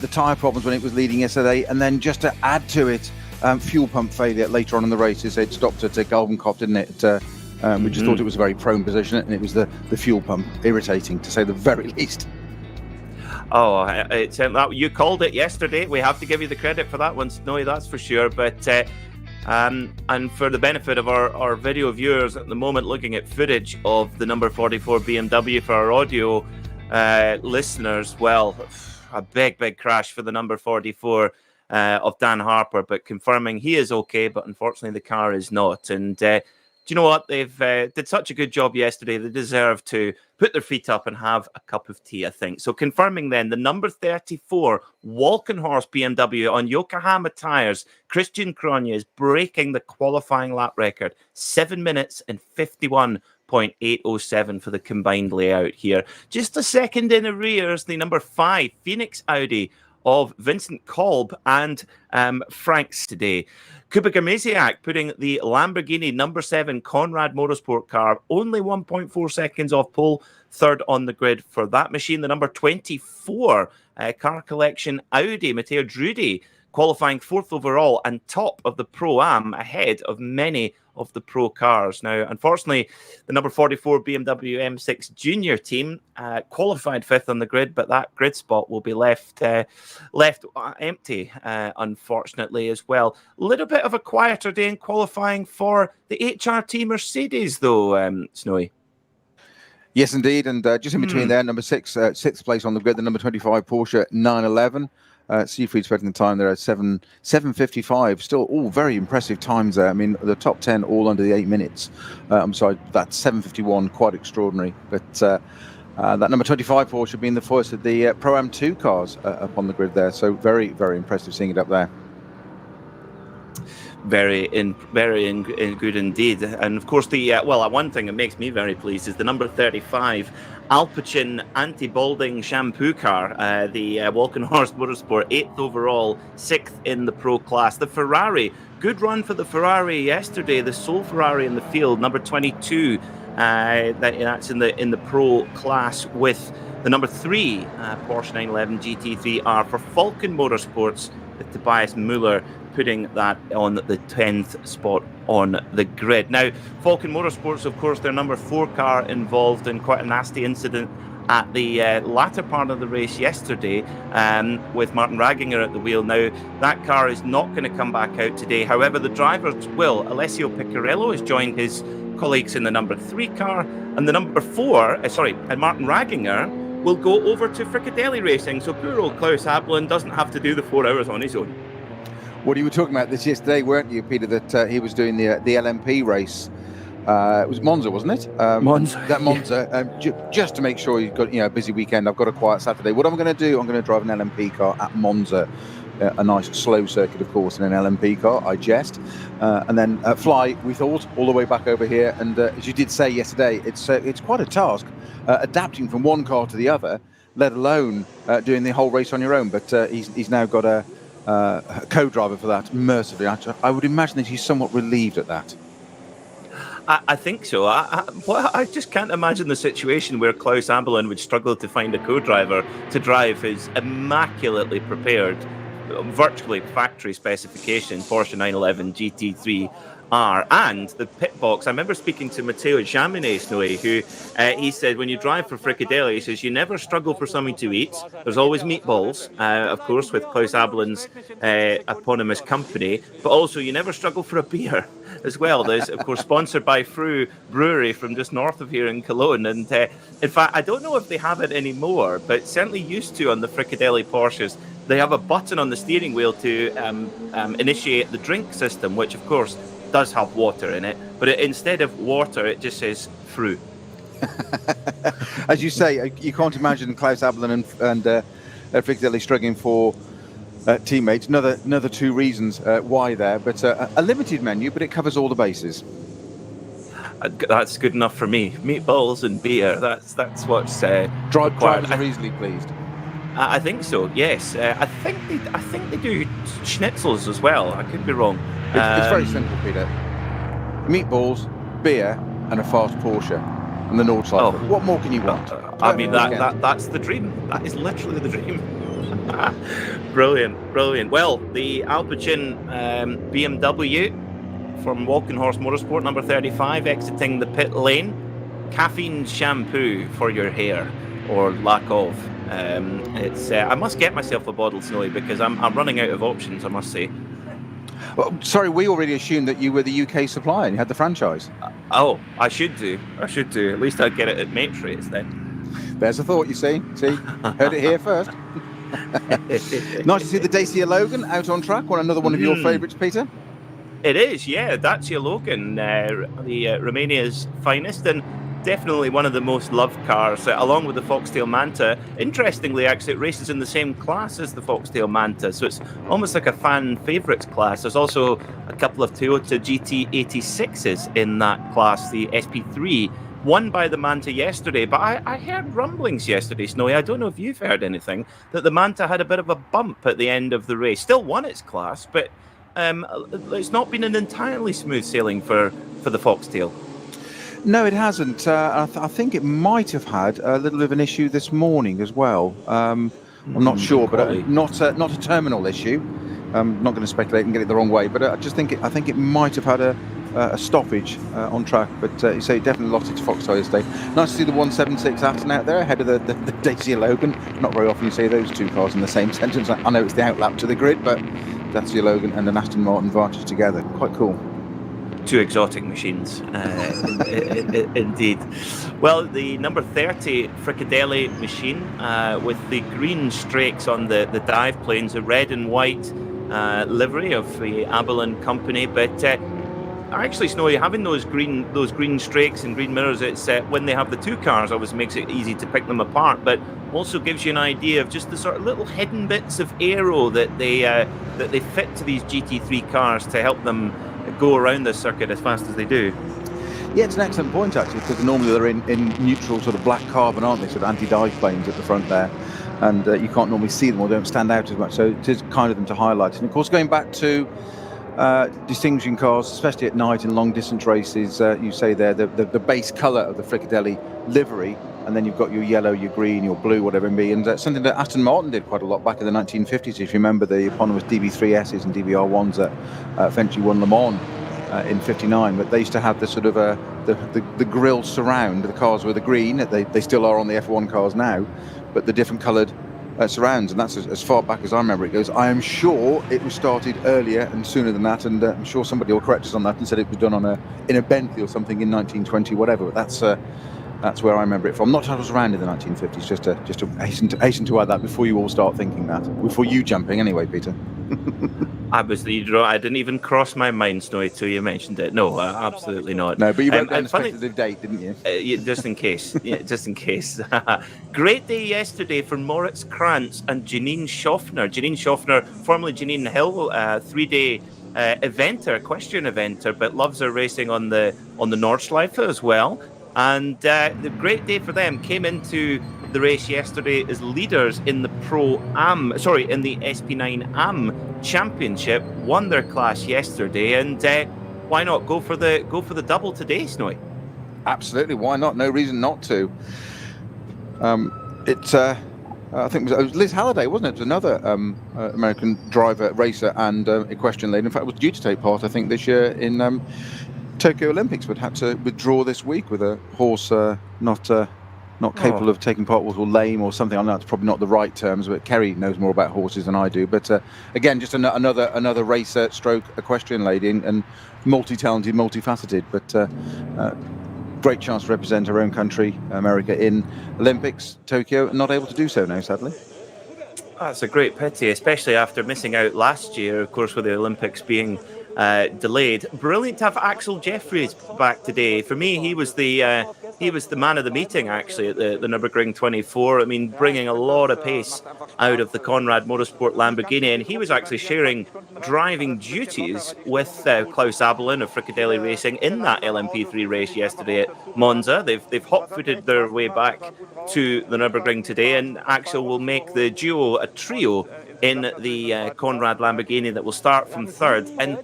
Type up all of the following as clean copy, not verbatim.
the tyre problems when it was leading yesterday, and then just to add to it, fuel pump failure later on in the race. It stopped at Galvenkopf, didn't it? We just thought it was a very prone position, and it was the fuel pump. Irritating, to say the very least. Oh, it's you called it yesterday. We have to give you the credit for that one, Snowy, that's for sure. But and for the benefit of our video viewers at the moment, looking at footage of the number 44 BMW for our audio listeners, well, a big crash for the number 44 of Dan Harper, but confirming he is okay, but unfortunately the car is not. And do you know what? They've did such a good job yesterday. They deserve to put their feet up and have a cup of tea, I think. So confirming then, the number 34 Walkenhorst BMW on Yokohama tyres. Christian Cronje is breaking the qualifying lap record. 7 minutes and 51.807 for the combined layout here. Just a second in arrears, the number 5 Phoenix Audi of Vincent Kolb and Franks today. Kubica Masiak putting the Lamborghini number 7 Conrad Motorsport car only 1.4 seconds off pole, third on the grid for that machine. The number 24 car collection Audi, Matteo Drudi, qualifying 4th overall and top of the Pro-Am, ahead of many of the pro cars. Now, unfortunately, the number 44 BMW M6 Junior team qualified 5th on the grid, but that grid spot will be left empty, unfortunately, as well. A little bit of a quieter day in qualifying for the HRT Mercedes, though, Snowy. Yes, indeed, and just in between there, number 6, 6th place on the grid, the number 25 Porsche 911. Siegfried spreading the time there at 7:55. Still all very impressive times there. I mean, the top 10 all under the 8 minutes. I'm sorry, that's 7:51, quite extraordinary. But that number 25 Porsche being the first of the Pro-Am 2 cars up on the grid there. So very impressive seeing it up there. Very good indeed. And of course, the one thing that makes me very pleased is the number 35 Alpecin anti-balding shampoo car, the Walkenhorst Motorsport, 8th overall, 6th in the pro class. The Ferrari, good run for the Ferrari yesterday, the sole Ferrari in the field, number 22, that's in the pro class, with the number 3 Porsche 911 GT3R for Falken Motorsports, with Tobias Müller putting that on the 10th spot on the grid. Now, Falken Motorsports, of course, their number 4 car involved in quite a nasty incident at the latter part of the race yesterday, with Martin Raginger at the wheel. Now, that car is not going to come back out today. However, the drivers will. Alessio Piccarello has joined his colleagues in the number 3 car, and the number 4, and Martin Raginger will go over to Fricadelli Racing. So poor old Klaus Ablin doesn't have to do the 4 hours on his own. Well, you were talking about this yesterday, weren't you, Peter, that he was doing the LMP race. It was Monza, wasn't it? Monza. That Monza, just to make sure you've got a busy weekend. I've got a quiet Saturday. What I'm going to do, I'm going to drive an LMP car at Monza. A nice slow circuit, of course, in an LMP car, I jest. And then fly, we thought, all the way back over here. And as you did say yesterday, it's quite a task adapting from one car to the other, let alone doing the whole race on your own. But he's now got a co-driver for that, mercifully. I would imagine that he's somewhat relieved at that. I think so. I just can't imagine the situation where Klaus Ablin would struggle to find a co-driver to drive his immaculately prepared, virtually factory specification Porsche 911 GT3R and the pit box. I remember speaking to Matteo Jaminet, Snowy, who he said when you drive for Fricadelli, he says you never struggle for something to eat. There's always meatballs, of course, with Klaus Ablin's eponymous company, but also you never struggle for a beer as well. There's, of course, sponsored by Fru Brewery from just north of here in Cologne. And in fact, I don't know if they have it anymore, but certainly used to on the Fricadelli Porsches. They have a button on the steering wheel to initiate the drink system, which, of course, does have water in it. But instead of water, it just says Fru. As you say, you can't imagine Klaus Ablin and Fricadelli struggling for teammates. Another 2 reasons why there, but a limited menu, but it covers all the bases. That's good enough for me. Meatballs and beer. That's what's drivers are easily pleased. I think so. Yes. I think they do schnitzels as well. I could be wrong. It's very simple, Peter. Meatballs, beer, and a fast Porsche, and the Nordschleife. What more can you want? I mean, that's the dream. That is literally the dream. Brilliant. Well, the Alpecin BMW from Walkenhorst Motorsport, number 35, exiting the pit lane. Caffeine shampoo for your hair, or lack of. I must get myself a bottle, Snowy, because I'm running out of options, I must say. Well, sorry, we already assumed that you were the UK supplier and you had the franchise. I should do. At least I'd get it at mates rates then. There's a thought, you see. Heard it here first. Nice to see the Dacia Logan out on track. Another one of your favourites, Peter? It is, yeah. Dacia Logan, Romania's finest, and definitely one of the most loved cars, along with the Foxtail Manta. Interestingly, actually, it races in the same class as the Foxtail Manta, so it's almost like a fan favourites class. There's also a couple of Toyota GT86s in that class, the SP3, won by the Manta yesterday. But I heard rumblings yesterday, Snowy, I don't know if you've heard anything, that the Manta had a bit of a bump at the end of the race. Still won its class, but it's not been an entirely smooth sailing for the Foxtail. No, it hasn't. I think it might have had a little bit of an issue this morning as well. I'm not sure, but not a terminal issue. I'm not going to speculate and get it the wrong way, but I think it might have had a stoppage on track. But you say it definitely lost its Foxtail yesterday. Nice to see the 176 Aston out there ahead of the Dacia Logan. Not very often you see those two cars in the same sentence. I know it's the outlap to the grid, but Dacia Logan and an Aston Martin Vantage together, quite cool. Two exotic machines, indeed. Well, the number 30 Fricadelli machine with the green strakes on the dive planes, a red and white livery of the Abilene company. But actually, Snowy, having those green strakes and green mirrors, it's when they have the two cars, obviously makes it easy to pick them apart, but also gives you an idea of just the sort of little hidden bits of aero that they fit to these GT3 cars to help them go around this circuit as fast as they do. Yeah, it's an excellent point actually, because normally they're in neutral sort of black carbon, aren't they, sort of anti-dive planes at the front there, and you can't normally see them or don't stand out as much, so it is kind of them to highlight. And of course, going back to distinguishing cars, especially at night in long distance races, you say there the base colour of the Fricadelli livery, and then you've got your yellow, your green, your blue, whatever it may be, and something that Aston Martin did quite a lot back in the 1950s. If you remember the eponymous DB3Ss and DBR1s that eventually won Le Mans in '59, but they used to have the sort of the grille surround. The cars were the green, they still are on the F1 cars now, but the different coloured surrounds, and that's as far back as I remember it goes. I am sure it was started earlier and sooner than that, and I'm sure somebody will correct us on that and said it was done in a Bentley or something in 1920, whatever. But that's where I remember it from. Not that I was around in the 1950s, just to hasten to add that before you all start thinking that. Before you jumping anyway, Peter. I didn't even cross my mind, Snowy, till you mentioned it. No, absolutely not. No, but you wrote down a speculative date, didn't you? Just in case. Yeah, just in case. Great day yesterday for Moritz Krantz and Janine Schaffner. Janine Schaffner, formerly Janine Hill, 3-day equestrian eventer, but loves her racing on the Nordschleife as well. And the great day for them, came into the race yesterday as leaders in the in the SP9 AM Championship, won their class yesterday, and why not go for the double today, Snowy? Absolutely, why not? No reason not to. I think it was Liz Halliday, wasn't it? It was another American driver, racer, and equestrian lady. In fact, was due to take part, I think, this year in Tokyo Olympics, but had to withdraw this week with a horse not capable of taking part, or lame or something. I know it's probably not the right terms, but Kerry knows more about horses than I do. But again, just another racer stroke equestrian lady, and multi-talented, multifaceted, but great chance to represent her own country, America, in Olympics, Tokyo, not able to do so now, sadly. That's a great pity, especially after missing out last year, of course, with the Olympics being delayed. Brilliant to have Axel Jeffries back today. For me, he was the man of the meeting, actually, at the Nürburgring 24. I mean, bringing a lot of pace out of the Conrad Motorsport Lamborghini, and he was actually sharing driving duties with Klaus Abelin of Fricadelli Racing in that LMP3 race yesterday at Monza. They've hot-footed their way back to the Nürburgring today, and Axel will make the duo a trio in the Conrad Lamborghini that will start from third. And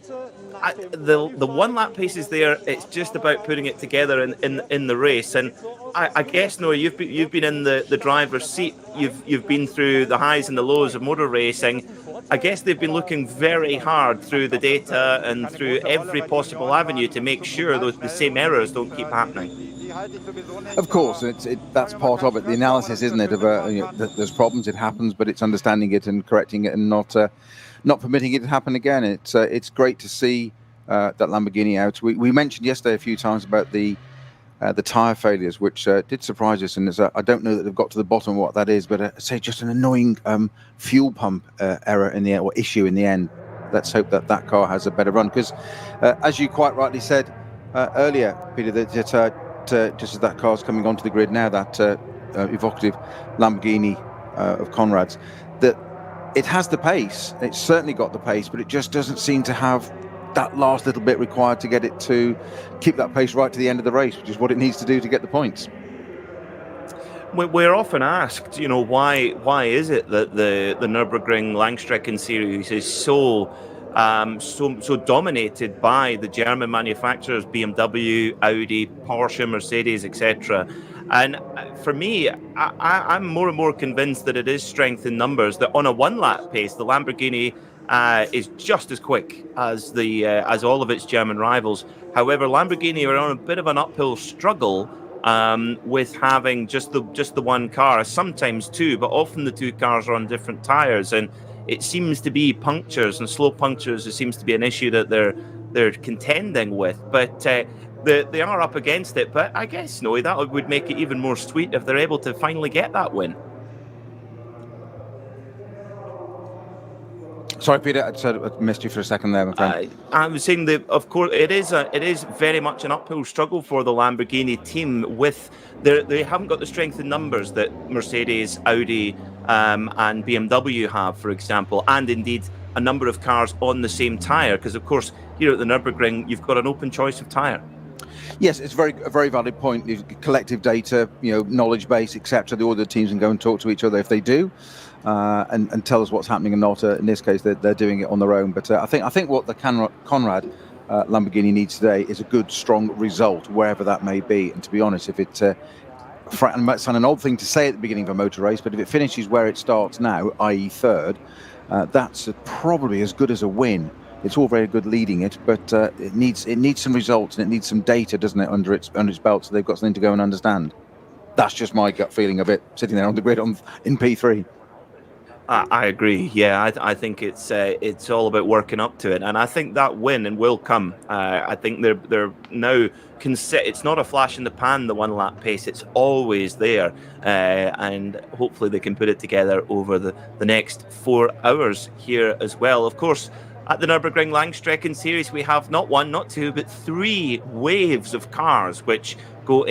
the one lap pace is there. It's just about putting it together in the race. And I guess, Noah, you've been in the driver's seat. You've been through the highs and the lows of motor racing. I guess they've been looking very hard through the data and through every possible avenue to make sure the same errors don't keep happening. Of course, that's part of it. The analysis, isn't it? Of there's problems, it happens, but it's understanding it and correcting it, and not permitting it to happen again. It's great to see that Lamborghini out. We mentioned yesterday a few times about the tyre failures, which did surprise us, and I don't know that they've got to the bottom of what that is, but say just an annoying fuel pump error in the end, or issue in the end. Let's hope that car has a better run, because as you quite rightly said earlier, Peter, that just as that car's coming onto the grid now, that evocative Lamborghini of Conrad's, that it has the pace. It's certainly got the pace, but it just doesn't seem to have that last little bit required to get it to keep that pace right to the end of the race, which is what it needs to do to get the points. We're often asked, why is it that the Nürburgring Langstrecken-Series is so dominated by the German manufacturers, BMW, Audi, Porsche, Mercedes, etc. And for me, I'm more and more convinced that it is strength in numbers, that on a one-lap pace, the Lamborghini is just as quick as as all of its German rivals. However, Lamborghini are on a bit of an uphill struggle with having just the one car, sometimes two, but often the two cars are on different tyres, and it seems to be punctures and slow punctures. It seems to be an issue that they're contending with, but they are up against it. But I guess, no, that would make it even more sweet if they're able to finally get that win. Sorry, Peter, I missed you for a second there, my friend. I was saying that, of course, it is very much an uphill struggle for the Lamborghini team. They haven't got the strength in numbers that Mercedes, Audi, and BMW have, for example, and indeed a number of cars on the same tyre. Because, of course, here at the Nürburgring, you've got an open choice of tyre. Yes, it's a very valid point. Collective data, knowledge base, etc. The other teams can go and talk to each other if they do. And tell us what's happening and not. In this case, they're doing it on their own. But I think what the Conrad Lamborghini needs today is a good, strong result, wherever that may be. And to be honest, if it might sound an odd thing to say at the beginning of a motor race, but if it finishes where it starts now, i.e. third, that's probably as good as a win. It's all very good leading it, but it needs some results, and it needs some data, doesn't it, under its belt, so they've got something to go and understand. That's just my gut feeling of it, sitting there on the grid in P3. I agree. Yeah, I think it's all about working up to it, and I think that win and will come. I think they're now it's not a flash in the pan, the one lap pace. It's always there, and hopefully they can put it together over the next 4 hours here as well. Of course, at the Nürburgring Langstrecken-Series, we have not one, not two, but 3 waves of cars which go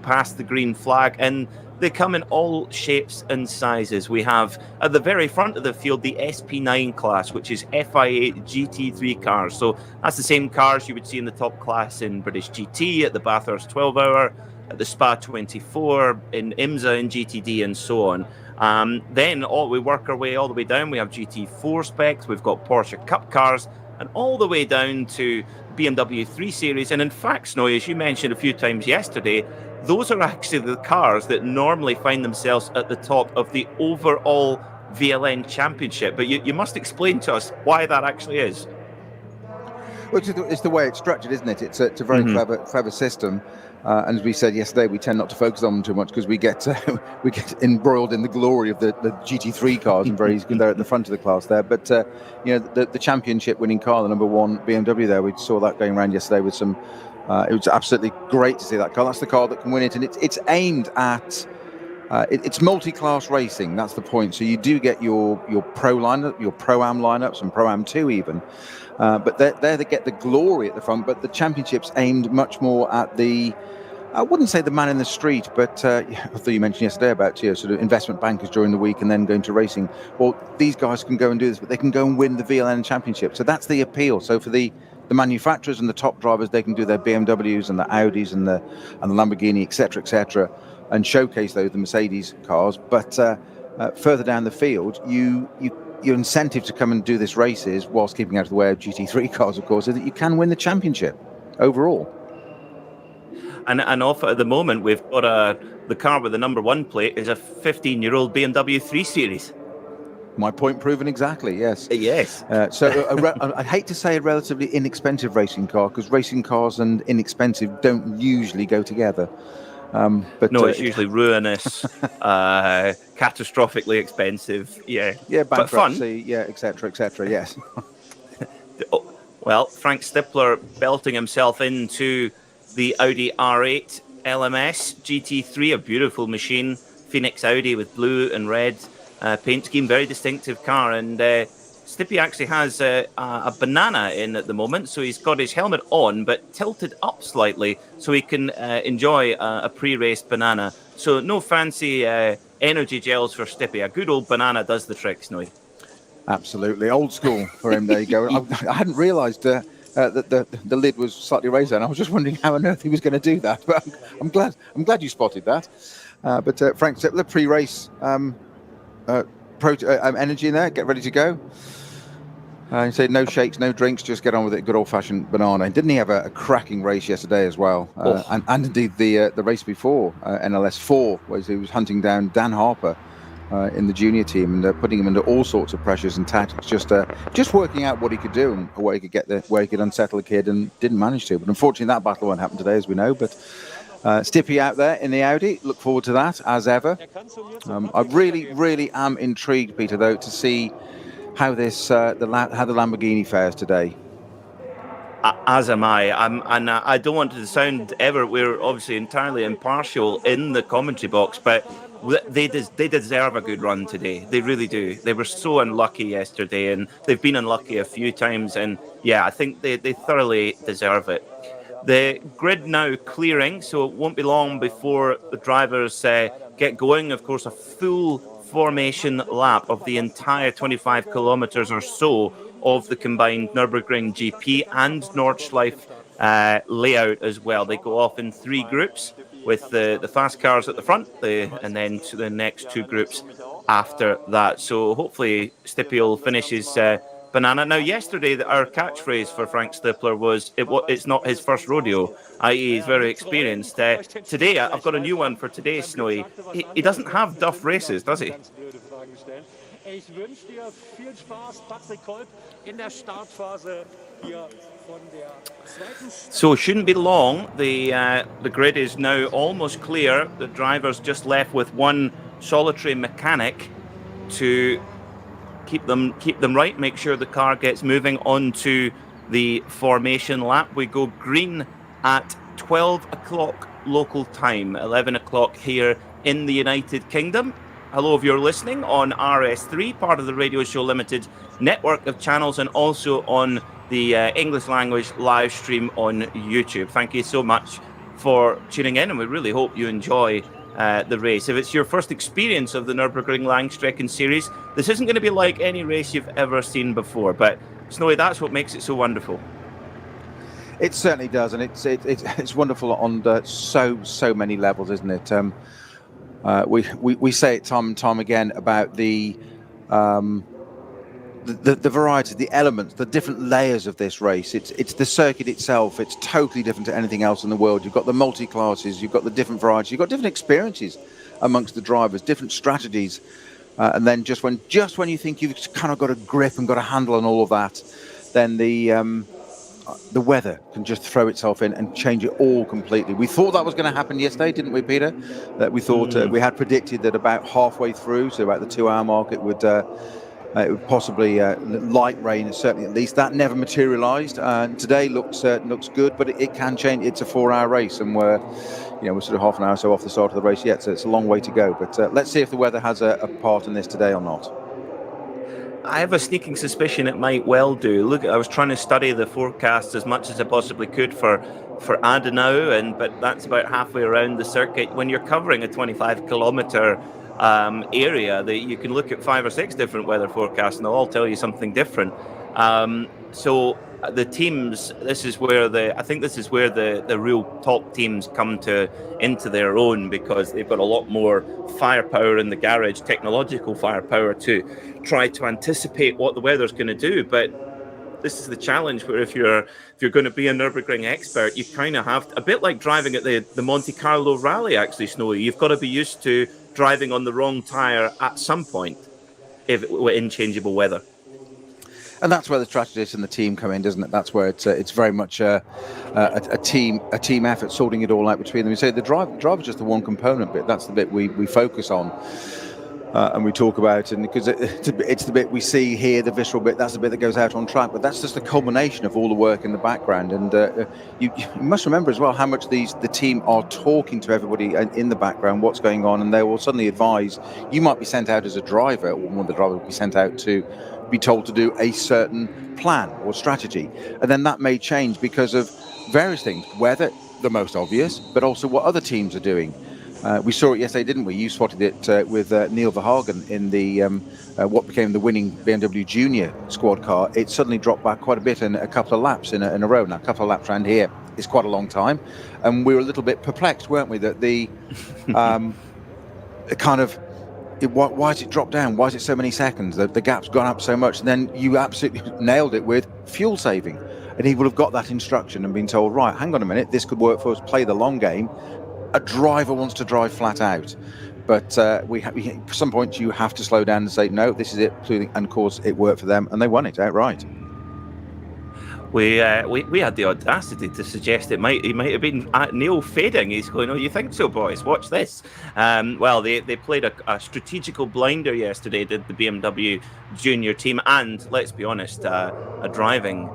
past the green flag, and they come in all shapes and sizes. We have at the very front of the field the SP9 class, which is FIA GT3 cars. So that's the same cars you would see in the top class in British GT, at the Bathurst 12 Hour, at the Spa 24, in IMSA, in GTD, and so on. Then we work our way all the way down. We have GT4 specs, we've got Porsche Cup cars, and all the way down to BMW 3 Series. And in fact, Snowy, as you mentioned a few times yesterday, those are actually the cars that normally find themselves at the top of the overall VLN championship. But you must explain to us why that actually is. Well, it's the way it's structured, isn't it? It's a very clever system. And as we said yesterday, we tend not to focus on them too much because we get embroiled in the glory of the GT3 cars, and they're at the front of the class there. But the championship winning car, the number 1 BMW there, we saw that going around yesterday with some. It was absolutely great to see that car. That's the car that can win it, and it's aimed at. It's multi-class racing. That's the point. So you do get your pro lineup, your pro-am lineups, and pro-am 2 even. But they get the glory at the front. But the championship's aimed much more at the. I wouldn't say the man in the street, but I thought you mentioned yesterday about sort of investment bankers during the week and then going to racing. Well, these guys can go and do this, but they can go and win the VLN championship. So that's the appeal. So for the manufacturers and the top drivers, they can do their BMWs and the Audis and the Lamborghini, etc., and showcase the Mercedes cars. But further down the field, you your incentive to come and do this race is, whilst keeping out of the way of GT3 cars, of course, is that you can win the championship overall. And off at the moment, we've got the car with the number 1 plate is a 15-year-old BMW 3 Series. My point proven exactly, yes. Yes. I'd hate to say a relatively inexpensive racing car, because racing cars and inexpensive don't usually go together. But no, it's usually ruinous, catastrophically expensive. Yeah, bankruptcy, but fun. Yeah, etc. Yes. Well, Frank Stippler belting himself into the Audi R8 LMS GT3, a beautiful machine, Phoenix Audi with blue and red paint scheme, very distinctive car. And Stippy actually has a banana in at the moment, so he's got his helmet on but tilted up slightly so he can enjoy a pre-race banana. So no fancy energy gels for Stippy. A good old banana does the trick, Snowy. Absolutely, old school for him. There you go. I hadn't realised that the lid was slightly raised, and I was just wondering how on earth he was going to do that. But I'm glad you spotted that. But Frank Stippler, pre-race energy in there. Get ready to go. He said no shakes, no drinks, just get on with it. Good old-fashioned banana. And didn't he have a cracking race yesterday as well? And indeed the race before, NLS4, where he was hunting down Dan Harper in the junior team and putting him under all sorts of pressures and tactics, just working out what he could do and where he could get there, where he could unsettle a kid, and didn't manage to. But unfortunately, that battle won't happen today, as we know. But Stippy out there in the Audi, look forward to that as ever. I really am intrigued, Peter, though, to see how this how the Lamborghini fares today. As am I. And I don't want to sound ever. We're obviously entirely impartial in the commentary box, but they deserve a good run today. They really do. They were so unlucky yesterday, and they've been unlucky a few times. And yeah, I think they thoroughly deserve it. The grid now clearing, so it won't be long before the drivers get going. Of course, a full formation lap of the entire 25 kilometers or so of the combined Nürburgring GP and Nordschleife layout as well. They go off in 3 groups with the fast cars at the front, and then to the next 2 groups after that. So hopefully Stippy will finish his banana. Now, yesterday, our catchphrase for Frank Stippler was, it's not his first rodeo, i.e. he's very experienced. Today, I've got a new one for today, Snowy. He doesn't have duff races, does he? So it shouldn't be long. The grid is now almost clear. The driver's just left with one solitary mechanic to keep them right, make sure the car gets moving onto the formation lap. We go green at 12 o'clock local time, 11 o'clock here in the United Kingdom. Hello, if you're listening on RS3, part of the Radio Show Limited network of channels, and also on the English language live stream on YouTube. Thank you so much for tuning in, and we really hope you enjoy the race. If it's your first experience of the Nürburgring Langstrecken Series, this isn't going to be like any race you've ever seen before, but Snowy, that's what makes it so wonderful. It certainly does, and it's wonderful on so many levels, isn't it? We say it time and time again about the variety, the elements, the different layers of this race. It's the circuit itself. It's totally different to anything else in the world. You've got the multi-classes, you've got the different varieties, you've got different experiences amongst the drivers, different strategies. And then just when you think you've kind of got a grip and got a handle on all of that, then the weather can just throw itself in and change it all completely. We thought that was going to happen yesterday, didn't we, Peter? That we thought we had predicted that about halfway through, so about the 2-hour mark, it would possibly light rain, certainly at least. That never materialised. Today looks good, but it can change. It's a 4-hour race, and we're sort of half an hour or so off the start of the race yet, so it's a long way to go. But let's see if the weather has a part in this today or not. I have a sneaking suspicion it might well do. Look, I was trying to study the forecast as much as I possibly could for Adenauer, but that's about halfway around the circuit. When you're covering a 25-kilometre area, that you can look at 5 or 6 different weather forecasts, and they'll all tell you something different. So the teams, this is where the real top teams come into their own, because they've got a lot more firepower in the garage, technological firepower, to try to anticipate what the weather's going to do. But this is the challenge, where if you're going to be a Nürburgring expert, you kind of have to, a bit like driving at the Monte Carlo Rally, actually, Snowy. You've got to be used to driving on the wrong tire at some point in changeable weather. And that's where the strategist and the team come in, doesn't it? That's where it's very much a team effort, sorting it all out between them. You say the driver's just the one component bit. That's the bit we focus on. And we talk about, and because it's the bit we see here, the visceral bit, that's the bit that goes out on track. But that's just a culmination of all the work in the background. And you must remember as well how much the team are talking to everybody in the background, what's going on, and they will suddenly advise. You might be sent out as a driver, or one of the drivers will be sent out to be told to do a certain plan or strategy. And then that may change because of various things, weather, the most obvious, but also what other teams are doing. We saw it yesterday, didn't we? You spotted it with Neil Verhagen in the what became the winning BMW Junior squad car. It suddenly dropped back quite a bit in a couple of laps in a row. Now, a couple of laps around here is quite a long time, and we were a little bit perplexed, weren't we? That the why has it dropped down? Why is it so many seconds? The gap's gone up so much. And then you absolutely nailed it with fuel saving, and he would have got that instruction and been told, right, hang on a minute, this could work for us. Play the long game. A driver wants to drive flat out, but at some point you have to slow down and say, no, this is it. And of course, it worked for them, and they won it outright. We had the audacity to suggest it might have been Neil fading. He's going, oh, you think so, boys? Watch this. Well, they played a strategical blinder yesterday, did the BMW Junior team, and let's be honest, a driving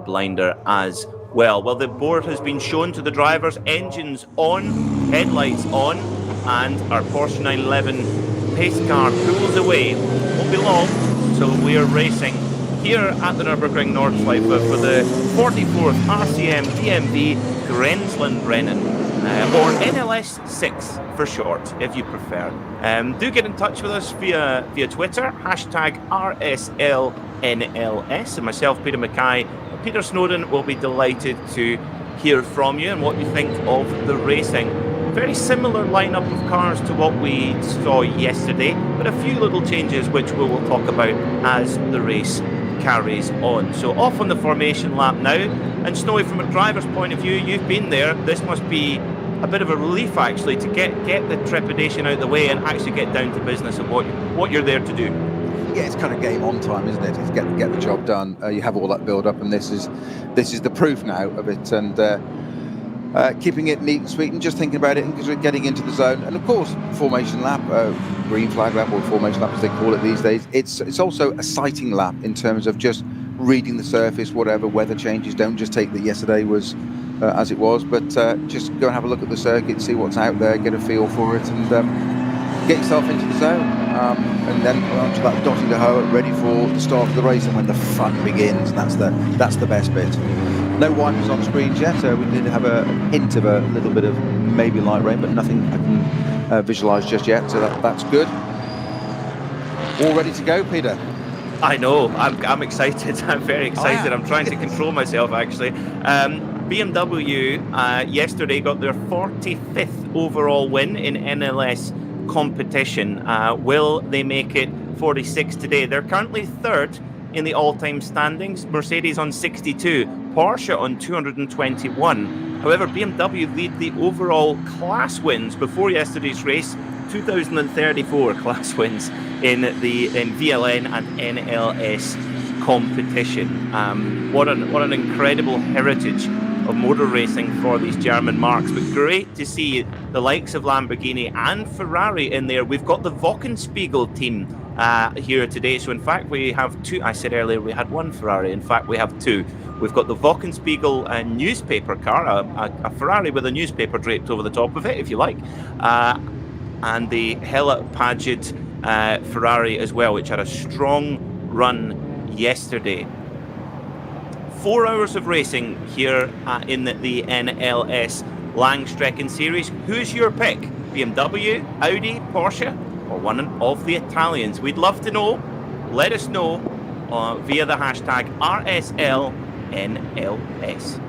blinder as well. Well, the board has been shown to the drivers, engines on, headlights on, and our Porsche 911 pace car pulls away. Won't be long till we are racing here at the Nürburgring Nordschleife for the 44th RCM DMV Grenzlandrennen, or NLS6 for short, if you prefer. Do get in touch with us via Twitter, #RSLNLS, and myself, Peter Mackay, Peter Snowden, will be delighted to hear from you and what you think of the racing. Very similar lineup of cars to what we saw yesterday, but a few little changes which we will talk about as the race carries on. So off on the formation lap now, and Snowy, from a driver's point of view, you've been there. This must be a bit of a relief actually to get the trepidation out of the way and actually get down to business of what you're there to do. Yeah, it's kind of game on time, isn't it? It's get the job done. You have all that build up, and this is the proof now of it. And keeping it neat and sweet, and just thinking about it, because we're getting into the zone. And of course, formation lap, green flag lap, or formation lap as they call it these days. It's also a sighting lap in terms of just reading the surface, whatever weather changes. Don't just take that yesterday was as it was, but just go and have a look at the circuit, see what's out there, get a feel for it, and get yourself into the zone. And then onto that dotting the hoe, ready for the start of the race, and when the fun begins. That's the best bit. No wipers on screens yet. We did have a hint of a little bit of maybe light rain, but nothing I can visualise just yet. So that's good. All ready to go, Peter? I know. I'm excited. I'm very excited. I'm trying to control myself, actually. BMW yesterday got their 45th overall win in NLS competition. Will they make it 46 today? They're currently third in the all-time standings. Mercedes on 62, Porsche on 221. However, BMW lead the overall class wins before yesterday's race. 2,034 class wins in VLN and NLS competition. What an incredible heritage of motor racing for these German marques, but great to see the likes of Lamborghini and Ferrari in there. We've got the Wochenspiegel team here today, so in fact we have two. I said earlier we had one Ferrari, in fact we have two. We've got the Wochenspiegel newspaper car, a Ferrari with a newspaper draped over the top of it, if you like, and the Hella Paget Ferrari as well, which had a strong run yesterday. 4 hours of racing here in the NLS Langstrecken-Series. Who's your pick? BMW, Audi, Porsche, or one of the Italians? We'd love to know. Let us know via the hashtag RSLNLS. NLS.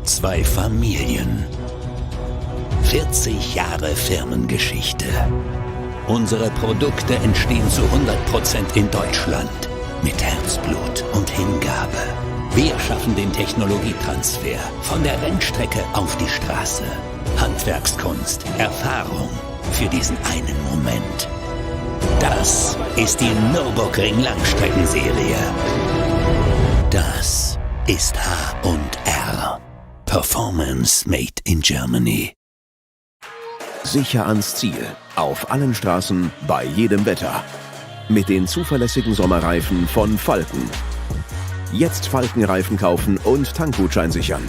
Zwei Familien. 40 Jahre Firmengeschichte. Unsere Produkte entstehen zu 100% in Deutschland. Mit Herzblut und Hingabe. Wir schaffen den Technologietransfer von der Rennstrecke auf die Straße. Handwerkskunst, Erfahrung für diesen einen Moment. Das ist die Nürburgring Langstreckenserie. Das ist H&R. Performance made in Germany. Sicher ans Ziel. Auf allen Straßen, bei jedem Wetter. Mit den zuverlässigen Sommerreifen von Falken. Jetzt Falkenreifen kaufen und Tankgutschein sichern.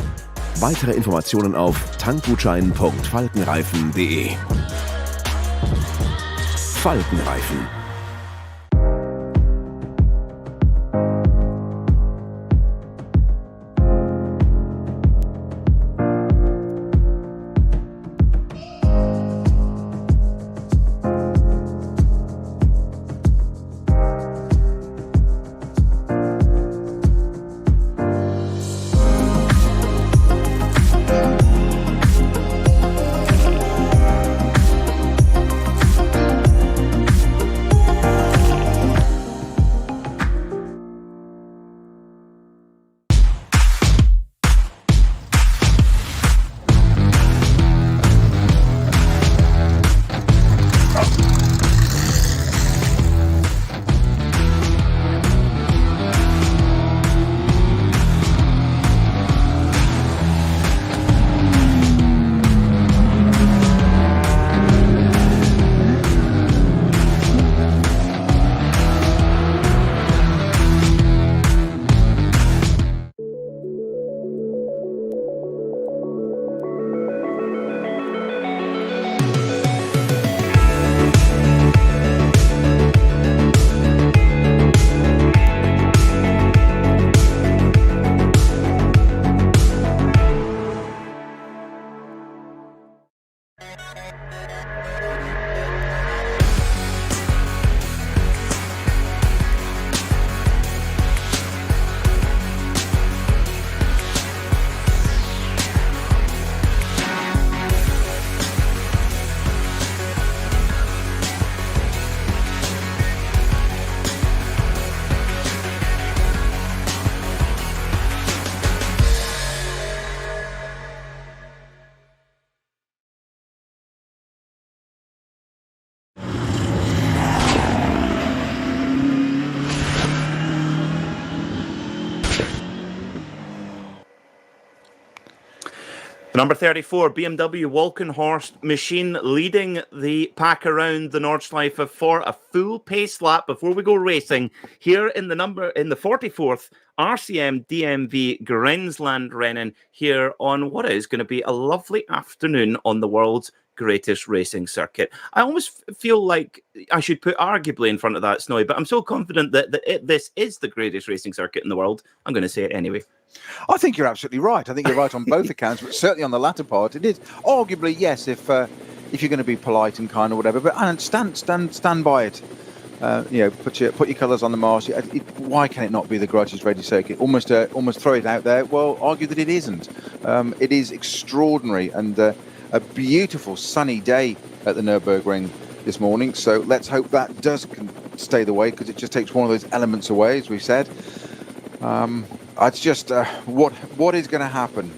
Weitere Informationen auf tankgutschein.falkenreifen.de. Falkenreifen. The number 34 BMW Walkenhorst machine leading the pack around the Nordschleife for a full pace lap before we go racing here in the 44th RCM DMV Grenzlandrennen here on what is going to be a lovely afternoon on the world's greatest racing circuit. I almost feel like I should put arguably in front of that, Snowy, but I'm so confident that this is the greatest racing circuit in the world. I'm going to say it anyway. I think you're absolutely right. I think you're right on both accounts, but certainly on the latter part, it is arguably yes. If you're going to be polite and kind or whatever, but stand by it. Put your colours on the mast. Why can it not be the greatest racing circuit? Almost throw it out there. Well, argue that it isn't. It is extraordinary and a beautiful sunny day at the Nürburgring this morning. So let's hope that does stay the way because it just takes one of those elements away, as we said. It's just what is going to happen.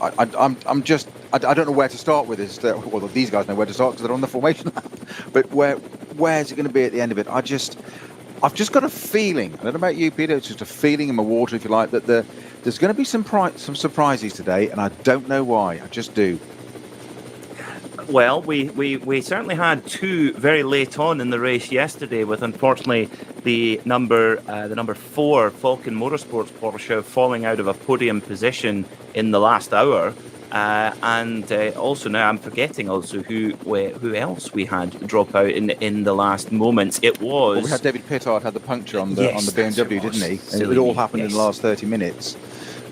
I don't know where to start with this. Well, these guys know where to start because they're on the formation lap. But where is it going to be at the end of it? I've just got a feeling. I don't know about you, Peter. It's just a feeling in my water, if you like, that there's going to be some surprises today, and I don't know why. I just do. Well, we certainly had two very late on in the race yesterday, with unfortunately the number 4 Falcon Motorsports Porsche falling out of a podium position in the last hour, and also now I'm forgetting also who else we had drop out in the last moments. It was we had David Pittard had the puncture on the Yes, BMW, didn't he? Silly And it all me, happened in the yes. last 30 minutes.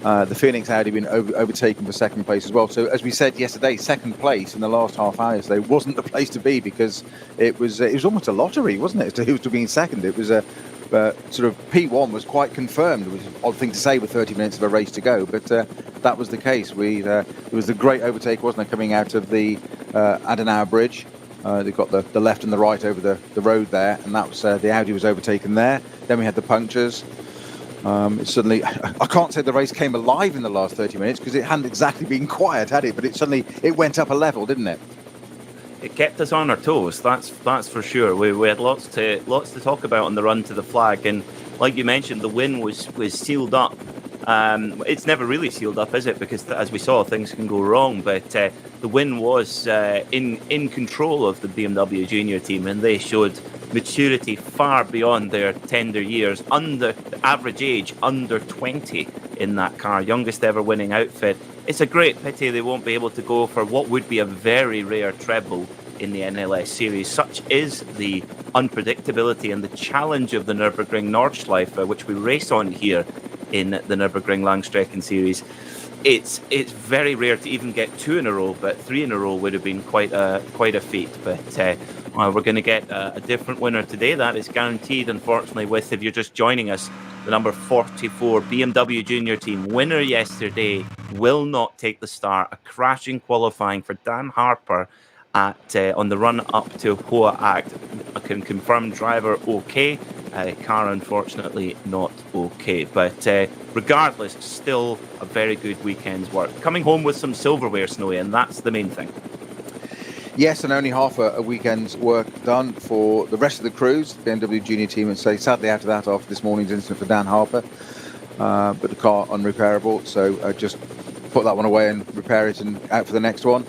The Phoenix Audi been overtaken for second place as well. So as we said yesterday, second place in the last half hour yesterday wasn't the place to be because it was almost a lottery, wasn't it? Who was to be in second? It was a sort of P1 was quite confirmed, which is an odd thing to say with 30 minutes of a race to go, but that was the case. It was a great overtake, wasn't it, coming out of the Adenauer bridge. They've got the left and the right over the road there, and that was the Audi was overtaken there. Then we had the punctures. Suddenly, I can't say the race came alive in the last 30 minutes because it hadn't exactly been quiet, had it? But it went up a level, didn't it? It kept us on our toes. That's for sure. We had lots to talk about on the run to the flag, and like you mentioned, the win was sealed up. It's never really sealed up, is it? Because as we saw, things can go wrong. But the win was in control of the BMW Junior team, and they showed maturity far beyond their tender years. Under the average age, under 20 in that car, youngest ever winning outfit. It's a great pity they won't be able to go for what would be a very rare treble in the NLS series. Such is the unpredictability and the challenge of the Nürburgring Nordschleife, which we race on here in the Nürburgring Langstrecken series. It's very rare to even get 2 in a row, but 3 in a row would have been quite a feat. But we're going to get a different winner today. That is guaranteed, unfortunately, with, if you're just joining us, the number 44 BMW Junior team winner yesterday will not take the start. A crashing qualifying for Dan Harper on the run up to Hoa Act. I can confirm driver okay. Car unfortunately not okay. But regardless, still a very good weekend's work. Coming home with some silverware, Snowy, and that's the main thing. Yes, and only half a weekend's work done for the rest of the crews, the BMW Junior team, and so sadly out of that after this morning's incident for Dan Harper. But the car unrepairable, so just put that one away and repair it and out for the next one.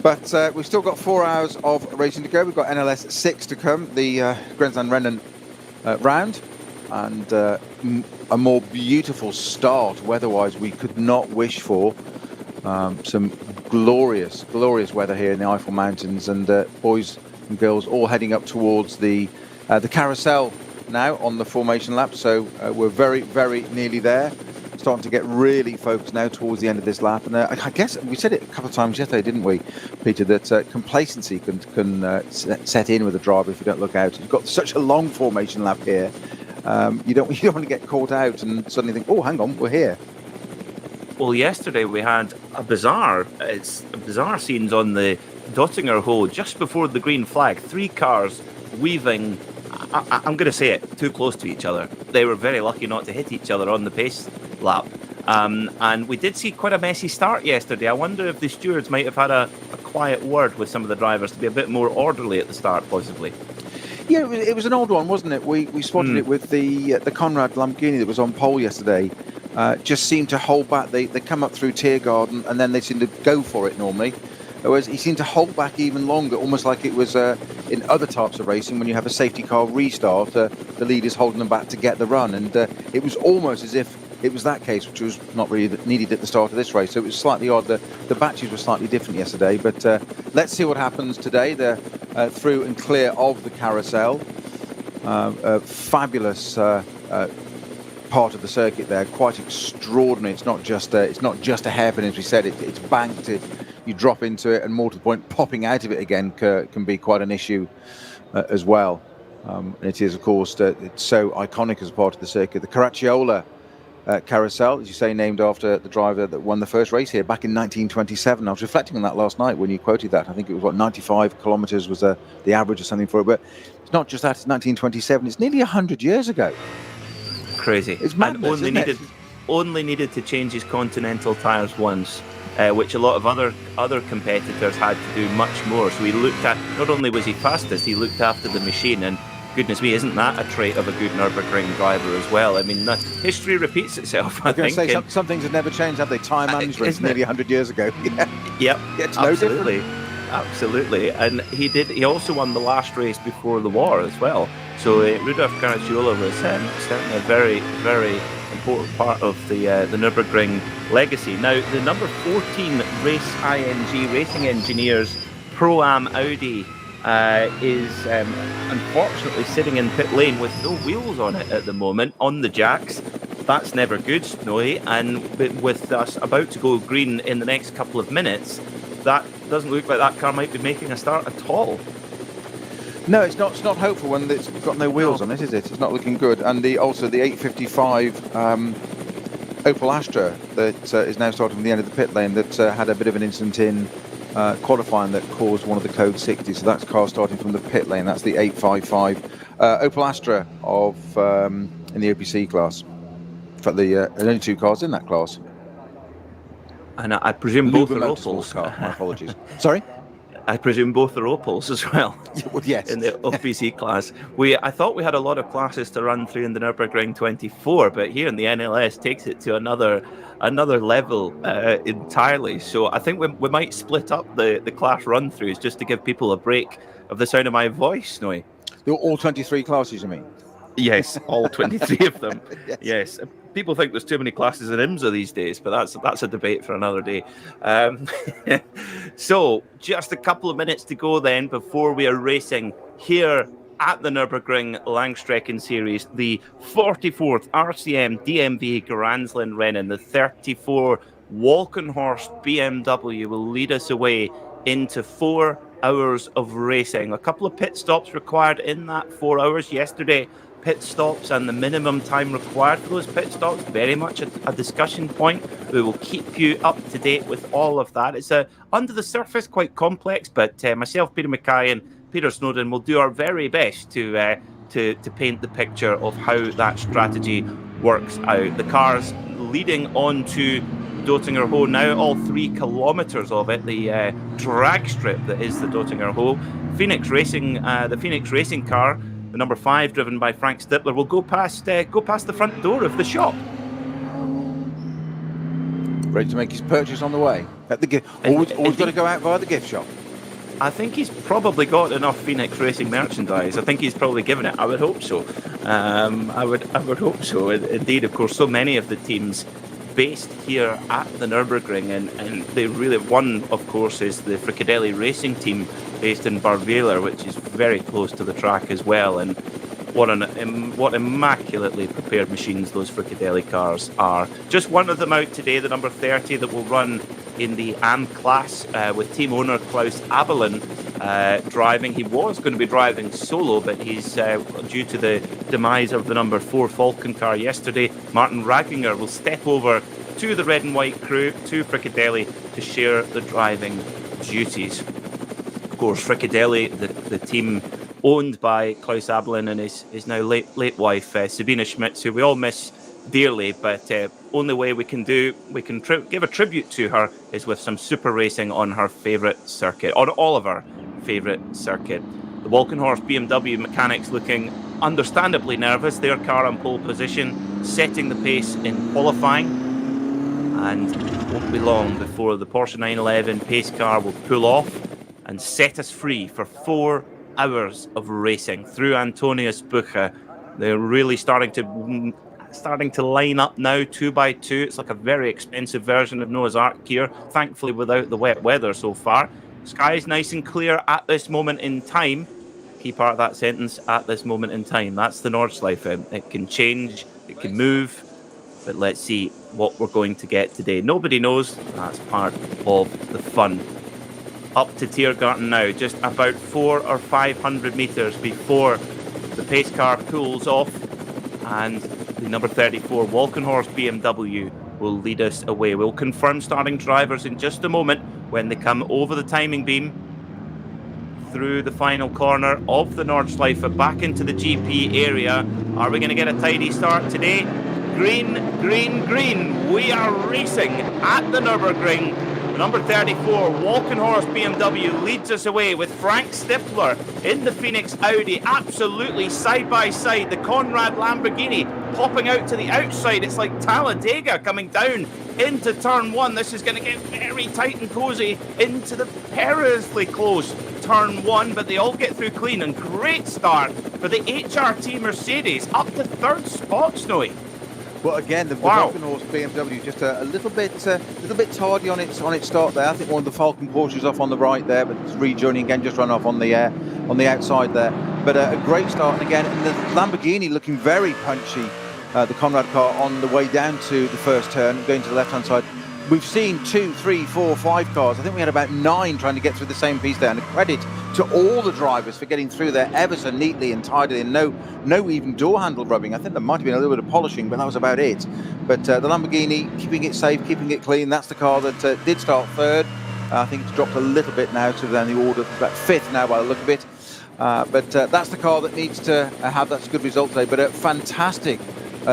But we've still got 4 hours of racing to go. We've got NLS 6 to come, the Grenzlandrennen round, and a more beautiful start weather-wise we could not wish for. Some glorious weather here in the Eifel Mountains, and boys and girls all heading up towards the carousel now on the formation lap. So we're very, very nearly there. Starting to get really focused now towards the end of this lap. And I guess we said it a couple of times yesterday, didn't we, Peter, that complacency can set in with a driver if you don't look out. You've got such a long formation lap here. You don't want to get caught out and suddenly think, oh, hang on, we're here. Well, yesterday we had bizarre scenes on the Dottinger Hole just before the green flag. 3 cars weaving, I'm going to say it, too close to each other. They were very lucky not to hit each other on the pace lap. And we did see quite a messy start yesterday. I wonder if the stewards might have had a quiet word with some of the drivers to be a bit more orderly at the start, possibly. Yeah, it was an old one, wasn't it? We spotted it with the Conrad Lamborghini that was on pole yesterday. Just seemed to hold back. They come up through Tiergarten and then they seem to go for it normally. Whereas he seemed to hold back even longer, almost like it was in other types of racing when you have a safety car restart, the lead is holding them back to get the run. And it was almost as if it was that case, which was not really needed at the start of this race. So it was slightly odd. The batches were slightly different yesterday. But let's see what happens today. They're through and clear of the carousel. Fabulous part of the circuit there, quite extraordinary. It's not just a hairpin, as we said. It's banked. You drop into it, and more to the point, popping out of it again can be quite an issue as well. And it is, of course, it's so iconic as part of the circuit. The Caracciola carousel, as you say, named after the driver that won the first race here back in 1927. I was reflecting on that last night when you quoted that. I think it was 95 kilometers was the average or something for it. But not just that, it's 1927. It's nearly 100 years ago. Crazy. It's madness, and only needed to change his Continental tyres once, which a lot of other competitors had to do much more. So he looked at, not only was he fastest, he looked after the machine, and goodness me, isn't that a trait of a good Nürburgring driver as well? I mean, history repeats itself, I think. Say, some things have never changed, have they? Time management nearly 100 years ago. Yeah. Yep. It's absolutely. No different. Absolutely. And he also won the last race before the war as well. So Rudolf Caracciola was certainly a very, very important part of the Nürburgring legacy. Now, the number 14 Race ING Racing Engineers Pro-Am Audi is unfortunately sitting in pit lane with no wheels on it at the moment, on the jacks. That's never good, Snowy. And with us about to go green in the next couple of minutes, that doesn't look like that car might be making a start at all. No, it's not hopeful when it's got no wheels on it, is it? It's not looking good. And also the 855 Opel Astra that is now starting from the end of the pit lane that had a bit of an incident in qualifying that caused one of the code 60. So that's car starting from the pit lane. That's the 855 Opel Astra of in the OPC class. In fact, there's only two cars in that class. And I presume both are Opels. Opels. My apologies. Sorry? I presume both are Opels as well. Well, yes. In the OPC class. I thought we had a lot of classes to run through in the Nürburgring 24, but here in the NLS takes it to another level entirely. So I think we might split up the class run-throughs just to give people a break of the sound of my voice, Snowy. All 23 classes, you mean? Yes, all 23 of them. Yes. People think there's too many classes in IMSA these days, but that's a debate for another day. So just a couple of minutes to go then before we are racing here at the Nürburgring Langstrecken-Series, the 44th RCM DMV Grenzlandrennen, the 34 Walkenhorst BMW will lead us away into 4 hours of racing. A couple of pit stops required in that 4 hours yesterday. Pit stops and the minimum time required for those pit stops, very much a discussion point. We will keep you up to date with all of that. It's under the surface quite complex, but myself, Peter Mackay, and Peter Snowden will do our very best to paint the picture of how that strategy works out. The cars leading on to Döttinger Ho now, all 3 kilometres of it, the drag strip that is the Döttinger Ho. Phoenix Racing, the Phoenix Racing car, the number 5, driven by Frank Stippler, will go past the front door of the shop. Ready to make his purchase on the way. At the always got to go out via the gift shop. I think he's probably got enough Phoenix Racing merchandise. I think he's probably given it. I would hope so. I would hope so. Indeed, of course, so many of the teams based here at the Nürburgring, and they really, one of course is the Fricadelli Racing team based in Barweiler, which is very close to the track as well. And what immaculately prepared machines those Fricadelli cars are. Just one of them out today, the number 30, that will run in the AM class with team owner Klaus Abelin driving. He was going to be driving solo, but he's due to the demise of the number 4 Falcon car yesterday. Martin Raginger will step over to the red and white crew, to Fricadelli, to share the driving duties. Of course, Fricadelli, the team owned by Klaus Abelin and his now late wife Sabina Schmitz, who we all miss dearly, but only way we can give a tribute to her is with some super racing on her favourite circuit, on all of our favourite circuit. The Walkenhorst BMW mechanics looking understandably nervous, their car on pole position, setting the pace in qualifying, and it won't be long before the Porsche 911 pace car will pull off and set us free for 4 hours of racing through Antonius Bucher. They're really starting to line up now 2 by 2. It's like a very expensive version of Noah's Ark here, thankfully without the wet weather so far. Sky is nice and clear at this moment in time. Key part of that sentence, at this moment in time. That's the Nordschleife. It can change, it can move, but let's see what we're going to get today. Nobody knows. That's part of the fun. Up to Tiergarten now, just about 400 or 500 metres before the pace car pulls off, and the number 34 Walkenhorst BMW will lead us away. We'll confirm starting drivers in just a moment when they come over the timing beam. through the final corner of the Nordschleife back into the GP area. Are we going to get a tidy start today? Green, green, green. We are racing at the Nürburgring. Number 34, Walkenhorst BMW leads us away with Frank Stifler in the Phoenix Audi, absolutely side by side. The Conrad Lamborghini popping out to the outside. It's like Talladega coming down into turn one. This is going to get very tight and cozy into the perilously close turn one, but they all get through clean, and great start for the HRT Mercedes up to third spot, Snowy. Well, again, the Walkenhorst BMW just a little bit tardy on its start there. I think one of the Falcon Porsches off on the right there, but it's rejoining again, just run off on the outside there. But a great start, and again, and the Lamborghini looking very punchy. The Conrad car on the way down to the first turn, going to the left-hand side. We've seen 2, 3, 4, 5 cars. I think we had about 9 trying to get through the same piece there. And a credit to all the drivers for getting through there ever so neatly and tidily, and no even door handle rubbing. I think there might have been a little bit of polishing, but that was about it. But the Lamborghini, keeping it safe, keeping it clean. That's the car that did start third. I think it's dropped a little bit now to then the order, about fifth now by the look of it. But that's the car that needs to have that good result today. But a fantastic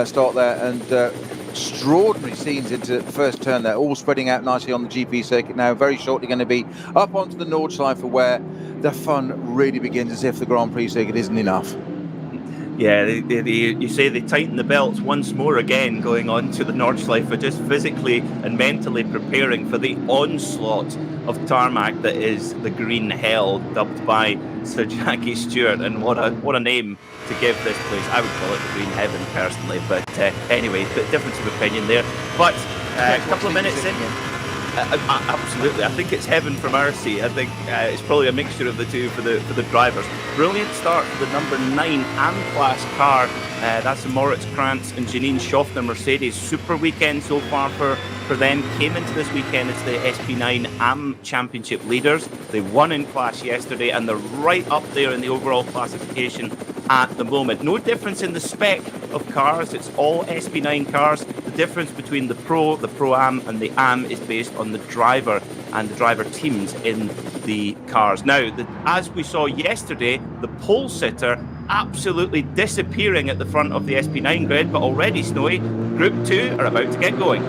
start there, and extraordinary scenes into the first turn there, all spreading out nicely on the GP circuit now. Very shortly going to be up onto the Nordschleife, where the fun really begins, as if the Grand Prix circuit isn't enough. Yeah, you say they tighten the belts once more again, going on to the Nordschleife, just physically and mentally preparing for the onslaught of tarmac that is the Green Hell, dubbed by Sir Jackie Stewart. And what a name to give this place. I would call it the Green Heaven personally, but anyway, difference of opinion there. But a couple of minutes in. Absolutely, I think it's heaven from Mercy. I think it's probably a mixture of the two for the drivers. Brilliant start for the number 9 AM class car. That's the Moritz Krantz and Janine Schaffner Mercedes. Super weekend so far for them. Came into this weekend as the SP9 AM Championship leaders. They won in class yesterday, and they're right up there in the overall classification at the moment. No difference in the spec of cars. It's all SP9 cars. The difference between the Pro-Am and the AM is based on the driver and the driver teams in the cars. Now, as we saw yesterday, the pole sitter absolutely disappearing at the front of the SP9 grid, but already, Snowy, Group 2 are about to get going.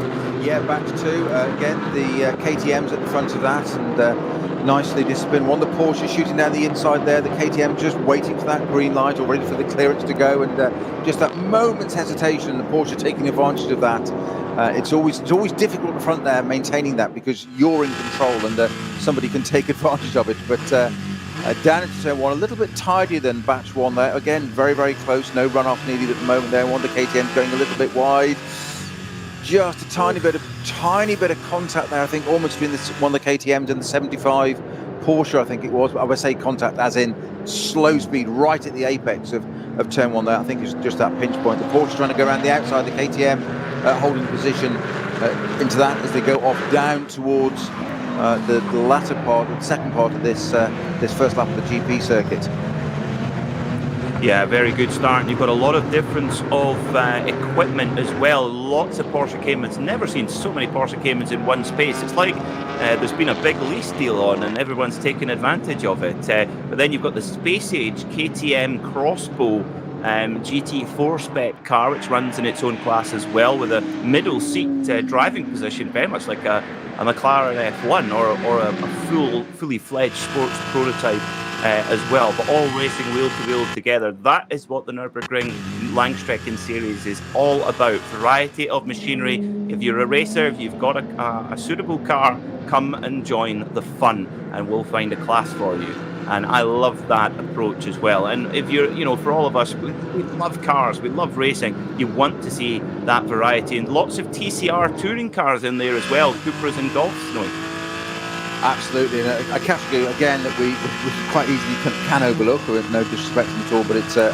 Yeah, batch 2, again, the KTM's at the front of that, and nicely disciplined. One of the Porsches shooting down the inside there, the KTM just waiting for that green light, or ready for the clearance to go, and just that moment's hesitation, the Porsche taking advantage of that. It's always difficult at the front there, maintaining that, because you're in control and somebody can take advantage of it. But down into turn 1, a little bit tidier than batch 1 there. Again, very, very close, no runoff needed at the moment there. One of the KTM's going a little bit wide. Just a tiny bit of contact there, I think, almost between one of the KTM's and the 75 Porsche, I think it was. But I would say contact as in slow speed right at the apex of turn 1 there. I think it's just that pinch point. The Porsche trying to go around the outside, the KTM holding position into that as they go off down towards the latter part, the second part of this first lap of the GP circuit. Yeah, very good start. And you've got a lot of difference of equipment as well. Lots of Porsche Caymans. Never seen so many Porsche Caymans in one space. It's like there's been a big lease deal on and everyone's taken advantage of it. But then you've got the Space Age KTM Crossbow GT4 spec car, which runs in its own class as well, with a middle seat driving position, very much like a McLaren F1 or a fully fledged sports prototype as well, but all racing wheel to wheel together. That is what the Nürburgring Langstrecken-Series is all about. Variety of machinery. If you're a racer, if you've got a suitable car, come and join the fun, and we'll find a class for you. And I love that approach as well. And if you're, for all of us, we love cars, we love racing. You want to see that variety, and lots of TCR touring cars in there as well, Cupras and Golfs, Snowy. Absolutely, and a category again that we quite easily can overlook, no disrespect at all, but it's a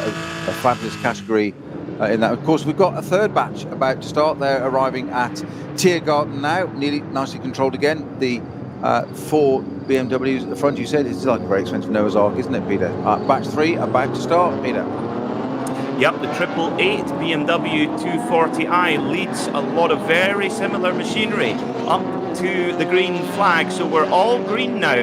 fabulous category in that. Of course, we've got a third batch about to start. They're arriving at Tiergarten now, nicely controlled again. The 4 BMWs at the front, you said, it's like a very expensive Noah's Ark, isn't it, Peter? Batch 3 about to start, Peter. Yep, the 888 BMW 240i leads a lot of very similar machinery up to the green flag. So we're all green now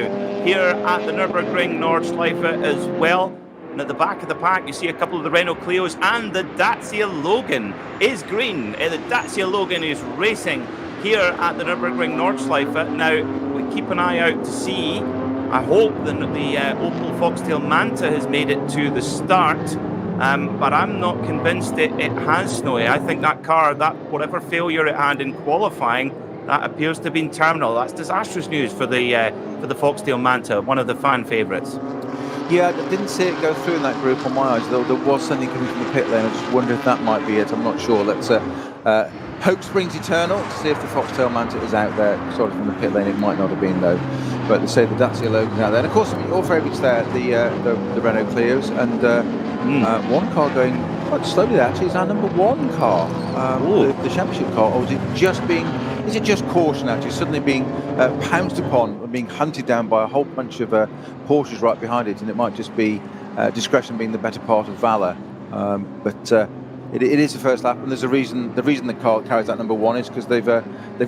here at the Nürburgring Nordschleife as well. And at the back of the pack, you see a couple of the Renault Clios, and the Dacia Logan is green. The Dacia Logan is racing here at the Nürburgring Nordschleife. Now, we keep an eye out to see. I hope that the Opel Foxtail Manta has made it to the start, but I'm not convinced it has, Snowy. I think that car, that whatever failure it had in qualifying, that appears to have been terminal. That's disastrous news for the Foxtail Manta, one of the fan favourites. Yeah, I didn't see it go through in that group on my eyes, though there was something coming from the pit lane. I just wonder if that might be it. I'm not sure. Let's hope springs eternal to see if the Foxtail Manta is out there. Sorry, from the pit lane, it might not have been, though. But they say the Dacia Logan's out there. And of course, your favourites there, the Renault Clios, and one car going quite slowly there, actually, is our number one car, the championship car. Or is it just caution, actually, suddenly being pounced upon and being hunted down by a whole bunch of Porsches right behind it, and it might just be discretion being the better part of valour. But it is the first lap, and there's a reason. The reason the car carries that number one is because they've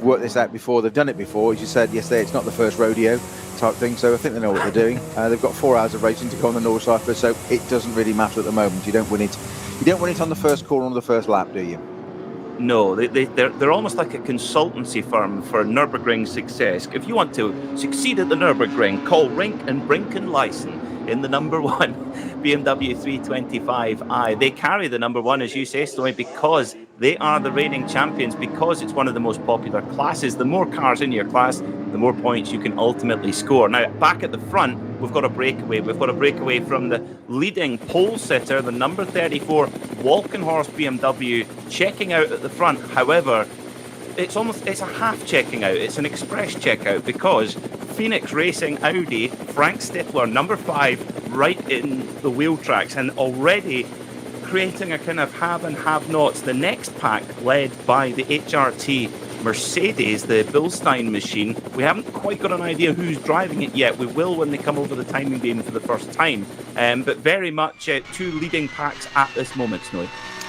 worked this out before. They've done it before, as you said yesterday. It's not the first rodeo type thing, so I think they know what they're doing. They've got 4 hours of racing to go on the Nordschleife, so it doesn't really matter at the moment. You don't win it. You don't win it on the first corner on the first lap, do you? No, they're almost like a consultancy firm for Nürburgring success. If you want to succeed at the Nürburgring, call Rink and Brink and Lyson in the number one BMW 325i. They carry the number one, as you say, Story, because they are the reigning champions, because it's one of the most popular classes. The more cars in your class, the more points you can ultimately score. Now, back at the front, we've got a breakaway. We've got a breakaway from the leading pole sitter, the number 34 Walkenhorst BMW, checking out at the front. However, it's a half checking out. It's an express checkout, because Phoenix Racing Audi, Frank Stittler, number 5, right in the wheel tracks, and already creating a kind of have and have-nots. The next pack, led by the HRT Mercedes, the Bilstein machine. We haven't quite got an idea who's driving it yet. We will when they come over the timing beam for the first time. But very much 2 leading packs at this moment, Snowy.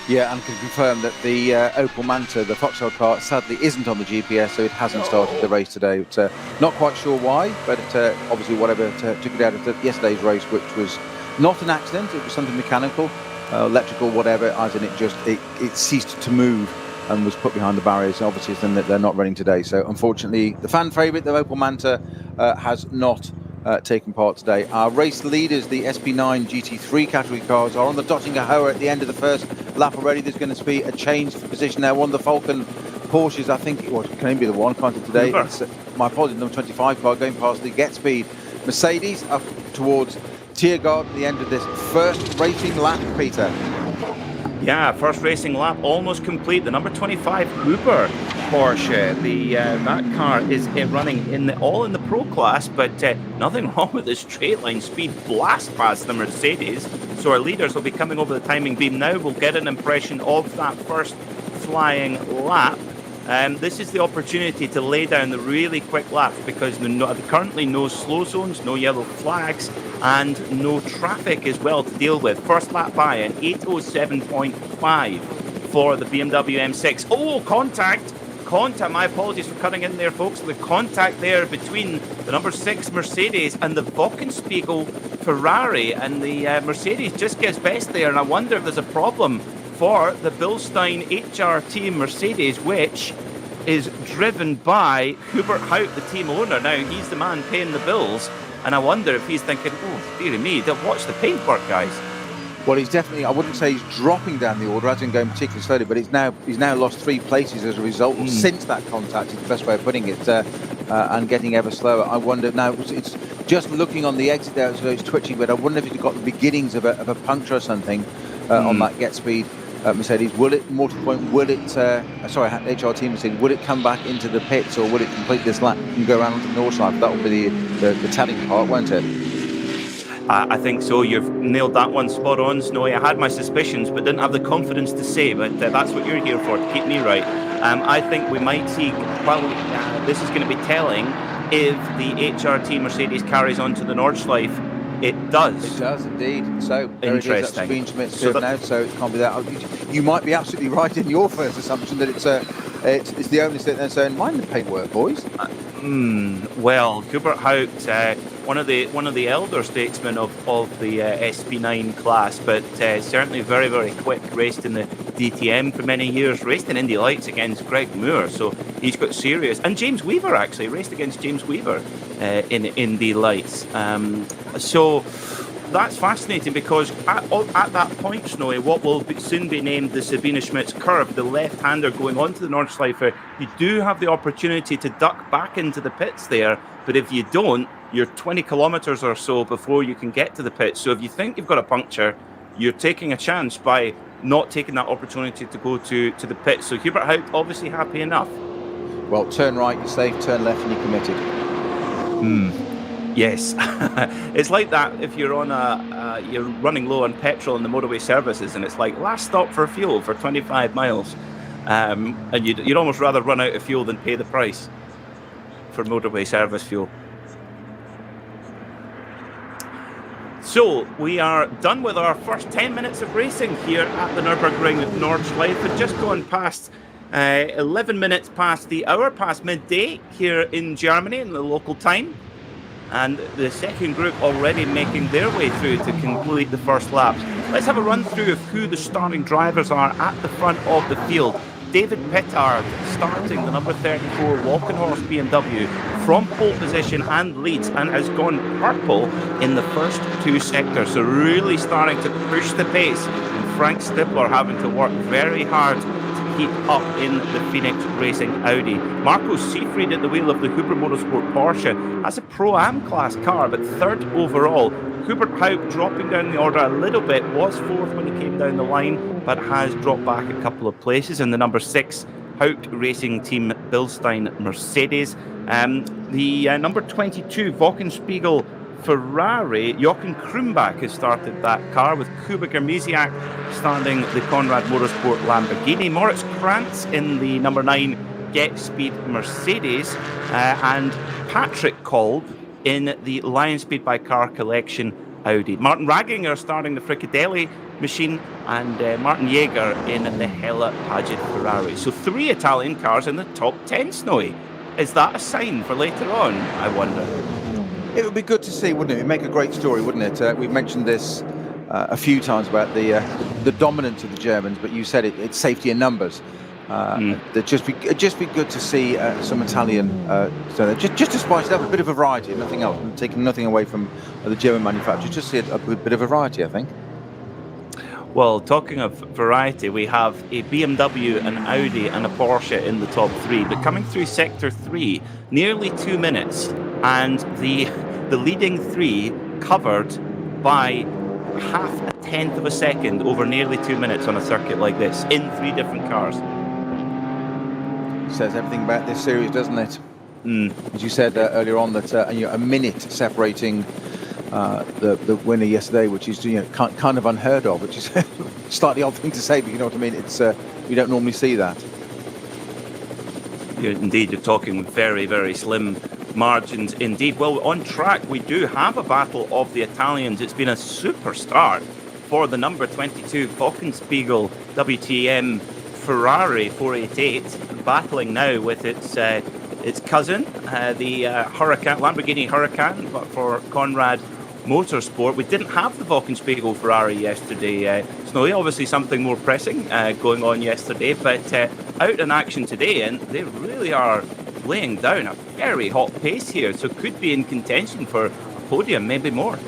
Yeah, and can confirm that the Opel Manta, the Foxtail car, sadly isn't on the GPS, so it hasn't started the race today. But, not quite sure why, but obviously whatever took it out of yesterday's race, which was not an accident. It was something mechanical, electrical, whatever, as in it ceased to move and was put behind the barriers. Obviously, then they're not running today. So unfortunately, the fan favourite, the Opel Manta, has not taken part today. Our race leaders, the SP9 GT3 category cars, are on the Dottinger Hoa at the end of the first lap already. There's going to be a change for position there. One of the Falcon Porsches, I think it can only be the one, can't it, today? It's, my apologies, number 25 car going past the Get Speed Mercedes up towards Tiergaard at the end of this first racing lap, Peter. Yeah, first racing lap almost complete. The number 25 Huber Porsche, that car is running all in the pro class, but nothing wrong with the straight line speed blast past the Mercedes. So our leaders will be coming over the timing beam now. We'll get an impression of that first flying lap. This is the opportunity to lay down the really quick laps, because currently no slow zones, no yellow flags, and no traffic as well to deal with. First lap by an 8:07.5 for the BMW M6. Oh, contact! My apologies for cutting in there, folks. The contact there between the number 6 Mercedes and the Wochenspiegel Ferrari, and the Mercedes just gets best there, and I wonder if there's a problem for the Bilstein HRT Mercedes, which is driven by Hubert Hout, the team owner. Now, he's the man paying the bills, and I wonder if he's thinking, oh, dearie me, watch the paintwork, guys. Well, he's definitely, I wouldn't say he's dropping down the order, as in going particularly slowly, but he's now lost 3 places as a result since that contact, is the best way of putting it, and getting ever slower. I wonder, now, it's just looking on the exit there, so it's twitching, but I wonder if he's got the beginnings of a puncture or something on that Get Speed Mercedes. Will it, mortal point, will it, HRT Mercedes, will it come back into the pits, or will it complete this lap and go around onto the Nordschleife? That will be the telling part, won't it? I think so. You've nailed that one spot on, Snowy. I had my suspicions, but didn't have the confidence to say, but that's what you're here for, to keep me right. I think we might see, this is going to be telling if the HRT Mercedes carries on to the Nordschleife. It does. It does indeed. So there interesting. It is. That's Schmitt's curve now, so it can't be that. You might be absolutely right in your first assumption that it's the only thing. So mind the paintwork, boys. Well, Hubert Haupt, one of the elder statesmen of the SB9 class, but certainly very, very quick. Raced in the DTM for many years. Raced in Indy Lights against Greg Moore, so he's got serious. And James Weaver actually raced against James Weaver in Indy Lights. So that's fascinating because at that point, Snowy, what will soon be named the Sabine Schmitz curve, the left-hander going onto the Nordschleife, you do have the opportunity to duck back into the pits there, but if you don't, you're 20 kilometres or so before you can get to the pits. So if you think you've got a puncture, you're taking a chance by not taking that opportunity to go to the pits. So Hubert Haupt obviously happy enough. Well, turn right, you're safe, turn left, and you're committed. Yes, it's like that if you're on you're running low on petrol in the motorway services, and it's like last stop for fuel for 25 miles, and you'd almost rather run out of fuel than pay the price for motorway service fuel. So we are done with our first 10 minutes of racing here at the Nürburgring Nordschleife. We've just gone past 11 minutes past the hour, past midday here in Germany in the local time. And the second group already making their way through to complete the first laps. Let's have a run through of who the starting drivers are at the front of the field. David Pettard starting the number 34 Walkenhorst BMW from pole position and leads, and has gone purple in the first two sectors. So really starting to push the pace. And Frank Stippler having to work very hard keep up in the Phoenix Racing Audi. Marco Seefried at the wheel of the Huber Motorsport Porsche has a Pro-Am class car, but third overall. Hubert Haupt dropping down the order a little bit, was fourth when he came down the line, but has dropped back a couple of places in the number 6 Haupt Racing Team Bilstein Mercedes. The number 22 Wochenspiegel Ferrari, Jochen Krumbach has started that car, with Kuba Germisiak starting the Conrad Motorsport Lamborghini. Moritz Krantz in the number 9 Get Speed Mercedes, and Patrick Kolb in the Lion Speed by Car Collection Audi. Martin Raginger starting the Fricadelli machine, and Martin Jaeger in the Hella Paget Ferrari. So 3 Italian cars in the top 10, Snowy. Is that a sign for later on, I wonder? It would be good to see, wouldn't it? It'd make a great story, wouldn't it? We've mentioned this a few times about the dominance of the Germans, but you said it's safety in numbers. It'd just be good to see some Italian, just to spice it up, a bit of a variety, nothing else, taking nothing away from the German manufacturers. Just see a bit of a variety, I think. Well, talking of variety, we have a BMW, an Audi and a Porsche in the top 3, but coming through sector 3, nearly 2 minutes, and the leading 3 covered by half a tenth of a second over nearly 2 minutes on a circuit like this in 3 different cars. Says everything about this series, doesn't it? As you said earlier on, that a minute separating the winner yesterday, which is kind of unheard of, which is slightly odd thing to say, but you know what I mean. It's you don't normally see that. Indeed, you're talking very, very slim margins indeed. Well, on track, we do have a battle of the Italians. It's been a super start for the number 22 Wochenspiegel WTM Ferrari 488, battling now with its cousin, the Huracan, Lamborghini Huracan, but for Conrad Motorsport. We didn't have the Wochenspiegel Ferrari yesterday, Snowy. Obviously something more pressing going on yesterday, but out in action today, and they really are laying down a very hot pace here, so could be in contention for a podium, maybe more.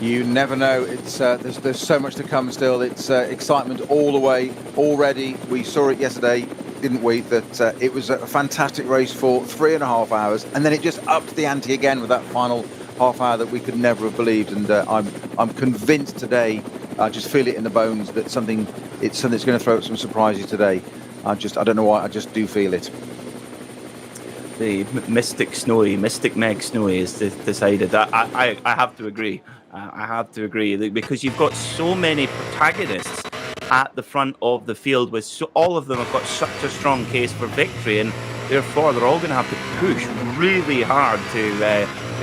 You never know. It's there's so much to come still. It's excitement all the way already. We saw it yesterday, didn't we? That it was a fantastic race for 3.5 hours, and then it just upped the ante again with that final half hour that we could never have believed. And I'm convinced today, I just feel it in the bones that it's something that's going to throw up some surprises today. I don't know why, I just do feel it. The Mystic Meg Snowy is decided. I have to agree. I have to agree, because you've got so many protagonists at the front of the field, with all of them have got such a strong case for victory, and therefore they're all going to have to push really hard to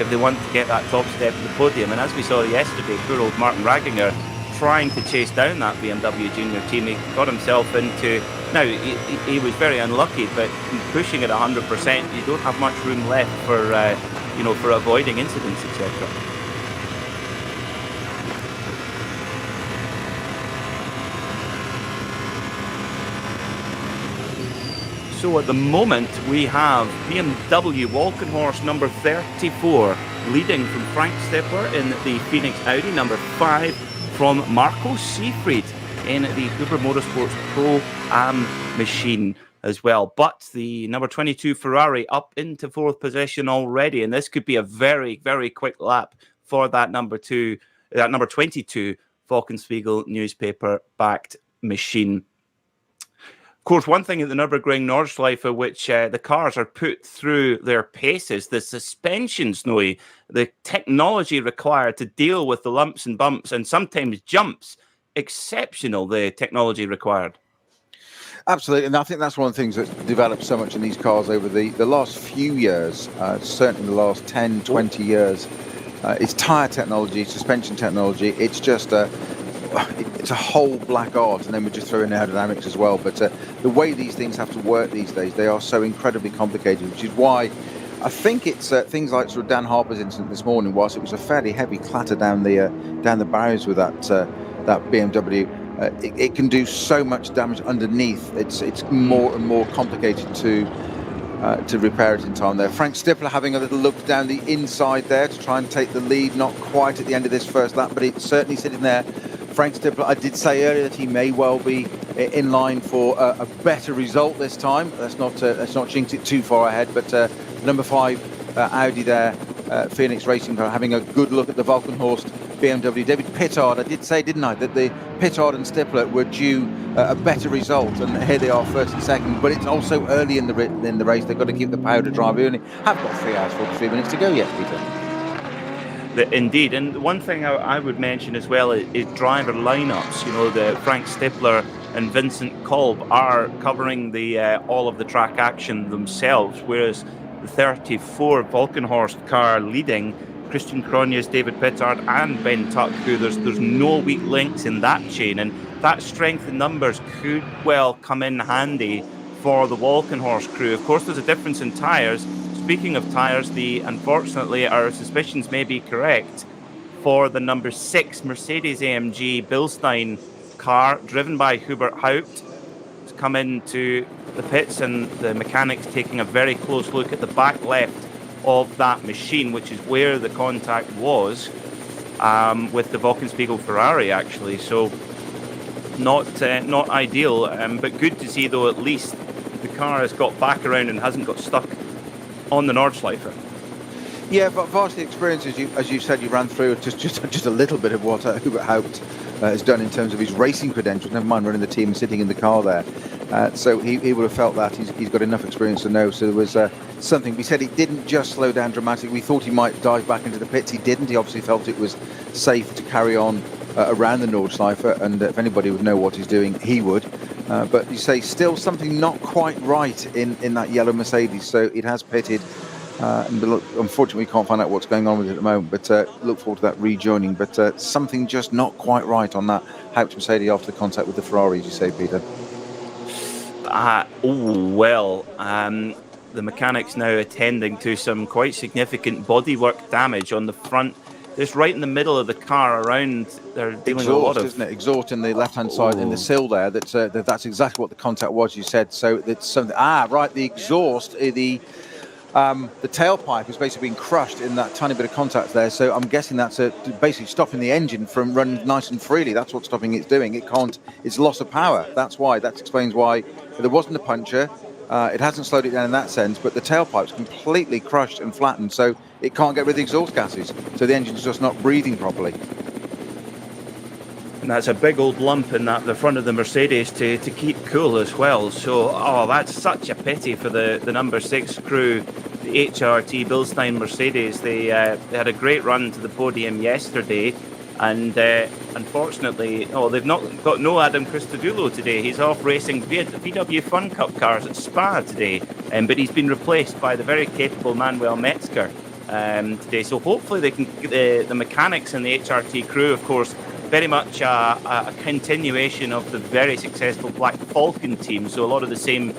if they want to get that top step of the podium. And as we saw yesterday, poor old Martin Raginger trying to chase down that BMW junior team. He got himself into, now he was very unlucky, but pushing at 100%, you don't have much room left for, for avoiding incidents, etc. So at the moment we have BMW Walkenhorst number 34 leading from Frank Stippler in the Phoenix Audi, number 5 from Marco Seefried in the Huber Motorsports Pro-Am machine as well. But the number 22 Ferrari up into 4th position already, and this could be a very, very quick lap for that number 22 Falkenspiegel newspaper-backed machine. Of course, one thing at the Nürburgring Nordschleife, which the cars are put through their paces, the suspension, Snowy, the technology required to deal with the lumps and bumps and sometimes jumps, exceptional, the technology required. Absolutely, and I think that's one of the things that's developed so much in these cars over the last few years, certainly the last 10, 20 years. It's tyre technology, suspension technology, it's just it's a whole black art, and then we just throw in aerodynamics as well. But the way these things have to work these days, they are so incredibly complicated, which is why I think it's things like sort of Dan Harper's incident this morning. Whilst it was a fairly heavy clatter down the barriers with that BMW, it can do so much damage underneath. It's more and more complicated to repair it in time there. Frank Stippler having a little look down the inside there to try and take the lead, not quite at the end of this first lap, but it's certainly sitting there. Frank Stippler, I did say earlier that he may well be in line for a better result this time. Let's not jinx it too far ahead, but number 5 Audi there, Phoenix Racing Car, having a good look at the Walkenhorst BMW. David Pittard, I did say, didn't I, that the Pittard and Stippler were due a better result, and here they are first and second, but it's also early in the race. They've got to keep the power to drive. We only have got 3 hours 43 minutes to go yet, Peter. Indeed, and one thing I would mention as well is driver lineups. You know, the Frank Stippler and Vincent Kolb are covering the all of the track action themselves, whereas the 34 Walkenhorst car leading, Christian Cronjes, David Pittard and Ben Tuck, who there's no weak links in that chain, and that strength in numbers could well come in handy for the Walkenhorst crew. Of course, there's a difference in tyres. Speaking of tyres, unfortunately, our suspicions may be correct for the number 6 Mercedes-AMG Bilstein car, driven by Hubert Haupt. It's come into the pits, and the mechanics taking a very close look at the back left of that machine, which is where the contact was with the Falkenspiegel Ferrari, actually. So not ideal, but good to see, though, at least the car has got back around and hasn't got stuck on the Nordschleife. Yeah, but vastly experience, as you said, you ran through just a little bit of what Hubert Haupt has done in terms of his racing credentials, never mind running the team and sitting in the car there. So he would have felt that. He's got enough experience to know. So there was something. We said he didn't just slow down dramatically. We thought he might dive back into the pits. He didn't. He obviously felt it was safe to carry on around the Nordschleife, and if anybody would know what he's doing, he would. But you say still something not quite right in that yellow Mercedes, so it has pitted. And look, unfortunately, we can't find out what's going on with it at the moment, but look forward to that rejoining. But something just not quite right on that Haupt Mercedes after the contact with the Ferrari, as you say, Peter. The mechanics now attending to some quite significant bodywork damage on the front. Just right in the middle of the car around, they're dealing with a lot of... Isn't it? Exhaust in the left-hand side in the sill there. That's exactly what the contact was, you said. So it's something... right, the exhaust, the tailpipe has basically been crushed in that tiny bit of contact there. So I'm guessing that's basically stopping the engine from running nice and freely. That's what's stopping it doing. It can't... It's loss of power. That's why. That explains why there wasn't a puncture. It hasn't slowed it down in that sense, but the tailpipe's completely crushed and flattened, so it can't get rid of the exhaust gases. So the engine's just not breathing properly. And that's a big old lump in the front of the Mercedes to keep cool as well. So, that's such a pity for the number 6 crew, the HRT Bilstein Mercedes. They had a great run to the podium yesterday. And unfortunately, they've not got no Adam Christodoulou today. He's off racing VW Fun Cup cars at Spa today, but he's been replaced by the very capable Manuel Metzger today. So hopefully they can, the mechanics and the HRT crew, of course, very much a continuation of the very successful Black Falcon team, so a lot of the same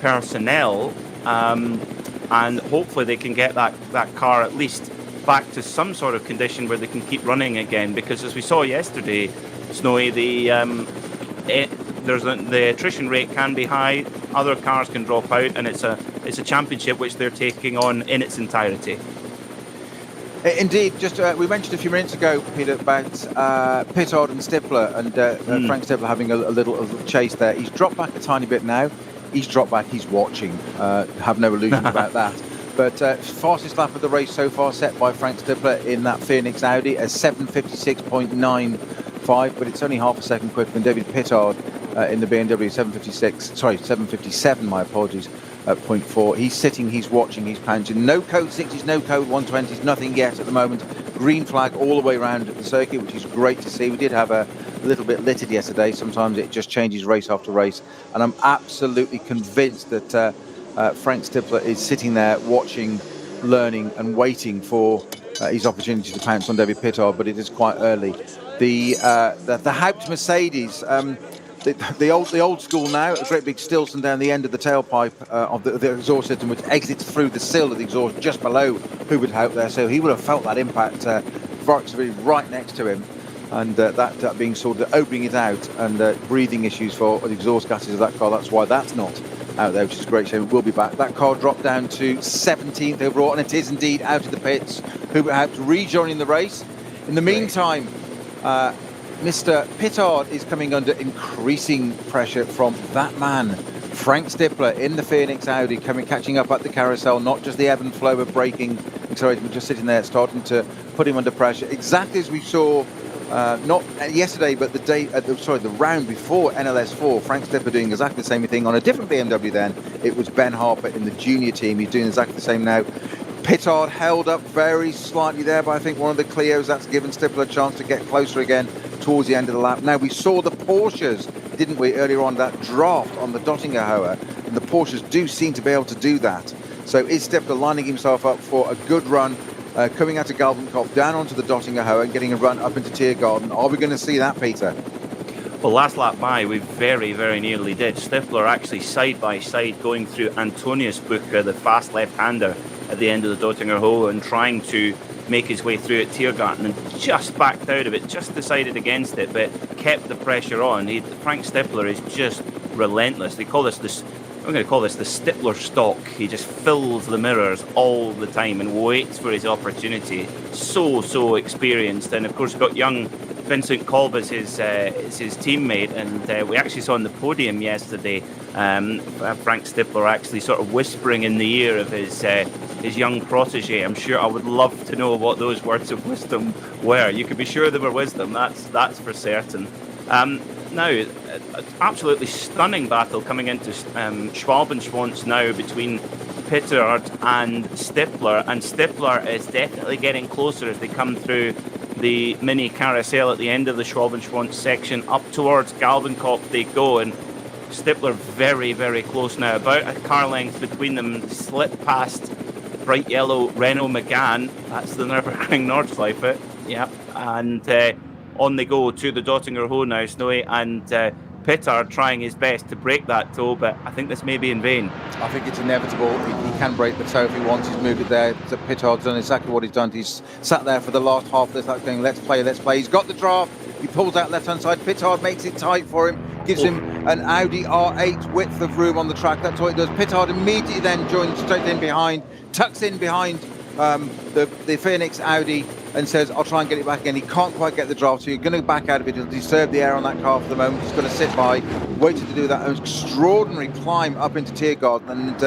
personnel, and hopefully they can get that car at least back to some sort of condition where they can keep running again, because as we saw yesterday, Snowy, the attrition rate can be high, other cars can drop out, and it's a championship which they're taking on in its entirety. Indeed, just we mentioned a few minutes ago, Peter, about Pittard and Stippler, and Frank Stippler having a little chase there. He's dropped back a tiny bit now. He's dropped back, he's watching. Have no illusion about that. But fastest lap of the race so far set by Frank Stippler in that Phoenix Audi, a 7:56.95, but it's only half a second quicker than David Pittard in the BMW, 7:57, my apologies, at 0.4. He's sitting, he's watching, he's punching. No code 60s, no code 120s, nothing yet at the moment. Green flag all the way around the circuit, which is great to see. We did have a little bit littered yesterday. Sometimes it just changes race after race. And I'm absolutely convinced that Frank Stippler is sitting there watching, learning and waiting for his opportunity to pounce on David Pittard, but it is quite early. The Haupt Mercedes, the old school now, a great big Stilson down the end of the tailpipe of the exhaust system, which exits through the sill of the exhaust just below Hubert Haupt there, so he would have felt that impact virtually right next to him, and that being sort of opening it out, and breathing issues for the exhaust gases of that car. That's why that's not out there, which is a great shame. It will be back. That car dropped down to 17th overall, and it is indeed out of the pits. Hubert Haupt rejoining the race. In the meantime, Mr. Pittard is coming under increasing pressure from that man, Frank Stippler, in the Phoenix Audi, catching up at the carousel, not just the ebb and flow of braking, accelerating, but just sitting there, starting to put him under pressure. Exactly as we saw, not yesterday, but the round before NLS4, Frank Stippler doing exactly the same thing on a different BMW then. It was Ben Harper in the junior team. He's doing exactly the same now. Pittard held up very slightly there by, I think, one of the Clios. That's given Stippler a chance to get closer again towards the end of the lap. Now, we saw the Porsches, didn't we, earlier on, that draft on the Dottinger Hohe, and the Porsches do seem to be able to do that. So is Stippler lining himself up for a good run, coming out of Galvenkopf, down onto the Dottinger Hohe and getting a run up into Tiergarten? Are we going to see that, Peter? Well, last lap by, we very, very nearly did. Stippler actually side by side going through Antonius Bucher, the fast left-hander, at the end of the Dottinger Hohe, and trying to make his way through at Tiergarten, and just backed out of it, just decided against it, but kept the pressure on. Frank Stippler is just relentless. I'm going to call this the Stippler stock. He just fills the mirrors all the time and waits for his opportunity. So experienced, and of course got young Vincent Kolb as his teammate, and we actually saw on the podium yesterday Frank Stippler actually sort of whispering in the ear of his young protege. I'm sure I would love to know what those words of wisdom were. You could be sure they were wisdom, that's for certain. Now, absolutely stunning battle coming into Schwalbenschwanz now between Pittard and Stippler is definitely getting closer as they come through the mini carousel at the end of the Schwalbenschwanz section. Up towards Galvenkopf they go, and Stippler very, very close now, about a car length between them, slip past bright yellow Renault Megane. That's the Nürburgring Nordschleife. Yeah, and on they go to the Dottinger Hohe now, Snowy, and Pittard trying his best to break that toe, but I think this may be in vain. I think it's inevitable. He can break the toe if he wants. He's moved it there. Pittard's done exactly what he's done. He's sat there for the last half of this lap going, let's play. He's got the draft. He pulls out left-hand side. Pittard makes it tight for him, gives him an Audi R8 width of room on the track. That's what he does. Pittard immediately then joins straight in behind, tucks in behind the Phoenix Audi and says, I'll try and get it back again. He can't quite get the draft, so you're going to back out of it. He'll disturb the air on that car for the moment. He's going to sit by, waiting to do that extraordinary climb up into Tiergarten, and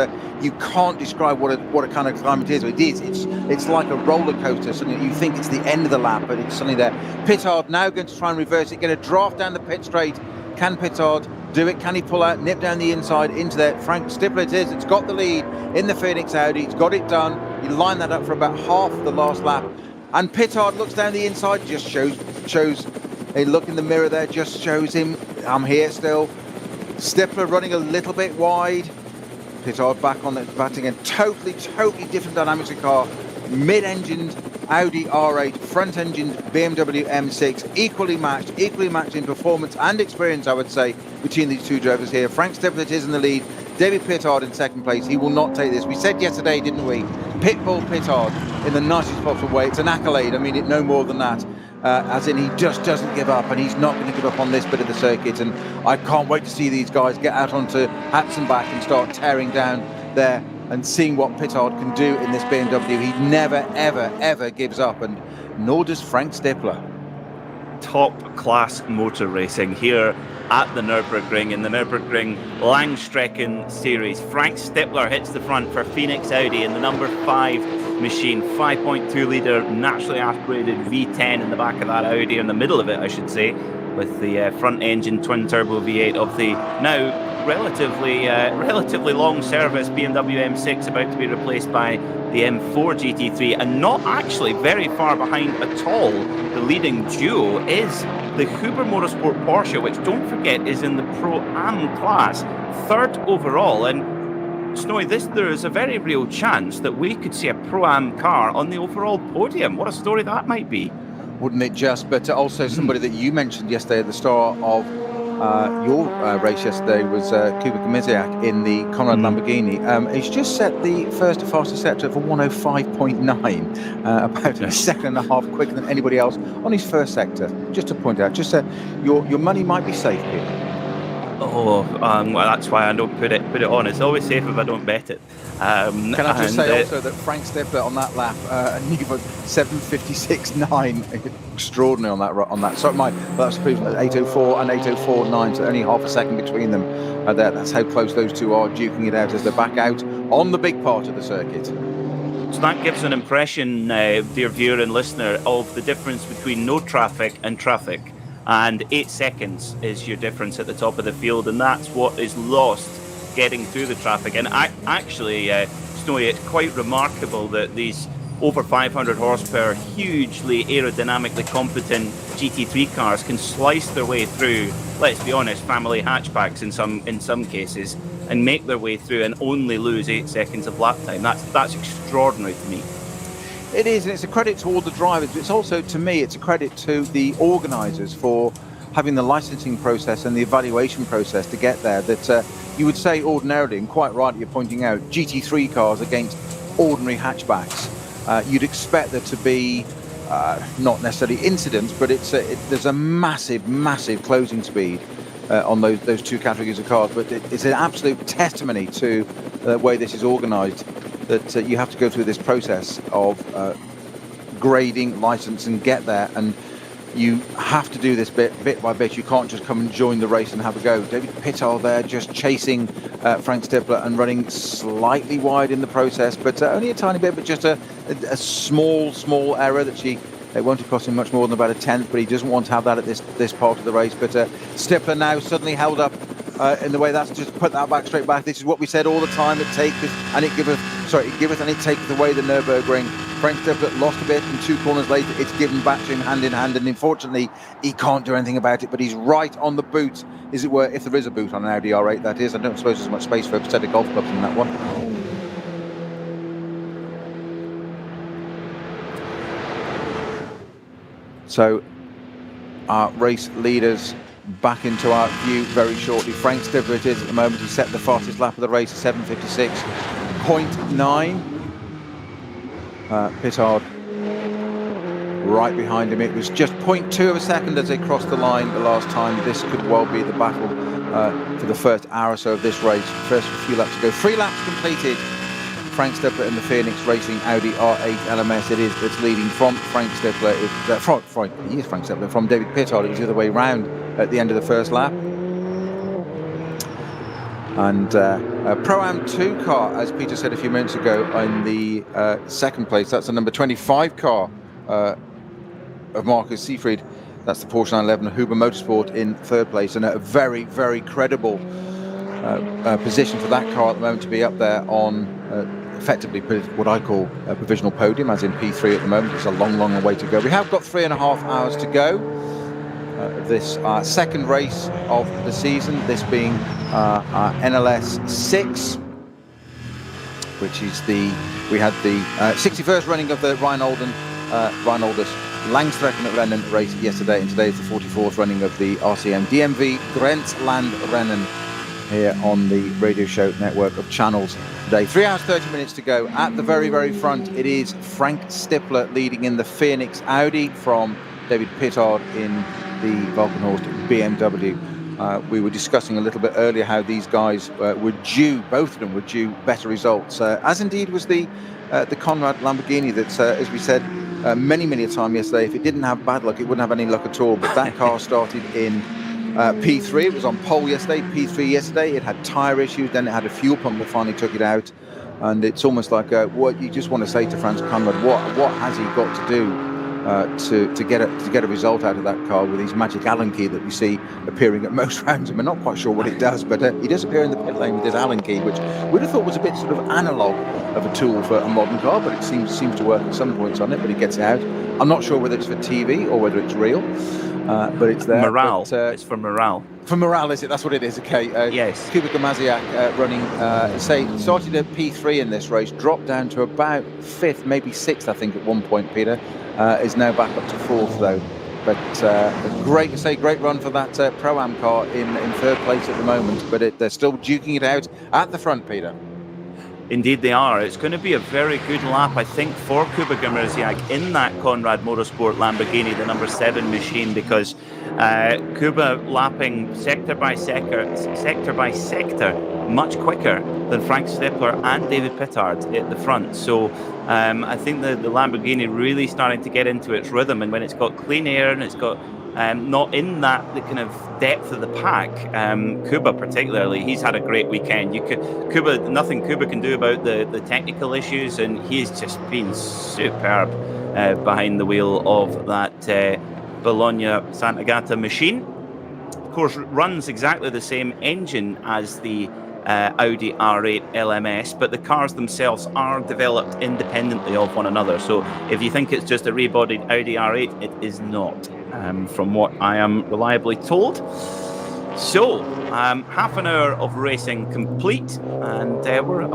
you can't describe what a kind of climb it is. It is. It's like a roller coaster. Suddenly you think it's the end of the lap, but it's suddenly there. Pittard now going to try and reverse it, get a draft down the pit straight. Can Pittard do it? Can he pull out, nip down the inside into there? Frank Stippler it is. It's got the lead in the Phoenix Audi. It's got it done. He lined that up for about half the last lap. And Pittard looks down the inside, just shows a look in the mirror there, just shows him, I'm here still. Stippler running a little bit wide. Pittard back on the batting, and totally different dynamics of car. Mid-engined Audi R8 front-engined BMW M6, equally matched in performance and experience, I would say, between these two drivers here. Frank Stiplet is in the lead, David Pittard in second place. He will not take this. We said yesterday, didn't we? Pitbull Pittard in the nicest possible way. It's an accolade. I mean it no more than that. As in, he just doesn't give up, and he's not going to give up on this bit of the circuit. And I can't wait to see these guys get out onto Hatzenbach and start tearing down there and seeing what Pittard can do in this BMW. He never, ever, ever gives up, and nor does Frank Stipler. Top class motor racing here at the Nürburgring in the Nürburgring Langstrecken-Series. Frank Stipler hits the front for Phoenix Audi in the number 5 machine, 5.2 litre naturally aspirated V10 in the back of that Audi, in the middle of it I should say, with the front engine twin turbo V8 of the now relatively long service BMW M6, about to be replaced by the M4 GT3, and not actually very far behind at all. The leading duo is the Huber Motorsport Porsche, which, don't forget, is in the Pro-Am class, third overall. And Snowy, there is a very real chance that we could see a Pro-Am car on the overall podium. What a story that might be. Wouldn't it just? But also somebody that you mentioned yesterday at the start of your race yesterday was Kuba Kamiziak in the Conrad Lamborghini. He's just set the first fastest sector for 105.9, about a second and a half quicker than anybody else on his first sector. Just to point out, your money might be safe here. Oh, well, that's why I don't put it on. It's always safe if I don't bet it. Can I just say also that Frank Stipler on that lap, Neva 7:56.9, extraordinary on that. So that's 8:04 and 8:04.9, so only half a second between them. There, that's how close those two are, duking it out as they're back out on the big part of the circuit. So that gives an impression, dear viewer and listener, of the difference between no traffic and traffic. And 8 seconds is your difference at the top of the field, and that's what is lost getting through the traffic. And actually, Snowy, it's quite remarkable that these over 500 horsepower, hugely aerodynamically competent GT3 cars can slice their way through, let's be honest, family hatchbacks in some cases, and make their way through and only lose 8 seconds of lap time. That's extraordinary to me. It is, and it's a credit to all the drivers, but it's also, to me, it's a credit to the organisers for having the licensing process and the evaluation process to get there. That you would say ordinarily, and quite right, you're pointing out, GT3 cars against ordinary hatchbacks. You'd expect there to be not necessarily incidents, but there's a massive closing speed on those two categories of cars. But it's an absolute testimony to the way this is organised, that you have to go through this process of grading, license, and get there, and you have to do this bit by bit. You can't just come and join the race and have a go. David Pittard there just chasing Frank Stipler and running slightly wide in the process, but only a tiny bit, but just a small error that it won't have cost him much more than about a tenth, but he doesn't want to have that at this part of the race. But Stipler now suddenly held up in the way. That's just put that back straight back. This is what we said all the time: it taketh and it giveth and it taketh away the Nürburgring. Frank Stipler lost a bit, and 2 corners later it's given back to him hand in hand, and unfortunately he can't do anything about it. But he's right on the boot, as it were, if there is a boot on an Audi R8, that is. I don't suppose there's much space for a set of golf clubs in that one. So our race leaders back into our view very shortly. Frank Stipler it is at the moment. He set the fastest lap of the race, 7:56.9. Pittard right behind him. It was just 0.2 of a second as they crossed the line the last time. This could well be the battle for the first hour or so of this race. First few laps to go. 3 laps completed. Frank Stipler in the Phoenix Racing Audi R8 LMS. It is that's leading from Frank Stipler. He is Frank Stipler from David Pittard. It was the other way round at the end of the first lap. And a Pro-Am 2 car, as Peter said a few minutes ago, in the second place. That's the number 25 car of Marcus Seefried. That's the Porsche 911 Huber Motorsport in third place, and a very credible position for that car at the moment to be up there on effectively what I call a provisional podium, as in P3 at the moment. It's a long way to go. We have got 3.5 hours to go. This second race of the season, this being NLS 6, which is we had the 61st running of the Reinoldus Reinoldus-Langstreckenrennen race yesterday, and today is the 44th running of the RCM DMV Grenzlandrennen here on the radio show network of channels today. 3 hours 30 minutes to go. At the very, very front, it is Frank Stippler leading in the Phoenix Audi from David Pittard in the Valkenhorst BMW. We were discussing a little bit earlier how these guys were due, both of them were due better results, as indeed was the Conrad Lamborghini that, as we said many a time yesterday, if it didn't have bad luck, it wouldn't have any luck at all. But that car started in P3. It was on pole yesterday, P3 yesterday. It had tyre issues, then it had a fuel pump that finally took it out. And it's almost like what you just want to say to Franz Conrad, what has he got to do to get a result out of that car with his magic Allen key that we see appearing at most rounds? I'm not quite sure what it does, but he does appear in the pit lane with his Allen key, which we'd have thought was a bit sort of analog of a tool for a modern car, but it seems to work at some points on it. But he gets it out. I'm not sure whether it's for TV or whether it's real, but it's there. Morale. But, it's for morale. For morale, is it? That's what it is. Okay. Yes. Kuba Gamaziak running, started at P3 in this race, dropped down to about 5th, maybe 6th, I think, at one point, Peter. Is now back up to 4th, though. But great run for that Pro-Am car in 3rd place at the moment. But they're still duking it out at the front, Peter. Indeed they are. It's going to be a very good lap, I think, for Kuba Gamaziak in that Conrad Motorsport Lamborghini, the number 7 machine, because Kuba lapping sector by sector, much quicker than Frank Stippler and David Pittard at the front. So I think the Lamborghini really starting to get into its rhythm, and when it's got clean air and it's got not in the kind of depth of the pack, Kuba particularly, he's had a great weekend. Nothing Kuba can do about the technical issues, and he's just been superb behind the wheel of that Bologna Sant'Agata machine. Of course, runs exactly the same engine as the Audi R8 LMS, but the cars themselves are developed independently of one another. So if you think it's just a rebodied Audi R8, it is not, from what I am reliably told. So half an hour of racing complete, and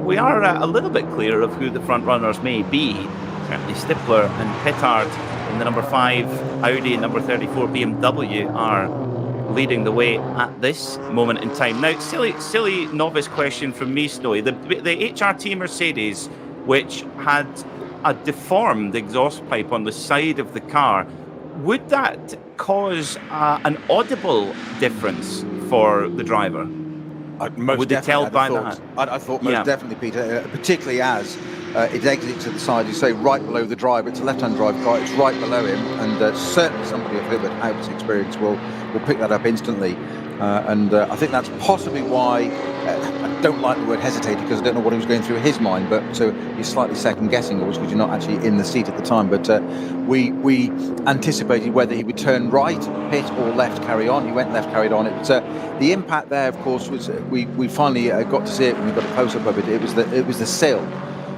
we are a little bit clear of who the front runners may be. Certainly Stippler and Pittard in the number 5 Audi and number 34 BMW are leading the way at this moment in time. Now, silly novice question from me, Snowy. The HRT Mercedes, which had a deformed exhaust pipe on the side of the car, would that cause an audible difference for the driver? Would they tell by that? I thought most definitely, Peter, particularly as it exits to the side, you say right below the driver. It's a left-hand drive car, it's right below him, and certainly somebody of Hibbert Hout's experience will pick that up instantly. And I think that's possibly why I don't like the word hesitated, because I don't know what he was going through his mind, but so you're slightly second-guessing, always, because you're not actually in the seat at the time. But we anticipated whether he would turn right, pit, or left, carry on. He went left, carried on. The impact there, of course, was we finally got to see it when we got a close-up of it. It was the sill.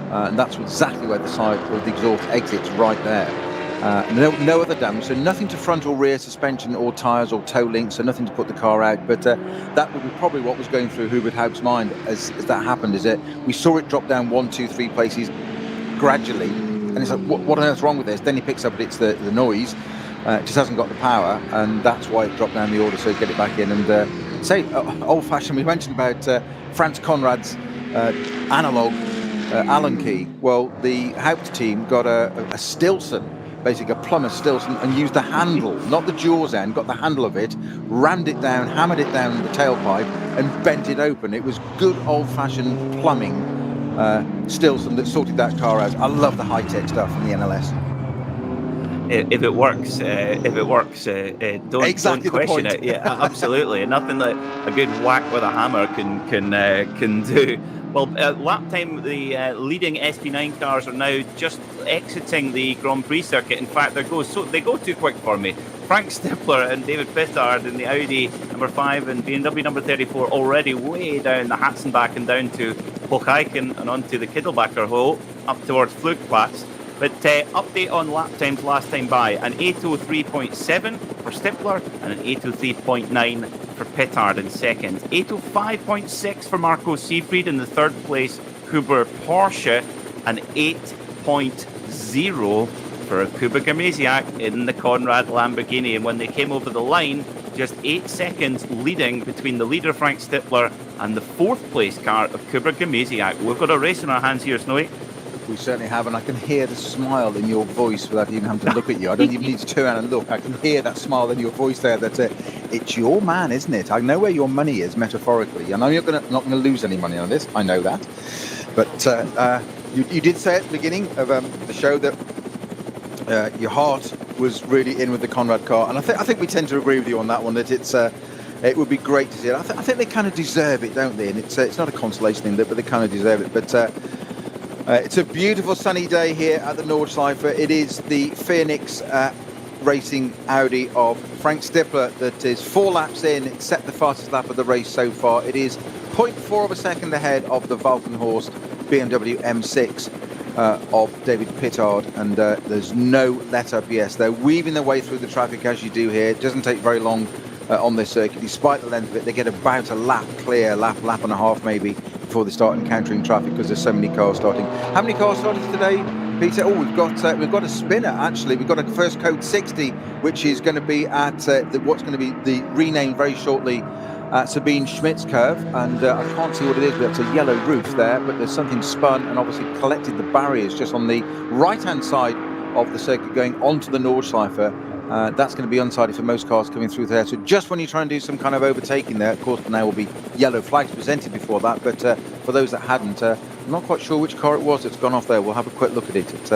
And that's exactly where the side of the exhaust exits, right there. No other damage, so nothing to front or rear suspension or tyres or toe links, so nothing to put the car out. But that would be probably what was going through Hubert Haupt's mind as that happened, is that we saw it drop down 1, 2, 3 places gradually, and it's like, what on earth's wrong with this? Then he picks up it's the noise, it just hasn't got the power, and that's why it dropped down the order, so get it back in. And old-fashioned, we mentioned about Franz Conrad's analog Allen key. Well, the Haupt team got a Stilson, basically a plumber Stilson, and used the handle, not the jaws end, got the handle of it, rammed it down, hammered it down the tailpipe, and bent it open. It was good old-fashioned plumbing Stilson that sorted that car out. I love the high-tech stuff from the NLS. If it works, don't question it. Yeah, absolutely. And nothing that a good whack with a hammer can do. Well, lap time, the leading SP9 cars are now just exiting the Grand Prix circuit. In fact, they go too quick for me. Frank Stippler and David Pittard in the Audi number 5 and BMW number 34 already way down the Hatzenbach and down to Hocheichen and onto the Kiddelbacher Hole up towards Flugplatz. But update on lap times last time by, an 8:03.7 for Stippler and an 8:03.9 for Pittard in second. 8:05.6 for Marco Seefried in the third place, Huber Porsche, and 8.0 for Kuba Grzymsiak in the Conrad Lamborghini. And when they came over the line, just 8 seconds leading between the leader, Frank Stippler, and the 4th place car of Kuba Grzymsiak. We've got a race in our hands here, Snowy. We certainly have, and I can hear the smile in your voice without even having to look at you. I don't even need to turn around and look. I can hear that smile in your voice there. That it's your man, isn't it? I know where your money is, metaphorically. I know you're not going to lose any money on this. I know that. But you did say at the beginning of the show that your heart was really in with the Conrad car, and I think we tend to agree with you on that one. That it would be great to see it. I think they kind of deserve it, don't they? And it's not a consolation thing, but they kind of deserve it. But it's a beautiful sunny day here at the Nordschleife. It is the Phoenix Racing Audi of Frank Stippler that is 4 laps in. It's set the fastest lap of the race so far. It is 0.4 of a second ahead of the Walkenhorst BMW M6 of David Pittard, and there's no let-up. Yes, they're weaving their way through the traffic as you do here. It doesn't take very long on this circuit. Despite the length of it, they get about a lap clear, lap and a half maybe, before they start encountering traffic because there's so many cars starting. How many cars started today, Peter? Oh, we've got a spinner actually. We've got a first code 60, which is going to be at what's going to be the renamed very shortly Sabine Schmidt's curve, and I can't see what it is, but it's a yellow roof there, but there's something spun and obviously collected the barriers just on the right-hand side of the circuit going onto the Nordschleife. That's going to be unsighted for most cars coming through there. So just when you try and do some kind of overtaking there, of course there will be yellow flags presented before that, but for those that hadn't, I'm not quite sure which car it was that's gone off there. We'll have a quick look at it. It's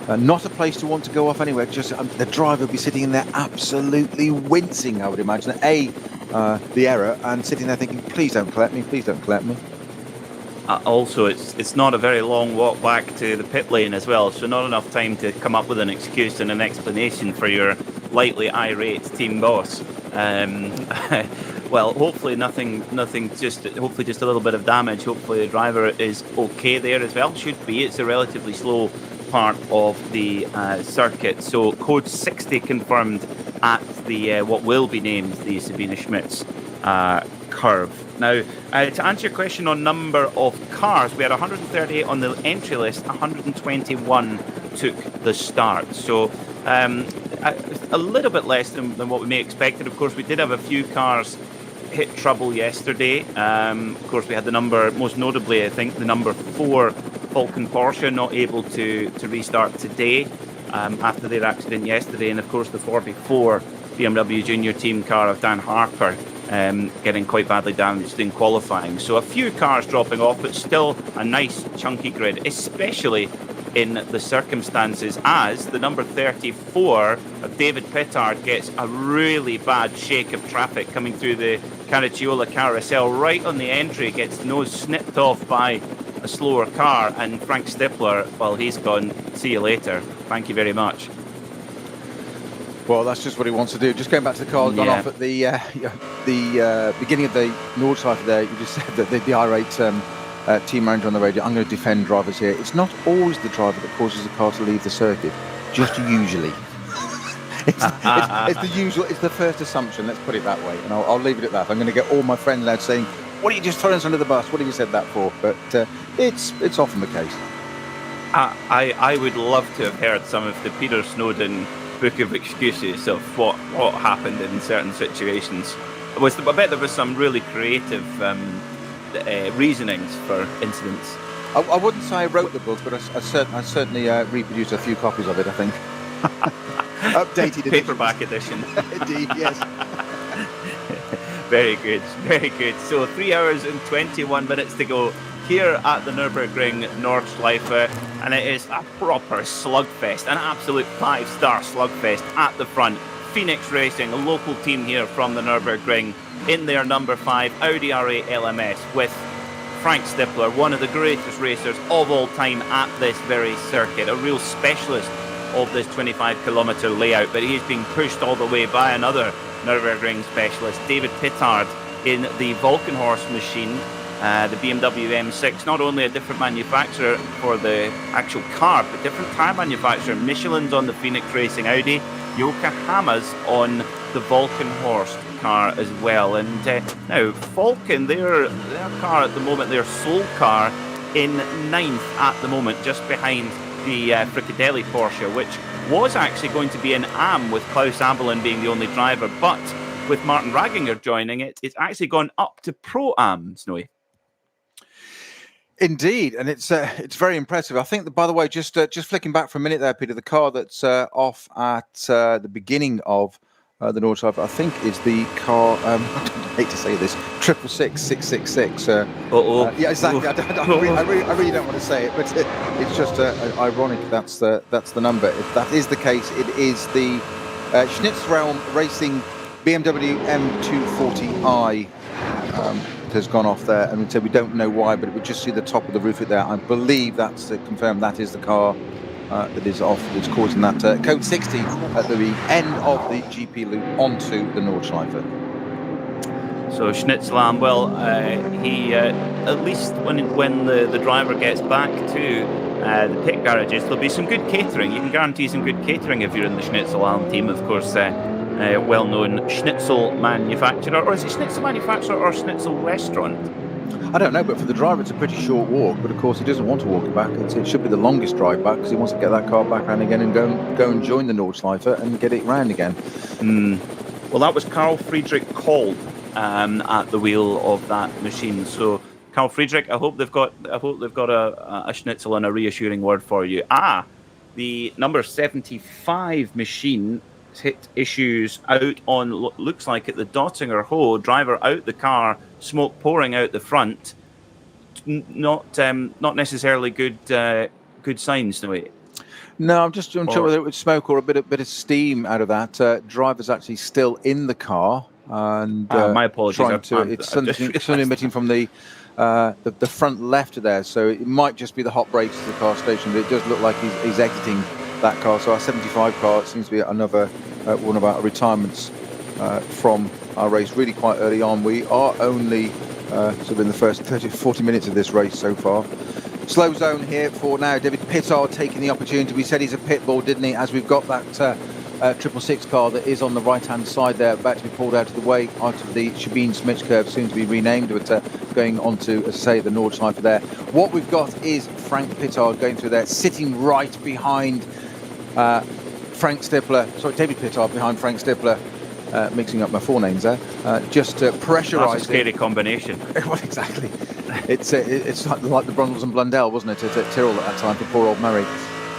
not a place to want to go off anywhere. Just the driver will be sitting in there absolutely wincing, I would imagine. The error, and sitting there thinking, please don't collect me, please don't collect me. Also, it's not a very long walk back to the pit lane as well, so not enough time to come up with an excuse and an explanation for your lightly irate team boss. Well, hopefully nothing. Hopefully just a little bit of damage. Hopefully the driver is okay there as well. Should be. It's a relatively slow part of the circuit. So code 60 confirmed at the what will be named the Sabine Schmidt's curve. Now, to answer your question on number of cars, we had 138 on the entry list, 121 took the start. So a little bit less than what we may have expected. Of course, we did have a few cars hit trouble yesterday. Of course, we had the number, most notably, I think, the number 4 Falcon Porsche not able to restart today after their accident yesterday. And, of course, the 44 BMW Junior Team car of Dan Harper getting quite badly damaged in qualifying. So a few cars dropping off, but still a nice chunky grid, especially in the circumstances as the number 34 of David Pittard gets a really bad shake of traffic coming through the Caracciola carousel right on the entry, gets the nose snipped off by a slower car, and Frank Stippler, well, he's gone, see you later, thank you very much. Well, that's just what he wants to do. Just going back to the car gone off at the beginning of the Nordschleife there, you just said that the irate team manager on the radio, I'm going to defend drivers here. It's not always the driver that causes the car to leave the circuit, just usually. It's the usual, it's the first assumption, let's put it that way. And I'll leave it at that. I'm going to get all my friends out saying, what are you just throwing us under the bus? What have you said that for? But it's often the case. I would love to have heard some of the Peter Snowden book of excuses of what happened in certain situations. I bet there was some really creative reasonings for incidents. I wouldn't say I wrote the book, but I certainly reproduced a few copies of it, I think. Updated edition. Paperback edition. Indeed, yes. Very good, very good. So 3 hours and 21 minutes to go here at the Nürburgring Nordschleife, and it is a proper slugfest, an absolute 5-star slugfest at the front. Phoenix Racing, a local team here from the Nürburgring, in their number 5 Audi R8 LMS with Frank Stippler, one of the greatest racers of all time at this very circuit, a real specialist of this 25-kilometre layout, but he's being pushed all the way by another Nürburgring specialist, David Pittard, in the Walkenhorst machine, the BMW M6, not only a different manufacturer for the actual car, but different tyre manufacturer. Michelin's on the Phoenix Racing Audi, Yokohama's on the Walkenhorst car as well. And now Falcon, their car at the moment, their sole car, in 9th at the moment, just behind the Fricadelli Porsche, which was actually going to be an AM with Klaus Abelin being the only driver, but with Martin Raginger joining it, it's actually gone up to Pro-Am, Snowy. Indeed, and it's very impressive. I think that, by the way, just flicking back for a minute there, Peter, the car that's off at the beginning of the Nordschleife, I think is the car. I hate to say this, 666. Yeah, exactly. I really don't want to say it, but it's just ironic. That's the number. If that is the case, it is the Schnitzraum Racing BMW M240i. Has gone off there, and so we don't know why, but we just see the top of the roof there. I believe that's confirmed. That is the car that is off. That's causing that code 60 at the end of the GP loop onto the Nordschleife. So Schnitzraum, well, he at least when the driver gets back to the pit garages, there'll be some good catering. You can guarantee some good catering if you're in the Schnitzraum team, of course. Well-known schnitzel manufacturer, or is it schnitzel manufacturer or schnitzel restaurant? I don't know, but for the driver it's a pretty short walk, but of course he doesn't want to walk it back. It should be the longest drive back because he wants to get that car back around again and go and join the Nordschleife and get it round again. Well, that was Carl Friedrich Kolb at the wheel of that machine. So Carl Friedrich, I hope they've got a schnitzel and a reassuring word for you. The number 75 machine hit issues out on looks like at the Dottinger Ho, driver out the car, smoke pouring out the front. Not necessarily good signs, Snowy. No, I'm sure whether it was smoke or a bit of steam out of that. Driver's actually still in the car, and my apologies. It's something emitting from the front left there, so it might just be the hot brakes of the car station, but it does look like he's exiting that car. So our 75 car seems to be another one of our retirements from our race really quite early on. We are only sort of in the first 30-40 minutes of this race so far. Slow zone here for now. David Pittard taking the opportunity. We said he's a pit bull, didn't he? As we've got that 666 car that is on the right-hand side there, about to be pulled out of the way, out of the Sabine-Smith curve, soon to be renamed, but going on to, as I say, the Nordschleife there. What we've got is Frank Pittard going through there, sitting right behind Frank Stippler. Sorry, David Pittard behind Frank Stippler. Mixing up my forenames there. Just pressurising. That's a scary combination. Well, exactly. It's like the Brundles and Blundell, wasn't it, at Tyrrell at that time for poor old Murray.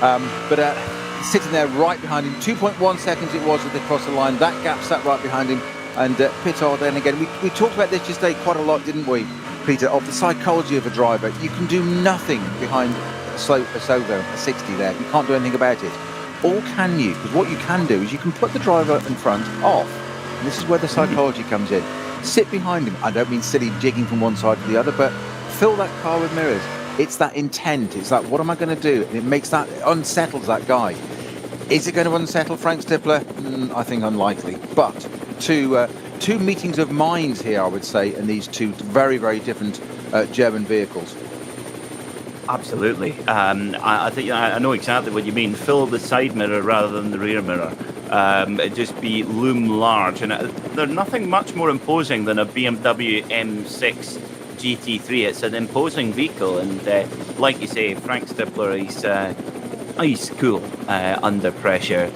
But sitting there right behind him, 2.1 seconds it was as they crossed the line. That gap sat right behind him. And Pittard then again. We talked about this yesterday quite a lot, didn't we, Peter, of the psychology of a driver. You can do nothing behind a slow zone, a 60 there. You can't do anything about it. Or can you? Because what you can do is you can put the driver in front off. And this is where the psychology comes in. Sit behind him. I don't mean silly jigging from one side to the other, but fill that car with mirrors. It's that intent. It's that, what am I going to do? And it makes that, unsettles that guy. Is it going to unsettle Frank Stippler? I think unlikely. But two meetings of minds here, I would say, in these two very, very different German vehicles. Absolutely. I think I know exactly what you mean. Fill the side mirror rather than the rear mirror. Just be loom large. And there's nothing much more imposing than a BMW M6 GT3. It's an imposing vehicle. And like you say, Frank Stippler, he's ice cool under pressure.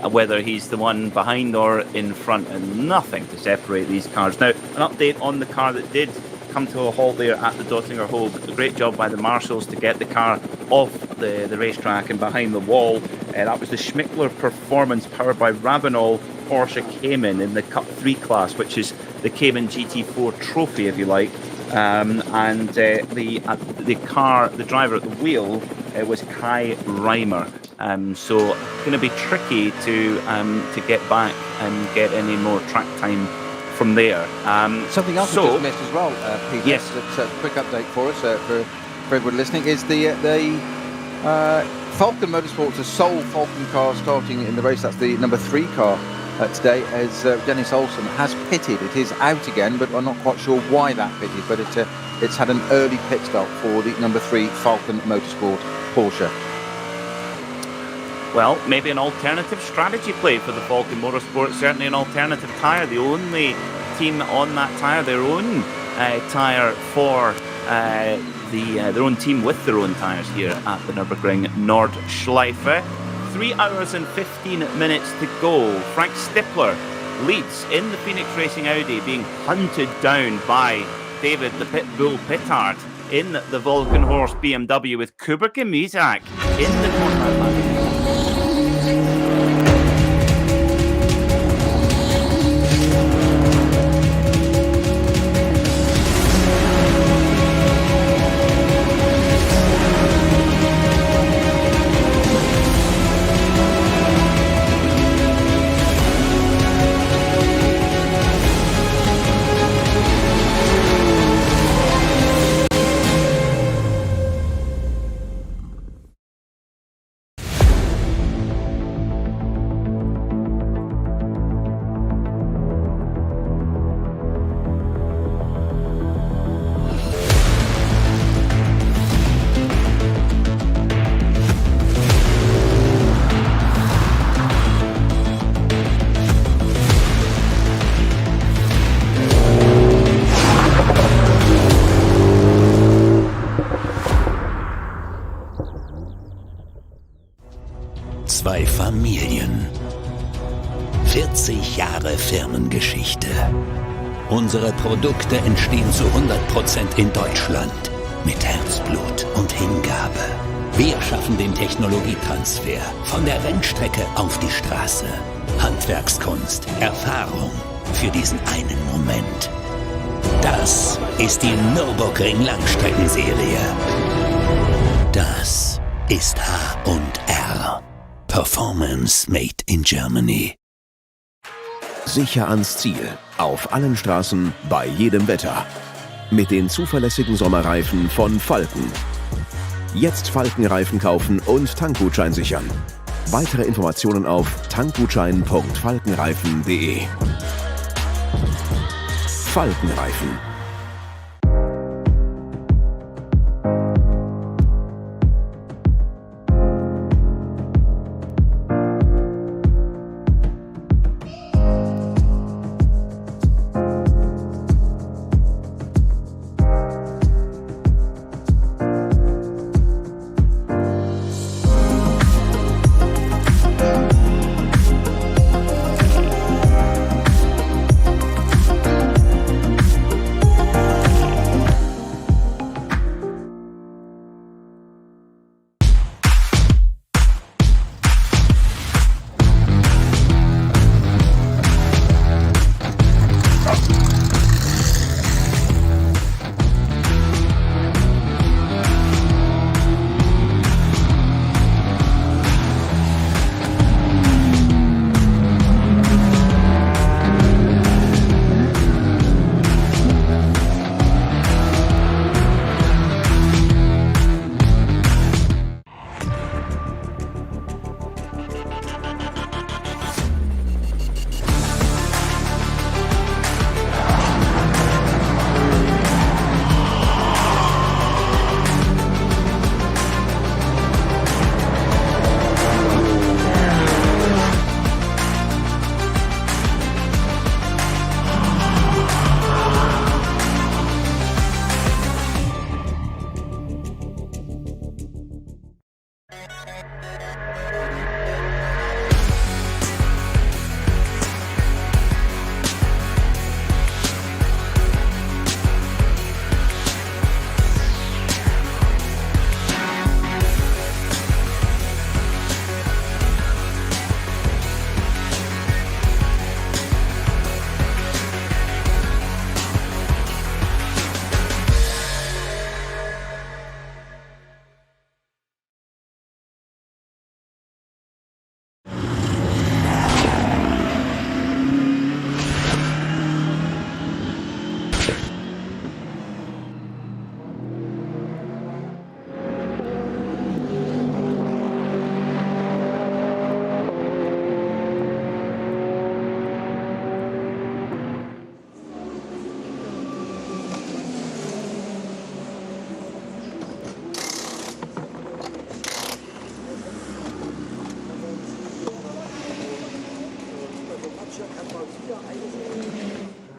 Whether he's the one behind or in front, and nothing to separate these cars. Now, an update on the car that did come to a halt there at the Dottinger Ho. A great job by the marshals to get the car off the racetrack and behind the wall. That was the Schmickler Performance powered by Ravenol Porsche Cayman in the Cup 3 class, which is the Cayman GT4 trophy, if you like. And the driver at the wheel was Kai Reimer. So going to be tricky to get back and get any more track time from there. Something else we just missed as well, Peter. Yes. That's a quick update for us, for everyone listening, is the Falcon Motorsports, the sole Falcon car starting in the race. That's the number 3 car today, as Dennis Olsen has pitted. It is out again, but I'm not quite sure why that pitted, but it's had an early pit stop for the number 3 Falcon Motorsport Porsche. Well, maybe an alternative strategy play for the Falcon Motorsport. Certainly an alternative tyre. The only team on that tyre, their own tyre for their own team with their own tyres here at the Nürburgring Nordschleife. 3 hours and 15 minutes to go. Frank Stippler leads in the Phoenix Racing Audi, being hunted down by David the Pitbull Pittard in the Volkenhorst BMW, with Kuber Gemizak in the corner. 2 Familien. 40 Jahre Firmengeschichte. Unsere Produkte entstehen zu 100% in Deutschland. Mit Herzblut und Hingabe. Wir schaffen den Technologietransfer von der Rennstrecke auf die Straße. Handwerkskunst, Erfahrung für diesen einen Moment. Das ist die Nürburgring Langstreckenserie. Das ist H&R. Performance made in Germany. Sicher ans Ziel. Auf allen Straßen, bei jedem Wetter. Mit den zuverlässigen Sommerreifen von Falken. Jetzt Falkenreifen kaufen und Tankgutschein sichern. Weitere Informationen auf tankgutschein.falkenreifen.de. Falkenreifen.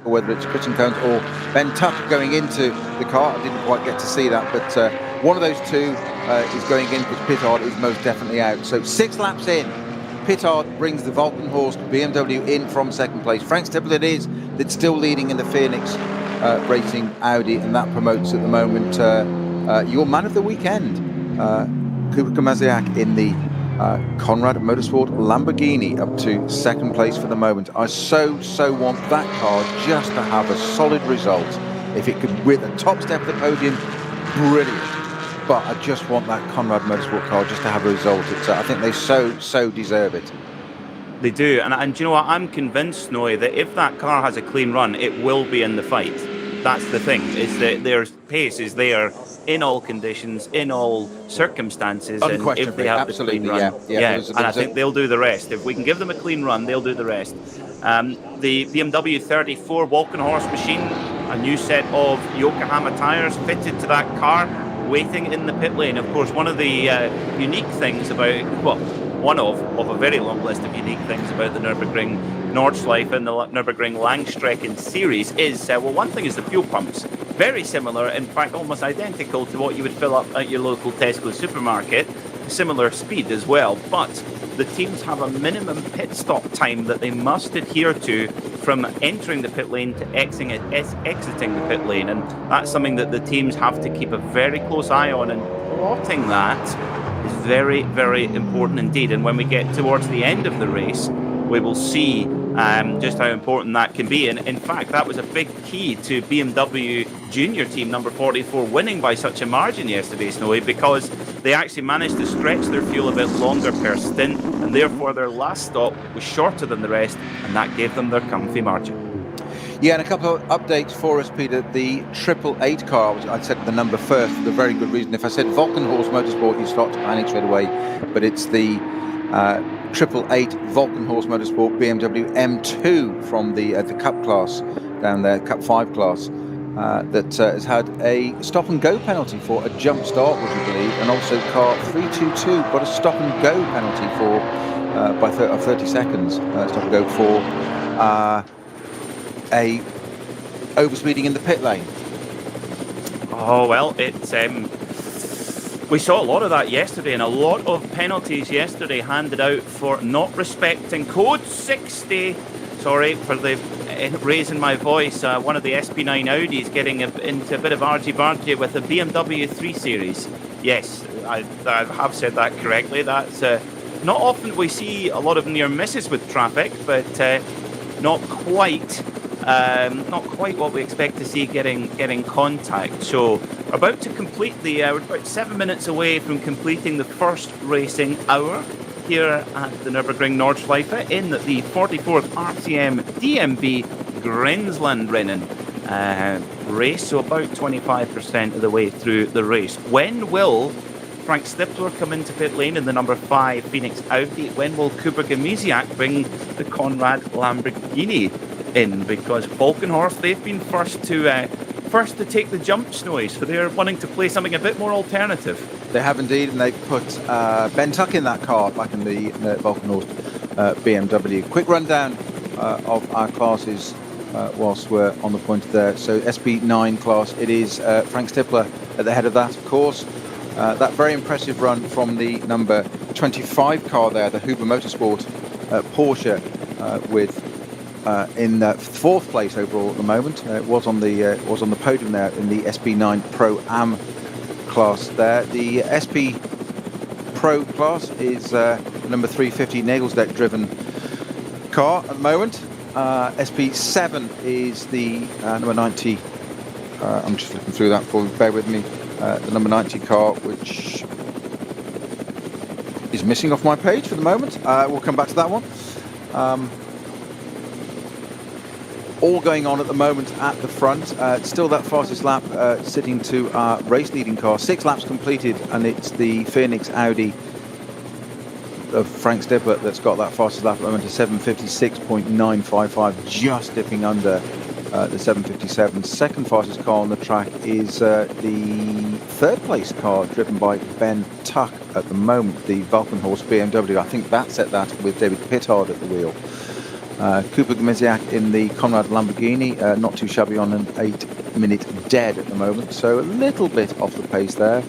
or whether it's Christian Cones or Ben Tuck going into the car. I didn't quite get to see that, but one of those two is going in because Pittard is most definitely out. So 6 laps in, Pittard brings the Valkenhorst BMW in from second place. Frank Stippler it is that's still leading in the Phoenix Racing Audi, and that promotes at the moment your man of the weekend, Kuba Kamaziak in the Conrad Motorsport Lamborghini, up to second place for the moment. I so want that car just to have a solid result. If it could with the top step of the podium, brilliant. But I just want that Conrad Motorsport car just to have a result. It's, I think they so deserve it. They do, and do you know what? I'm convinced, Noe, that if that car has a clean run, it will be in the fight. That's the thing, is that their pace is there in all conditions, in all circumstances, and if they have the clean run, and I think they'll do the rest. If we can give them a clean run, they'll do the rest. The BMW 34 Walkenhorst machine, a new set of Yokohama tyres fitted to that car, waiting in the pit lane. Of course, one of the unique things about, well, one of a very long list of unique things about the Nürburgring Nordschleife and the Nürburgring Langstrecken Series is, well, one thing is the fuel pumps. Very similar, in fact, almost identical to what you would fill up at your local Tesco supermarket. Similar speed as well, but the teams have a minimum pit stop time that they must adhere to from entering the pit lane to exiting the pit lane, and that's something that the teams have to keep a very close eye on, and plotting that is very, very important indeed. And when we get towards the end of the race, we will see just how important that can be. And in fact, that was a big key to BMW junior team number 44 winning by such a margin yesterday, Snowy, because they actually managed to stretch their fuel a bit longer per stint, and therefore their last stop was shorter than the rest, and that gave them their comfy margin. Yeah, and a couple of updates for us, Peter. The 888 car, which I said the number first for the very good reason. If I said Valkenhorst Motorsport, you start to panic straight away, but it's the 888 Valkenhorst Motorsport BMW M2 from the Cup class down there, Cup 5 class, that has had a stop and go penalty for a jump start, would you believe, and also car 322 got a stop and go penalty for by 30 seconds stop and go for a overspeeding in the pit lane. Oh well, it's we saw a lot of that yesterday, and a lot of penalties yesterday handed out for not respecting code 60. Sorry for the raising my voice. One of the SP9 Audis getting into a bit of argy-bargy with a BMW 3 Series. Yes, I have said that correctly. That's not often we see a lot of near misses with traffic, but not quite what we expect to see getting contact. So we're about to complete we're about 7 minutes away from completing the first racing hour here at the Nürburgring Nordschleife in the 44th RCM DMV Grenzlandrennen race, so about 25% of the way through the race. When will Frank Stippler come into pit lane in the number 5 Phoenix Audi? When will Kuba Kamiziak bring the Conrad Lamborghini in? Because Valkenhorst, they've been first to take the jump, Snowy, so they're wanting to play something a bit more alternative. They have indeed, and they've put Ben Tuck in that car back in the Valkenhorst BMW. Quick rundown of our classes whilst we're on the point there. So SP9 class, it is Frank Stippler at the head of that, of course. That very impressive run from the number 25 car there, the Huber Motorsport Porsche, with in 4th place overall at the moment. It was on the podium there in the SP9 Pro Am class there. The SP Pro class is number 350 Nagelsdeck driven car at the moment. SP7 is the number 90. I'm just looking through that for you, bear with me. The number 90 car, which is missing off my page for the moment. We'll come back to that one. All going on at the moment at the front. Still that fastest lap sitting to our race leading car. 6 laps completed, and it's the Phoenix Audi of Frank Stippler that's got that fastest lap at the moment, to 756.955, just dipping under the 757. Second fastest car on the track is the 3rd place car driven by Ben Tuck at the moment, the Valkenhorst BMW. I think that set that with David Pittard at the wheel. Cooper Gmeziak in the Conrad Lamborghini, not too shabby on an 8-minute dead at the moment, so a little bit off the pace there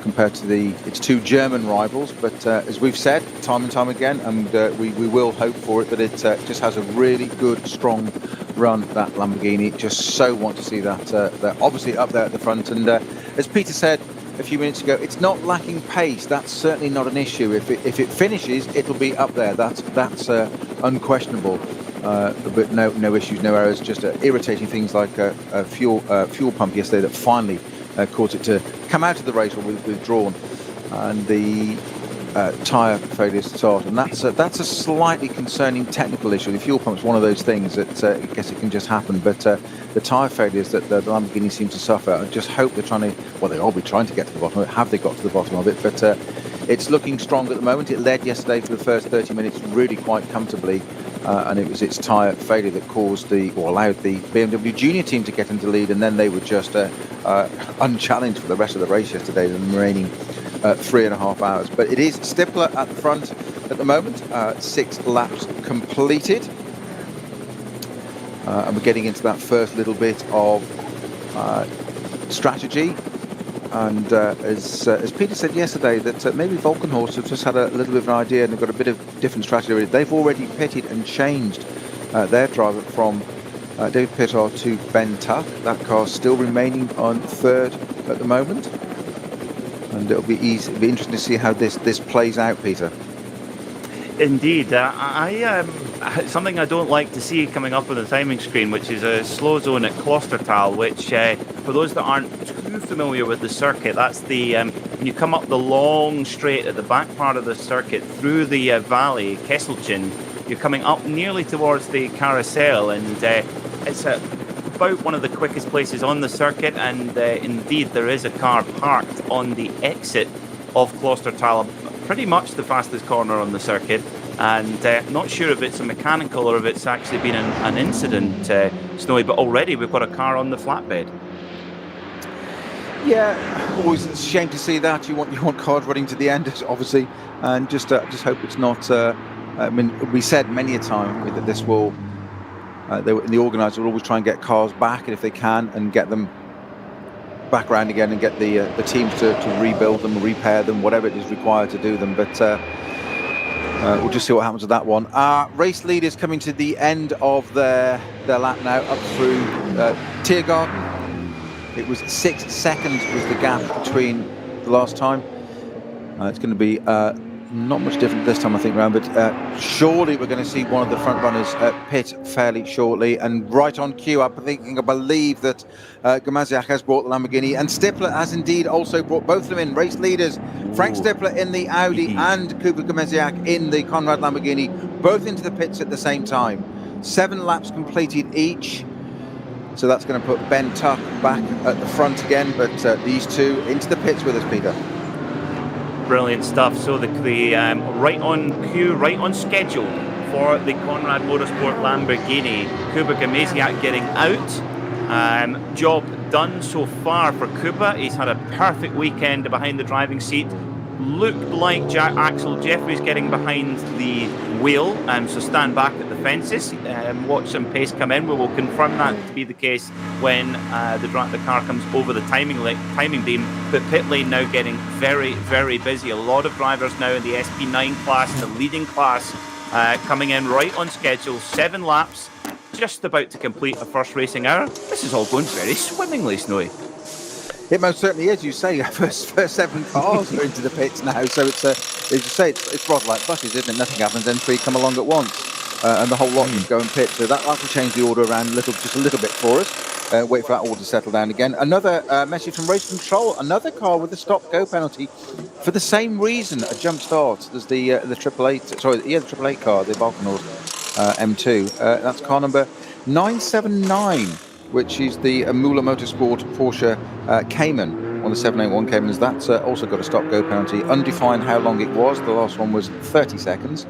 compared to its two German rivals. But as we've said time and time again, and we will hope for it, that it just has a really good, strong run, that Lamborghini. Just so want to see that they're obviously up there at the front. And as Peter said a few minutes ago, it's not lacking pace. That's certainly not an issue. If it finishes, it'll be up there. That's unquestionable. But no issues, no errors. Just irritating things like a fuel pump yesterday that finally caused it to come out of the race or withdrawn, and the tyre failure to start. And that's a slightly concerning technical issue. The fuel pump's one of those things that I guess it can just happen. But the tyre failures that the Lamborghini seem to suffer, I just hope they're trying to, well, they'll be trying to get to the bottom of it. Have they got to the bottom of it? But it's looking strong at the moment. It led yesterday for the first 30 minutes really quite comfortably. And it was its tyre failure that allowed the BMW Junior team to get into lead, and then they were just unchallenged for the rest of the race yesterday, the remaining 3.5 hours. But it is Stippler at the front at the moment, 6 laps completed, and we're getting into that first little bit of strategy. And as Peter said yesterday, that maybe Volkenhorst have just had a little bit of an idea and they've got a bit of different strategy. They've already pitted and changed their driver from David Pittar to Ben Tuck. That car's still remaining on third at the moment, and it'll be interesting to see how this plays out, Peter. Indeed, something I don't like to see coming up on the timing screen, which is a slow zone at Klostertal, which for those that aren't too familiar with the circuit, that's the when you come up the long straight at the back part of the circuit through the valley, Kesselchen, you're coming up nearly towards the carousel, and it's about one of the quickest places on the circuit, and indeed there is a car parked on the exit of Klostertal, pretty much the fastest corner on the circuit, and not sure if it's a mechanical or if it's actually been an incident, Snowy, but already we've got a car on the flatbed. Yeah, always a shame to see that. You want cars running to the end, obviously, and just hope it's not. I mean, we said many a time that this will. The organiser will always try and get cars back, and if they can, and get them back around again, and get the teams to rebuild them, repair them, whatever it is required to do them. But we'll just see what happens with that one. Race leaders coming to the end of their lap now, up through Tiergarten. It was 6 seconds was the gap between the last time. It's going to be not much different this time, I think, round, but surely we're going to see one of the front runners pit fairly shortly. And right on cue, I believe that Gmeziak has brought the Lamborghini, and Stippler has indeed also brought both of them in. Race leaders, Frank Stippler in the Audi and Cooper Gmeziak in the Conrad Lamborghini, both into the pits at the same time. 7 laps completed each. So that's going to put Ben Tuck back at the front again, but these two into the pits with us, Peter. Brilliant stuff. So the right on cue, right on schedule for the Conrad Motorsport Lamborghini. Cooper Gmeziak getting out. Job done so far for Cooper. He's had a perfect weekend behind the driving seat. Looked like Axel Jeffries getting behind the wheel, so stand back at the fences, watch some pace come in. We will confirm that to be the case when the car comes over the timing beam. But pit lane now getting very, very busy. A lot of drivers now in the SP9 class, the leading class, coming in right on schedule. 7 laps, just about to complete a first racing hour. This is all going very swimmingly, Snowy. It most certainly is. You say first 7 cars are into the pits now, so it's as you say, it's rather like buses, isn't it? Nothing happens, then 3 come along at once, and the whole lot just go and pit. So that will change the order around just a little bit for us. Wait for that order to settle down again. Another message from Race Control. Another car with a stop-go penalty for the same reason, a jump start. There's the 888. Sorry, the 888 car, the Volkenhorst M2. That's car number 979. Which is the Müller Motorsport Porsche Cayman, on the 781 Caymans. That's also got a stop-go penalty. Undefined how long it was. The last one was 30 seconds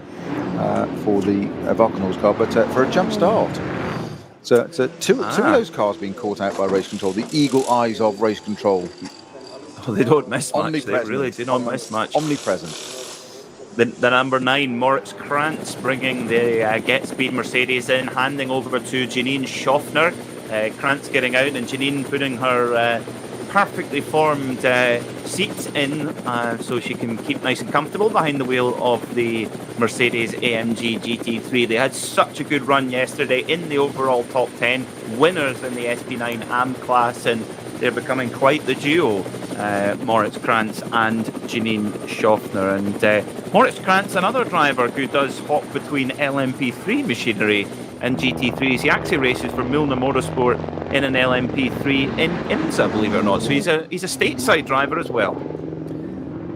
for the Volkenhorst car, but for a jump start. So two of those cars being caught out by Race Control, the eagle eyes of Race Control. Oh, they don't miss much. They really do not miss much. Omnipresent. The number 9, Moritz Krantz, bringing the Get Speed Mercedes in, handing over to Janine Schaffner. Krantz getting out and Janine putting her perfectly formed seat in so she can keep nice and comfortable behind the wheel of the Mercedes AMG GT3. They had such a good run yesterday in the overall top 10, winners in the SP9 AM class, and they're becoming quite the duo, Moritz Krantz and Janine Schaffner. And Moritz Krantz, another driver who does hop between LMP3 machinery and GT3s. He actually races for Milner Motorsport in an LMP3 in IMSA, believe it or not. So he's a stateside driver as well.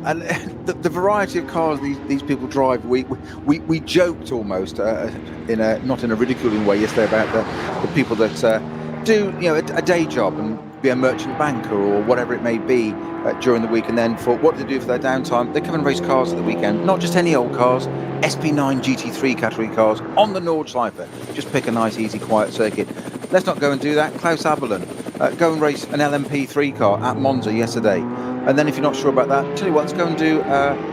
And the variety of cars these people drive, we joked almost not in a ridiculing way yesterday about the people that do a day job and be a merchant banker or whatever it may be during the week, and then for what do they do for their downtime? They come and race cars at the weekend, not just any old cars, SP9 GT3 category cars on the Nordschleife. Just pick a nice, easy, quiet circuit. Let's not go and do that. Klaus Abelin, go and race an LMP3 car at Monza yesterday. And then if you're not sure about that, tell you what, let's go and do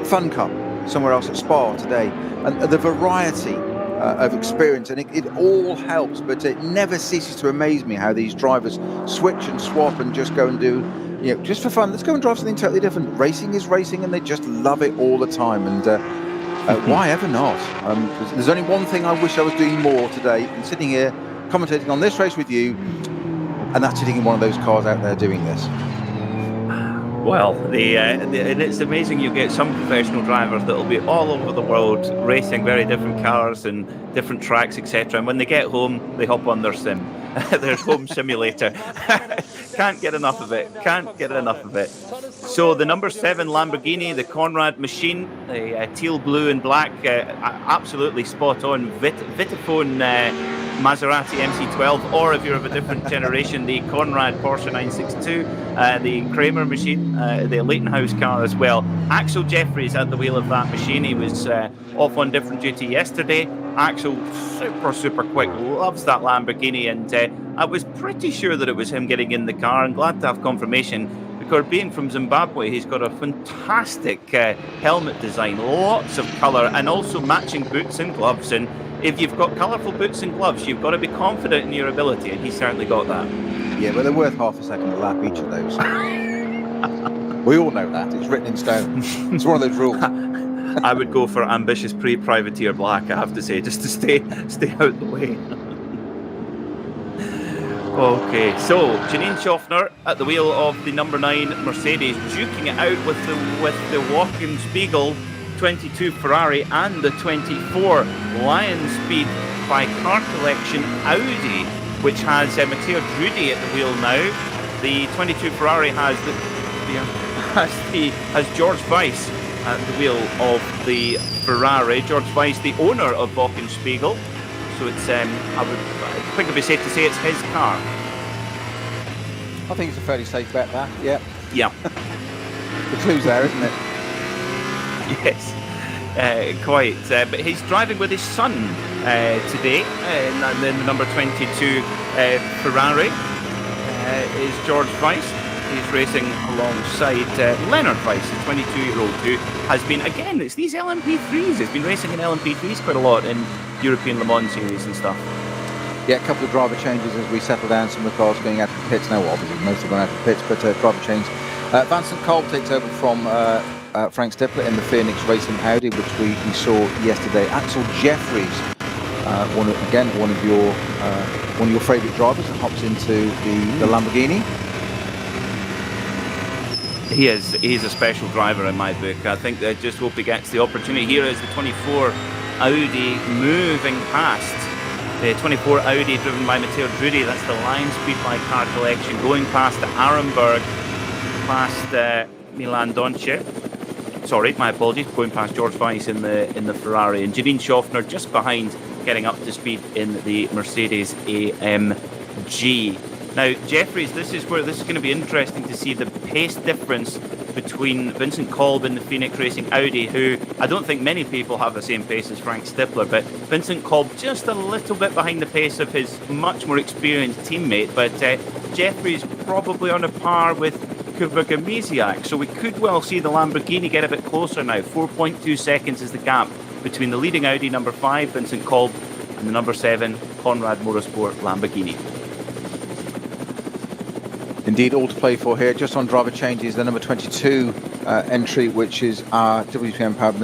Fun Cup somewhere else at Spa today. And the variety of experience, and it all helps, but it never ceases to amaze me how these drivers switch and swap and just go and do, just for fun, let's go and drive something totally different. Racing is racing, and they just love it all the time. And why ever not? There's only one thing I wish I was doing more today, and sitting here commentating on this race with you, and that's sitting in one of those cars out there doing this. Well, and it's amazing. You get some professional drivers that will be all over the world racing very different cars and different tracks, etc. And when they get home, they hop on their sim, their home simulator. Can't get enough of it. Can't get enough of it. So the number 7 Lamborghini, the Conrad machine, the teal, blue, and black, absolutely spot on. Vitaphone Maserati MC12, or if you're of a different generation, the Conrad Porsche 962, the Kramer machine, the Leighton House car as well. Axel Jeffries at the wheel of that machine. He was off on different duty yesterday. Axel, super quick, loves that Lamborghini, and I was pretty sure that it was him getting in the car, and glad to have confirmation, because being from Zimbabwe, he's got a fantastic helmet design, lots of colour, and also matching boots and gloves. And if you've got colourful boots and gloves, you've got to be confident in your ability, and he's certainly got that. Yeah, but they're worth half a second a lap, each of those. We all know that. It's written in stone. It's one of those rules. I would go for ambitious privateer black, I have to say, just to stay out the way. Okay, so Janine Schaffner at the wheel of the number 9 Mercedes, duking it out with the Wackenspiegel 22 Ferrari and the 24 Lion Speed by Car Collection Audi, which has Matteo Drudi at the wheel now. The 22 Ferrari has George Weiss at the wheel of the Ferrari. George Weiss, the owner of Wackenspiegel, so it's I think it'd be safe to say it's his car. I think it's a fairly safe bet, that. Yeah. The clue's there, isn't it? Yes, quite. But he's driving with his son today, and then the number 22 Ferrari is George Weiss. He's racing alongside Leonard Weiss, the 22-year-old, who has been, again, it's these LMP3s. He's been racing in LMP3s quite a lot in European Le Mans series and stuff. Yeah, a couple of driver changes as we settle down. Some of the cars going out of the pits now. Well, obviously, most of them out of the pits, but driver change. Vincent Kolb takes over from Frank Stippler in the Phoenix Racing Audi, which we saw yesterday. Axel Jeffries, one of your favourite drivers, and hops into the Lamborghini. He's a special driver in my book. I think I just hope he gets the opportunity. Here is the 24 Audi moving past. The 24 Audi driven by Matteo Drudi, that's the Lion Speed by Car Collection, going past the Arenberg, past Milan Donche. Sorry, my apologies, going past George Weiss in the Ferrari, and Janine Schaffner just behind, getting up to speed in the Mercedes AMG. Now, Jeffries, this is going to be interesting to see the pace difference between Vincent Kolb in the Phoenix Racing Audi, who I don't think many people have the same pace as Frank Stippler, but Vincent Kolb just a little bit behind the pace of his much more experienced teammate. But Jeffries probably on a par with Kvyat, so we could well see the Lamborghini get a bit closer now. 4.2 seconds is the gap between the leading Audi number 5, Vincent Kolb, and the number 7, Conrad Motorsport Lamborghini. Indeed, all to play for here. Just on driver changes, the number 22 entry, which is our WPM powered,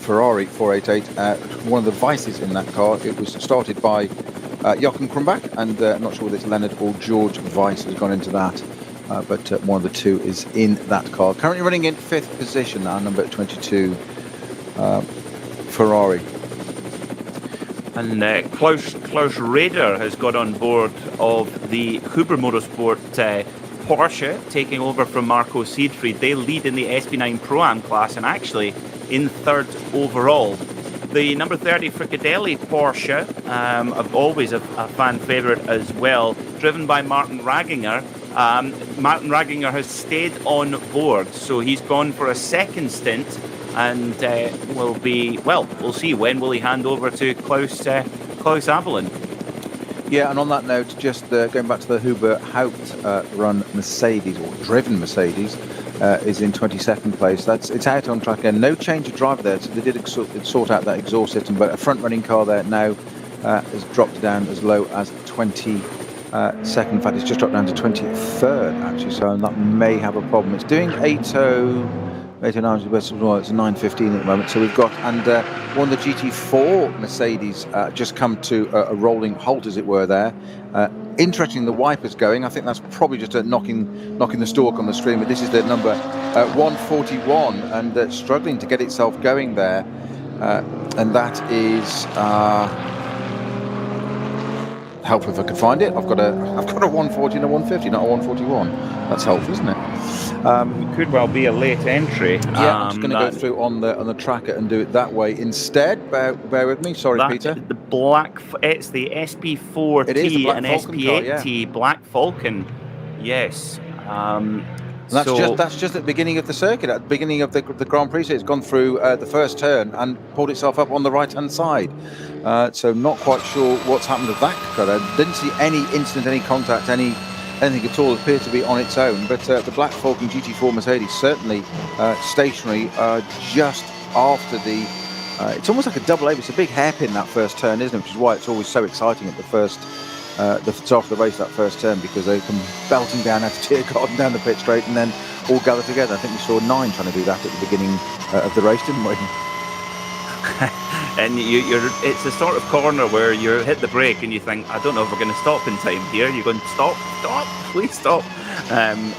Ferrari 488. One of the vices in that car. It was started by Jochen Krumbach, and I'm not sure whether it's Leonard or George Weiss has gone into that, but one of the two is in that car. Currently running in 5th position, our number 22 Ferrari. And Klaus Raeder has got on board of the Huber Motorsport Porsche, taking over from Marco Siegfried. They lead in the SP9 Pro-Am class and actually in 3rd overall. The number 30 Fricadelli Porsche, always a fan favourite as well, driven by Martin Ragginger. Martin Ragginger has stayed on board, so he's gone for a second stint, and we'll see when will he hand over to Klaus Abelin. Yeah, and on that note, just going back to the Huber Haupt run Mercedes, or driven Mercedes, is in 22nd place. It's out on track again. No change of driver there, so they did sort out that exhaust system, but a front-running car there now has dropped down as low as 22nd. In fact, it's just dropped down to 23rd, actually, so that may have a problem. It's doing 809, it's 9:15 at the moment. So we've got, and one of the GT4 Mercedes just come to a rolling halt, as it were, there. Interesting, the wipers going. I think that's probably just knocking the stalk on the screen. But this is the number 141, and struggling to get itself going there. And that is helpful if I could find it. I've got a 140 and a 150, not a 141. That's helpful, isn't it? It could well be a late entry. Yeah, I'm just going to go through on the tracker and do it that way instead. Bear with me. Sorry, Peter. It's the SP4T and SP8T Black Falcon. Yes. That's just at the beginning of the circuit, at the beginning of the Grand Prix. So it's gone through the first turn and pulled itself up on the right-hand side. So not quite sure what's happened with that car. I didn't see any incident, any contact, anything at all. It appeared to be on its own. But the Black Falcon GT4 Mercedes certainly stationary just after the... it's almost like a double A. It's a big hairpin, that first turn, isn't it? Which is why it's always so exciting at the first... after the race, that first turn, because they come belting down out of Tiergarten down the pit straight and then all gather together. I think we saw 9 trying to do that at the beginning of the race, didn't we? And it's a sort of corner where you hit the brake and you think, I don't know if we're going to stop in time here. You're going, stop, please stop.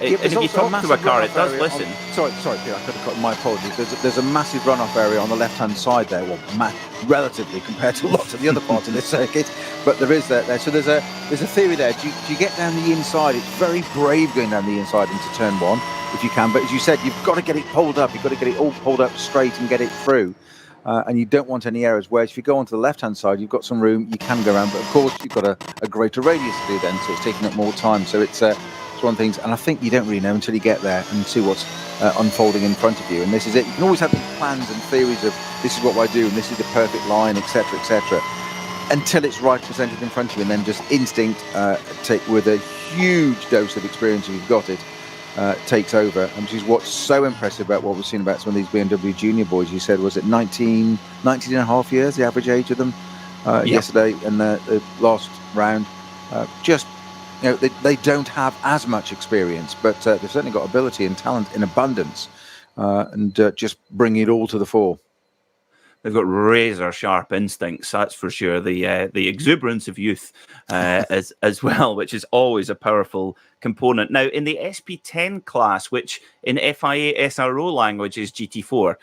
If you talk to a car, it does listen. Sorry, Peter, I could have cut. My apologies. There's a massive runoff area on the left-hand side there. Well, relatively compared to lots of the other parts of this circuit, but there is there. So there's a theory there. Do you get down the inside? It's very brave going down the inside into turn 1 if you can. But as you said, you've got to get it pulled up. You've got to get it all pulled up straight and get it through. And you don't want any errors. Whereas if you go onto the left-hand side, you've got some room. You can go around, but of course you've got a greater radius to do then, so it's taking up more time. So it's one of the things, and I think you don't really know until you get there and see what's unfolding in front of you. And this is it. You can always have these plans and theories of this is what I do and this is the perfect line, etc., etc., until it's right presented in front of you, and then just instinct, with a huge dose of experience if you've got it, takes over, and which is what's so impressive about what we've seen about some of these BMW Junior boys. You said, was it 19 and a half years, the average age of them yesterday in the last round? They don't have as much experience, but they've certainly got ability and talent in abundance, and just bring it all to the fore. They've got razor sharp instincts, that's for sure. The exuberance of youth as well, which is always a powerful component. Now, in the SP10 class, which in FIA SRO language is GT4,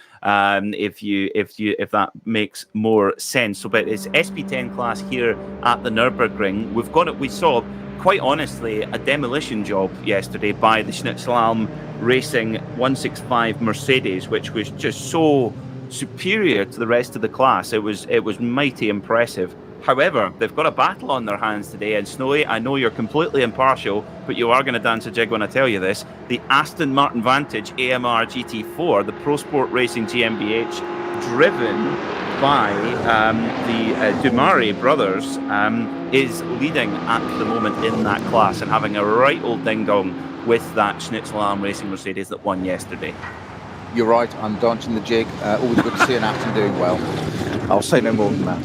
if that makes more sense. So, but it's SP10 class here at the Nürburgring. We saw, quite honestly, a demolition job yesterday by the Schnitzelalm Racing 165 Mercedes, which was just so superior to the rest of the class. It was mighty impressive. However, they've got a battle on their hands today, and Snowy, I know you're completely impartial, but you are going to dance a jig when I tell you this. The Aston Martin Vantage AMR GT4, the Pro Sport Racing GmbH, driven by the Dumari brothers, is leading at the moment in that class and having a right old ding-dong with that Schnitzel-Arm Racing Mercedes that won yesterday. You're right, I'm dancing the jig. Always good to see an Aston doing well. I'll say no more than that.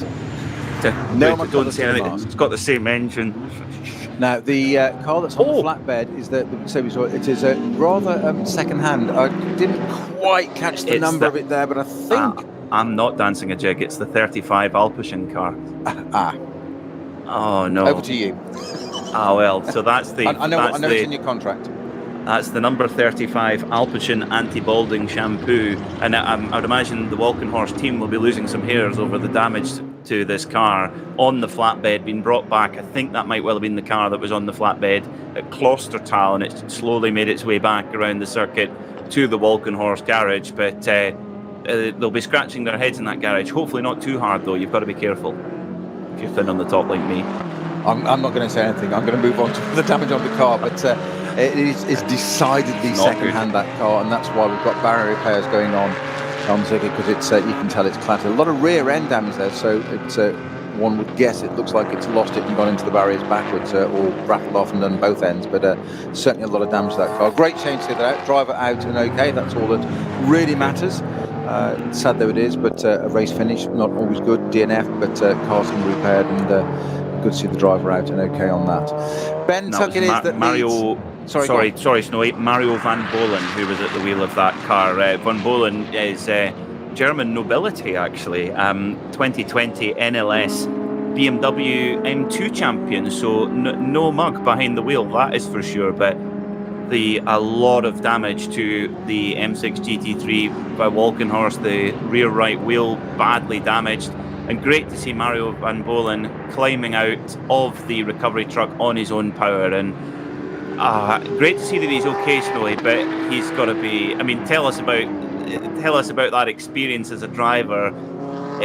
Don't say anything. It's got the same engine. Now, the car that's on the flatbed is it is a rather second-hand. I didn't quite catch the number of it there, but I think... I'm not dancing a jig. It's the 35 Alpecin car. Oh, no. Over to you. Well, so that's the... I know it's in your contract. That's the number 35 Alpecin anti-balding shampoo. And I would imagine the Walkenhorst team will be losing some hairs over the damage to this car on the flatbed being brought back. I think that might well have been the car that was on the flatbed at Klostertal, and it slowly made its way back around the circuit to the Walkenhorst garage. But they'll be scratching their heads in that garage. Hopefully not too hard, though. You've got to be careful if you're thin on the top like me. I'm not going to say anything. I'm going to move on to the damage on the car, but it's decidedly second-hand, that car, and that's why we've got barrier repairs going on the circuit, because it's you can tell it's clattered. A lot of rear end damage there, so it's one would guess it looks like it's lost it and gone into the barriers backwards, or rattled off and done both ends, but certainly a lot of damage to that car. Great change to that, driver out and okay, that's all that really matters. Sad though it is, but a race finish, not always good, DNF, but car's been repaired, and good to see the driver out and okay on that. Ben Tuckett is that Mario. Sorry, Snowy. Mario Van Bolen, who was at the wheel of that car. Van Bolen is German nobility, actually. 2020 NLS BMW M2 champion. So no mug behind the wheel, that is for sure. But a lot of damage to the M6 GT3 by Walkenhorst. The rear right wheel badly damaged. And great to see Mario Van Bolen climbing out of the recovery truck on his own power. And great to see that he's okay, Snowy, but he's got to be... I mean, tell us about that experience as a driver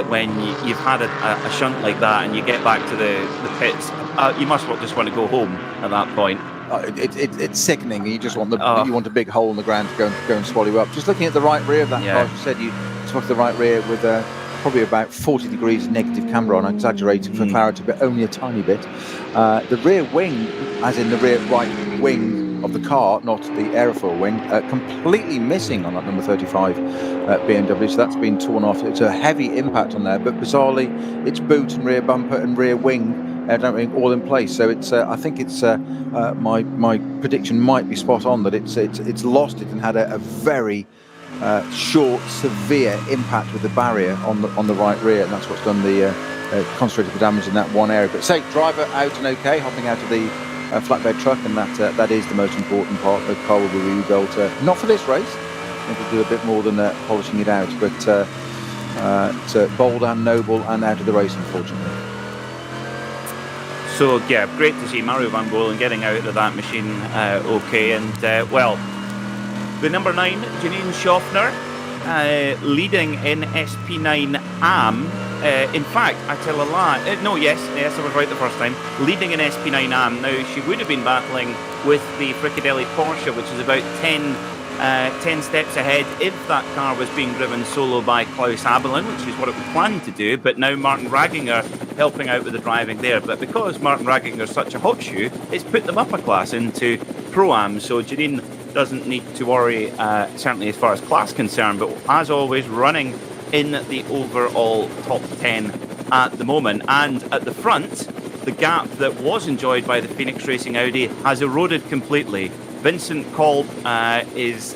when you've had a shunt like that and you get back to the pits. You must just want to go home at that point. It's sickening. You just want you want a big hole in the ground to go and swallow you up. Just looking at the right rear of that car, as you said, you took the right rear with probably about 40 degrees negative camber on. I exaggerated for clarity, but only a tiny bit. The rear wing, as in the rear right wing of the car, not the aerofoil wing, completely missing on that number 35 BMW, so that's been torn off. It's a heavy impact on there, but bizarrely it's boot and rear bumper and rear wing all in place. So it's I think it's my prediction might be spot on, that it's lost it and had a very short, severe impact with the barrier on the right rear, and that's what's done the concentrated the damage in that one area. But say, driver out and okay, hopping out of the flatbed truck, and that is the most important part. The car will be rebuilt, not for this race. It'll do a bit more than polishing it out, but it's bold and noble and out of the race, unfortunately. So yeah, great to see Mario Van Bolen getting out of that machine okay, and the number 9, Janine Schaffner, leading in SP9 AM. In fact, I tell a lie. Yes, I was right the first time. Leading in SP9 AM. Now, she would have been battling with the Fricadelli Porsche, which is about 10 steps ahead if that car was being driven solo by Klaus Abelin, which is what it was planned to do. But now Martin Ragginger helping out with the driving there. But because Martin Ragginger is such a hot shoe, it's put them up a class into Pro-Am. So Janine doesn't need to worry, certainly as far as class concerned, but as always, running in the overall top 10 at the moment. And at the front, the gap that was enjoyed by the Phoenix Racing Audi has eroded completely. Vincent Kolb is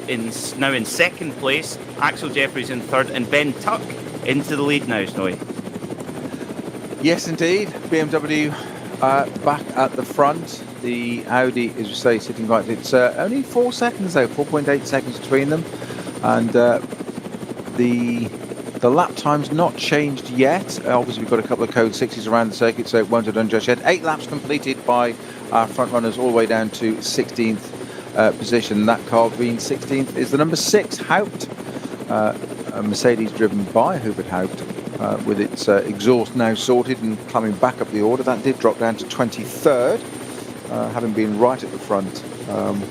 now in second place, Axel Jeffries in third, and Ben Tuck into the lead now, Snowy. Yes, indeed. BMW back at the front. The Audi, as you say, sitting right. It's only 4 seconds though, 4.8 seconds between them, and the lap time's not changed yet. Obviously, we've got a couple of code 6s around the circuit, so it won't have done just yet. 8 laps completed by our front runners, all the way down to 16th position. That car being 16th is the number 6 Haupt, a Mercedes driven by Hubert Haupt. With its exhaust now sorted and climbing back up the order. That did drop down to 23rd, having been right at the front,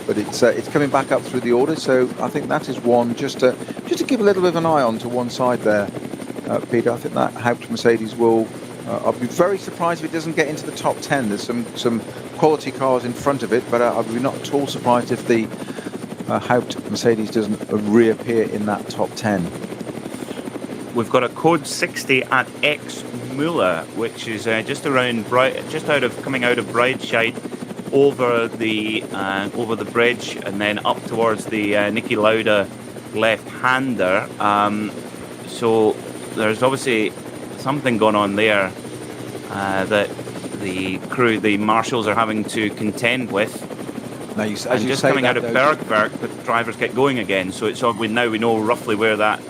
but it's coming back up through the order. So I think that is one just to give a little bit of an eye on to one side there, Peter. I think that Haupt Mercedes will. I'll be very surprised if it doesn't get into the top 10. There's some quality cars in front of it, but I'd be not at all surprised if the Haupt Mercedes doesn't reappear in that top 10. We've got a code 60 at X Müller, which is just coming out of Breitscheid over the bridge and then up towards the Niki Lauda left-hander. So there's obviously something going on there that the marshals are having to contend with. Now, as you just say coming that, out of Bergwerk, the drivers get going again. So we know roughly where that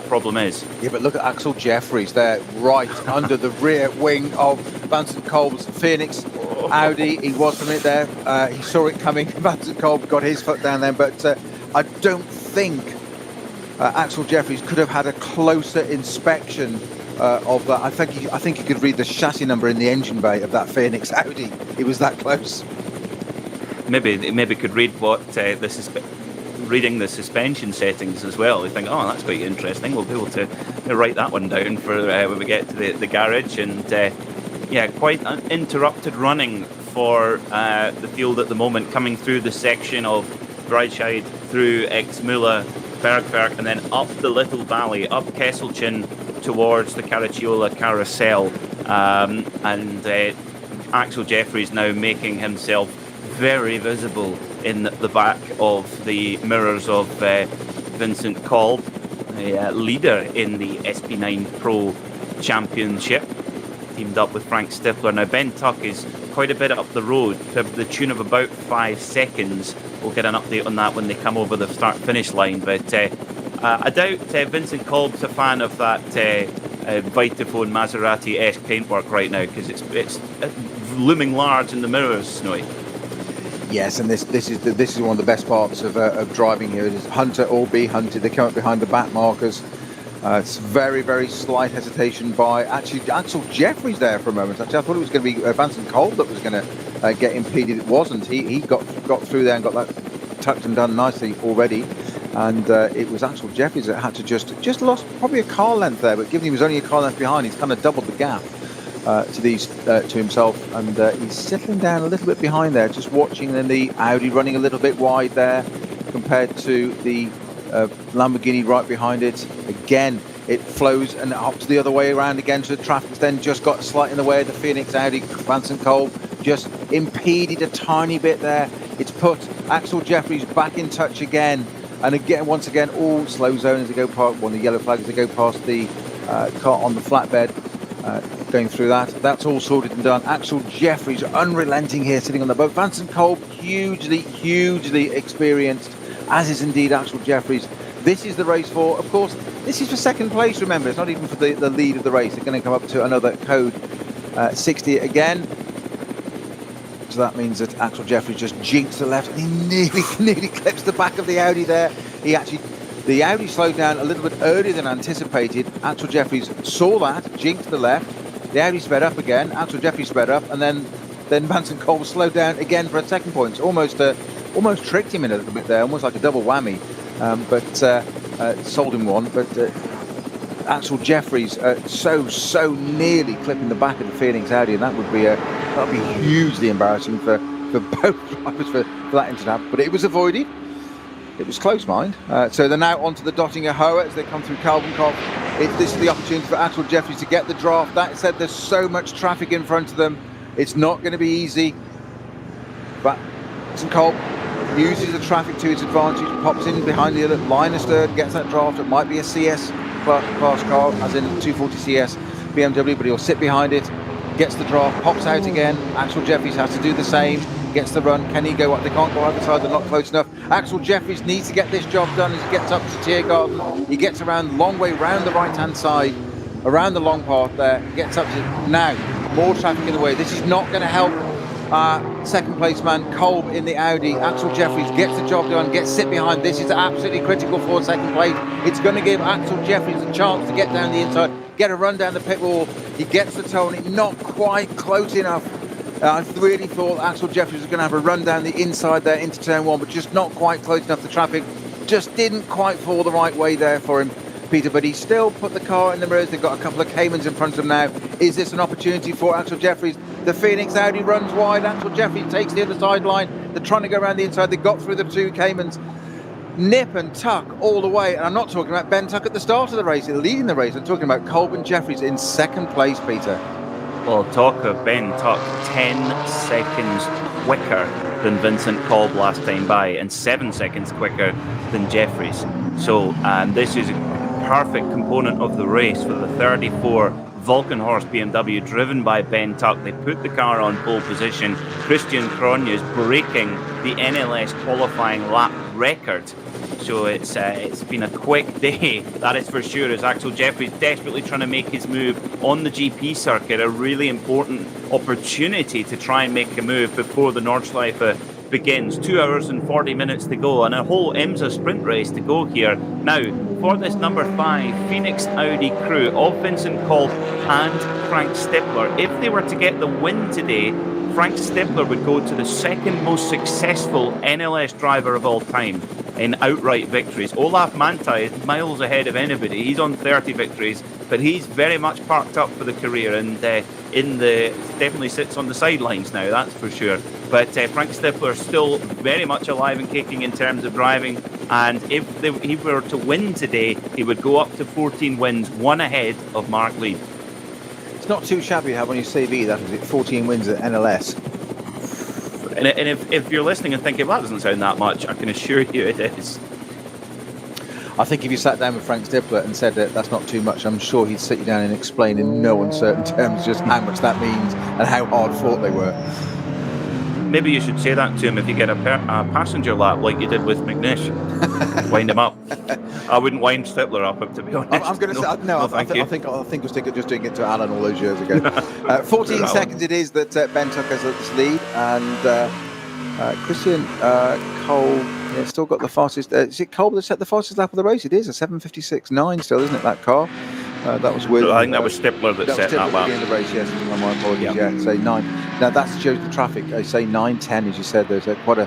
problem is. Yeah, but look at Axel Jeffries there, right under the rear wing of Vincent Kolb's Phoenix Audi. He was from it there. He saw it coming. Vincent Kolb got his foot down there, but I don't think Axel Jeffries could have had a closer inspection of that. I think he could read the chassis number in the engine bay of that Phoenix Audi. He was that close. Maybe could read what reading the suspension settings as well. You think, oh, that's quite interesting. We'll be able to write that one down for when we get to the garage. And quite interrupted running for the field at the moment, coming through the section of Breitscheid through Exmüller, Bergwerk, and then up the little valley, up Kesselchen towards the Caracciola Carousel. And Axel Jeffries now making himself very visible in the back of the mirrors of Vincent Kolb, the leader in the SP9 Pro Championship, teamed up with Frank Stifler. Now Ben Tuck is quite a bit up the road, to the tune of about 5 seconds. We'll get an update on that when they come over the start-finish line, but I doubt Vincent Kolb's a fan of that Vitaphone Maserati-esque paintwork right now, because it's looming large in the mirrors, Snowy. Yes, and this is one of the best parts of driving here. It is hunter or be hunted. They come up behind the back markers. It's very, very slight hesitation by actually Axel Jeffries there for a moment. Actually, I thought it was going to be Vincent Kolb that was going to get impeded. It wasn't. He got through there and got that tucked and done nicely already. And it was Axel Jeffries that had to just lost probably a car length there. But given he was only a car length behind, he's kind of doubled the gap to himself, and he's settling down a little bit behind there, just watching. Then the Audi running a little bit wide there compared to the Lamborghini right behind it. Again, it flows and hops the other way around again to the traffic. Then just got slightly in the way of the Phoenix Audi. Vincent Kolb just impeded a tiny bit there. It's put Axel Jeffries back in touch again, and again, once again, all slow zone as they go past, the yellow flag as they go past the car on the flatbed. Going through that. That's all sorted and done. Axel Jeffries unrelenting here, sitting on the boat. Vincent Kolb, hugely experienced, as is indeed Axel Jeffries. This is the race for, of course, this is for second place, remember. It's not even for the lead of the race. They're going to come up to another code 60 again. So that means that Axel Jeffries just jinxed the left, and he nearly clips the back of the Audi there. The Audi slowed down a little bit earlier than anticipated. Axel Jeffries saw that, jinked the left. The Audi sped up again. Axel Jeffries sped up, and then Vincent Kolb slowed down again for a second point. It's almost tricked him in a little bit there, almost like a double whammy. But sold him one. But Axel Jeffries so nearly clipping the back of the Phoenix Audi, and that would be hugely embarrassing for both drivers for that incident to happen. But it was avoided. It was close, mind. So they're now onto the Dottinger Höhe as they come through Kalvenkopf. This is the opportunity for Axel Jeffries to get the draft. That said, there's so much traffic in front of them. It's not going to be easy. But Vincent Kolb uses the traffic to his advantage, pops in behind the other line of third, gets that draft. It might be a CS class car, as in 240 CS BMW, but he'll sit behind it, gets the draft, pops out again. Axel Jeffries has to do the same. Gets the run. Can he go up? They can't go either side. They're not close enough. Axel Jeffries needs to get this job done as he gets up to Tiergarten. He gets around, long way round the right-hand side, around the long path there. Gets up to now. More traffic in the way. This is not going to help second place man Kolb in the Audi. Axel Jeffries gets the job done. Gets sit behind. This is absolutely critical for second place. It's going to give Axel Jeffries a chance to get down the inside, get a run down the pit wall. He gets the toe on it. Not quite close enough. I really thought Axel Jeffries was going to have a run down the inside there into turn one, but just not quite close enough. The traffic just didn't quite fall the right way there for him, Peter, but he still put the car in the mirrors. They've got a couple of Caymans in front of them now. Is this an opportunity for Axel Jeffries? The Phoenix Audi runs wide. Axel Jeffries takes the other sideline. They're trying to go around the inside. They got through the two Caymans. Nip and tuck all the way. And I'm not talking about Ben Tuck at the start of the race, leading the race. I'm talking about Colburn Jeffries in second place, Peter. Well, talk of Ben Tuck, 10 seconds quicker than Vincent Kolb last time by, and 7 seconds quicker than Jeffries. So this is a perfect component of the race for the 34 Vulcanhorse BMW driven by Ben Tuck. They put the car on pole position. Christian Cronje is breaking the NLS qualifying lap record. So it's been a quick day, that is for sure, as Axel Jeffries desperately trying to make his move on the GP circuit, a really important opportunity to try and make a move before the Nordschleife begins. 2 hours and 40 minutes to go and a whole IMSA sprint race to go here. Now, for this number 5 Phoenix Audi crew of Vincent Kolb and Frank Stippler, if they were to get the win today, Frank Stippler would go to the second most successful NLS driver of all time in outright victories. Olaf Mantai is miles ahead of anybody. He's on 30 victories, but he's very much parked up for the career and definitely sits on the sidelines now, that's for sure. But Frank Stippler still very much alive and kicking in terms of driving, and if he were to win today, he would go up to 14 wins, one ahead of Mark Lee. It's not too shabby to have on your CV, that is it, 14 wins at NLS. And if you're listening and thinking, well, that doesn't sound that much, I can assure you it is. I think if you sat down with Frank Stippler and said that that's not too much, I'm sure he'd sit you down and explain in no uncertain terms just how much that means and how hard fought they were. Maybe you should say that to him if you get a passenger lap like you did with McNish. Wind him up. I wouldn't wind Stippler up, to be honest. I'm going to say no. I think we'll stick it just doing it to Alan all those years ago. 14 seconds it is that Ben Tuck has this lead, and Christian Kolb still got the fastest. Is it Kolb that set the fastest lap of the race? It is a 7:56.9 still, isn't it? That car. That was with. I think that was Stippler that set that lap. In the race, yes. My apologies. Yeah, say 9. Now that shows the traffic. I say 9:10, as you said. There's quite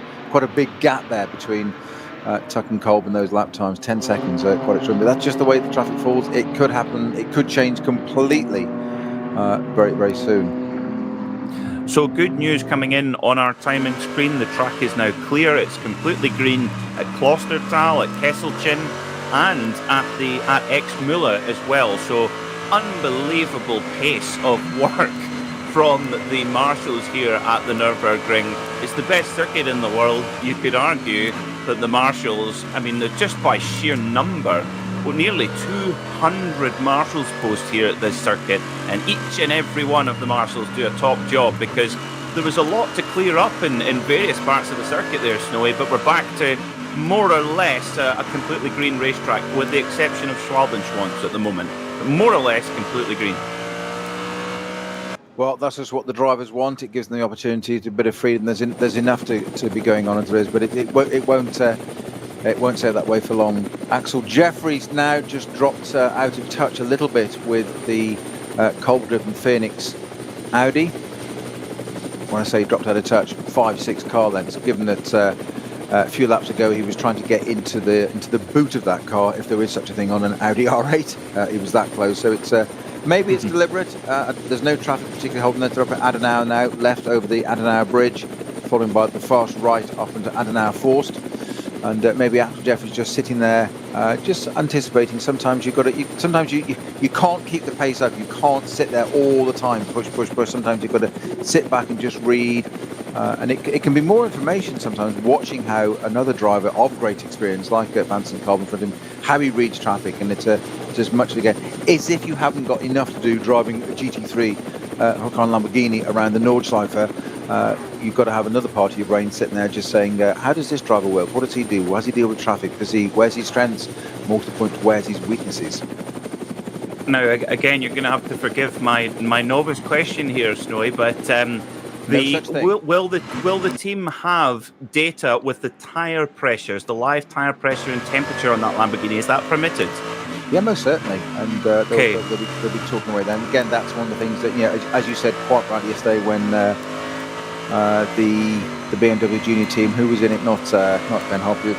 a big gap there between Tuck and Kolb and those lap times. 10 seconds, quite extreme. But that's just the way the traffic falls. It could happen. It could change completely very, very soon. So good news coming in on our timing screen. The track is now clear. It's completely green at Klostertal, at Kesselchen, and at Exmüller as well. So unbelievable pace of work from the marshals here at the Nürburgring. It's the best circuit in the world. You could argue that the marshals, I mean, just by sheer number, well, nearly 200 marshals post here at this circuit, and each and every one of the marshals do a top job because there was a lot to clear up in various parts of the circuit there, Snowy, but we're back to more or less a completely green racetrack with the exception of Schwalbenschwanz at the moment. More or less completely green. Well, that's just what the drivers want. It gives them the opportunity to a bit of freedom. There's enough to be going on as there is, but it won't stay that way for long. Axel Jeffries now just dropped out of touch a little bit with the Kolb-driven Phoenix Audi. When I say dropped out of touch, 5-6 car lengths, given that a few laps ago he was trying to get into the boot of that car, if there is such a thing on an Audi R8. He was that close, so it's maybe it's deliberate. There's no traffic particularly holding that. They're up at Adenauer now, left over the Adenauer bridge, following by the fast right up into Adenauer Forst. And maybe Axel Jeffries just sitting there, just anticipating. Sometimes you can't keep the pace up. You can't sit there all the time, push. Sometimes you've got to sit back and just read. And it can be more information sometimes watching how another driver of great experience, like Vincent Kolb in front of him, how he reads traffic. And it's just much again, as if you haven't got enough to do driving a GT3 Huracan Lamborghini around the Nordschleife. You've got to have another part of your brain sitting there just saying, how does this driver work? What does he do? How does he deal with traffic? Where's his strengths? More to the point, where's his weaknesses? Now, again, you're going to have to forgive my novice question here, Snowy, but will the team have data with the tyre pressures, the live tyre pressure and temperature on that Lamborghini? Is that permitted? Yeah, most certainly, and they'll be talking away then. Again, that's one of the things that, as you said quite rightly yesterday, when the BMW Junior team, who was in it, not Ben Harper,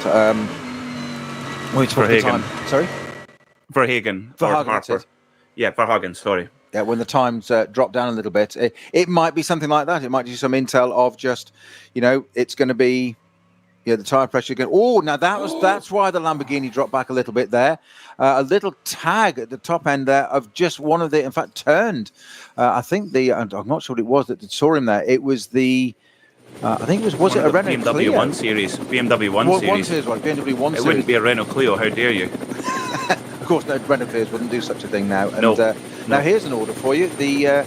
Verhagen. Sorry? Verhagen. Verhagen, Yeah, Verhagen, sorry. Yeah, when the times drop down a little bit, it might be something like that. It might be some intel of just, it's going to be, the tire pressure going. Oh, now that's why the Lamborghini dropped back a little bit there. A little tag at the top end there of just one of the, in fact, turned. I think I'm not sure what it was that saw him there. It was the. I think it was it a Renault BMW Clio? 1 Series? BMW 1 Series. 1 Series, right? BMW 1 Series. It wouldn't be a Renault Clio. How dare you? Of course, no, Renault Clios wouldn't do such a thing now. And No. Now here's an order for you. They're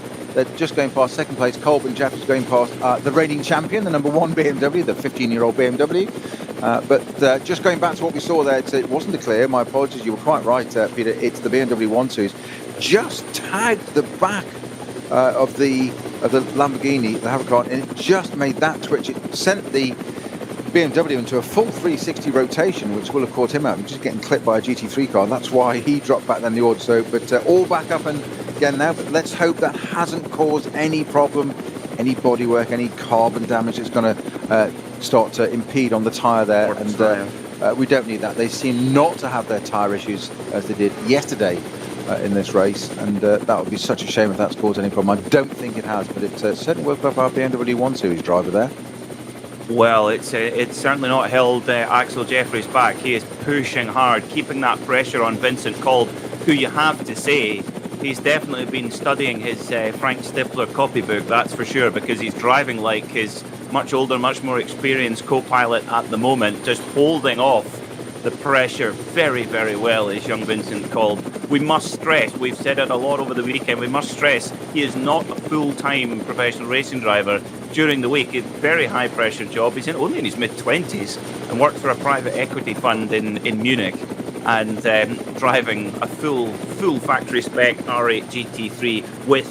just going past second place. Colby and Jeffries going past the reigning champion, the number 1 BMW, the 15-year-old BMW. But just going back to what we saw there, it wasn't a clear. My apologies. You were quite right, Peter. It's the BMW 1 Series. Just tagged the back of the Lamborghini, the Huracan, and it just made that twitch. It sent the BMW into a full 360 rotation, which will have caught him out. He's just getting clipped by a GT3 car. That's why he dropped back then the order. So, but all back up and again now. But let's hope that hasn't caused any problem, any bodywork, any carbon damage that's going to start to impede on the tyre there. And we don't need that. They seem not to have their tyre issues as they did yesterday in this race, and that would be such a shame if that's caused any problem. I don't think it has, but it certainly woke up our BMW 1 Series driver there. Well, it's certainly not held Axel Jeffries back. He is pushing hard, keeping that pressure on Vincent Kolb, who you have to say, he's definitely been studying his Frank Stifler copybook, that's for sure, because he's driving like his much older, much more experienced co-pilot at the moment, just holding off the pressure very, very well is young Vincent Kolb. We must stress, we've said it a lot over the weekend, we must stress he is not a full-time professional racing driver. During the week, it's a very high-pressure job. He's only in his mid-20s and works for a private equity fund in Munich, and driving a full factory spec R8 GT3 with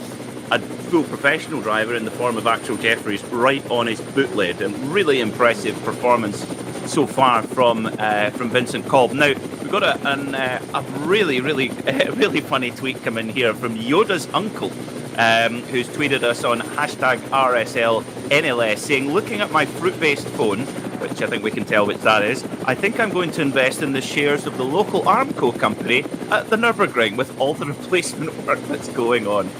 a full professional driver in the form of Axel Jeffries right on his bootlet. And really impressive performance so far from Vincent Kolb. Now, we've got a really funny tweet coming here from Yoda's uncle, who's tweeted us on #RSLNLS saying, looking at my fruit-based phone, which I think we can tell which that is, I think I'm going to invest in the shares of the local Armco company at the Nürburgring with all the replacement work that's going on.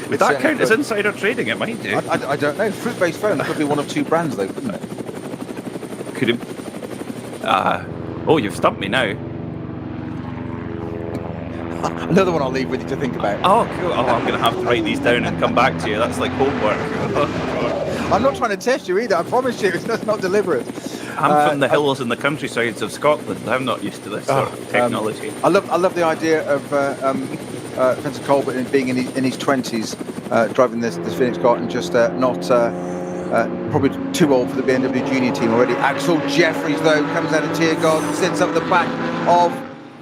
Would that count as insider trading? It might do. I don't know. Fruit-based phone could be one of two brands, though, couldn't it? Could it? Oh, you've stumped me now. Another one I'll leave with you to think about. Oh, cool. Oh, I'm going to have to write these down and come back to you. That's like homework. I'm not trying to test you either. I promise you, that's not deliberate. I'm from the hills and the countrysides of Scotland. I'm not used to this sort of technology. I love the idea of Vincent Kolb being in his 20s, driving this Phoenix car, and just not probably too old for the BMW junior team already. Axel Jeffries, though, comes out of Tiergarten, sits up the back of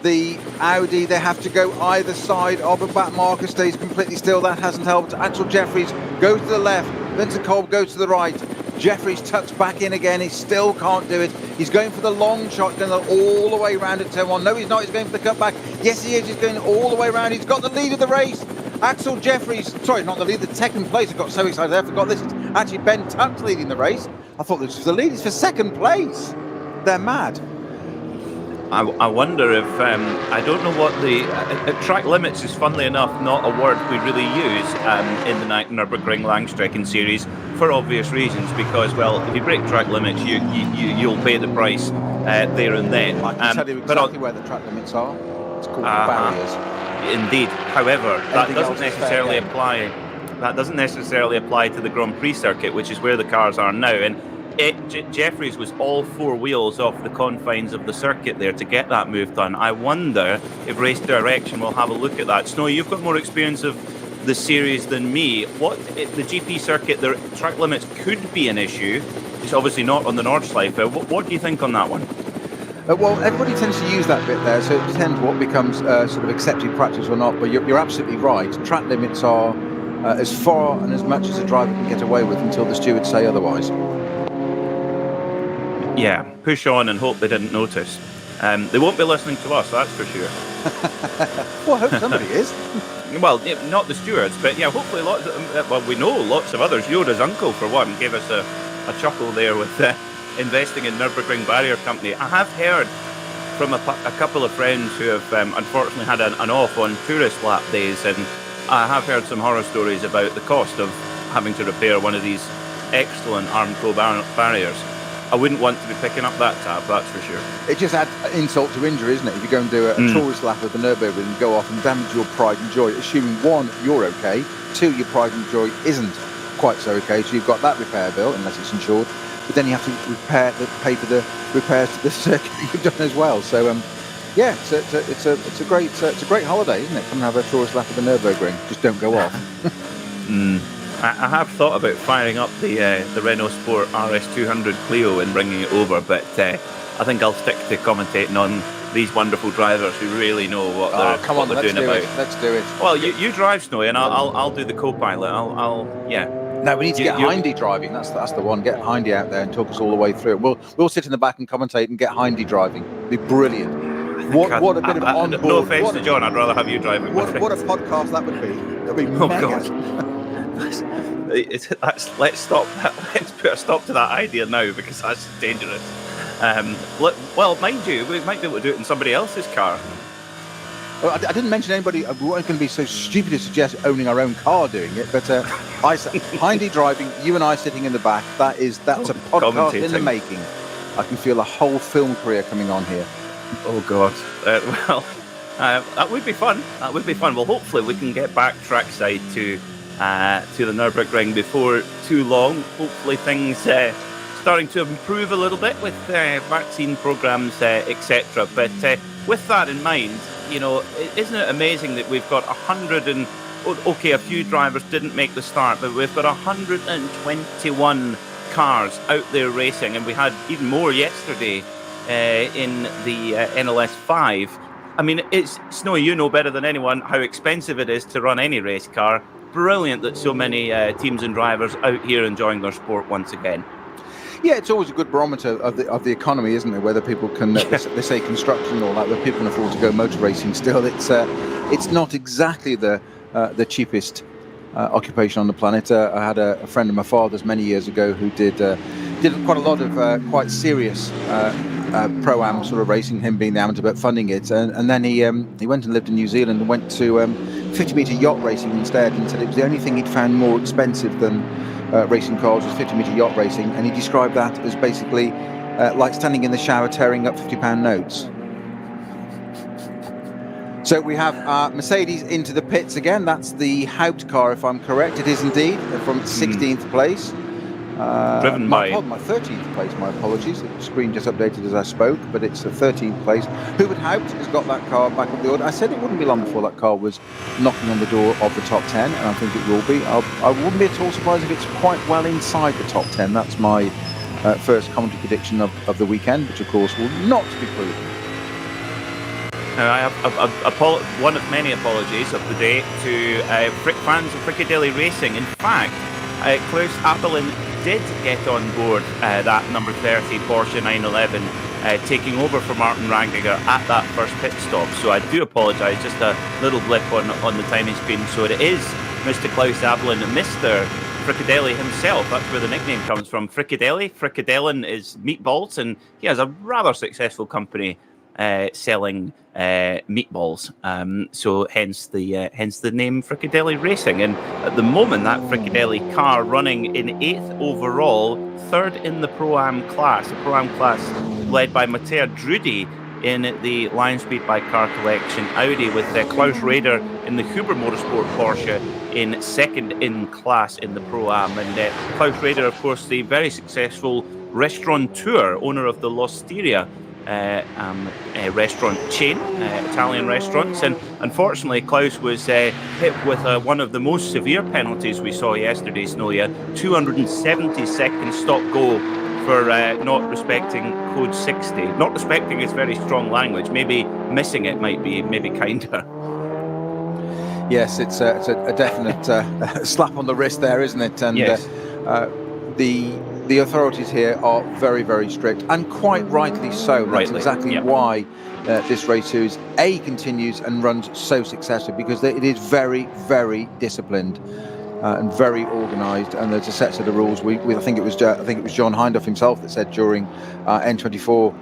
the Audi. They have to go either side of a back marker, stays completely still. That hasn't helped. Axel Jeffries goes to the left. Vincent Kolb goes to the right. Jeffries tucks back in again. He still can't do it. He's going for the long shot, going all the way around at turn 1. No, he's not. He's going for the cutback. Yes, he is. He's going all the way around. He's got the lead of the race. Axel Jeffries, sorry, not the lead, the second place. I got so excited I forgot this. It's actually Ben Tuck's leading the race. I thought this was the lead. It's for second place. They're mad. I wonder if, I don't know what the, track limits is, funnily enough, not a word we really use in the Nürburgring Langstrecken Series for obvious reasons, because, well, if you break track limits, you'll pay the price there and then. I can tell you exactly where the track limits are. It's called barriers. Indeed. However, that doesn't necessarily apply. That doesn't necessarily apply to the Grand Prix circuit, which is where the cars are now. And Jeffries was all four wheels off the confines of the circuit there to get that move done. I wonder if Race Direction will have a look at that. Snow, you've got more experience of the series than me. What the GP circuit, the track limits could be an issue. It's obviously not on the Nordschleife. What do you think on that one? Well, everybody tends to use that bit there, so it depends what becomes sort of accepted practice or not. But you're absolutely right. Track limits are as far and as much as a driver can get away with until the stewards say otherwise. Yeah, push on and hope they didn't notice. They won't be listening to us, that's for sure. Well, I hope somebody is. Well, not the stewards, but yeah, hopefully we know lots of others. Yoda's uncle, for one, gave us a chuckle there with investing in Nürburgring Barrier Company. I have heard from a couple of friends who have unfortunately had an off on tourist lap days, and I have heard some horror stories about the cost of having to repair one of these excellent Armco barriers. I wouldn't want to be picking up that tab, that's for sure. It just adds insult to injury, isn't it? If you go and do a tourist lap of the Nürburgring and go off and damage your pride and joy, assuming one, you're okay, two, your pride and joy isn't quite so okay, so you've got that repair bill, unless it's insured, but then you have to pay for the repairs to the circuit you've done as well. So yeah, it's a great holiday, isn't it? Come and have a tourist lap of the Nürburgring. Just don't go off. I have thought about firing up the Renault Sport RS200 Clio and bringing it over, but I think I'll stick to commentating on these wonderful drivers who really know what they're doing about it. Let's do it. Well, you drive, Snowy, and I'll do the co-pilot. Yeah. No, we need to get Hindy driving. That's the one. Get Hindy out there and talk us all the way through. We'll sit in the back and commentate and get Hindy driving. It'd be brilliant. What a bit of onboard. No offence to John, I'd rather have you driving. What a podcast that would be. That'd be mega. God. Let's stop. Let's put a stop to that idea now, because that's dangerous. Well, mind you, we might be able to do it in somebody else's car. Well, I didn't mention anybody. We weren't going to be so stupid to suggest owning our own car doing it, but Hindy driving, you and I sitting in the back. That's a podcast in the making. I can feel a whole film career coming on here. Oh God. That would be fun. Well, hopefully we can get back trackside to the Nürburgring before too long. Hopefully things starting to improve a little bit with vaccine programs, etc. But with that in mind, isn't it amazing that we've got a few drivers didn't make the start, but we've got 121 cars out there racing, and we had even more yesterday in the NLS 5. I mean, it's Snowy, you know better than anyone how expensive it is to run any race car. Brilliant that so many teams and drivers out here enjoying their sport once again. Yeah, it's always a good barometer of the economy, isn't it? Whether people can, they say construction and all that, but people can afford to go motor racing still. It's not exactly the cheapest occupation on the planet. I had a friend of my father's many years ago who did quite a lot of quite serious pro-am sort of racing, him being the amateur but funding it, and then he went and lived in New Zealand and went to 50-metre yacht racing instead, and said it was the only thing he'd found more expensive than racing cars was 50-metre yacht racing, and he described that as basically like standing in the shower tearing up £50 notes. So we have Mercedes into the pits again. That's the Haupt car, if I'm correct. It is indeed, from 16th place. Driven by... my 13th place, my apologies. The screen just updated as I spoke, but it's the 13th place. Hubert Haupt has got that car back up the order. I said it wouldn't be long before that car was knocking on the door of the top 10, and I think it will be. I wouldn't be at all surprised if it's quite well inside the top 10. That's my first commentary prediction of the weekend, which of course will not be proven. I have one of many apologies of the day to fans of Fricadelli Racing. In fact, Klaus Appelin did get on board that number 30 Porsche 911, taking over for Martin Rangiger at that first pit stop. So I do apologise, just a little blip on the timing screen. So it is Mr. Klaus Appelin, Mr. Fricadelli himself. That's where the nickname comes from. Fricadelli. Fricadellin is meatballs, and he has a rather successful company selling meatballs, so hence the name Fricadelli Racing. And at the moment, that Fricadelli car running in 8th overall, 3rd in the Pro-Am class, the Pro-Am class led by Matteo Drudi in the Lion Speed by Car Collection Audi, with Klaus Rader in the Huber Motorsport Porsche in 2nd in class in the Pro-Am. And Klaus Rader, of course, the very successful restaurateur, owner of the L'Osteria restaurant chain, Italian restaurants, and unfortunately Klaus was hit with one of the most severe penalties we saw yesterday, Snowy, 270-second stop go for not respecting code 60. Not respecting is very strong language, maybe missing it might be maybe kinder. Yes, it's a definite slap on the wrist there, isn't it? And yes. The authorities here are very, very strict, and quite rightly so. That's exactly why this race series continues and runs so successfully, because it is very, very disciplined and very organised, and there's a set of the rules. I think it was John Hindhaugh himself that said during N24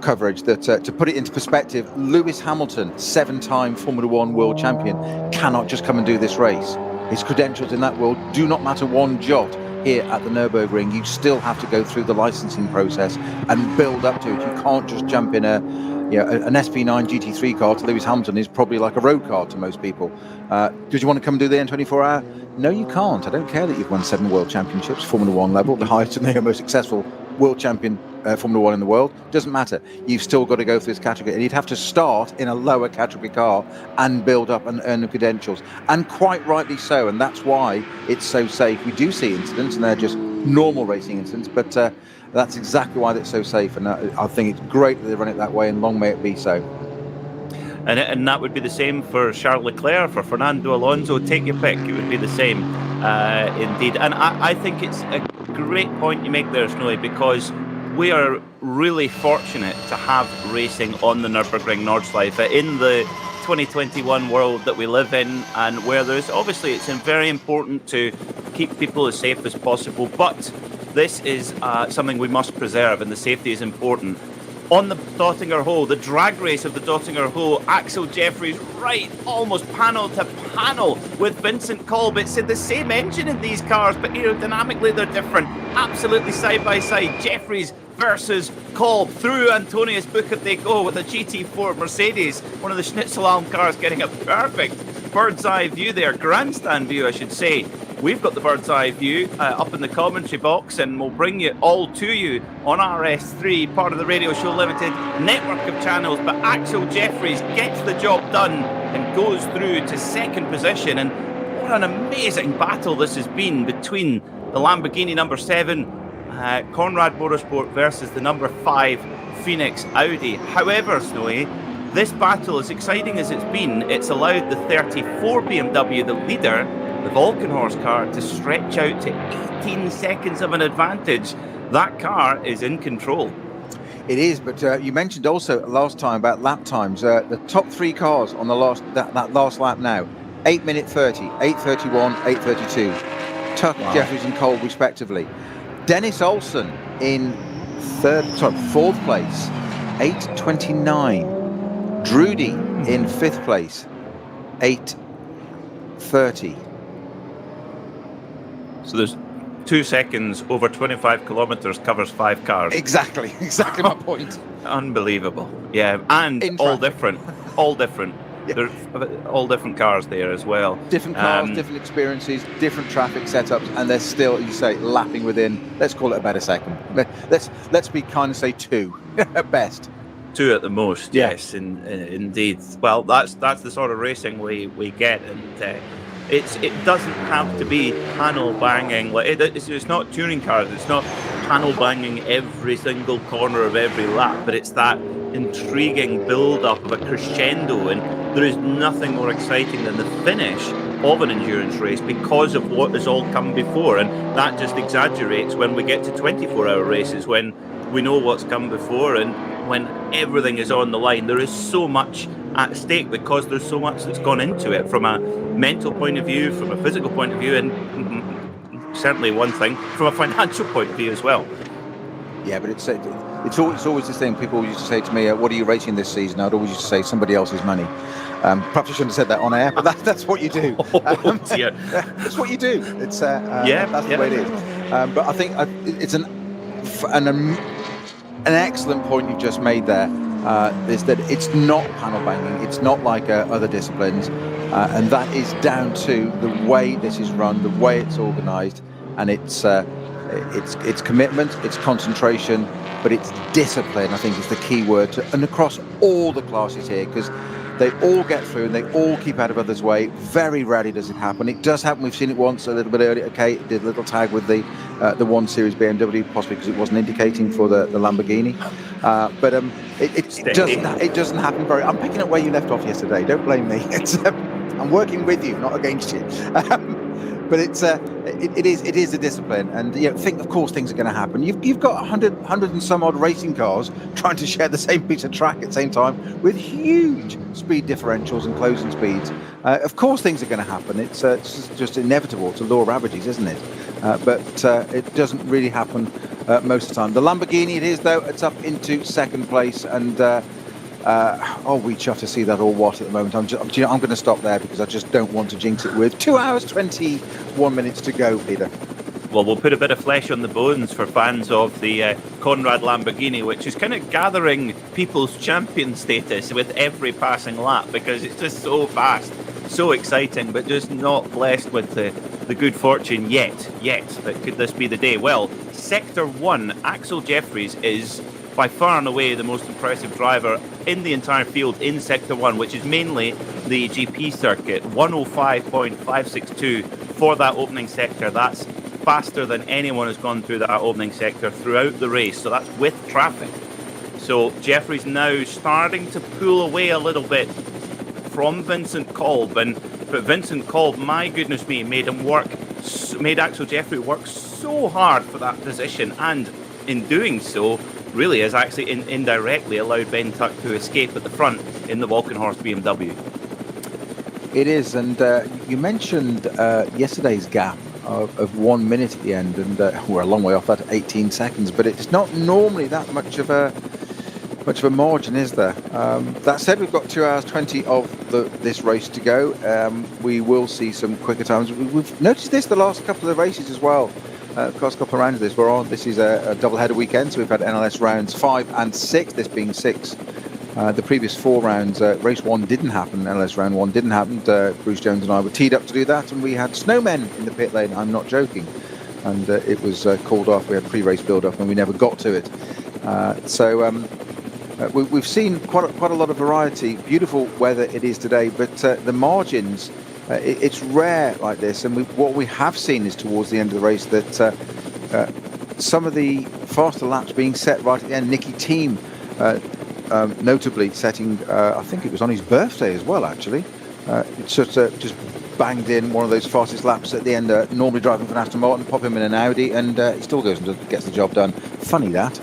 coverage that, to put it into perspective, Lewis Hamilton, 7-time Formula One world champion, cannot just come and do this race. His credentials in that world do not matter one jot. Here at the Nürburgring, you still have to go through the licensing process and build up to it. You can't just jump in an SP9 GT3 car to Lewis Hamilton is probably like a road car to most people. Did you want to come and do the N24 hour? No, you can't. I don't care that you've won 7 world championships, Formula One level, the highest and the most successful world champion Formula One in the world. Doesn't matter. You've still got to go through this category, and you'd have to start in a lower category car and build up and earn the credentials. And quite rightly so, and that's why it's so safe. We do see incidents, and they're just normal racing incidents, but that's exactly why it's so safe. And I think it's great that they run it that way, and long may it be so. And that would be the same for Charles Leclerc, for Fernando Alonso. Take your pick. It would be the same, indeed. And I think it's a great point you make there, Snowy, because we are really fortunate to have racing on the Nürburgring Nordschleife in the 2021 world that we live in, and where there's obviously it's very important to keep people as safe as possible, but this is something we must preserve, and the safety is important. On the Dottinger Hole, the drag race of the Dottinger Hole, Axel Jeffries right almost panel to panel with Vincent Kolb. It's the same engine in these cars, but aerodynamically they're different. Absolutely side by side. Jeffries versus Kolb. Through Antonius Buchert they go with a GT4 Mercedes, one of the Schnitzelalm cars, getting a perfect bird's eye view there, grandstand view I should say. We've got the bird's eye view up in the commentary box, and we'll bring it all to you on RS3, part of the Radio Show Limited network of channels. But Axel Jeffries gets the job done and goes through to second position. And what an amazing battle this has been between the Lamborghini number 7, Conrad Motorsport, versus the number 5, Phoenix Audi. However, Snowy, this battle, as exciting as it's been, it's allowed the 34 BMW, the leader, the Volkenhorst car, to stretch out to 18 seconds of an advantage. That car is in control. It is, but you mentioned also last time about lap times. The top 3 cars on the that last lap now, 8 minute 30, 8:31, 8:32. Tuck, Jeffries and Kolb respectively. Dennis Olsen in 4th place, 8:29. Drudy in 5th place, 8:30. So there's 2 seconds over 25 kilometers covers 5 cars. Exactly my point. Unbelievable. Yeah, and all different. Yeah. There's all different cars there as well. Different cars, different experiences, different traffic setups, and they're still, you say, lapping within, let's call it about a second. Let's be kind of say 2 at best. 2 at the most, yes, indeed. Well, that's the sort of racing we get, and it doesn't have to be panel banging. Like it's not touring cars. It's not panel banging every single corner of every lap, but it's that intriguing build-up of a crescendo, and there is nothing more exciting than the finish of an endurance race because of what has all come before, and that just exaggerates when we get to 24-hour races, when we know what's come before and when everything is on the line. There is so much at stake because there's so much that's gone into it from a mental point of view, from a physical point of view, and certainly one thing from a financial point of view as well. Yeah, but it's always this thing. People used to say to me, what are you racing this season? I'd always used to say somebody else's money. Perhaps I shouldn't have said that on air, but that's what you do. That's what you do. It's that's the way it is. But I think it's an excellent point you just made there. Is that it's not panel banging. It's not like other disciplines, and that is down to the way this is run, the way it's organised, and it's commitment, it's concentration, but it's discipline. I think is the key word, and across all the classes here, because they all get through and they all keep out of others' way. Very rarely does it happen. It does happen. We've seen it once a little bit earlier. Okay, it did a little tag with the 1 Series BMW, possibly because it wasn't indicating for the Lamborghini. But it doesn't happen very. I'm picking up where you left off yesterday. Don't blame me. I'm working with you, not against you. But it is a discipline, and of course things are going to happen. You've got 100 and some odd racing cars trying to share the same piece of track at the same time with huge speed differentials and closing speeds. Of course things are going to happen. It's just inevitable. It's a law of averages, isn't it? but it doesn't really happen most of the time. The Lamborghini, it is though. It's up into second place, and we chuffed to see that or what at the moment. I'm going to stop there because I just don't want to jinx it with 2 hours 21 minutes to go, Peter. Well, we'll put a bit of flesh on the bones for fans of the Conrad Lamborghini, which is kind of gathering people's champion status with every passing lap because it's just so fast, so exciting, but just not blessed with the good fortune yet. But could this be the day? Well, Sector 1, Axel Jeffries is by far and away the most impressive driver in the entire field in Sector 1, which is mainly the GP circuit. 105.562 for that opening sector. That's faster than anyone has gone through that opening sector throughout the race, so that's with traffic. So Jeffries now starting to pull away a little bit from Vincent Kolb, but Vincent Kolb, my goodness me, made Axel Jeffries work so hard for that position, and in doing so really has actually indirectly allowed Ben Tuck to escape at the front in the Walkenhorst BMW. It is, and you mentioned yesterday's gap of 1 minute at the end, and we're a long way off that at 18 seconds, but it's not normally that much of a margin, is there? That said, we've got 2 hours 20 of this race to go. We will see some quicker times. We've noticed this the last couple of races as well. The last couple of rounds of this. This is a double-header weekend, so we've had NLS rounds 5 and 6, this being 6. The previous 4 rounds, race 1 didn't happen, NLS round 1 didn't happen. Bruce Jones and I were teed up to do that, and we had snowmen in the pit lane, I'm not joking. And it was called off. We had pre-race build-up, and we never got to it. We've seen quite a lot of variety. Beautiful weather it is today, but the margins, it's rare like this. And what we have seen is towards the end of the race that some of the faster laps being set right at the end. Nicky Thiem, notably setting, I think it was on his birthday as well, actually. Just banged in one of those fastest laps at the end. Normally driving for an Aston Martin, pop him in an Audi, and he still goes and gets the job done. Funny that.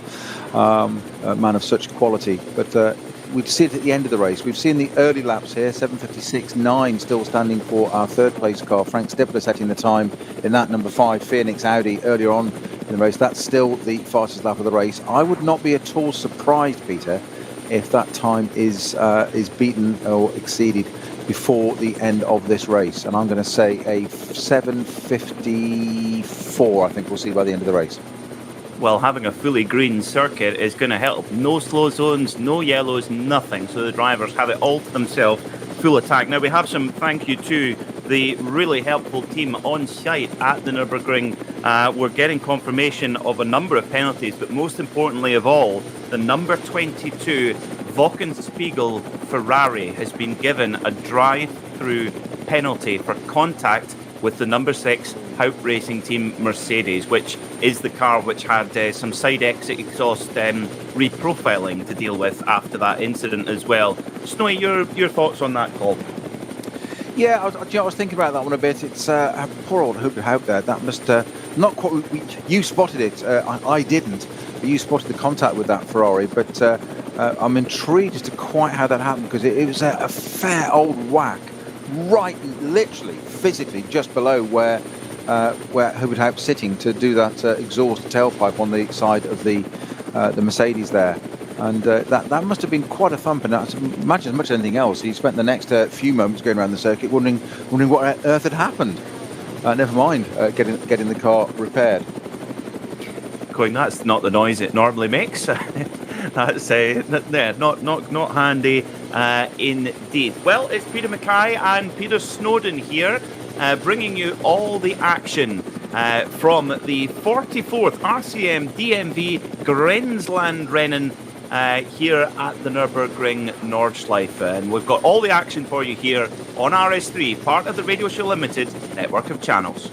A man of such quality. But we'd see it at the end of the race. We've seen the early laps here, 7:56.9 still standing for our third place car. Frank Stippler setting the time in that number 5 Phoenix Audi earlier on in the race. That's still the fastest lap of the race. I would not be at all surprised, Peter, if that time is beaten or exceeded before the end of this race. And I'm going to say a 7:54, I think we'll see by the end of the race. Well, having a fully green circuit is going to help. No slow zones, no yellows, nothing. So the drivers have it all to themselves, full attack. Now we have some thank you to the really helpful team on site at the Nürburgring. We're getting confirmation of a number of penalties, but most importantly of all, the number 22 Wochenspiegel Ferrari has been given a drive-through penalty for contact with the number 6 Haupt Racing Team Mercedes, which is the car which had some side exit exhaust reprofiling to deal with after that incident as well. Snowy, your thoughts on that call? Yeah, I was thinking about that one a bit. It's poor old Haupt there. That must not quite. You spotted it. I didn't. But you spotted the contact with that Ferrari. But I'm intrigued as to quite how that happened, because it was a fair old whack, right, literally, physically, just below where Hubert Haupt's sitting to do that exhaust tailpipe on the side of the Mercedes there. And that must have been quite a thump. And I imagine, as much as anything else, he spent the next few moments going around the circuit wondering what on earth had happened. Never mind getting the car repaired. Going, that's not the noise it normally makes. That's not handy indeed. Well, it's Peter Mackay and Peter Snowden here, bringing you all the action from the 44th RCM DMV Grenzlandrennen here at the Nürburgring Nordschleife. And we've got all the action for you here on RS3, part of the Radio Show Limited network of channels.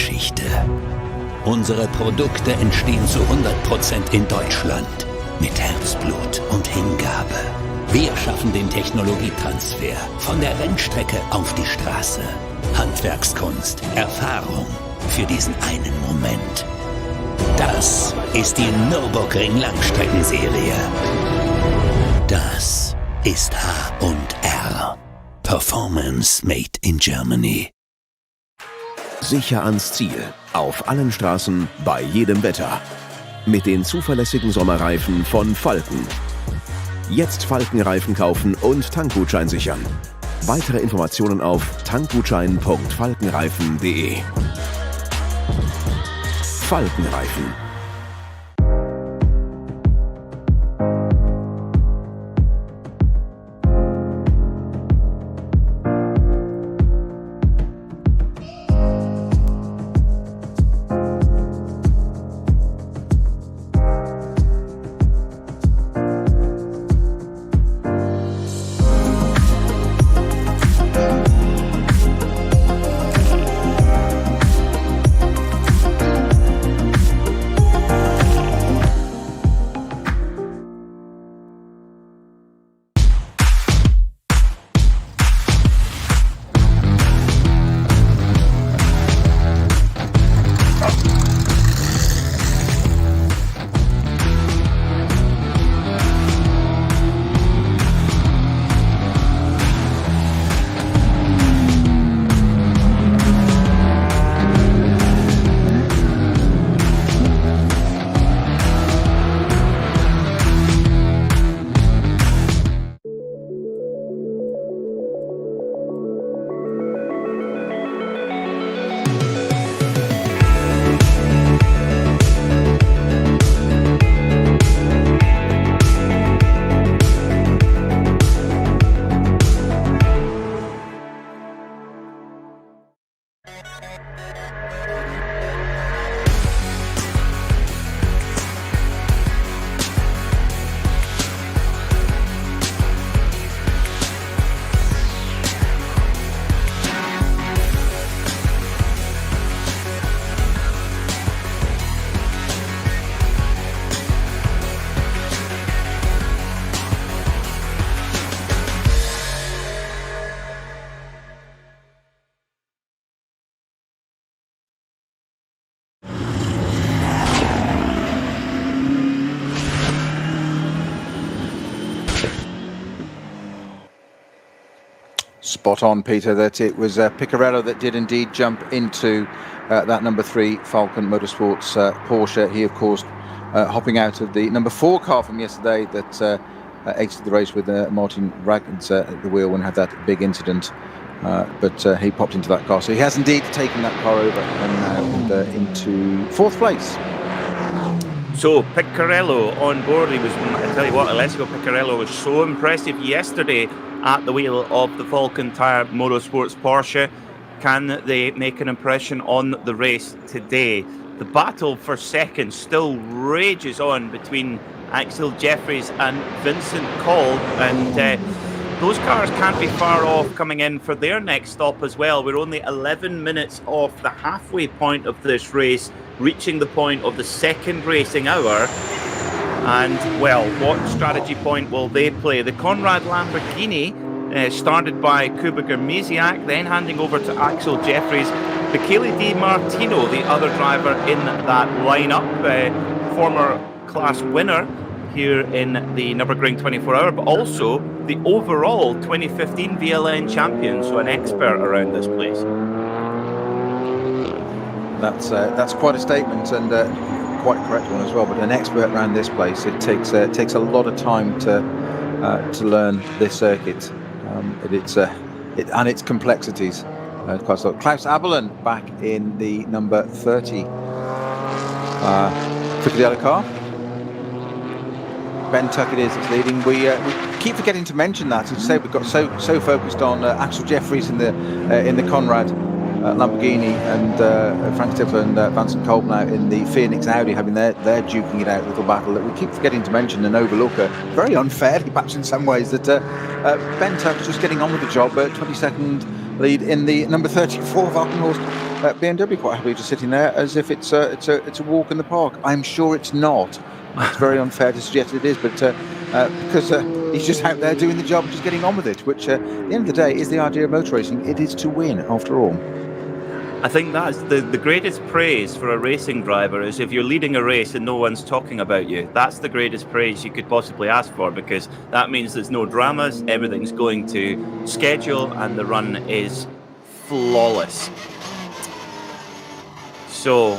Geschichte. Unsere Produkte entstehen zu 100% in Deutschland. Mit Herzblut und Hingabe. Wir schaffen den Technologietransfer von der Rennstrecke auf die Straße. Handwerkskunst, Erfahrung für diesen einen Moment. Das ist die Nürburgring Langstreckenserie. Das ist H&R. Performance made in Germany. Sicher ans Ziel. Auf allen Straßen, bei jedem Wetter. Mit den zuverlässigen Sommerreifen von Falken. Jetzt Falkenreifen kaufen und Tankgutschein sichern. Weitere Informationen auf tankgutschein.falkenreifen.de. Falkenreifen. Spot on, Peter, that it was Piccarello that did indeed jump into that number 3 Falcon Motorsports Porsche. He, of course, hopping out of the number 4 car from yesterday that exited the race with Martin Ragens at the wheel and had that big incident. But he popped into that car. So he has indeed taken that car over and now into 4th place. So Piccarello on board. He was, I tell you what, Alessio Piccarello was so impressive yesterday at the wheel of the Falcon Tire Motorsports Porsche. Can they make an impression on the race today? The battle for second still rages on between Axel Jeffries and Vincent Kolb, and those cars can't be far off coming in for their next stop as well. We're only 11 minutes off the halfway point of this race, reaching the point of the second racing hour. And, well, what strategy point will they play? The Conrad Lamborghini, started by Kuba Germisiak, then handing over to Axel Jeffries. Michele Di Martino, the other driver in that lineup, former class winner here in the Nürburgring 24-hour, but also the overall 2015 VLN champion, so an expert around this place. That's quite a statement, and quite a correct one as well. But an expert around this place, it takes a lot of time to learn this circuit, and its complexities. Klaus Abelin back in the number 30 Fricadello car. Ben Tuckett is leading. We keep forgetting to mention that. As you say, we've got so focused on Axel Jeffries in the Conrad Lamborghini, and Frank Stifler and Vincent Kolb now in the Phoenix Audi, having their duking it out little battle that we keep forgetting to mention and overlook. Very unfairly, perhaps in some ways, that Ben Tuckett's just getting on with the job. 22nd lead in the number 34 Valkenhorst BMW. Quite happily just sitting there as if it's a walk in the park. I'm sure it's not. It's very unfair to suggest it is, but because he's just out there doing the job, just getting on with it, which at the end of the day is the idea of motor racing. It is to win, after all. I think that's the greatest praise for a racing driver is if you're leading a race and no one's talking about you. That's the greatest praise you could possibly ask for, because that means there's no dramas, everything's going to schedule, and the run is flawless. So,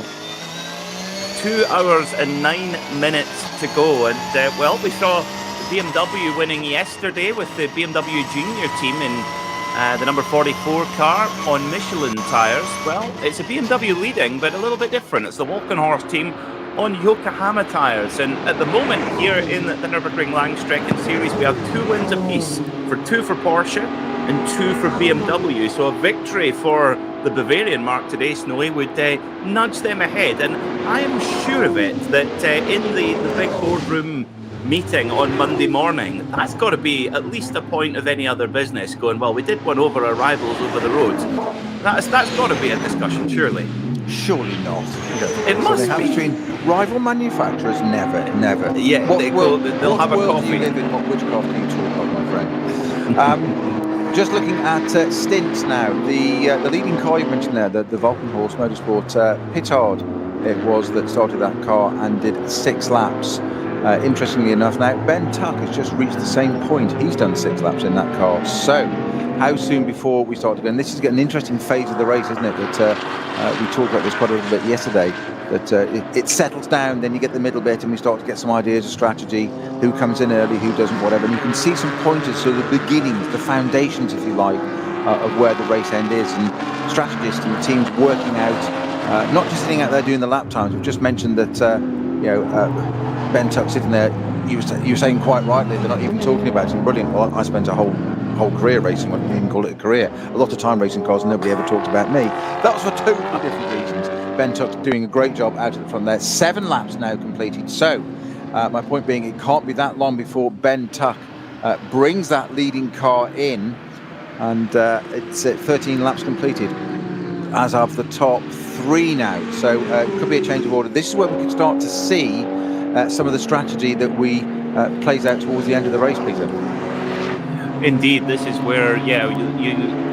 2 hours and 9 minutes to go, and well, we saw BMW winning yesterday with the BMW Junior team in the number 44 car on Michelin tyres. Well, it's a BMW leading, but a little bit different. It's the Walkenhorst team on Yokohama tyres. And at the moment here in the Nürburgring Langstrecken Series, we have 2 wins apiece, 2 for Porsche and 2 for BMW. So a victory for the Bavarian mark today, Snowy, would nudge them ahead. And I am sure of it that in the big boardroom meeting on Monday morning, that's got to be at least a point of any other business going, well, we did one over our rivals over the road. That's got to be a discussion, surely. Surely not. It must be. Between rival manufacturers, never. Yeah, they'll have a coffee. Do you live in? Which craft do you talk of, my friend? Just looking at stints now. The leading car you mentioned there, the Valkenhorst Motorsport, Pittard, it was that started that car and did 6 laps. Interestingly enough, now Ben Tuck has just reached the same point. He's done 6 laps in that car. So, how soon before we start to go? And this is an interesting phase of the race, isn't it? That we talked about this quite a little bit yesterday. That it settles down, then you get the middle bit, and we start to get some ideas of strategy. Who comes in early, who doesn't, whatever. And you can see some pointers, so the beginnings, the foundations, if you like, of where the race end is, and strategists and teams working out, not just sitting out there doing the lap times. We've just mentioned that Ben Tuck sitting there, you were saying quite rightly, they're not even talking about it. Brilliant. Well, I spent a whole career racing, I wouldn't even call it a career, a lot of time racing cars, and nobody ever talked about me. That was for totally different reasons. Ben Tuck doing a great job out of the front there. 7 laps now completed. So, my point being, it can't be that long before Ben Tuck brings that leading car in, and it's 13 laps completed as of the top 3 now. So, it could be a change of order. This is where we can start to see some of the strategy that we plays out towards the end of the race, Peter. Indeed, this is where, you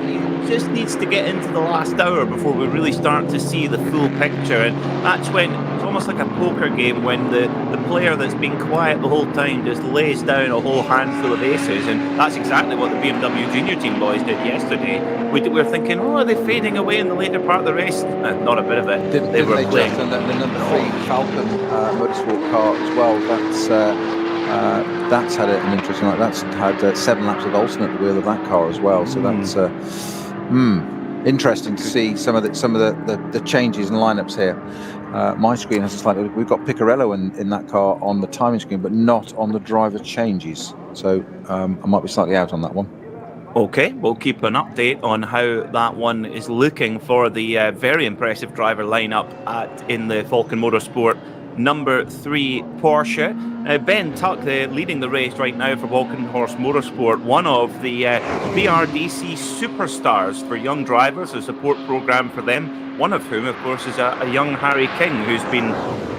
just needs to get into the last hour before we really start to see the full picture. And that's when it's almost like a poker game, when the player that's been quiet the whole time just lays down a whole handful of aces. And that's exactly what the BMW Junior Team boys did yesterday. We were thinking, are they fading away in the later part of the race? Not a bit of it. They were playing. Just on the number 3 Falcon Motorsport car as well. That's had an interesting. That's had 7 laps of Olsen at the wheel of that car as well. So that's interesting to see some of the changes and lineups here. My screen has a slightly. We've got Picarello in that car on the timing screen, but not on the driver changes. So I might be slightly out on that one. Okay, we'll keep an update on how that one is looking for the very impressive driver lineup in the Falcon Motorsport number 3 Porsche. Ben Tuck leading the race right now for Walkenhorst Motorsport, one of the BRDC superstars for young drivers, a support program for them, one of whom, of course, is a young Harry King, who's been,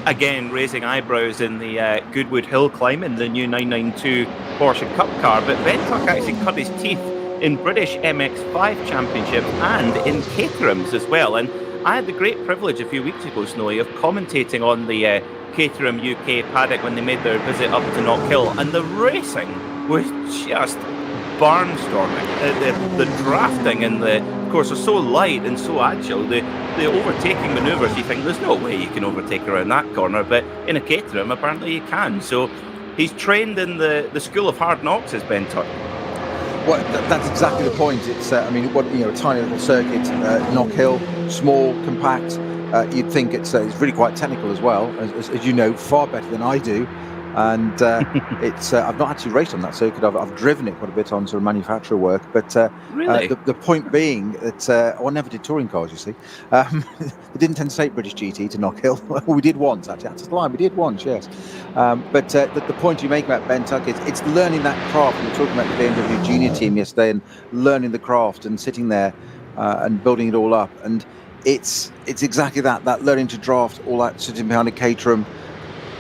again, raising eyebrows in the Goodwood Hill climb in the new 992 Porsche Cup car. But Ben Tuck actually cut his teeth in British MX5 Championship and in Caterhams as well. And I had the great privilege a few weeks ago, Snowy, of commentating on the Caterham UK paddock when they made their visit up to Knockhill, and the racing was just barnstorming. The drafting and of course, are so light and so agile. The overtaking manoeuvres, you think there's no way you can overtake around that corner, but in a Caterham, apparently you can. So he's trained in the school of hard knocks, as Ben Tuck. Well, that's exactly the point. It's a tiny little circuit, Knockhill, small, compact. You'd think it's really quite technical as well, as you know, far better than I do. And it's I've not actually raced on that circuit. I've driven it quite a bit on sort of manufacturer work. But really? The point being that I never did touring cars, you see. They didn't tend to take British GT to Knockhill. We did once, actually. That's the line. We did once, yes. But the point you make about Ben Tuck, it's learning that craft. We were talking about the BMW Junior Team yesterday and learning the craft and sitting there and building it all up. And it's exactly that learning to draft, all that sitting behind a caterum,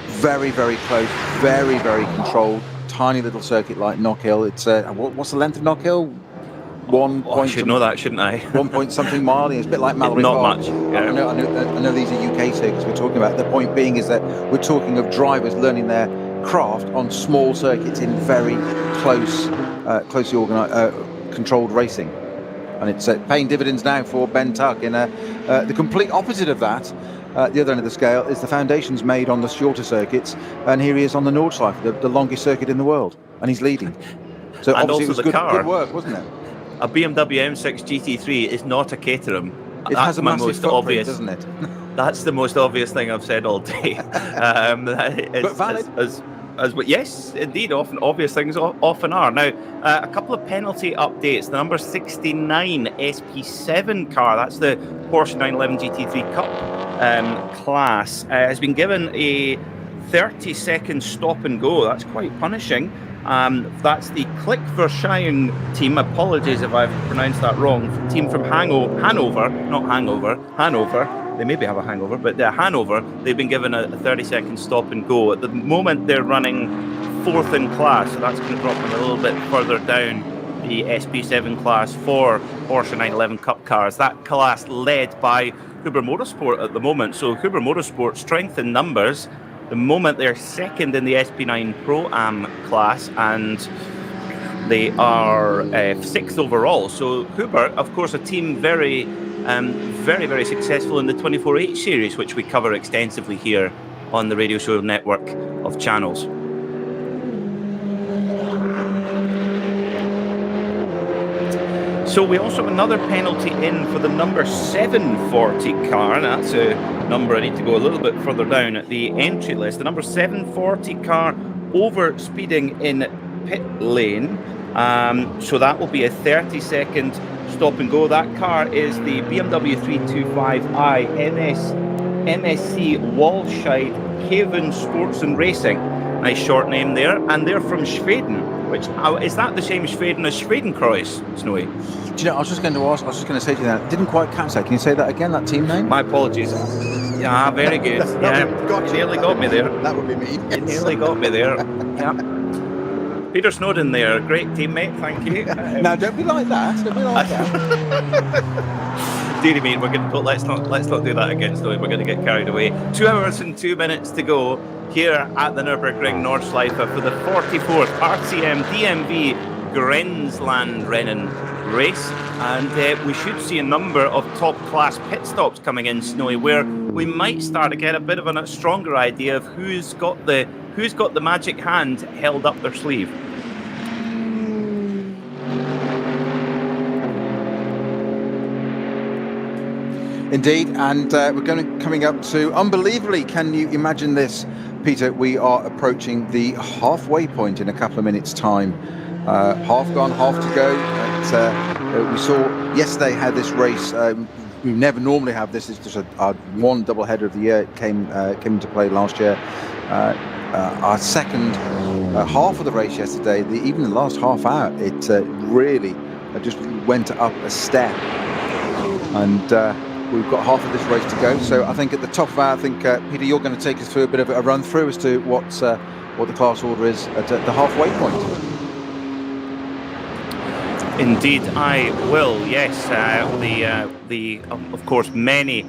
very, very close, very, very controlled, tiny little circuit like Knockhill. It's what's the length of Knockhill? I should know that, shouldn't I? 1 point something mile. It's a bit like Mallory Not Park. much. Yeah. I know these are UK circuits we're talking about. The point being is that we're talking of drivers learning their craft on small circuits in very closely organized, controlled racing. And it's paying dividends now for Ben Tuck in the complete opposite of that. The other end of the scale is the foundations made on the shorter circuits, and here he is on the Nordschleife, the longest circuit in the world, and he's leading. So and obviously also it was good work, wasn't it? A BMW M6 GT3 is not a caterum. It has a massive footprint, doesn't it? That's the most obvious thing I've said all day. But valid. Yes, indeed, often obvious things often are. Now, a couple of penalty updates. The number 69 SP7 car, that's the Porsche 911 GT3 Cup class, has been given a 30-second stop and go. That's quite punishing. That's the Klick-Verschayen team. Apologies if I've pronounced that wrong. Team from Hanover, not Hangover, Hanover. They maybe have a hangover, but Hanover, they've been given a 30-second stop and go. At the moment, they're running 4th in class, so that's going to drop them a little bit further down the SP7 class for Porsche 911 Cup cars. That class led by Huber Motorsport at the moment. So Huber Motorsport, strength in numbers. The moment they're second in the SP9 Pro-Am class, and they are 6th overall. So Huber, of course, a team very, very successful in the 24H series, which we cover extensively here on the Radio Show network of channels. So we also have another penalty in for the number 740 car, and that's a number I need to go a little bit further down at the entry list. The number 740 car over speeding in pit lane, so that will be a 30-second stop and go. That car is the BMW 325i MSC Wallscheid Kevin Sports and Racing. Nice short name there, and they're from Schweden. Which is that the same Schweden as Schwedenkreuz, Snowy? Do you know, I was just going to say to you that, didn't quite catch that. Can you say that again, that team name? My apologies. Yeah, very good. Yeah, you nearly got me there. That would be me. Yes. You nearly got me there. Yeah. Peter Snowden there, great teammate, thank you. Now, don't be like that. Don't be like that. Deary me, let's not do that again, Snowy. We're going to get carried away. 2 hours and 2 minutes to go here at the Nürburgring Nordschleife for the 44th RCM DMV Grenzlandrennen race, and we should see a number of top class pit stops coming in, Snowy, where we might start to get a bit of a stronger idea of who's got the magic hand held up their sleeve. Indeed, and we're coming up to, unbelievably, can you imagine this, Peter? We are approaching the halfway point in a couple of minutes' time. Half gone, half to go. We saw yesterday how this race, we never normally have this, it's just our one double header of the year. It came into play last year. Our second half of the race yesterday, even the last half hour, it really just went up a step. And we've got half of this race to go. So I think at the top of our, Peter, you're going to take us through a bit of a run through as to what the class order is at the halfway point. Indeed, I will. Yes, of course, many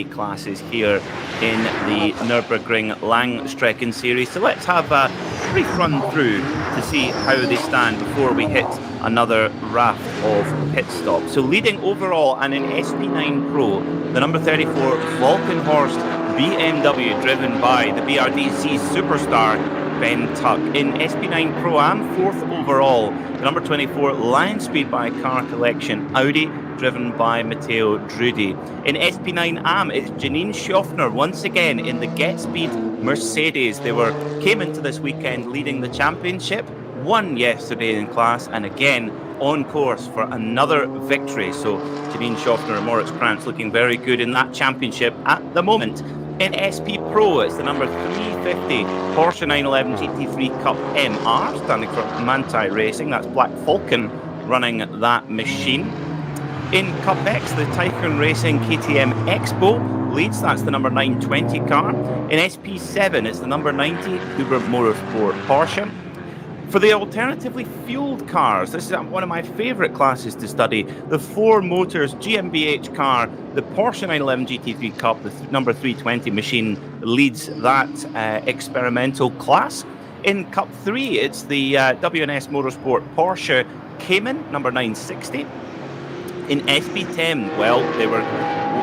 classes here in the Nürburgring Langstrecken-Serie. So let's have a brief run through to see how they stand before we hit another raft of pit stops. So leading overall and in SP9 Pro, the number 34 Volkenhorst BMW, driven by the BRDC superstar Ben Tuck. In SP9 Pro-Am, 4th overall, the number 24 Lion Speed by Car Collection Audi, driven by Matteo Drudi. In SP9 Am, it's Janine Schaffner once again in the Get Speed Mercedes. They came into this weekend leading the championship, won yesterday in class, and again on course for another victory. So Janine Schaffner and Moritz Krantz looking very good in that championship at the moment. In SP Pro, it's the number 350 Porsche 911 GT3 Cup MR, standing for Manti Racing. That's Black Falcon running that machine. In Cup X, the Tycoon Racing KTM Expo leads. That's the number 920 car. In SP7, it's the number 90 Huber Motorsport Porsche. For the alternatively fueled cars, this is one of my favourite classes to study. The 4 Motors GmbH car, the Porsche 911 GT3 Cup, the number 320 machine leads that experimental class. In Cup 3, it's the WNS Motorsport Porsche Cayman, number 960. In SP10, well, they were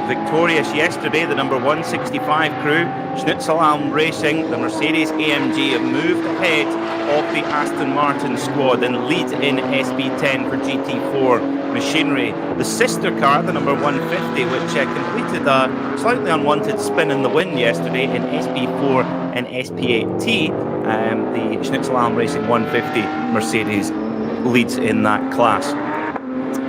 victorious yesterday. The number 165 crew, Schnitzelalm Racing, the Mercedes AMG have moved ahead of the Aston Martin squad and lead in SP10 for GT4 machinery. The sister car, the number 150, which completed a slightly unwanted spin in the wind yesterday in SP4 and SP8T, the Schnitzelalm Racing 150 Mercedes leads in that class.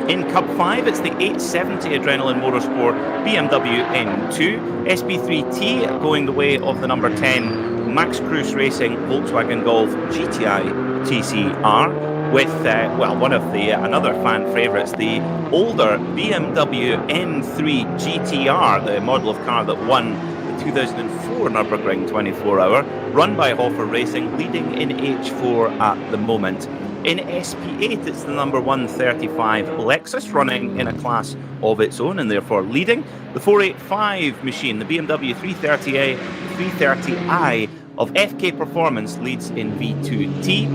In Cup 5, it's the 870 Adrenaline Motorsport BMW M2. SP3T going the way of the number 10 Max Cruz Racing Volkswagen Golf GTI TCR with, one of the another fan favourites, the older BMW M3 GTR, the model of car that won the 2004 Nürburgring 24-hour, run by Hofer Racing, leading in H4 at the moment. In SP8, it's the number 135 Lexus, running in a class of its own and therefore leading. The 485 machine, the BMW 330i of FK Performance, leads in V2T.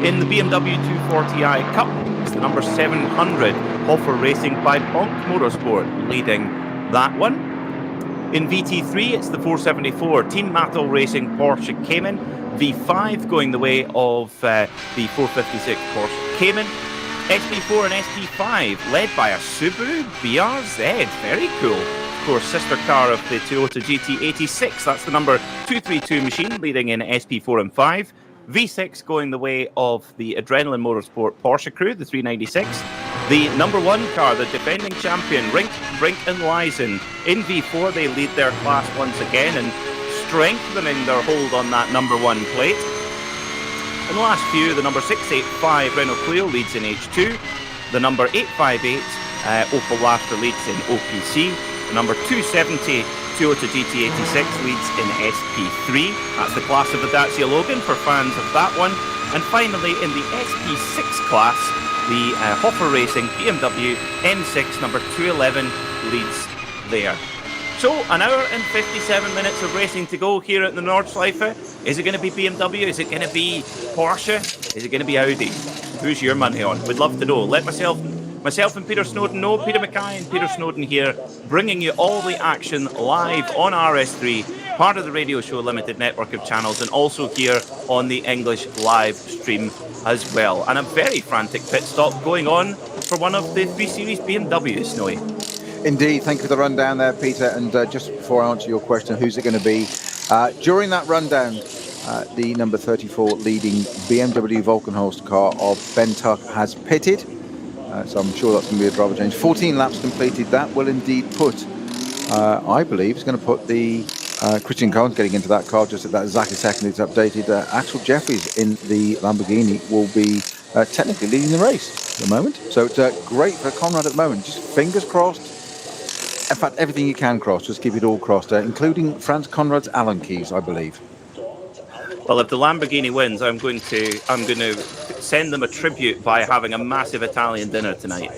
In the BMW 240i Cup, it's the number 700 Hofer Racing by Bonk Motorsport, leading that one. In VT3, it's the 474 Team Mattel Racing Porsche Cayman. V5 going the way of the 456 Porsche Cayman. SP4 and SP5 led by a Subaru BRZ. Very cool. Of course, sister car of the Toyota GT86. That's the number 232 machine leading in SP4 and 5. V6 going the way of the Adrenaline Motorsport Porsche crew, the 396. The number 1 car, the defending champion, Brink and Leisen. In V4, they lead their class once again and strengthening their hold on that number 1 plate. In the last few, the number 685 Renault Clio leads in H2. The number 858 Opel Astra leads in OPC. The number 270 Toyota GT86 leads in SP3. That's the class of the Dacia Logan for fans of that one. And finally, in the SP6 class, the Hofer Racing BMW M6 number 211 leads there. So, an hour and 57 minutes of racing to go here at the Nordschleife. Is it going to be BMW? Is it going to be Porsche? Is it going to be Audi? Who's your money on? We'd love to know. Let myself and Peter Snowden know. Peter Mackay and Peter Snowden here, bringing you all the action live on RS3, part of the Radio Show Limited network of channels, and also here on the English live stream as well. And a very frantic pit stop going on for one of the 3 Series BMWs, Snowy. Indeed, thank you for the rundown there, Peter. And just before I answer your question, who's it going to be? During that rundown, the number 34 leading BMW Volkenhorst car of Ben Tuck has pitted. So I'm sure that's going to be a driver change. 14 laps completed. That will indeed put, I believe, it's going to put the Christian Cohen's getting into that car just at that exactly second it's updated. Axel Jeffries in the Lamborghini will be technically leading the race at the moment. So it's great for Conrad at the moment. Just fingers crossed. In fact, everything you can cross, just keep it all crossed, including Franz Conrad's Allen keys, I believe. Well, if the Lamborghini wins, I'm going to send them a tribute by having a massive Italian dinner tonight.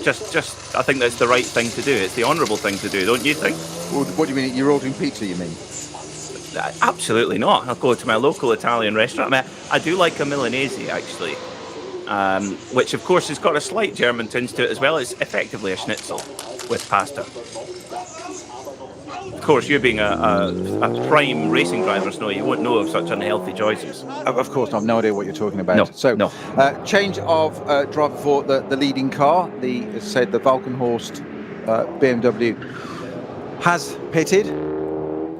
Just, I think that's the right thing to do. It's the honourable thing to do, don't you think? Well, what do you mean? You're ordering pizza, you mean? Absolutely not. I'll go to my local Italian restaurant. I do like a Milanese, actually, which, of course, has got a slight German tinge to it as well. It's effectively a schnitzel with pasta. Of course, you being a prime racing driver, Snow, you won't know of such unhealthy choices. Of course, I have no idea what you're talking about. No. Change of driver for the leading car. The Volkenhorst BMW has pitted.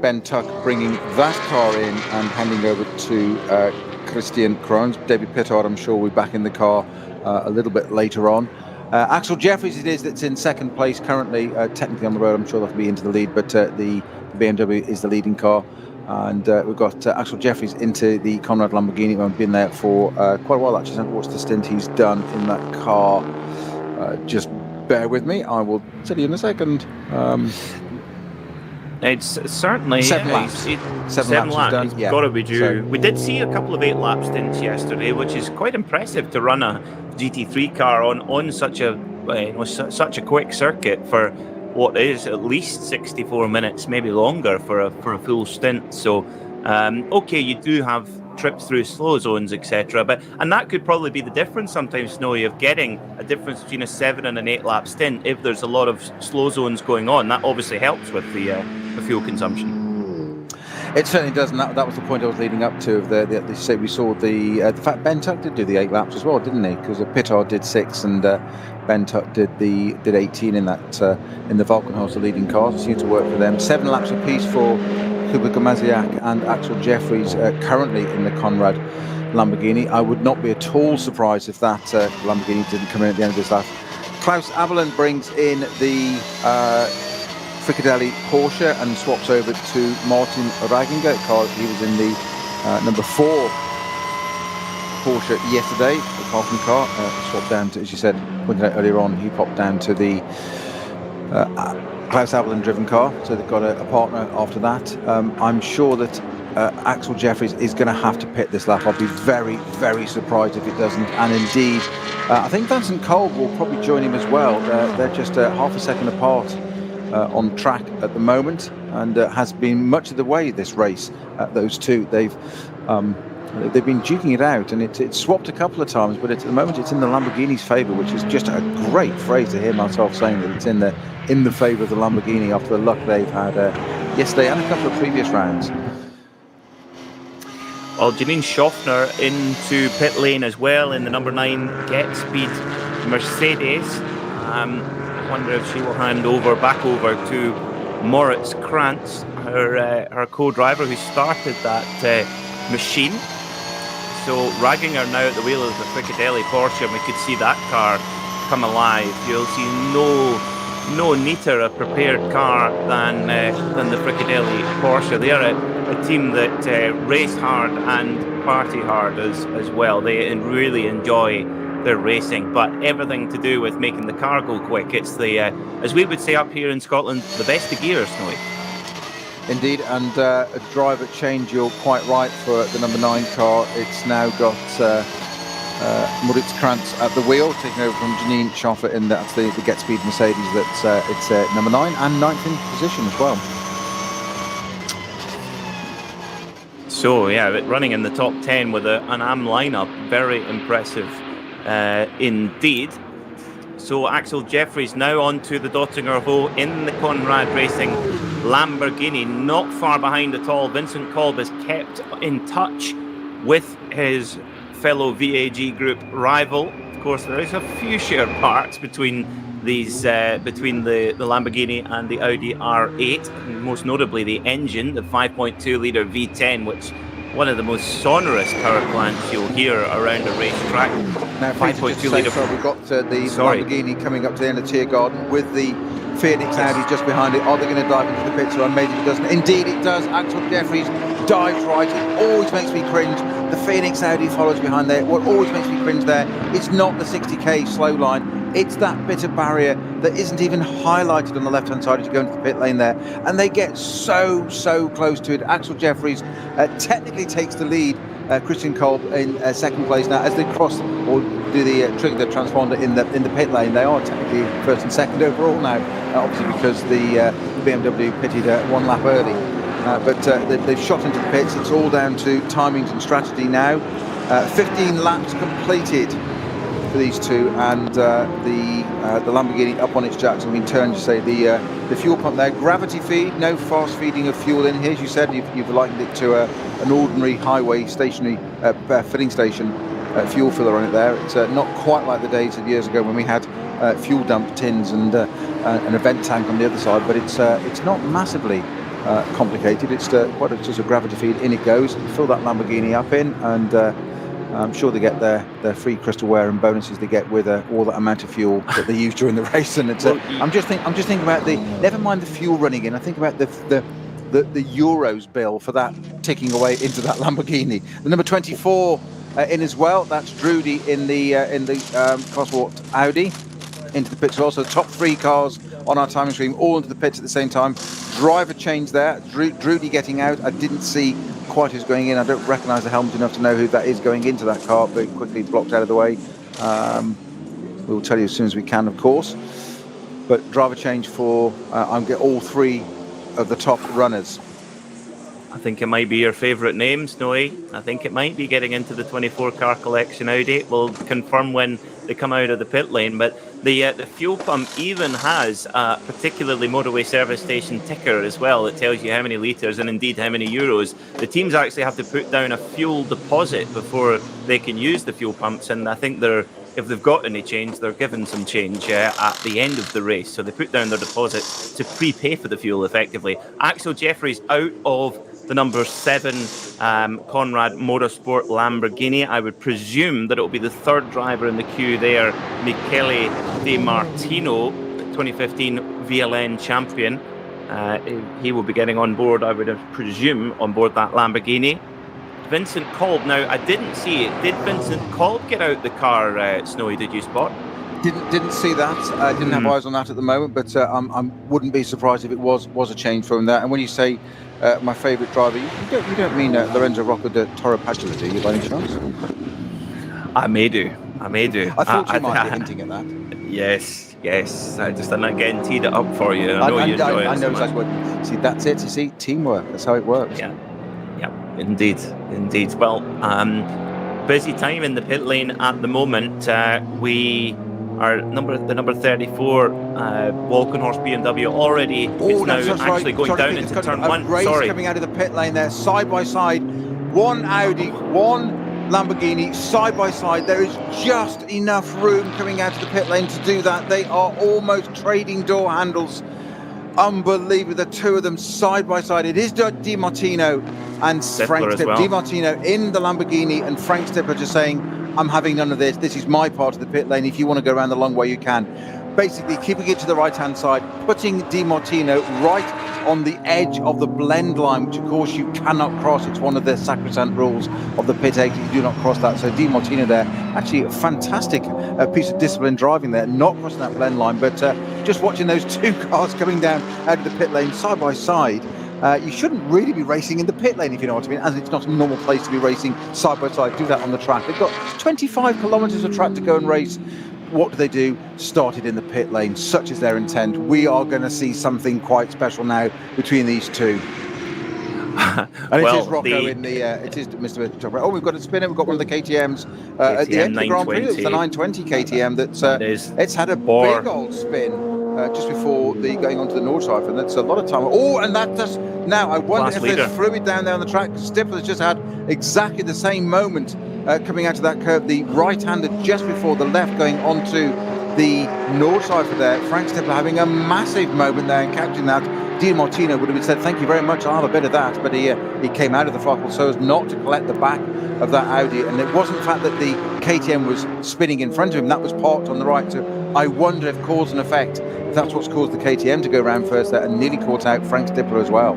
Ben Tuck bringing that car in and handing over to Christian Krohns. David Pittard, I'm sure, will be back in the car a little bit later on. Axel Jeffries it is that's in second place currently, technically on the road. I'm sure that'll be into the lead, but the BMW is the leading car. And we've got Axel Jeffries into the Conrad Lamborghini. I've been there for quite a while, actually. I haven't watched the stint he's done in that car just bear with me. I will tell you in a second. It's certainly 7 laps. Seven laps. Done. It's Yeah. got to be due. So, we did see a couple of 8-lap stints yesterday, which is quite impressive to run a GT3 car on such a such a quick circuit for what is at least 64 minutes, maybe longer for a full stint. So, okay, you do have trips through slow zones, etc. And that could probably be the difference sometimes, Snowy, of getting a difference between a 7 and an 8-lap stint. If there's a lot of slow zones going on, that obviously helps with the fuel consumption. it certainly does, and that was the point I was leading up to. We saw the fact Ben Tuck did do the 8 laps as well, didn't he? Because Pittard did 6 and Ben Tuck did 18 in that in the Valkenhorst, the leading cars. It seemed to work for them. 7 laps apiece for Kuba Maziak and Axel Jeffries currently in the Conrad Lamborghini. I would not be at all surprised if that Lamborghini didn't come in at the end of this lap. Klaus Abelen brings in the Fricadelli Porsche and swaps over to Martin Reiginger. He was in the number 4 Porsche yesterday, the Carlton car. Swapped down to, as you said, pointed out earlier on, he popped down to the Klaus Abelen driven car, so they've got a partner after that. I'm sure that Axel Jeffries is going to have to pit this lap. I'll be very, very surprised if it doesn't. And indeed, I think Vincent Kolb will probably join him as well. They're just half a second apart on track at the moment, and has been much of the way this race. Those two, they've been duking it out, and it's swapped a couple of times, but at the moment it's in the Lamborghini's favour, which is just a great phrase to hear myself saying, that it's in the favour of the Lamborghini after the luck they've had yesterday and a couple of previous rounds. Well, Janine Schaffner into pit lane as well in the number 9 Get Speed Mercedes. I wonder if she will hand back over to Moritz Krantz, her co-driver who started that machine. So Raginger now at the wheel of the Fricadelli Porsche, and we could see that car come alive. You'll see no neater a prepared car than the Fricadelli Porsche. They are a team that race hard and party hard as well. They really enjoy their racing, but everything to do with making the car go quick. It's the, as we would say up here in Scotland, the best of gear, Snowy. Indeed, and a driver change, you're quite right, for the number 9 car. It's now got Moritz Krantz at the wheel, taking over from Janine Schaffer in that's the Get Speed Mercedes. That's it's number 9 and 9th in position as well. So yeah, running in the top 10 with an AM lineup, very impressive indeed. So Axel Jeffries now on to the Dottinger Ho in the Conrad Racing Lamborghini, not far behind at all. Vincent Kolb has kept in touch with his fellow VAG Group rival. Of course, there is a few shared parts between these, between the Lamborghini and the Audi R8, and most notably the engine, the 5.2 litre V10, which one of the most sonorous power plants you'll hear around a racetrack. Now, 5.2 litre. So we've got the Lamborghini coming up to the end of Tiergarten with the Phoenix Audi just behind it. Are they going to dive into the pits? So maybe it doesn't. Indeed, it does. Axel Jeffries dives right. It always makes me cringe. The Phoenix Audi follows behind there. What always makes me cringe there, it's not the 60k slow line. It's that bit of barrier that isn't even highlighted on the left-hand side as you go into the pit lane there. And they get so close to it. Axel Jeffries technically takes the lead. Christian Kolb in second place now as they cross or do the trigger the transponder in the pit lane. They are technically first and second overall now, obviously because the BMW pitted 1 lap early. But they've shot into the pits. It's all down to timings and strategy now. 15 laps completed for these two, and the Lamborghini up on its jacks and been turned. You say the fuel pump there, gravity feed, no fast feeding of fuel in here. As you said, you've likened it to an ordinary highway stationary filling station fuel filler on it there. It's not quite like the days of years ago when we had fuel dump tins and an event tank on the other side, but it's not massively complicated. It's just a gravity feed. In it goes. You fill that Lamborghini up in, and I'm sure they get their free crystal wear and bonuses they get with all that amount of fuel that they use during the race. And it's I'm just thinking about never mind the fuel running in. I think about the euros bill for that ticking away into that Lamborghini. The number 24 in as well. That's Drudy in the Cosworth Audi. into the pits. Also, the top 3 cars on our timing stream all into the pits at the same time. Driver change there. Drudy getting out. I didn't see quite who's going in. I don't recognise the helmet enough to know who that is going into that car, but quickly blocked out of the way. We'll tell you as soon as we can, of course. But driver change for I'm get all 3 of the top runners. I think it might be your favourite name, Snowy. I think it might be getting into the 24-car collection Audi. We'll confirm when they come out of the pit lane. But the fuel pump even has a particularly motorway service station ticker as well that tells you how many litres and indeed how many euros. The teams actually have to put down a fuel deposit before they can use the fuel pumps, and I think if they've got any change, they're given some change at the end of the race. So they put down their deposit to prepay for the fuel effectively. Axel Jeffries out of the number 7 Conrad Motorsport Lamborghini. I would presume that it will be the 3rd driver in the queue there, Michele Di Martino, 2015 VLN champion. He will be getting on board, I would presume, on board that Lamborghini. Vincent Kolb, now I didn't see it. Did Vincent Kolb get out the car, Snowy, did you spot? Didn't see that. I didn't have eyes on that at the moment, but I wouldn't be surprised if it was a change from that. And when you say my favourite driver, you don't mean Lorenzo Rocco de Toro Padula, do you, by any chance? I may do. I thought you might be hinting at that. Yes. I'm not getting teed it up for you. I know you enjoy it. I know exactly what. See, that's it. You see, teamwork. That's how it works. Yeah, indeed. Well, busy time in the pit lane at the moment. We are the number 34 Walkenhorst BMW already is now actually going down into turn 1. Sorry, coming out of the pit lane there, side by side, 1 Audi, 1 Lamborghini, side by side. There is just enough room coming out of the pit lane to do that. They are almost trading door handles. Unbelievable, the 2 of them side by side. It is Di Martino and Frank Stippler. Di Martino in the Lamborghini and Frank Stippler just saying, I'm having none of this. This is my part of the pit lane. If you want to go around the long way, you can. Basically, keeping it to the right-hand side, putting Di Martino right on the edge of the blend line, which, of course, you cannot cross. It's one of the sacrosanct rules of the pit exit. You do not cross that. So Di Martino there, actually a fantastic piece of discipline driving there, not crossing that blend line, but just watching those 2 cars coming down out of the pit lane side by side. You shouldn't really be racing in the pit lane, if you know what I mean, as it's not a normal place to be racing side by side. Do that on the track. They've got 25 kilometres of track to go and race. What do? Started in the pit lane. Such is their intent. We are going to see something quite special now between these 2. And well, it is Rocco in the. It is Mr. Oh, we've got a spinner. We've got one of the KTMs at the end of the Grand Prix. It's the 920 KTM it's had a big old spin just before going onto the Nordschleife, and that's a lot of time. Oh, and that does now. I wonder if there's fluid down there on the track. Stippler's just had exactly the same moment coming out of that curve. The right-hander just before the left going onto the Nordschleife there. Frank Stippler having a massive moment there and capturing that. Di Martino would have said, thank you very much, I'll have a bit of that, but he came out of the throttle so as not to collect the back of that Audi, and it wasn't the fact that the KTM was spinning in front of him, that was parked on the right. So I wonder if cause and effect, if that's what's caused the KTM to go around first there and nearly caught out Frank Stippler as well,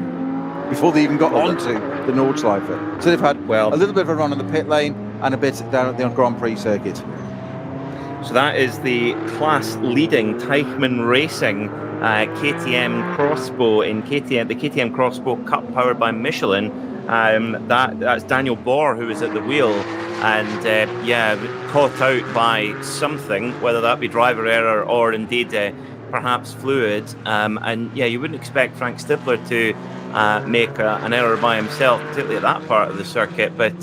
before they even got onto the Nordschleife. So they've had a little bit of a run on the pit lane and a bit down at the Grand Prix circuit. So that is the class-leading Teichmann Racing KTM Crossbow in the KTM Crossbow Cup powered by Michelin. That's Daniel Bohr who was at the wheel and caught out by something, whether that be driver error or indeed perhaps fluid. You wouldn't expect Frank Stippler to make an error by himself, particularly at that part of the circuit. But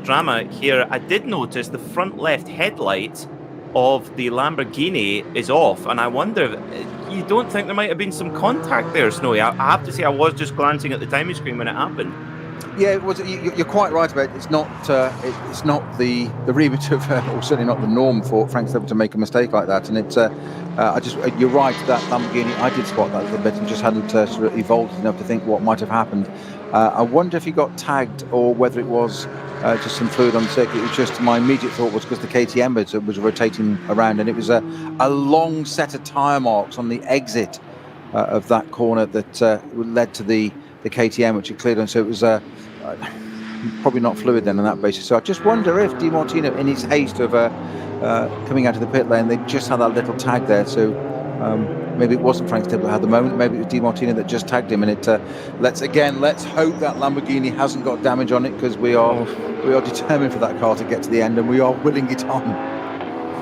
drama here. I did notice the front left headlight of the Lamborghini is off, and I wonder, you don't think there might have been some contact there, Snowy? I have to say, I was just glancing at the timing screen when it happened. Yeah, it was. You're quite right about it. It's not the remit of, or certainly not the norm for Frank Stippler to make a mistake like that. And it's, you're right, that Lamborghini, I did spot that a little bit and just hadn't sort of evolved enough to think what might have happened. I wonder if he got tagged or whether it was just some fluid on the circuit. It was just, my immediate thought was because the KTM was rotating around, and it was a long set of tyre marks on the exit of that corner that led to the KTM, which it cleared on. So it was probably not fluid then on that basis. So I just wonder if Di Martino, in his haste of coming out of the pit lane, they just had that little tag there. So maybe it wasn't Frank Stippler had the moment. Maybe it was Di Martino that just tagged him. And let's hope that Lamborghini hasn't got damage on it, because we are determined for that car to get to the end, and we are willing it on.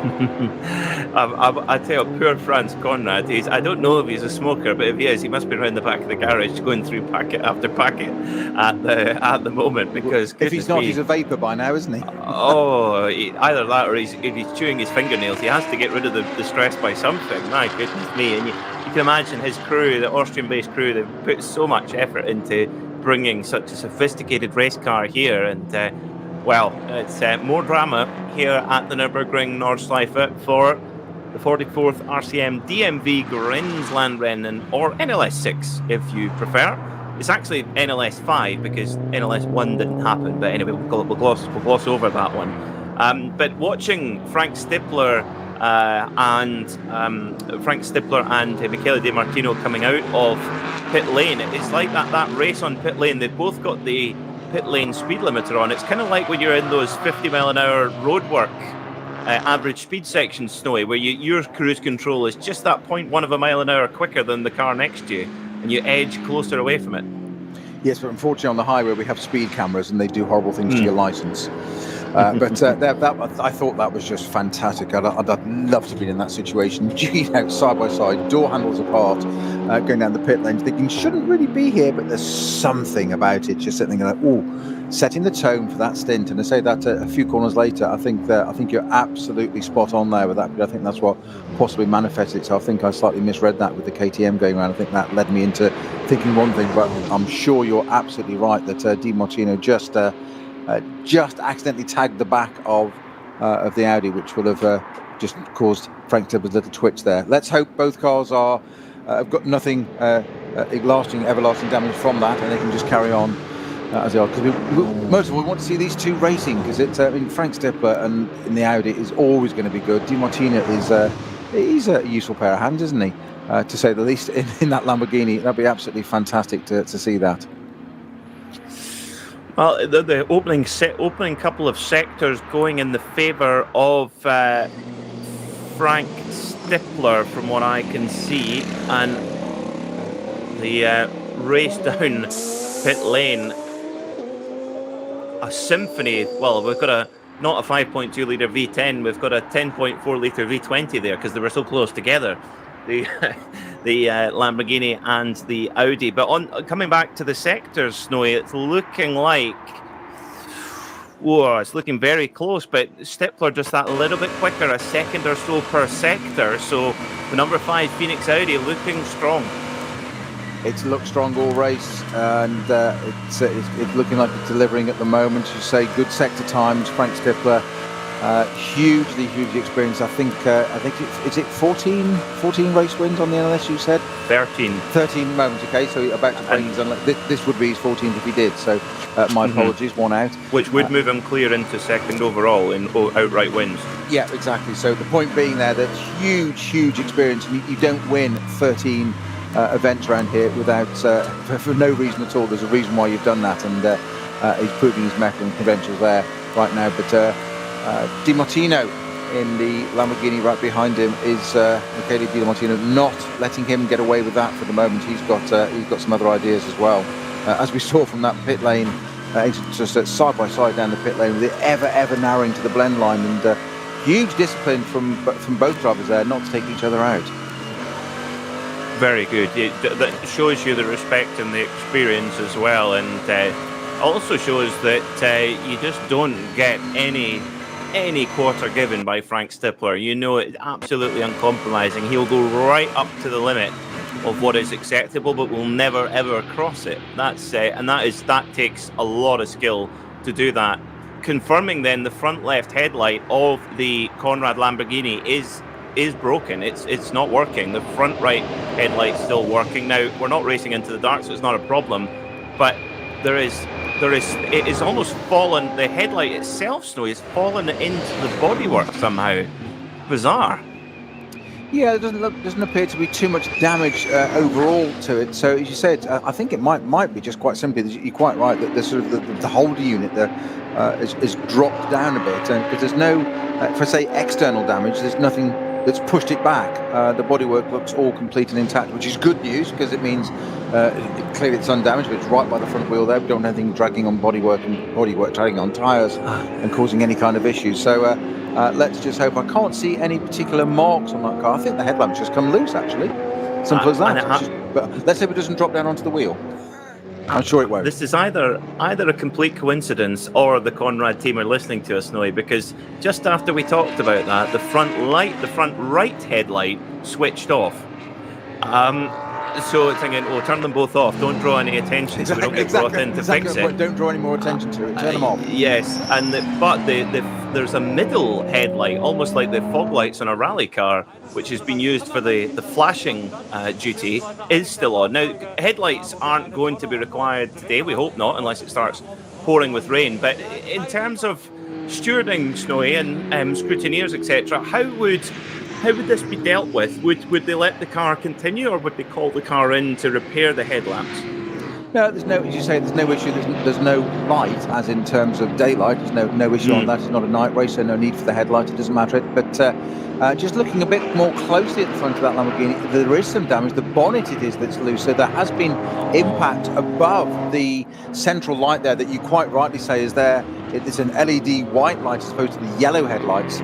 I tell you, poor Franz Conrad, I don't know if he's a smoker, but if he is, he must be around the back of the garage going through packet after packet at the moment, because if he's not, he's a vapor by now, isn't he? Either that, or if he's chewing his fingernails. He has to get rid of the stress by something. My goodness me. And you can imagine his crew, the Austrian-based crew, they've put so much effort into bringing such a sophisticated race car here, and well, it's more drama here at the Nürburgring Nordschleife for the 44th RCM DMV Grenzlandrennen, or NLS6 if you prefer. It's actually NLS5 because NLS1 didn't happen, but anyway, we'll gloss over that one. But watching Frank Stippler and Michele Di Martino coming out of pit lane, it's like that race on pit lane. They've both got the pit lane speed limiter on. It's kind of like when you're in those 50 mile an hour roadwork average speed sections, Snowy, where your cruise control is just that 0.1 of a mile an hour quicker than the car next to you, and you edge closer away from it. Yes, but unfortunately on the highway we have speed cameras and they do horrible things to your license. But I thought that was just fantastic. I'd love to be in that situation. Out side by side, door handles apart, going down the pit lane, thinking shouldn't really be here, but there's something about it. Just something like, setting the tone for that stint. And I say that a few corners later, I think you're absolutely spot on there with that. But I think that's what possibly manifested itself. I think I slightly misread that with the KTM going around. I think that led me into thinking one thing, but I'm sure you're absolutely right that Di Martino just accidentally tagged the back of the Audi, which will have just caused Frank Stippler's little twitch there. Let's hope both cars have got nothing everlasting damage from that, and they can just carry on as they are. Because most of all, we want to see these two racing, because it's Frank Stippler and in the Audi is always going to be good. Di Martino he's a useful pair of hands, isn't he? To say the least, in that Lamborghini. That'd be absolutely fantastic to see that. Well, the opening couple of sectors going in the favour of Frank Stippler, from what I can see, and the race down pit lane, a symphony. Well, we've got not a 5.2 litre V10, we've got a 10.4 litre V20 there, because they were so close together, the Lamborghini and the Audi. But coming back to the sectors, Snowy, it's looking like, it's looking very close, but Stippler just that little bit quicker, a second or so per sector. So the number 5 Phoenix Audi looking strong. It's looked strong all race, and it's looking like it's delivering at the moment. You say good sector times. Frank Stippler, hugely experienced. I think it's 14 race wins on the NLS. You said 13 moments. Okay, so about to bring this would be his 14th if he did. So my apologies, one out, which would move him clear into second overall in outright wins. Yeah, exactly. So the point being there that huge experience, and you don't win 13 events around here without for no reason at all. There's a reason why you've done that, and he's proving his mettle and credentials there right now. But Di Martino in the Lamborghini right behind him is Michele Di Martino, not letting him get away with that for the moment. He's got some other ideas as well, as we saw from that pit lane, just side by side down the pit lane, with it ever narrowing to the blend line, and huge discipline from both drivers there not to take each other out. Very good. That shows you the respect and the experience as well, and also shows that you just don't get any quarter given by Frank Stippler. You know, it's absolutely uncompromising. He'll go right up to the limit of what is acceptable, but will never ever cross it. That takes a lot of skill to do that. Confirming then, the front left headlight of the Conrad Lamborghini is broken. It's not working. The front right headlight's still working. Now, we're not racing into the dark, so it's not a problem, but it is almost fallen. The headlight itself, Snowy, has fallen into the bodywork somehow. Bizarre. Yeah, it doesn't appear to be too much damage overall to it. So as you said, I think it might be just quite simply. You're quite right that the sort of the holder unit there is dropped down a bit, but there's no, for say, external damage. There's nothing that's pushed it back. The bodywork looks all complete and intact, which is good news because it means clearly it's undamaged, but it's right by the front wheel there. We don't have anything dragging on bodywork dragging on tyres and causing any kind of issues. So let's just hope. I can't see any particular marks on that car. I think the headlamp's just come loose, actually. Simple as that. But let's hope it doesn't drop down onto the wheel. I'm sure it won't. This is either a complete coincidence or the Conrad team are listening to us, Snowy, because just after we talked about that, the front right headlight switched off. So thinking, turn them both off. Don't draw any attention so we don't get brought in to fix it. Don't draw any more attention to it. Turn them off. Yes, and there's a middle headlight, almost like the fog lights on a rally car, which has been used for the flashing duty, is still on. Now, headlights aren't going to be required today. We hope not, unless it starts pouring with rain. But in terms of stewarding, Snowy, and scrutineers, etc., how would this be dealt with? Would they let the car continue, or would they call the car in to repair the headlamps? No, there's no, as you say, there's no issue. There's no light, as in terms of daylight. There's no issue on that. It's not a night race, so no need for the headlight. It doesn't matter. But just looking a bit more closely at the front of that Lamborghini, there is some damage. The bonnet it is that's loose. So there has been impact above the central light there that you quite rightly say is there. It's an LED white light as opposed to the yellow headlights.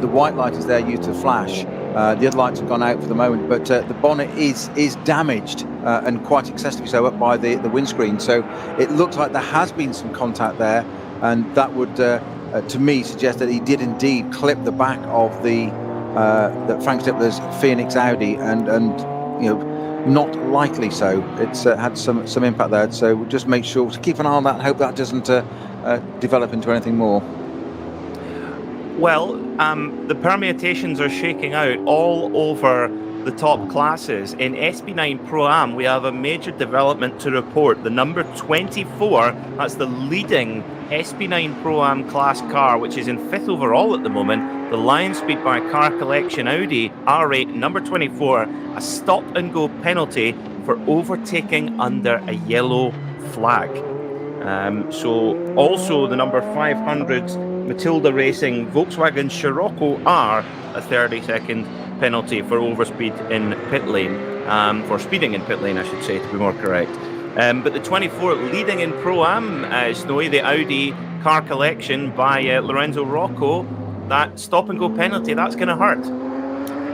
The white light is there used to flash. The other lights have gone out for the moment, but the bonnet is damaged and quite excessively so up by the windscreen. So it looks like there has been some contact there, and that would, to me, suggest that he did indeed clip the back of the Frank Stippler's Phoenix Audi, and not likely so. It's had some impact there. So we'll just make sure to keep an eye on that and hope that doesn't develop into anything more. Well, the permutations are shaking out all over the top classes. In SB9 Pro-Am, we have a major development to report. The number 24, that's the leading SB9 Pro-Am class car, which is in 5th overall at the moment. The Lion Speed by Car Collection Audi R8, number 24, a stop-and-go penalty for overtaking under a yellow flag. So also the number 500 Matilda Racing Volkswagen Scirocco R, a 30-second penalty for overspeed in pit lane, for speeding in pit lane, I should say, to be more correct. But the 24 leading in Pro-Am, Snowy, the Audi Car Collection by Lorenzo Rocco, that stop-and-go penalty, that's going to hurt.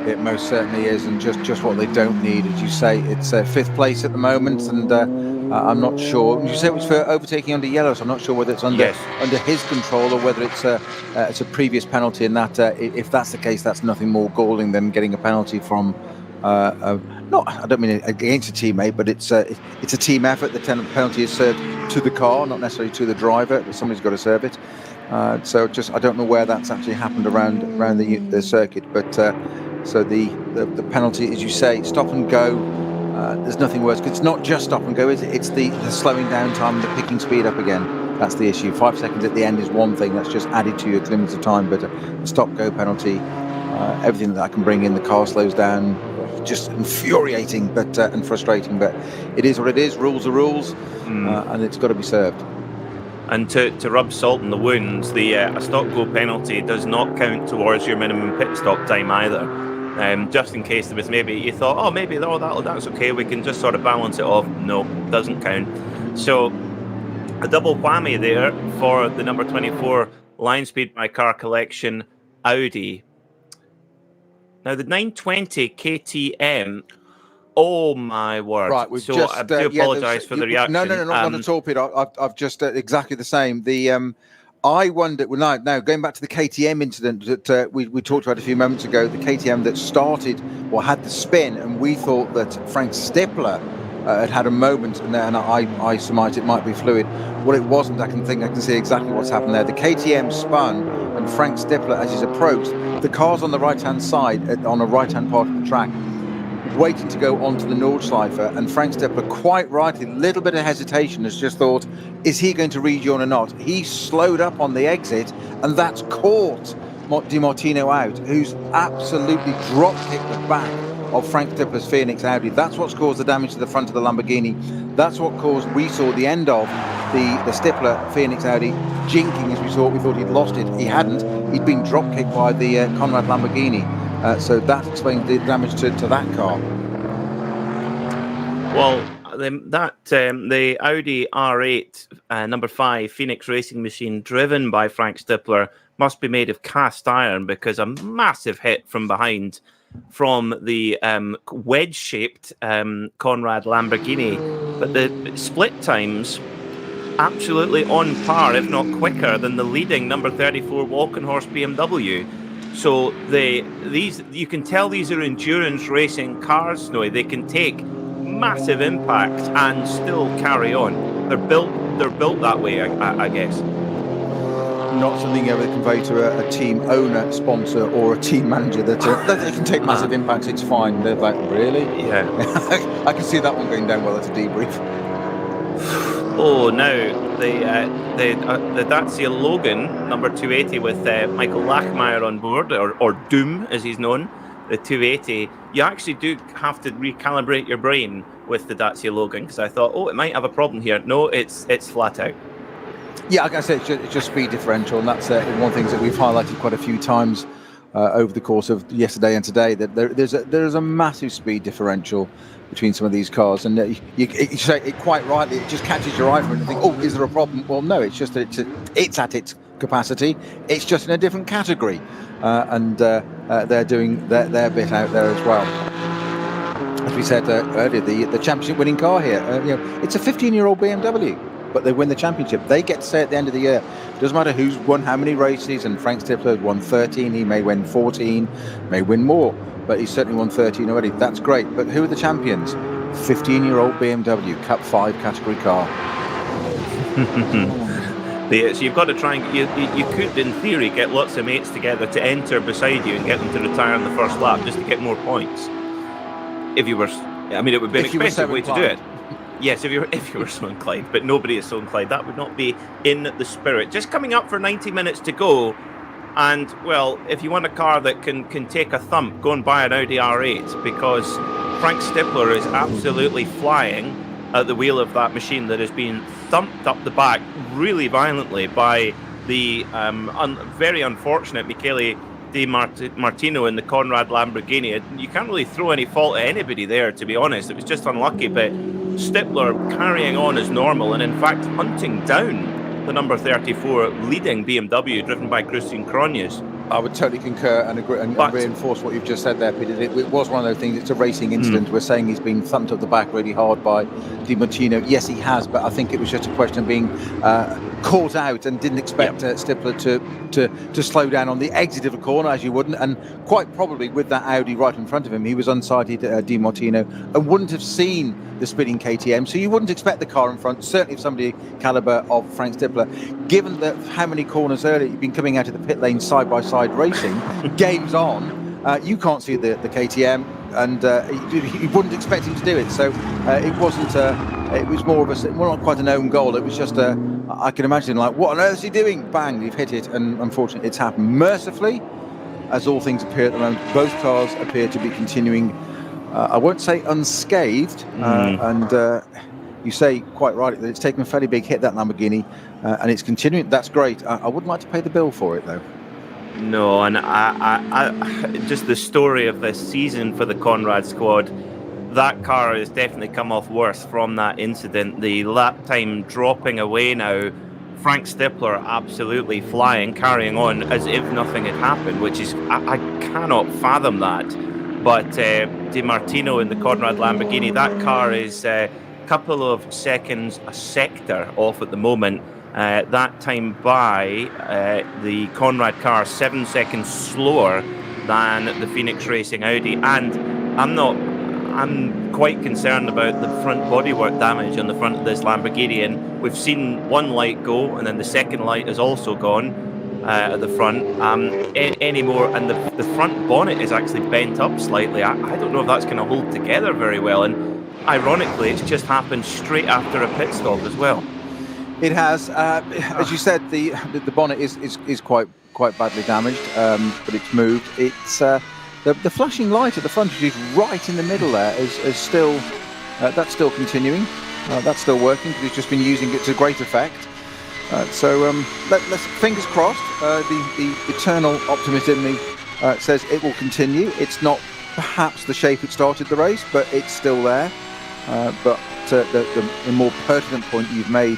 It most certainly is, and just what they don't need. As you say, it's 5th place at the moment, and I'm not sure. You say it was for overtaking under yellow, so I'm not sure whether it's under his control or whether it's a previous penalty. And that, if that's the case, that's nothing more galling than getting a penalty from. I don't mean against a teammate, but it's a team effort. The penalty is served to the car, not necessarily to the driver. Somebody's got to serve it. So I don't know where that's actually happened around the circuit, but. So the penalty, as you say, stop and go. There's nothing worse, because it's not just stop and go, is it? It's the slowing down time and the picking speed up again. That's the issue. 5 seconds at the end is one thing. That's just added to your limits of time. But a stop-go penalty, everything that I can bring in, the car slows down. Just infuriating, and frustrating. But it is what it is. Rules are rules, and it's got to be served. And to rub salt in the wounds, a stop-go penalty does not count towards your minimum pit stop time either. Just in case there was maybe you thought, that's okay, we can just sort of balance it off. No, doesn't count. So a double whammy there for the number 24 Lion Speed by Car Collection Audi. Now the 920 KTM. Oh my word! Right, I do apologise for the reaction. No, not at all, Peter. I've just exactly the same. I wonder. Well, now going back to the KTM incident that we talked about a few moments ago, the KTM that started or had the spin, and we thought that Frank Stippler had a moment, and I surmised it might be fluid. Well, it wasn't. I can see exactly what's happened there. The KTM spun, and Frank Stippler, as he's approached, the car's on the right-hand side, on the right-hand part of the track, waiting to go onto the Nordschleife, and Frank Stippler, quite rightly, a little bit of hesitation, has just thought, is he going to rejoin or not? He slowed up on the exit, and that's caught Di Martino out, who's absolutely drop-kicked the back of Frank Stippler's Phoenix Audi. That's what's caused the damage to the front of the Lamborghini. That's what caused, we saw the end of the Stippler Phoenix Audi jinking as we saw. We thought he'd lost it. He hadn't. He'd been drop-kicked by the Conrad Lamborghini. So that explains the damage to that car. Well, the Audi R8 number 5 Phoenix racing machine driven by Frank Stippler must be made of cast iron, because a massive hit from behind from the wedge-shaped Conrad Lamborghini. But the split times absolutely on par, if not quicker, than the leading number 34 Walkenhorst BMW. So you can tell these are endurance racing cars, Snowy. They can take massive impact and still carry on. They're built that way, I guess. Not something you ever convey to a team owner, sponsor, or a team manager that they can take massive impacts. It's fine. They're like, really? Yeah. I can see that one going down well at a debrief. Oh, now the Dacia Logan number 280 with Michael Lachmeyer on board, or Doom as he's known, the 280. You actually do have to recalibrate your brain with the Dacia Logan, because I thought, it might have a problem here. No, it's flat out. Yeah, like I said, it's just speed differential, and that's one of the things that we've highlighted quite a few times over the course of yesterday and today, that there's a massive speed differential between some of these cars, and you say it quite rightly, it just catches your eye for it and think, is there a problem? Well, no, it's just that it's at its capacity, it's just in a different category, and they're doing their bit out there as well. As we said earlier, the championship winning car here, it's a 15-year-old BMW, but they win the championship. They get to say at the end of the year, it doesn't matter who's won how many races, and Frank Stippler won 13, he may win 14, may win more, but he's certainly won 13 already. That's great. But who are the champions? 15-year-old BMW Cup 5 category car. So you've got to try and you could, in theory, get lots of mates together to enter beside you and get them to retire on the first lap just to get more points. If you were, it would be an expensive way to do it. Yes, if you were so inclined, but nobody is so inclined. That would not be in the spirit. Just coming up for 90 minutes to go. And, well, if you want a car that can take a thump, go and buy an Audi R8, because Frank Stippler is absolutely flying at the wheel of that machine that has been thumped up the back really violently by the very unfortunate Michele Di Martino in the Conrad Lamborghini. You can't really throw any fault at anybody there, to be honest. It was just unlucky, but Stippler carrying on as normal, and in fact hunting down the number 34 leading BMW driven by Christian Cronjes. I would totally concur and agree and reinforce what you've just said there, Peter. It was one of those things. It's a racing incident. We're saying he's been thumped up the back really hard by Di Martino. Yes, he has, but I think it was just a question of being caught out and didn't expect Stippler to slow down on the exit of a corner, as you wouldn't. And quite probably with that Audi right in front of him, he was unsighted, Di Martino, and wouldn't have seen the spinning KTM. So you wouldn't expect the car in front, certainly of somebody caliber of Frank Stippler. Given that how many corners earlier you've been coming out of the pit lane side by side racing, games on, you can't see the KTM, and you wouldn't expect him to do it. So it wasn't. It was more of not quite an own goal. It was just I can imagine, like, what on earth is he doing? Bang! You've hit it, and unfortunately, it's happened. Mercifully, as all things appear at the moment, both cars appear to be continuing. I won't say unscathed, and you say quite right that it's taken a fairly big hit, that Lamborghini, and it's continuing. That's great. I wouldn't like to pay the bill for it, though. No, and I just the story of this season for the Conrad squad, that car has definitely come off worse from that incident. The lap time dropping away now. Frank Stippler absolutely flying, carrying on as if nothing had happened, which is, I cannot fathom that. But Di Martino in the Conrad Lamborghini, that car is a couple of seconds a sector off at the moment. That time by the Conrad car 7 seconds slower than the Phoenix Racing Audi, and I'm quite concerned about the front bodywork damage on the front of this Lamborghini, and we've seen one light go, and then the second light has also gone at the front anymore, and the front bonnet is actually bent up slightly. I don't know if that's going to hold together very well, and ironically it's just happened straight after a pit stop as well. It has, as you said, the bonnet is quite badly damaged, but it's moved. It's the flashing light at the front, which is right in the middle there, is still that's still continuing. That's still working because he's just been using it to great effect. So let's fingers crossed. The eternal optimist in me says it will continue. It's not perhaps the shape it started the race, but it's still there. But the more pertinent point you've made,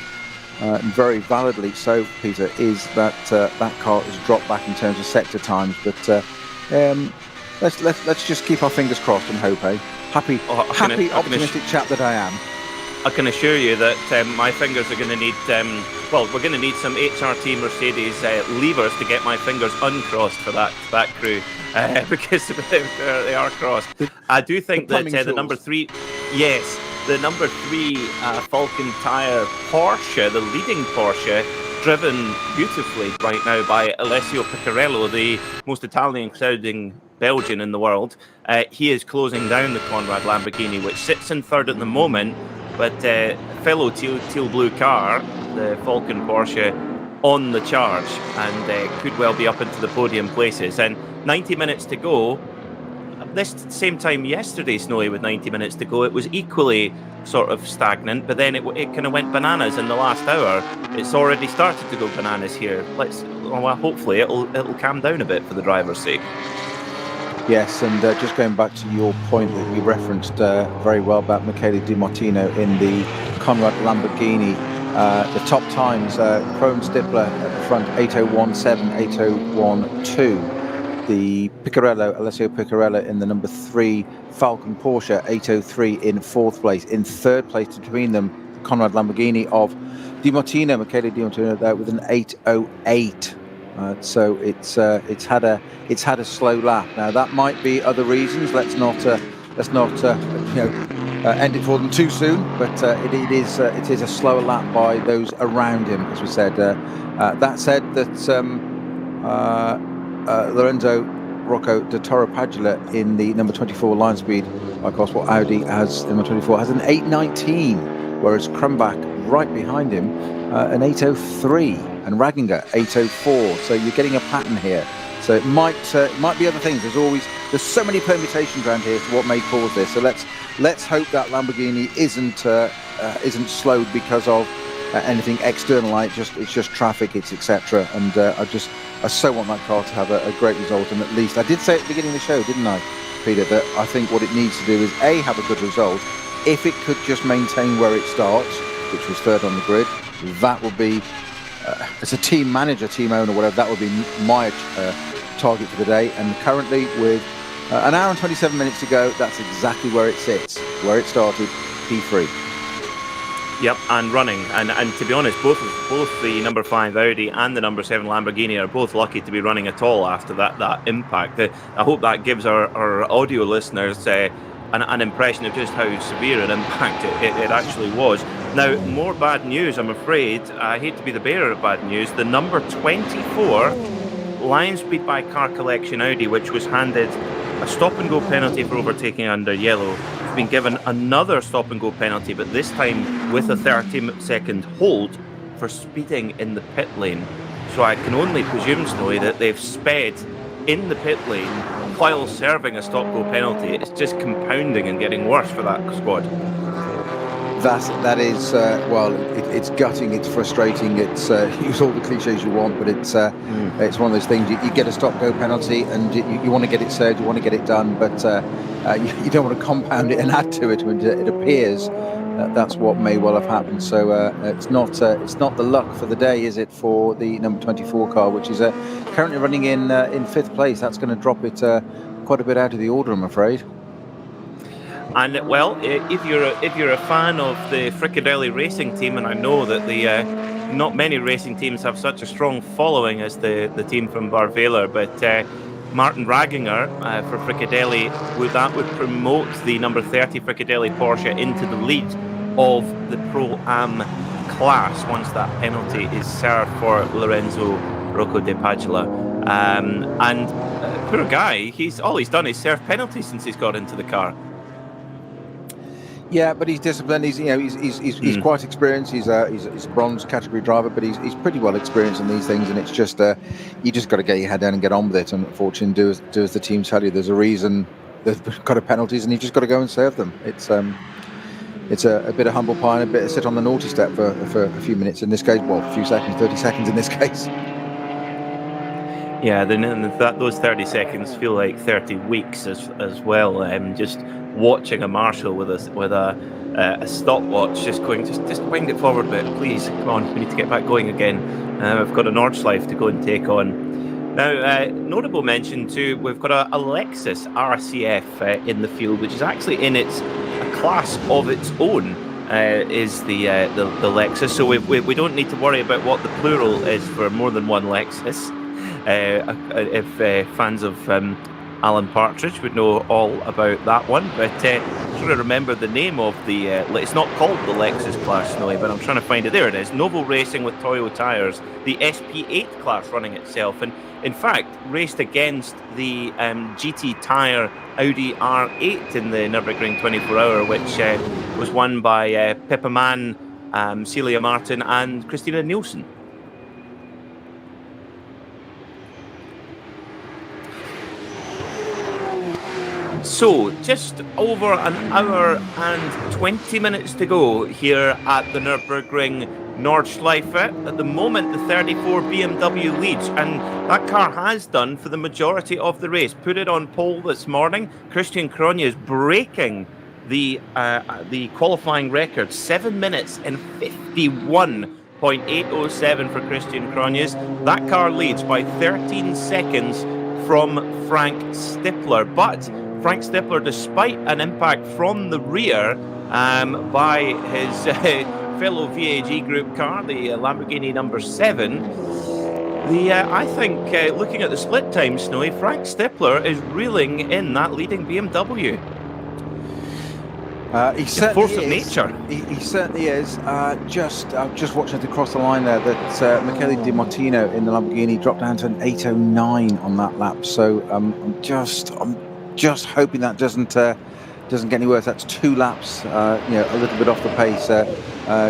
and very validly so, Peter, is that that car has dropped back in terms of sector times. But let's just keep our fingers crossed and hope, eh? Happy, optimistic chap that I am. I can assure you that my fingers are going to need, we're going to need some HRT Mercedes levers to get my fingers uncrossed for that crew, because they are crossed. I do think that the number 3, yes, the number 3 Falcon Tire Porsche, the leading Porsche, driven beautifully right now by Alessio Piccarello, the most Italian-sounding Belgian in the world. He is closing down the Conrad Lamborghini, which sits in third at the moment. But fellow teal blue car, the Falcon Porsche, on the charge and could well be up into the podium places. And 90 minutes to go. This same time yesterday, Snowy, with 90 minutes to go, it was equally sort of stagnant. But then it kind of went bananas in the last hour. It's already started to go bananas here. Hopefully it'll calm down a bit for the driver's sake. Yes, and just going back to your point that you referenced very well about Michele Di Martino in the Conrad Lamborghini, the top times, Krone Stippler at the front, 8:01.7, 8:01.2. The Piccarello, Alessio Piccarello in the number 3 Falcon Porsche, 8:03 in 4th place. In 3rd place between them, Conrad Lamborghini of Di Martino, Michele Di Martino there with an 8:08. So it's had a slow lap. Now that might be other reasons. Let's not end it for them too soon. But it is a slower lap by those around him, as we said. That said, that Lorenzo Rocco de Toro Padula in the number 24 line speed, of course, what Audi has in number 24 has an 8:19, whereas Krumbach right behind him an 8:03. And Ragginger 8:04. So you're getting a pattern here. So it might be other things. There's so many permutations around here as to what may cause this. So let's hope that Lamborghini isn't slowed because of anything external. It's just traffic, it's etc. And I so want that car to have a great result. And at least I did say at the beginning of the show, didn't I, Peter, that I think what it needs to do is have a good result. If it could just maintain where it starts, which was 3rd on the grid, that would be. As a team manager, team owner, whatever, that would be my target for the day. And currently, with an hour and 27 minutes to go, that's exactly where it sits, where it started, P3. Yep, and running. And to be honest, both the number 5 Audi and the number 7 Lamborghini are both lucky to be running at all after that impact. I hope that gives our audio listeners an impression of just how severe an impact it actually was. Now, more bad news, I'm afraid. I hate to be the bearer of bad news. The number 24 line speed by car collection Audi, which was handed a stop-and-go penalty for overtaking under yellow, has been given another stop-and-go penalty, but this time with a 30-second hold for speeding in the pit lane. So I can only presume, Snowy, that they've sped in the pit lane while serving a stop-go penalty. It's just compounding and getting worse for that squad. That is it's gutting, it's frustrating, it's use all the cliches you want, but it's one of those things. You get a stop-go penalty and you want to get it served, you want to get it done, but you don't want to compound it and add to it. It appears that's what may well have happened. So it's not the luck for the day, is it, for the number 24 car, which is currently running in 5th place. That's going to drop it quite a bit out of the order, I'm afraid. And well, if you're a fan of the Fricadelli racing team, and I know that not many racing teams have such a strong following as the team from Barvela, but Martin Ragginger for Fricadelli would promote the number 30 Fricadelli Porsche into the lead of the Pro-Am class once that penalty is served for Lorenzo Rocco de Padula. And poor guy, all he's done is serve penalties since he's got into the car. Yeah, but he's disciplined. He's quite experienced. He's a bronze category driver, but he's pretty well experienced in these things. And it's just you just got to get your head down and get on with it. And unfortunately, do as the team tell you. There's a reason they've got a penalties, and you've just got to go and serve them. It's a bit of humble pie and a bit of sit on the naughty step for a few minutes in this case. Well, a few seconds, 30 seconds in this case. Yeah, those 30 seconds feel like 30 weeks as well. Just watching a marshal with a stopwatch, just wind it forward a bit, please. Come on, we need to get back going again. We've got a Nordschleife to go and take on. Now, notable mention too, we've got a Lexus RCF in the field, which is actually in a class of its own. Is the Lexus, so we don't need to worry about what the plural is for more than one Lexus. If fans of Alan Partridge would know all about that one, but I'm trying to remember the name of the it's not called the Lexus class, Snowy, but I'm trying to find it. There it is. Novo Racing with Toyo tyres, the SP8 class running itself, and in fact raced against the GT tyre Audi R8 in the Nürburgring 24-hour, which was won by Pippa Mann, Celia Martin and Christina Nielsen. So, just over an hour and 20 minutes to go here at the Nürburgring Nordschleife. At the moment, the 34 BMW leads, and that car has done for the majority of the race. Put it on pole this morning. Christian Cronje is breaking the qualifying record, 7 minutes and 51.807 for Christian Cronje. That car leads by 13 seconds from Frank Stippler, but Frank Stippler, despite an impact from the rear by his fellow VAG Group car, the Lamborghini number 7, I think, looking at the split time, Snowy, Frank Stippler is reeling in that leading BMW. He's a force of nature. He certainly is. Just watching it across the line there, that Michele Di Martino in the Lamborghini dropped down to an 8:09 on that lap. So I'm just hoping that doesn't get any worse. That's 2 laps, a little bit off the pace.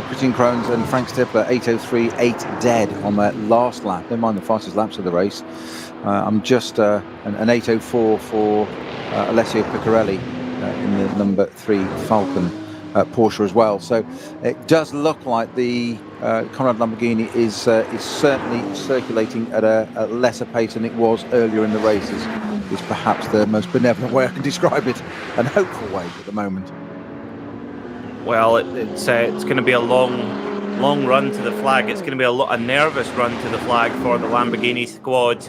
Christian Cronje and Frank Stippler, 8:03, 8 dead on their last lap. Never mind the fastest laps of the race. I'm just an 8:04 for Alessio Piccarelli in the number 3 Falcon Porsche as well. So it does look like the Conrad Lamborghini is certainly circulating at a lesser pace than it was earlier in the races. Is perhaps the most benevolent way I can describe it, and hopeful way at the moment. Well, it's going to be a long run to the flag. It's going to be a nervous run to the flag for the Lamborghini squad.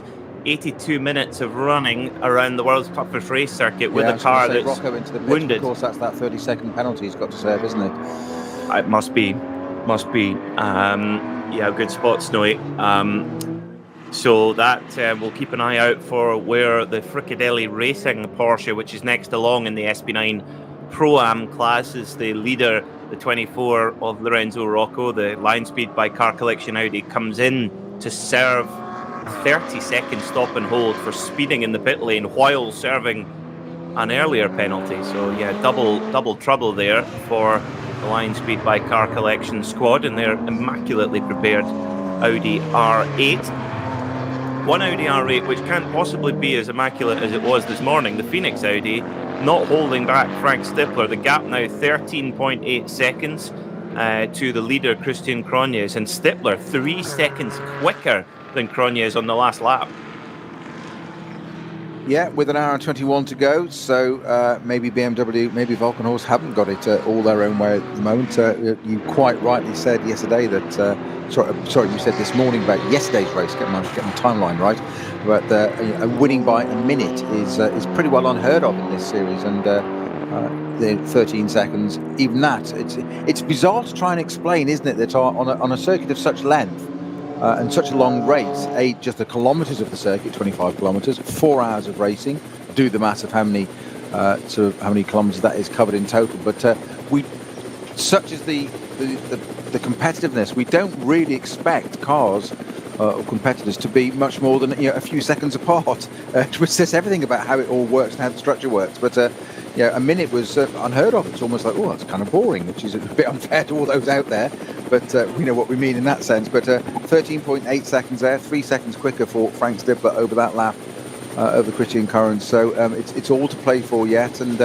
82 minutes of running around the world's toughest race circuit with a car that's Rocco into the pit. wounded. Of course, that's that 30-second penalty he's got to serve, isn't it? It must be. Good spot, Snowy. So that we'll keep an eye out for where the Fricadelli Racing Porsche, which is next along in the SP9 Pro-Am class, is the leader, the 24 of Lorenzo Rocco. The line speed by Car Collection Audi comes in to serve a 30-second stop and hold for speeding in the pit lane while serving an earlier penalty. So yeah, double trouble there for the line speed by Car Collection squad and their immaculately prepared Audi R8. One Audi R8 which can't possibly be as immaculate as it was this morning, the Phoenix Audi, not holding back Frank Stippler. The gap now 13.8 seconds to the leader Christian Cronje, and Stippler 3 seconds quicker than Cronje on the last lap. Yeah, with an hour and 21 to go, so maybe BMW, maybe Valkenhorst haven't got it all their own way at the moment. You quite rightly said yesterday that, sorry, you said this morning about yesterday's race, getting the timeline right, but winning by a minute is pretty well unheard of in this series, and the 13 seconds, even that, it's bizarre to try and explain, isn't it, that on a circuit of such length, and such a long race, just the kilometres of the circuit, 25 kilometres, 4 hours of racing. Do the maths of how many kilometres that is covered in total. But such is the competitiveness. We don't really expect cars or competitors to be much more than a few seconds apart, which says everything about how it all works and how the structure works. But Yeah, a minute was unheard of. It's almost like, oh, that's kind of boring, which is a bit unfair to all those out there. But we know what we mean in that sense. But 13.8 seconds there, 3 seconds quicker for Frank Stibler over that lap over Christian Curran. So it's all to play for yet. And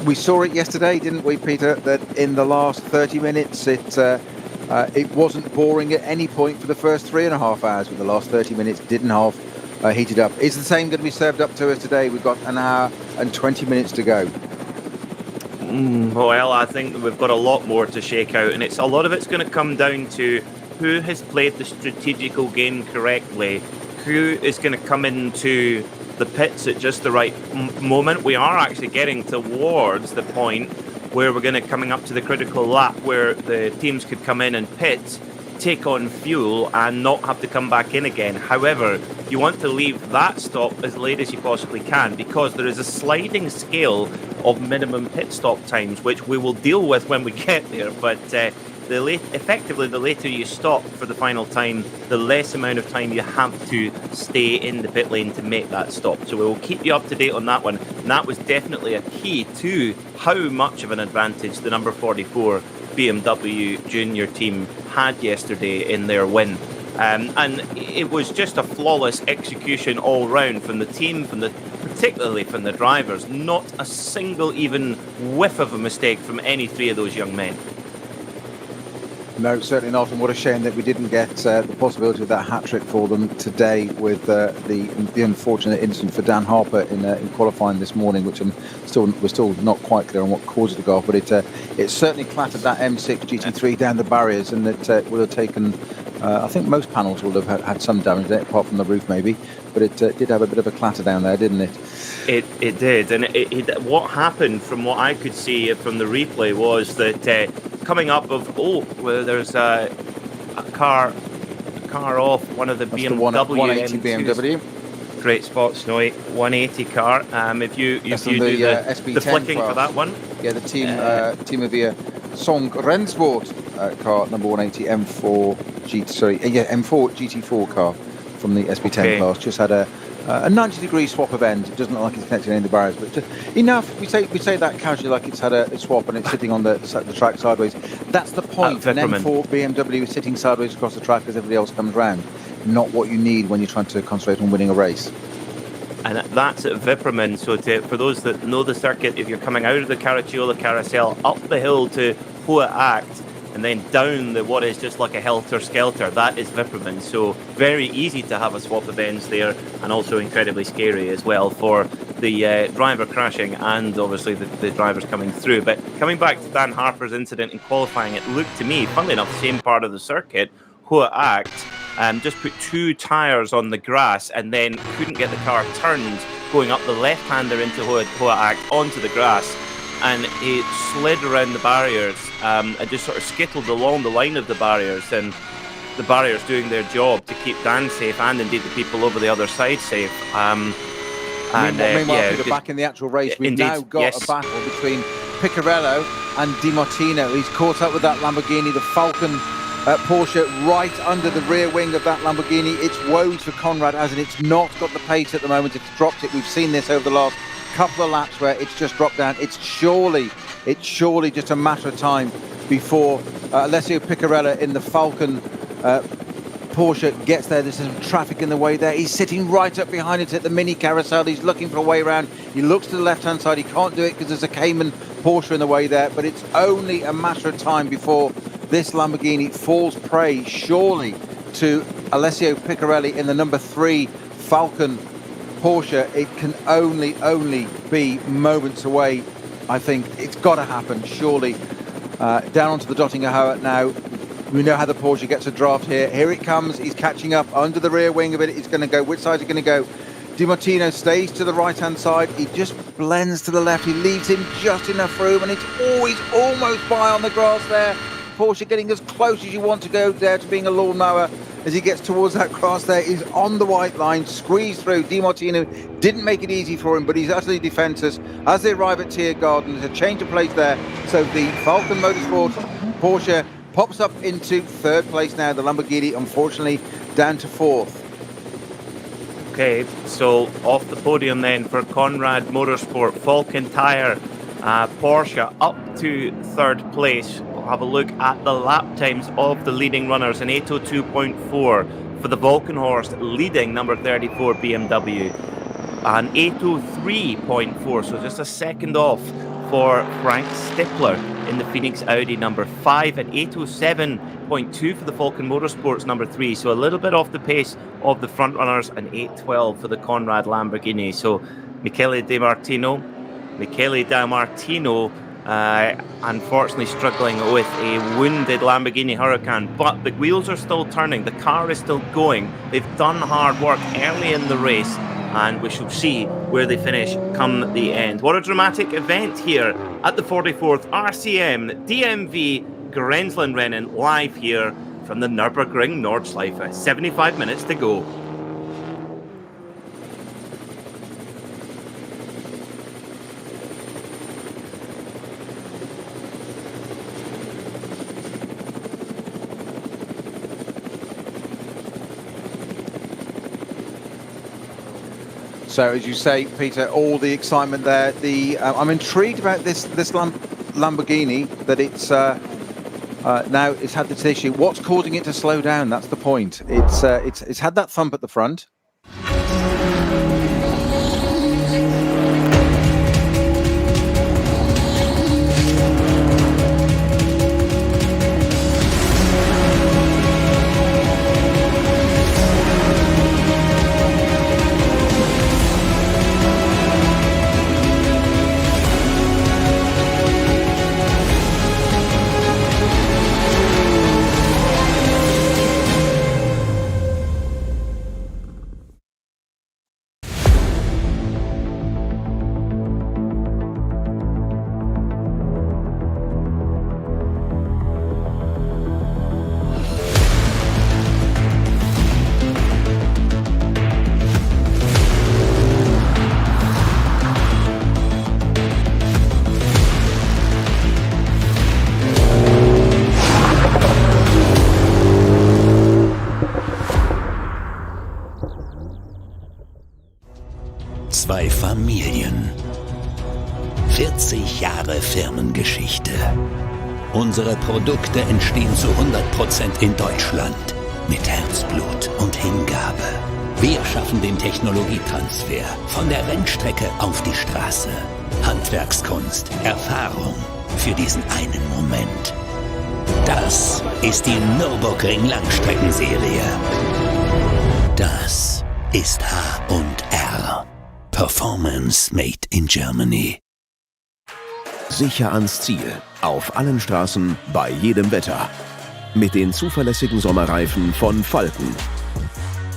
we saw it yesterday, didn't we, Peter, that in the last 30 minutes, it wasn't boring at any point for the first 3.5 hours, but the last 30 minutes didn't half heated up. Is the same going to be served up to us today? We've got an hour and 20 minutes to go. Well, I think we've got a lot more to shake out, and a lot of it's going to come down to who has played the strategical game correctly, who is going to come into the pits at just the right moment. We are actually getting towards the point where we're going to coming up to the critical lap where the teams could come in and pit, take on fuel and not have to come back in again. However, you want to leave that stop as late as you possibly can, because there is a sliding scale of minimum pit stop times, which we will deal with when we get there. But effectively, the later you stop for the final time, the less amount of time you have to stay in the pit lane to make that stop. So we will keep you up to date on that one. And that was definitely a key to how much of an advantage the number 44 BMW Junior team had yesterday in their win. And it was just a flawless execution all round from the team, particularly from the drivers. Not a single even whiff of a mistake from any three of those young men. No, certainly not. And what a shame that we didn't get the possibility of that hat-trick for them today with the unfortunate incident for Dan Harper in qualifying this morning, which we're still not quite clear on what caused it to go off. But it certainly clattered that M6 GT3 down the barriers, and it would have taken, I think most panels would have had some damage there, apart from the roof maybe. But it did have a bit of a clatter down there, didn't it? It did. And what happened from what I could see from the replay was that coming up there's a car off one of the That's BMW 180 BMW. Great spot, Snowy. 180 car. If you do the flicking class for that one. Yeah, the team Avia Song Rennsport car number 180 M4 GT4 car from the SP10 class. Just had a 90-degree swap of ends. It doesn't look like it's connected to any of the barriers, but just enough. We say that casually, like it's had a swap and it's sitting on the track sideways. That's the point. An M4 BMW is sitting sideways across the track as everybody else comes round. Not what you need when you're trying to concentrate on winning a race. And that's at Wipperman. So for those that know the circuit, if you're coming out of the Caracciola Carousel, up the hill to Hohe Acht, and then down what is just like a helter-skelter, that is Wipperman. So very easy to have a swap of ends there, and also incredibly scary as well for the driver crashing and obviously the drivers coming through. But coming back to Dan Harper's incident in qualifying, it looked to me, funnily enough, the same part of the circuit, Hohe Acht, just put two tyres on the grass and then couldn't get the car turned going up the left-hander into Hohe Acht onto the grass. And it slid around the barriers and just sort of skittled along the line of the barriers, and the barriers doing their job to keep Dan safe and indeed the people over the other side safe. Meanwhile, back in the actual race, we've now got a battle between Piccarello and Di Martino. He's caught up with that Lamborghini, the Falcon Porsche, right under the rear wing of that Lamborghini. It's woes for Conrad, hasn't it? It's not got the pace at the moment. It's dropped it. We've seen this over the last couple of laps where it's just dropped down. It's surely just a matter of time before Alessio Piccarello in the Falcon Porsche gets there. There's some traffic in the way there. He's sitting right up behind it at the mini carousel. He's looking for a way around. He looks to the left-hand side. He can't do it because there's a Cayman Porsche in the way there. But it's only a matter of time before this Lamborghini falls prey, surely, to Alessio Piccarelli in the number 3 Falcon Porsche. It can only be moments away. I think it's got to happen, surely. Down onto the Dottinger Hohe now. We know how the Porsche gets a draft here. Here it comes. He's catching up under the rear wing of it. It's going to go. Which side is it going to go? Di Martino stays to the right-hand side. He just blends to the left. He leaves him just enough room, and it's always almost by on the grass there. Porsche getting as close as you want to go there to being a lawnmower. As he gets towards that grass there, he's on the white line, squeezed through. Di Martino didn't make it easy for him, but he's utterly defenseless. As they arrive at Tiergarten, there's a change of place there. So the Falcon Motorsport Porsche pops up into 3rd place now. The Lamborghini, unfortunately, down to 4th. Okay, so off the podium then for Conrad Motorsport, Falcon Tire, Porsche up to third place. We'll have a look at the lap times of the leading runners. An 8:02.4 for the Volkenhorst leading number 34 BMW. An 8:03.4, so just a second off for Frank Stippler in the Phoenix Audi number 5. At 8:07.2 for the Falcon Motorsports number 3, so a little bit off the pace of the front runners. An 8:12 for the Conrad Lamborghini. So Michele Di Martino, unfortunately struggling with a wounded Lamborghini Huracan, but the wheels are still turning, the car is still going. They've done hard work early in the race, and we shall see where they finish come the end. What a dramatic event here at the 44th RCM DMV Grenzlandrennen, live here from the Nürburgring Nordschleife. 75 minutes to go. So, as you say, Peter, all the excitement there. I'm intrigued about this Lamborghini, that it's now it's had this issue. What's causing it to slow down? That's the point. It's had that thump at the front. Zwei Familien. 40 Jahre Firmengeschichte. Unsere Produkte entstehen zu 100% in Deutschland. Mit Herzblut und Hingabe. Wir schaffen den Technologietransfer von der Rennstrecke auf die Straße. Handwerkskunst, Erfahrung für diesen einen Moment. Das ist die Nürburgring Langstreckenserie. Das ist H&R. Performance made in Germany. Sicher ans Ziel. Auf allen Straßen, bei jedem Wetter. Mit den zuverlässigen Sommerreifen von Falken.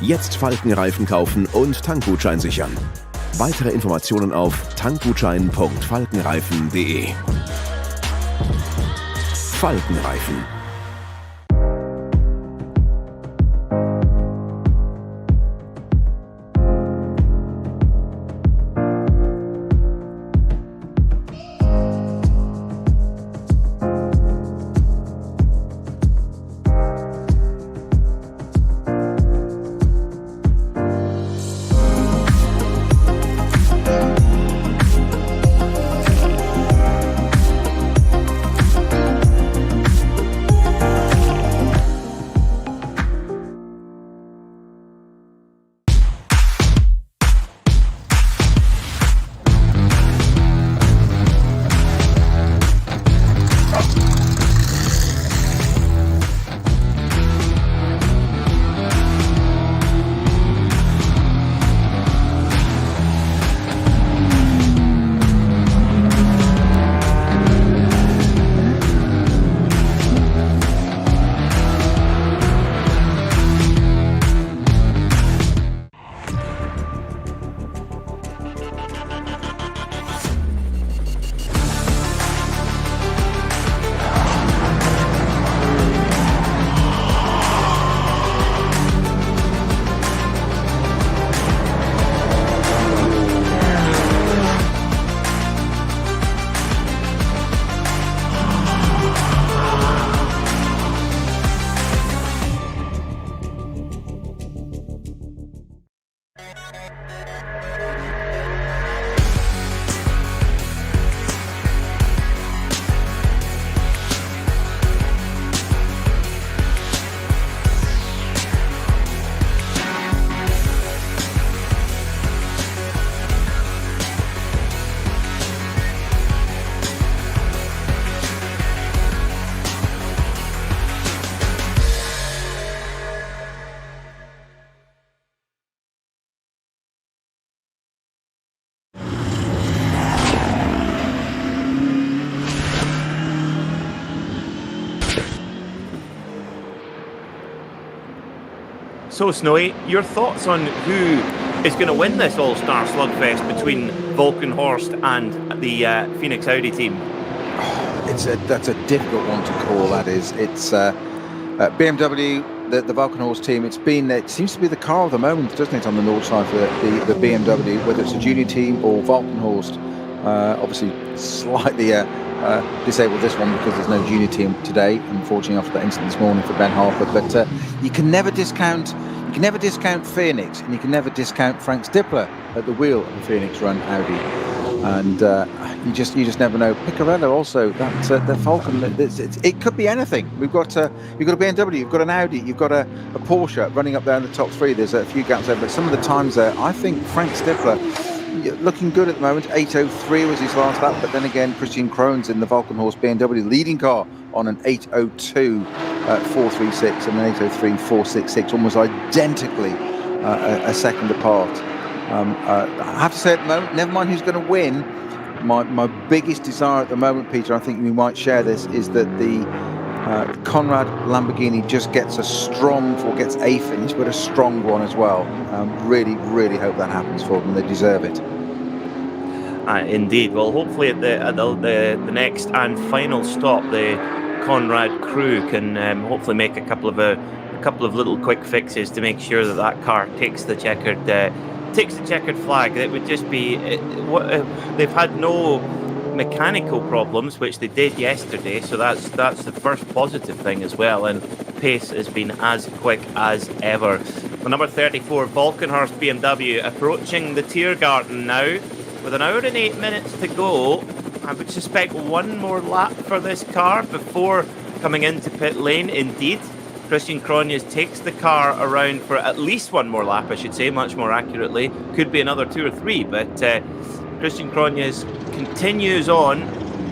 Jetzt Falkenreifen kaufen und Tankgutschein sichern. Weitere Informationen auf tankgutschein.falkenreifen.de. Falkenreifen. So, Snowy, your thoughts on who is going to win this all-star slugfest between Valkenhorst and the Phoenix Audi team? That's a difficult one to call. That is, it's BMW, the Valkenhorst team. It seems to be the car of the moment, doesn't it, on the north side for the BMW, whether it's a junior team or Valkenhorst. Obviously, slightly disabled this one because there's no junior team today, unfortunately, after that incident this morning for Ben Harper. But you can never discount Phoenix, and you can never discount Frank Stippler at the wheel of the Phoenix Run Audi. And you just never know. Picarello also, the Falcon. It could be anything. You've got a BMW, you've got an Audi, you've got a Porsche running up there in the top three. There's a few gaps there, but some of the times there, I think Frank Stippler looking good at the moment. 8:03 was his last lap, but then again, Christian Krones in the Valkenhorst BMW leading car on an 8:02.436 and an 8:03.466, almost identically a second apart. I have to say at the moment, never mind who's going to win, my biggest desire at the moment, Peter, I think we might share this, is that the Conrad Lamborghini just gets a finish, but a strong one as well. Really, really hope that happens for them. They deserve it. Indeed. Well, hopefully at the next and final stop, the Conrad crew can hopefully make a couple of little quick fixes to make sure that car takes the checkered flag. It would just be they've had no mechanical problems, which they did yesterday, so that's the first positive thing as well, and pace has been as quick as ever. The number 34 Valkenhorst BMW approaching the Tiergarten now with an hour and 8 minutes to go. I would suspect one more lap for this car before coming into pit lane. Indeed, Christian Krones takes the car around for at least one more lap, I should say, much more accurately. Could be another 2 or 3, but Christian Krones continues on,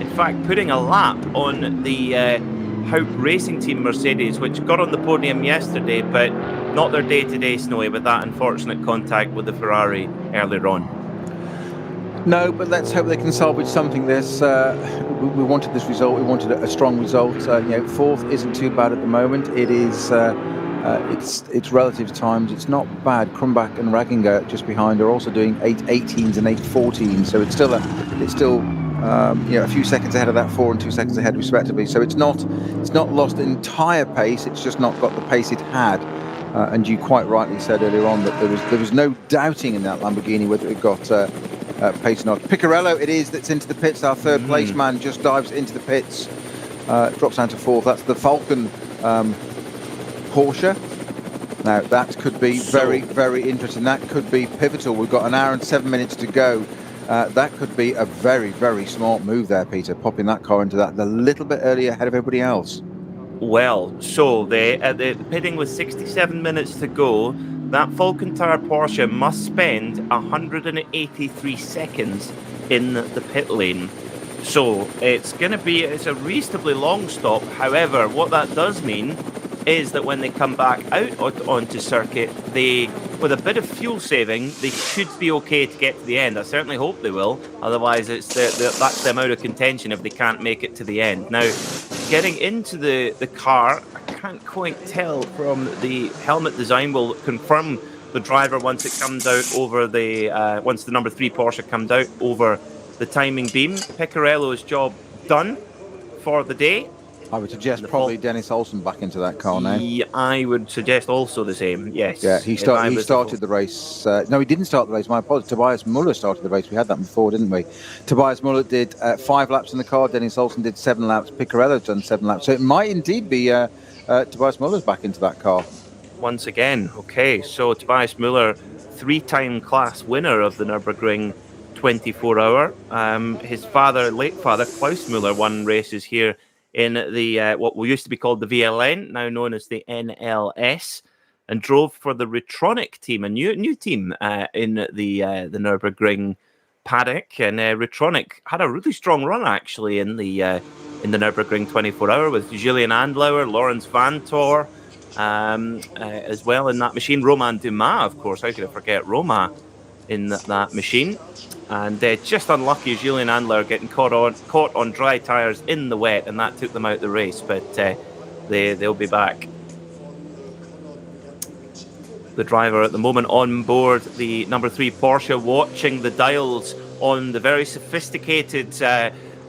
in fact putting a lap on the Haupt Racing Team Mercedes, which got on the podium yesterday, but not their day today, Snowy, with that unfortunate contact with the Ferrari earlier on. No, but let's hope they can salvage something. We wanted this result. We wanted a strong result. Fourth isn't too bad at the moment. It is. It's relative times. It's not bad. Krumbach and Raginger just behind are also doing 8:18s and 8:14. So it's still a few seconds ahead of that 4 and 2 seconds ahead respectively. So it's not lost entire pace. It's just not got the pace it had. And you quite rightly said earlier on that there was no doubting in that Lamborghini whether it got pace or not. Picarello it is that's into the pits. Our third place man just dives into the pits, drops down to fourth. That's the Falcon Porsche. Now that could be very, very interesting. That could be pivotal. We've got an hour and 7 minutes to go. That could be a very, very smart move there, Peter, popping that car into that a little bit earlier ahead of everybody else. Well, so the pitting with 67 minutes to go, that Falcon Tire Porsche must spend 183 seconds in the pit lane. So it's a reasonably long stop. However, what that does mean is that when they come back out onto circuit, with a bit of fuel saving, they should be okay to get to the end. I certainly hope they will. Otherwise, that's them out of contention if they can't make it to the end. Now, getting into the car, I can't quite tell from the helmet design. Will confirm the driver once it comes out over once the number 3 Porsche comes out over the timing beam. Picarello's job done for the day. I would suggest probably Dennis Olsen back into that car now. Yeah, I would suggest also the same, yes. Yeah, he started the race. No, he didn't start the race. My apologies. Tobias Muller started the race. We had that before, didn't we? Tobias Muller did 5 laps in the car. Dennis Olsen did 7 laps. Picarello's done 7 laps. So it might indeed be Tobias Muller's back into that car. Once again, okay. So Tobias Muller, 3-time class winner of the Nürburgring 24-hour. His late father, Klaus Muller, won races here in the what used to be called the VLN, now known as the NLS, and drove for the Retronic team, a new team in the Nürburgring paddock. And Retronic had a really strong run actually in the Nürburgring 24-hour with Julian Andlauer, Lawrence Vantor, as well in that machine. Romain Dumas, of course. How could I forget Roma in that machine? And just unlucky, Julian Andlauer getting caught on dry tyres in the wet, and that took them out the race. But they'll be back. the driver at the moment on board the number 3 Porsche, watching the dials on the very sophisticated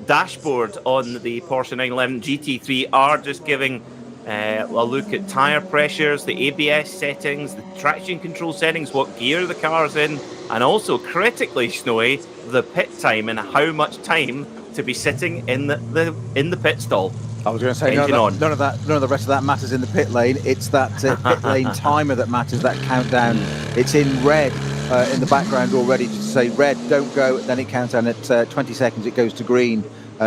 dashboard on the Porsche 911 GT3 are just giving a look at tyre pressures, the ABS settings, the traction control settings, what gear the car's in, and also critically, Snowy, the pit time and how much time to be sitting in the pit stall. I was going to say none of the rest of that matters in the pit lane. It's that pit lane timer that matters. That countdown. It's in red in the background already to say red, don't go. Then it counts down at 20 seconds. It goes to green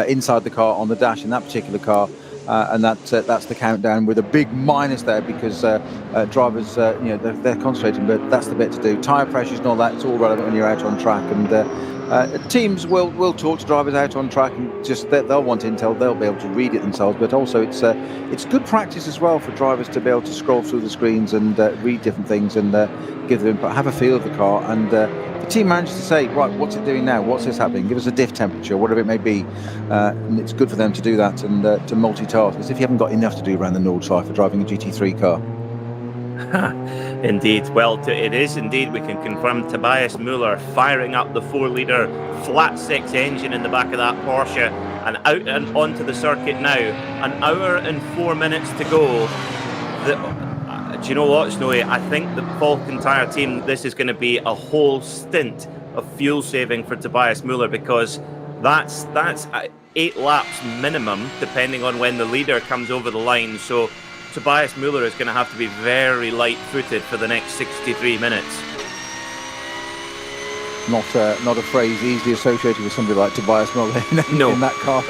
inside the car on the dash in that particular car, and that's the countdown with a big minus there because drivers, they're concentrating, but that's the bit to do. Tyre pressures and all that. It's all relevant when you're out on track and. Teams will talk to drivers out on track and just they'll want intel, they'll be able to read it themselves, but also it's good practice as well for drivers to be able to scroll through the screens and read different things and give them input, have a feel of the car, and the team manages to say, right, what's it doing now, what's this happening, give us a diff temperature, whatever it may be, and it's good for them to do that and to multitask, because if you haven't got enough to do around the Nürburgring for driving a GT3 car. Indeed. Well, it is indeed. We can confirm Tobias Müller firing up the 4-litre flat 6 engine in the back of that Porsche and out and onto the circuit now. An hour and 4 minutes to go. Do you know what, Snowy? I think the Falcon Tyre team, this is going to be a whole stint of fuel saving for Tobias Müller, because that's 8 laps minimum, depending on when the leader comes over the line. So Tobias Müller is going to have to be very light-footed for the next 63 minutes. Not a phrase easily associated with somebody like Tobias Müller in that car.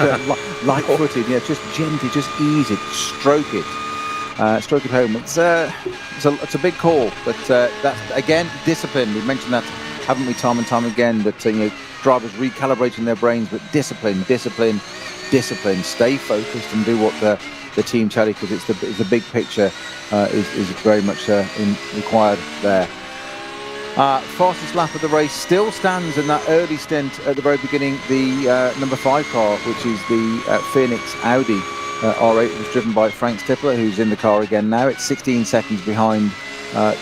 Light-footed, yeah, just gently, just ease it, stroke it home. It's a big call, but that's again discipline. We've mentioned that, haven't we, time and time again? That drivers recalibrating their brains, but discipline. Stay focused and do what the team tell you, because it's the big picture is very much required there. Fastest lap of the race still stands in that early stint at the very beginning. The number 5 car, which is the Phoenix Audi R8, was driven by Frank Stippler, who's in the car again now. It's 16 seconds behind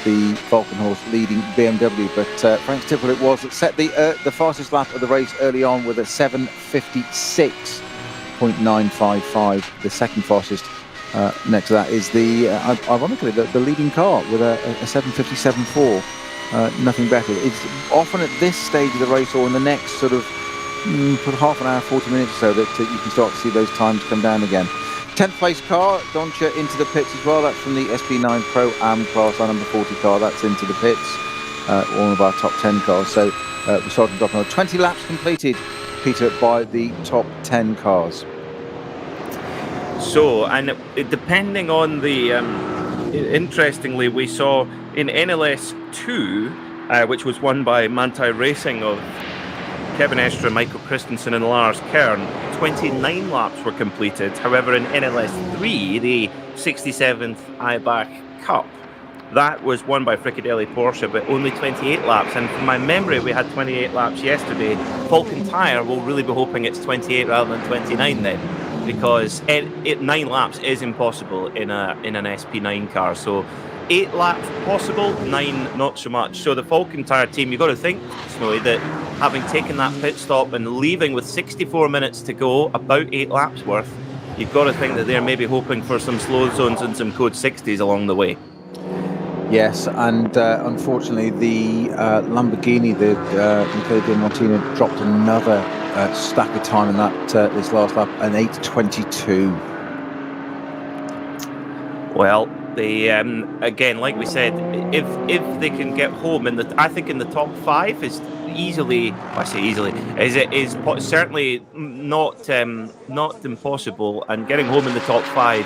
the Falcon Horse leading BMW, but Frank Stippler it was that set the fastest lap of the race early on with a 7:56.955. The second fastest next to that is ironically the leading car with a 7:57.4. Nothing better. It's often at this stage of the race or in the next sort of half an hour, 40 minutes or so that you can start to see those times come down again. 10th place car, Doncha into the pits as well. That's from the SB9 Pro Am class, our number 40 car. That's into the pits. One of our top 10 cars. So we're starting to drop 20 laps completed, Peter, by the top 10 cars. So, and depending on the, interestingly, we saw in NLS 2, which was won by Manti Racing of Kevin Estra, Michael Christensen and Lars Kern, 29 laps were completed. However, in NLS 3, the 67th EIBACH Cup, that was won by Fricadelli Porsche, but only 28 laps. And from my memory, we had 28 laps yesterday. Falcon Tyre will really be hoping it's 28 rather than 29 then, because 9 laps is impossible in an SP9 car. So 8 laps possible, 9 not so much. So the Falcon Tyre team, you've got to think, Snowy, that having taken that pit stop and leaving with 64 minutes to go, about 8 laps worth, you've got to think that they're maybe hoping for some slow zones and some code 60s along the way. Yes, and unfortunately the Lamborghini, the Michele Di Martino, dropped another stack of time in that this last lap, an 8:22. Well, they again, like we said, if they can get home I think in the top 5 is easily. I say easily is certainly not impossible, and getting home in the top 5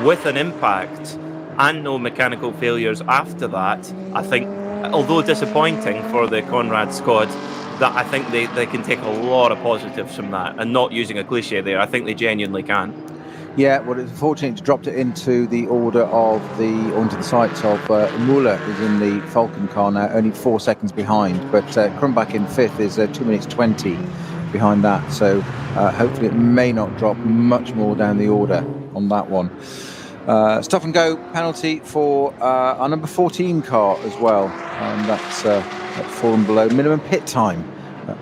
with an impact and no mechanical failures after that, I think, although disappointing for the Conrad squad, that I think they can take a lot of positives from that, and not using a cliche there, I think they genuinely can. Yeah, well, it's fortunate to drop it into the order of onto the sights of Müller is in the Falcon car now, only 4 seconds behind, but Krumbach in 5th is 2 minutes 20 behind that, so hopefully it may not drop much more down the order on that one. Stop and go penalty for our number 14 car as well. That's fallen below minimum pit time,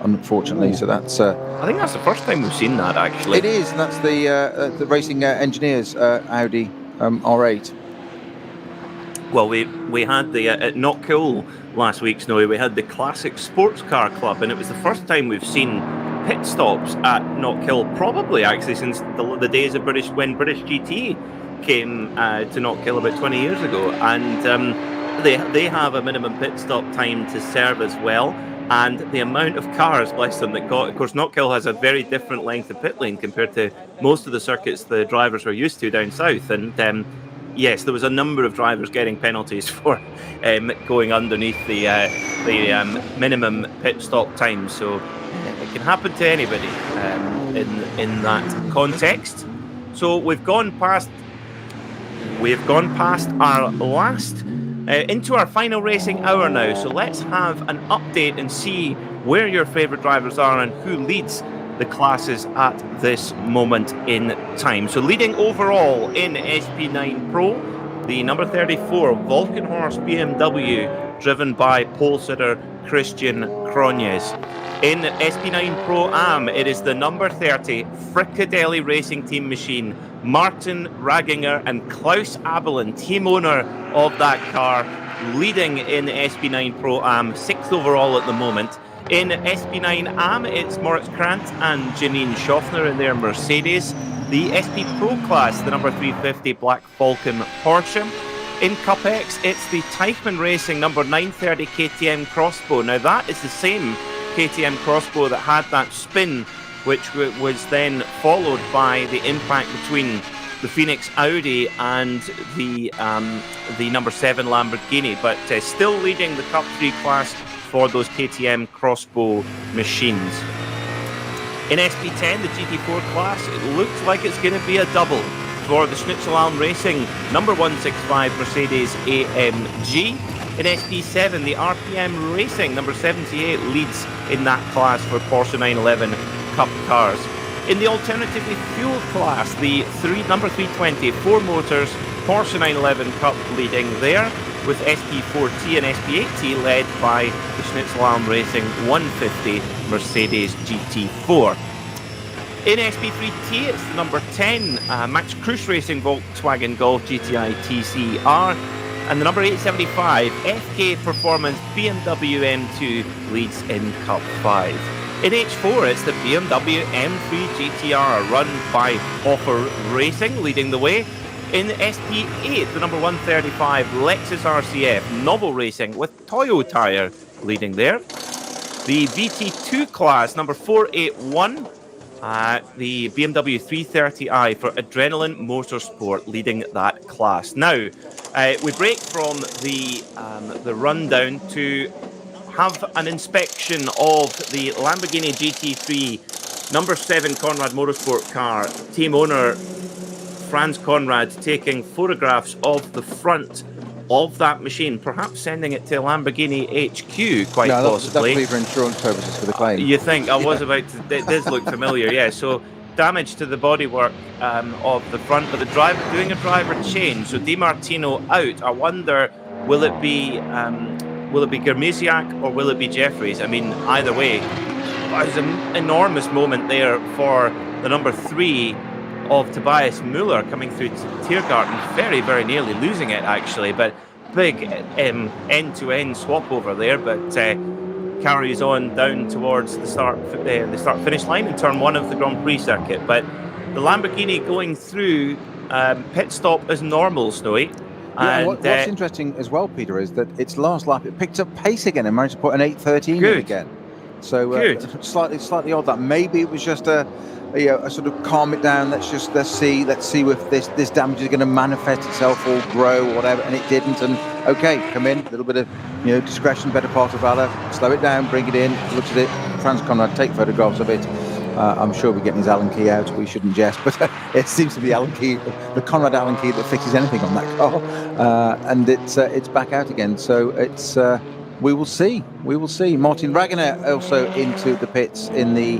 unfortunately. So that's. I think that's the first time we've seen that, actually. It is, and that's the racing engineers Audi R8. Well, we had the at Knockhill last week, Snowy. We had the Classic Sports Car Club, and it was the first time we've seen pit stops at Knockhill, probably actually since the days of British GT came to Knockhill about 20 years ago, and they have a minimum pit stop time to serve as well. And the amount of cars, bless them, that got, of course, Knockhill has a very different length of pit lane compared to most of the circuits the drivers are used to down south. And yes, there was a number of drivers getting penalties for going underneath the minimum pit stop time. So it can happen to anybody in that context. So we've gone past our last. Into our final racing hour now, so let's have an update and see where your favourite drivers are and who leads the classes at this moment in time. So leading overall in SP9 Pro, the number 34 Volkenhorst BMW, driven by pole sitter Christian Cronjes. In SP9 Pro Am, it is the number 30 Frikadelli Racing Team machine, Martin Raginger and Klaus Abelin, team owner of that car, leading in SP9 Pro Am, 6th overall at the moment. In SP9 Am, it's Moritz Krantz and Janine Schaffner in their Mercedes. The SP Pro class, the number 350 Black Falcon Porsche. In Cup X, it's the Teichmann Racing number 930 KTM Crossbow. Now that is the same KTM Crossbow that had that spin, which was then followed by the impact between the Phoenix Audi and the number 7 Lamborghini, but still leading the Cup 3 class for those KTM Crossbow machines. In SP10, the GT4 class, it looks like it's going to be a double for the Schnitzelalm Racing number 165 Mercedes AMG. In SP7, the RPM Racing number 78 leads in that class for Porsche 911 Cup cars. In the alternatively fueled class, the number 320 Four Motors Porsche 911 Cup leading there, with SP4T and SP8T led by the Schnitzelalm Racing 150 Mercedes GT4. In SP3T, it's the number 10 Max Kruse Racing Volkswagen Golf GTI TCR, and the number 875 FK Performance BMW M2 leads in Cup 5. In H4, it's the BMW M3 GTR run by Offer Racing leading the way. In SP8, the number 135 Lexus RCF Novel Racing with Toyo Tire leading there. The VT2 class, number 481, the BMW 330i for Adrenaline Motorsport leading that class. Now, we break from the rundown to have an inspection of the Lamborghini GT3 number 7 Conrad Motorsport car, team owner Franz Conrad taking photographs of the front of that machine, perhaps sending it to Lamborghini HQ, quite possibly. That's for insurance purposes for the claim. You think? I was about to, it does look familiar, yeah. So damage to the bodywork of the front, but the driver doing a driver change. So Di Martino out. I wonder, will it be Germisiak or will it be Jeffries? I mean, either way, there's an enormous moment there for the number 3 of Tobias Muller coming through Tiergarten, very, very nearly losing it actually, but big end-to-end swap over there, but carries on down towards the start-finish line in turn 1 of the Grand Prix circuit. But the Lamborghini going through pit stop as normal, Snowy. Yeah, and what's interesting as well, Peter, is that its last lap it picked up pace again and managed to put an 8:13 in again. So slightly odd that maybe it was just a sort of calm it down. Let's see if this damage is going to manifest itself or grow or whatever, and it didn't. And okay, come in, a little bit of discretion, better part of valor. Slow it down, bring it in. Looks at it. Franz Conrad, take photographs of it. I'm sure we're getting his Allen key out. We shouldn't jest, but it seems to be Allen key, the Conrad Allen key that fixes anything on that car, and it's back out again. So it's. We will see. Martin Ragener also into the pits in the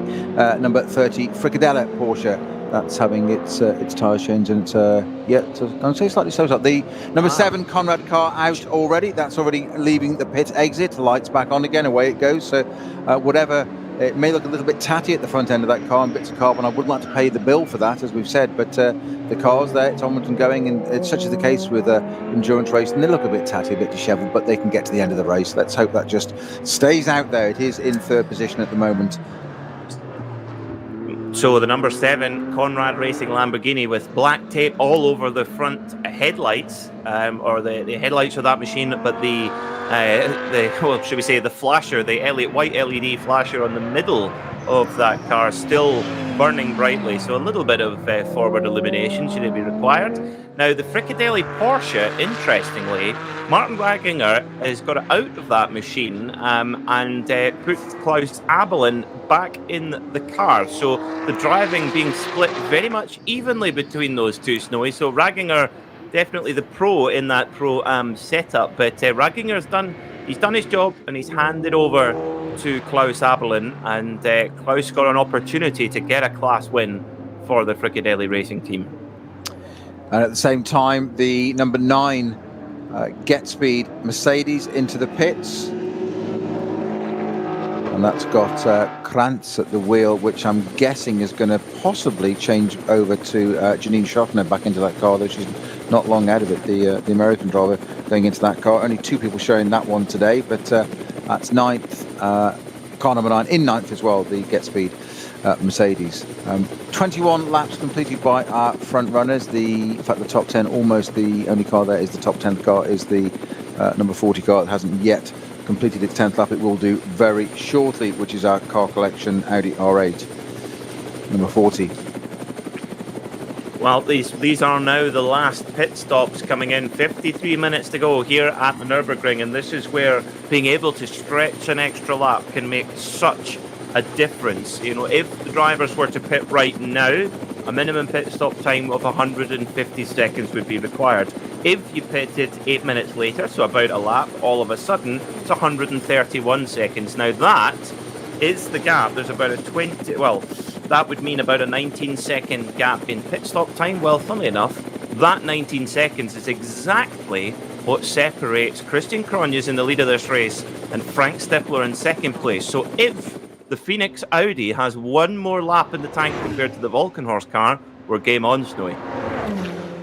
number 30 Frikadella Porsche. that's having its tyre changed, and it's I'm going to say slightly slow. The number 7 Conrad car out already. That's already leaving the pit exit. The lights back on again. Away it goes. So whatever. It may look a little bit tatty at the front end of that car and bits of carbon. I wouldn't like to pay the bill for that, as we've said, but the car's there, it's onwards and going, and it's such is the case with endurance racing. They look a bit tatty, a bit dishevelled, but they can get to the end of the race. Let's hope that just stays out there. It is in 3rd position at the moment. So the number 7 Conrad Racing Lamborghini with black tape all over the front headlights, or the headlights of that machine, but the should we say the flasher, the white LED flasher on the middle of that car still burning brightly. So a little bit of forward illumination should it be required. Now the Fricadelli Porsche, interestingly, Martin Waginger has got out of that machine and put Klaus Abelin back in the car. So the driving being split very much evenly between those two, Snowy. So Waginger, definitely the pro in that pro setup, but Waginger's done his job, and he's handed over to Klaus Abelin, and Klaus got an opportunity to get a class win for the Fricadelli Racing team. And at the same time, the number 9 Get Speed Mercedes into the pits. And that's got Krantz at the wheel, which I'm guessing is going to possibly change over to Janine Schaffner back into that car, though she's not long out of it, the American driver going into that car. Only 2 people showing that one today, but that's 9th, car number 9 in 9th as well, the Get Speed Mercedes. 21 laps completed by our front runners. In fact, the top 10, almost the only car there is the top 10th car, is the number 40 car that hasn't yet completed its 10th lap. It will do very shortly, which is our car collection Audi R8, number 40. Well, these are now the last pit stops coming in. 53 minutes to go here at the Nürburgring, and this is where being able to stretch an extra lap can make such a difference. You know, if the drivers were to pit right now, a minimum pit stop time of 150 seconds would be required. If you pitted 8 minutes later, so about a lap, all of a sudden, it's 131 seconds. Now that is the gap. There's about a 20, well, that would mean about a 19-second gap in pit stop time. Well, funnily enough, that 19 seconds is exactly what separates Christian Cronjes in the lead of this race and Frank Stippler in second place. So if the Phoenix Audi has one more lap in the tank compared to the Volkenhorst car, we're game on, Snowy.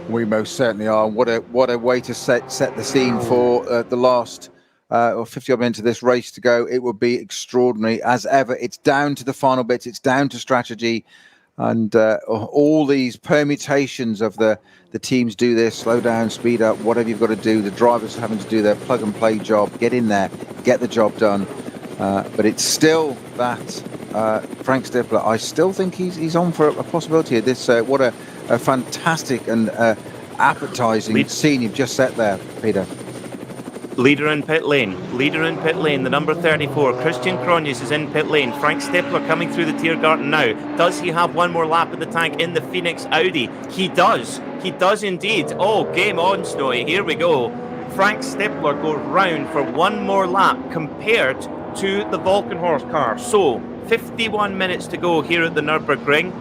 We most certainly are. What a way to set the scene for the last 50 odd minutes of this race to go. It would be extraordinary as ever. It's down to the final bits. It's down to strategy, and all these permutations of the teams do this, slow down, speed up, whatever you've got to do. The drivers are having to do their plug and play job, get in there, get the job done. But it's still that Frank Stippler, I still think he's on for a possibility of this. What a fantastic and appetizing scene you've just set there, Peter. Leader in pit lane, the number 34, Christian Cronjes is in pit lane. Frank Stippler coming through the Tiergarten now. Does he have one more lap in the tank in the Phoenix Audi? He does indeed. Oh, game on, Snowy, here we go. Frank Stippler goes round for one more lap compared to the Volkenhorst car. So 51 minutes to go here at the Nürburgring.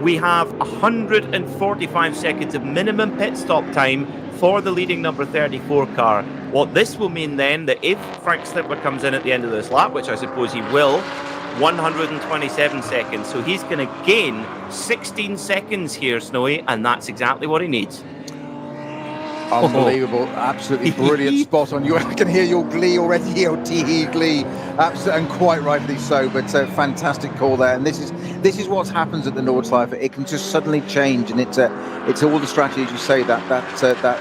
We have 145 seconds of minimum pit stop time for the leading number 34 car. What this will mean then, that if Frank Stippler comes in at the end of this lap, which I suppose he will, 127 seconds. So he's going to gain 16 seconds here, Snowy, and that's exactly what he needs. Unbelievable, absolutely brilliant spot on. I can hear your glee already, your tee glee, absolutely, and quite rightly so. But fantastic call there, and this is what happens at the Nordschleife. It can just suddenly change, and it's all the strategy, as you say, that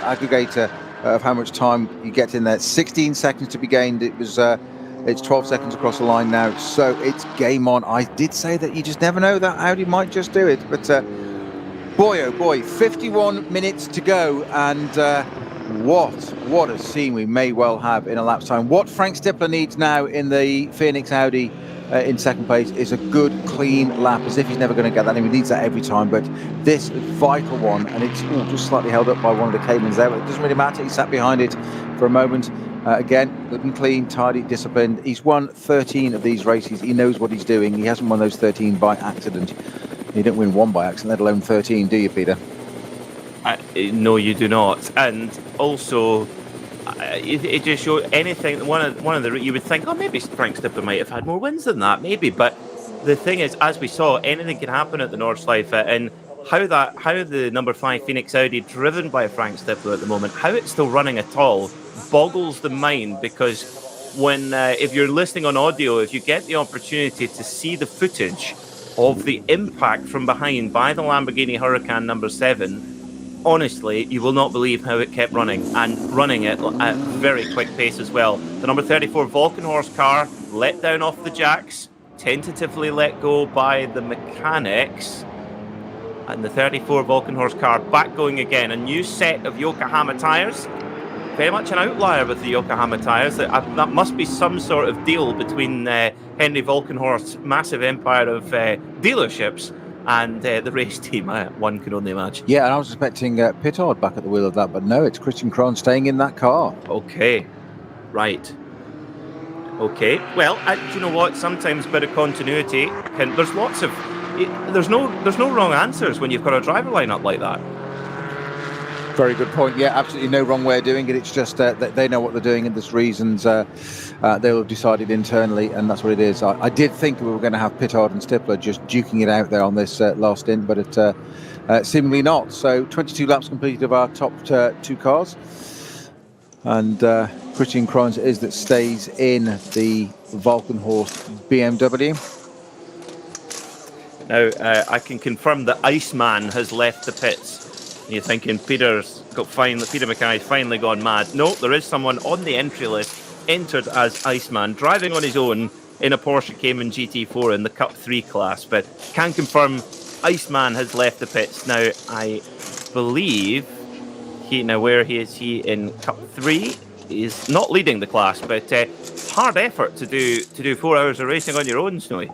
aggregator of how much time you get in there. 16 seconds to be gained. It's 12 seconds across the line now, so it's game on. I did say that you just never know, that Audi might just do it, but. Boy, oh boy, 51 minutes to go, and what a scene we may well have in a lap's time. What Frank Stippler needs now in the Phoenix Audi in second place is a good, clean lap, as if he's never going to get that. He needs that every time, but this is a vital one, and it's just slightly held up by one of the Caymans there, but it doesn't really matter. He sat behind it for a moment. Again, good and clean, tidy, disciplined. He's won 13 of these races. He knows what he's doing. He hasn't won those 13 by accident. You don't win one by accident, let alone 13, do you, Peter? No, you do not. And also, it just shows anything. One of the you would think, oh, maybe Frank Stippler might have had more wins than that, maybe. But the thing is, as we saw, anything can happen at the Nordschleife, and how the number 5 Phoenix Audi, driven by Frank Stippler at the moment, how it's still running at all, boggles the mind. Because when if you're listening on audio, if you get the opportunity to see the footage of the impact from behind by the Lamborghini Huracan number 7. Honestly, you will not believe how it kept running, and running it at very quick pace as well. The number 34 Volkenhorst car let down off the jacks, tentatively let go by the mechanics, and the 34 Volkenhorst car back going again. A new set of Yokohama tyres, very much an outlier with the Yokohama tyres. That must be some sort of deal between Henry Volkenhorst's massive empire of dealerships and the race team, one can only imagine. Yeah, and I was expecting Pittard back at the wheel of that, but no, it's Christian Krohn staying in that car. Okay, right. Okay, well, do you know what? Sometimes a bit of continuity can. There's lots of. There's no wrong answers when you've got a driver lineup like that. Very good point. Yeah, absolutely no wrong way of doing it. It's just that they know what they're doing, and there's reasons they'll have decided internally, and that's what it is. I did think we were going to have Pittard and Stippler just duking it out there on this last stint, but it seemingly not. So 22 laps completed of our top 2 cars, and Christian Krohn is that stays in the Volkenhorst BMW. Now, I can confirm that Iceman has left the pits. You're thinking Peter Mackay's finally gone mad. No, there is someone on the entry list entered as Iceman, driving on his own in a Porsche Cayman GT4 in the Cup 3 class. But can confirm Iceman has left the pits. Now, I believe where is he in Cup 3? He's not leading the class, but hard effort to do 4 hours of racing on your own, Snowy.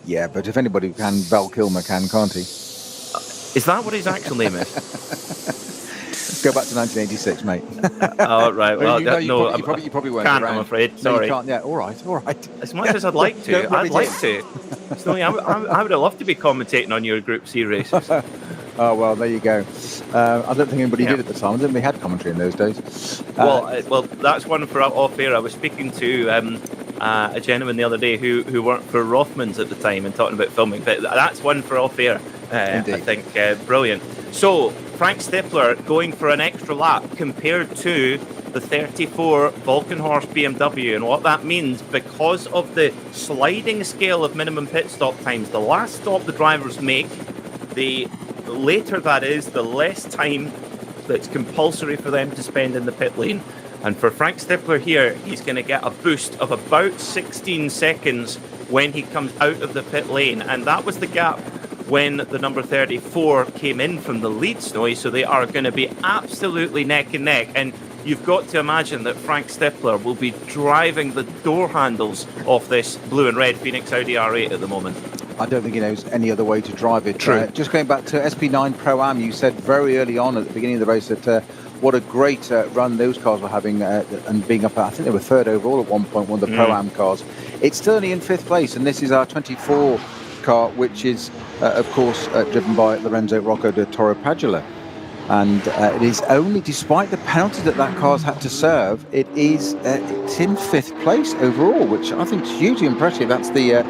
Yeah, but if anybody can, Val Kilmer can't he? Is that what his actual name is? Go back to 1986, mate. Oh, right. Well, you probably weren't can't, around. I'm afraid. Sorry. No, you can't. Yeah, all right. As much as I'd like to, Snowy, I would have loved to be commentating on your Group C races. Oh, well, there you go. I don't think anybody did at the time. I didn't think we had commentary in those days. Well, that's one for off air. I was speaking to a gentleman the other day who worked for Rothmans at the time and talking about filming. But that's one for off air. I think brilliant. So Frank Stippler going for an extra lap compared to the 34 Volkenhorst BMW, and what that means, because of the sliding scale of minimum pit stop times, the last stop the drivers make, the later that is, the less time that's compulsory for them to spend in the pit lane. And for Frank Stippler here, he's going to get a boost of about 16 seconds when he comes out of the pit lane, and that was the gap when the number 34 came in from the lead, Snowy. So they are going to be absolutely neck and neck, and you've got to imagine that Frank Stippler will be driving the door handles off this blue and red Phoenix Audi R8 at the moment. I don't think he knows any other way to drive it. True. Just going back to SP9 Pro-Am, you said very early on at the beginning of the race that what a great run those cars were having and being up, I think they were 3rd overall at one point, one of the Pro-Am cars. It's still only in 5th place, and this is our 24 car, which is, of course, driven by Lorenzo Rocco de Toro Padula. And it is only, despite the penalty that car's had to serve, it's in 5th place overall, which I think is hugely impressive. That's the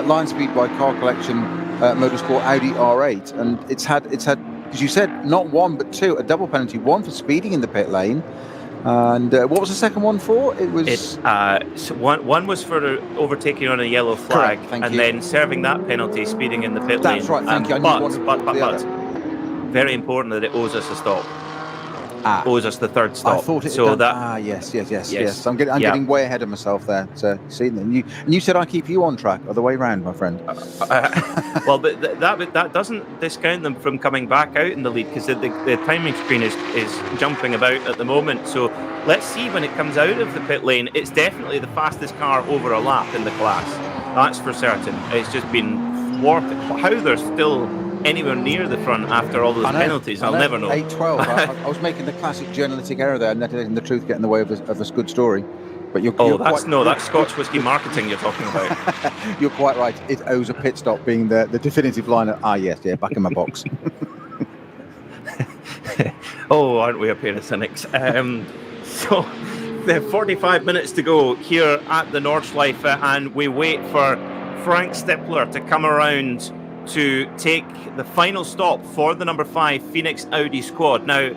line speed by Car Collection Motorsport Audi R8, and it's had, as you said, not one but 2, a double penalty, one for speeding in the pit lane. And what was the second one for? It was one was for overtaking on a yellow flag, correct, and then serving that penalty, speeding in the pit lane. That's right, thank you. But very important that it owes us a stop. Owes us the 3rd stop. I thought it so done. that Yes. I'm getting way ahead of myself there. So, see, and you said I keep you on track, or the way round, my friend. Well, but that doesn't discount them from coming back out in the lead, because the timing screen is jumping about at the moment. So let's see when it comes out of the pit lane. It's definitely the fastest car over a lap in the class. That's for certain. It's just been thwarted. How they're still anywhere near the front after all those penalties, I'll never know. 8-12. I was making the classic journalistic error there, and letting the truth get in the way of a good story. But that's Scotch whisky marketing you're talking about. You're quite right. It owes a pit stop being the definitive line. Back in my box. Oh, aren't we a pair of cynics? So, the 45 minutes to go here at the Nordschleife, and we wait for Frank Stippler to come around to take the final stop for the number 5 Phoenix Audi squad. Now,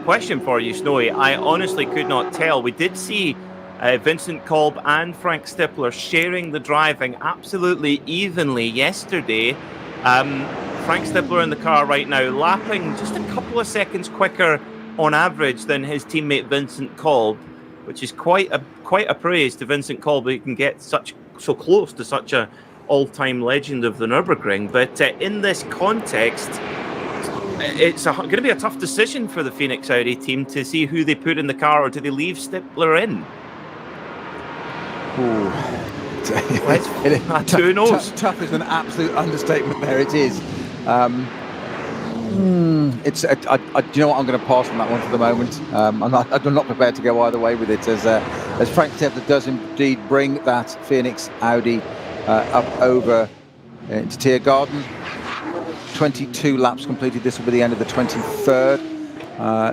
question for you, Snowy. I honestly could not tell. We did see Vincent Kolb and Frank Stippler sharing the driving absolutely evenly yesterday. Frank Stippler in the car right now, lapping just a couple of seconds quicker on average than his teammate Vincent Kolb, which is quite a praise to Vincent Kolb that he can get so close to such a all-time legend of the Nürburgring. But in this context, it's going to be a tough decision for the Phoenix Audi team to see who they put in the car, or do they leave Stippler in? Who knows? Tough is an absolute understatement. There it is. Do you know what? I'm going to pass on that one for the moment. I'm not prepared to go either way with it, as Frank Stippler does indeed bring that Phoenix Audi up over into Tiergarten. 22 laps completed. This will be the end of the 23rd.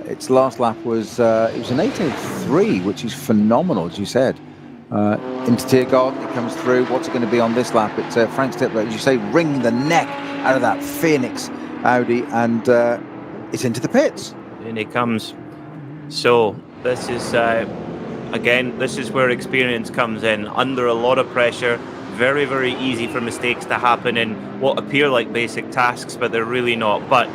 Its last lap was it was an 8:03, which is phenomenal, as you said. Into Tiergarten, it comes through. What's it going to be on this lap? It's Frank Stippler, as you say, wringing the neck out of that Phoenix Audi, and it's into the pits. In he comes. So this is again, this is where experience comes in. Under a lot of pressure, very, very easy for mistakes to happen in what appear like basic tasks, but they're really not. But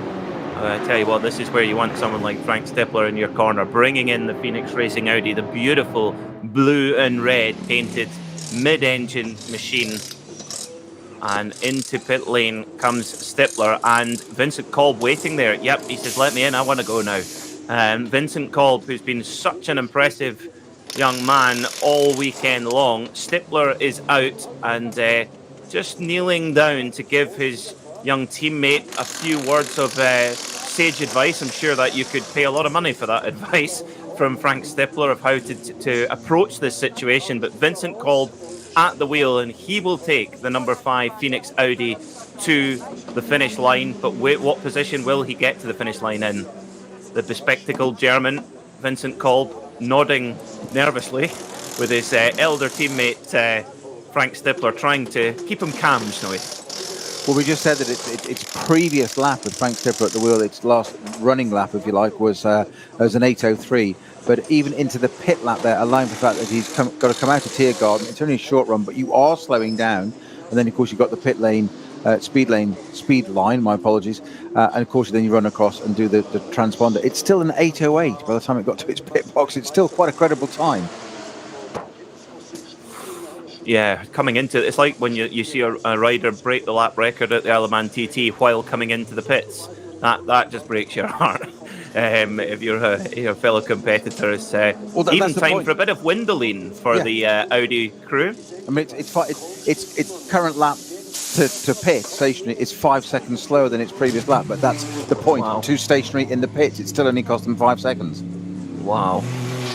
I tell you what, this is where you want someone like Frank Stippler in your corner, bringing in the Phoenix Racing Audi, the beautiful blue and red painted mid-engine machine. And into pit lane comes Stippler, and Vincent Kolb waiting there. Yep, he says, let me in, I want to go now. Vincent Kolb, who's been such an impressive young man all weekend long. Stippler is out and just kneeling down to give his young teammate a few words of sage advice. I'm sure that you could pay a lot of money for that advice from Frank Stippler of how to approach this situation. But Vincent Kolb at the wheel, and he will take the number 5 Phoenix Audi to the finish line. But what position will he get to the finish line in? The bespectacled German, Vincent Kolb, nodding nervously with his elder teammate Frank Stippler, trying to keep him calm, Snowy. Well, we just said that its previous lap with Frank Stippler at the wheel, its last running lap, if you like, was an 8:03. But even into the pit lap there, allowing for the fact that he's got to come out of Tiergarten. It's only a short run, but you are slowing down. And then, of course, you've got the pit lane, speed line, my apologies. And, of course, then you run across and do the transponder. It's still an 8:08 by the time it got to its pit box. It's still quite a credible time. Yeah, coming into it's like when you see a rider break the lap record at the Isle of Man TT while coming into the pits. That just breaks your heart. If you're a fellow competitor, it's even time for a bit of windowing for the Audi crew. I mean, its current lap to pit stationary is 5 seconds slower than its previous lap, but that's the point. Wow. To stationary in the pits, it still only cost them 5 seconds. Wow.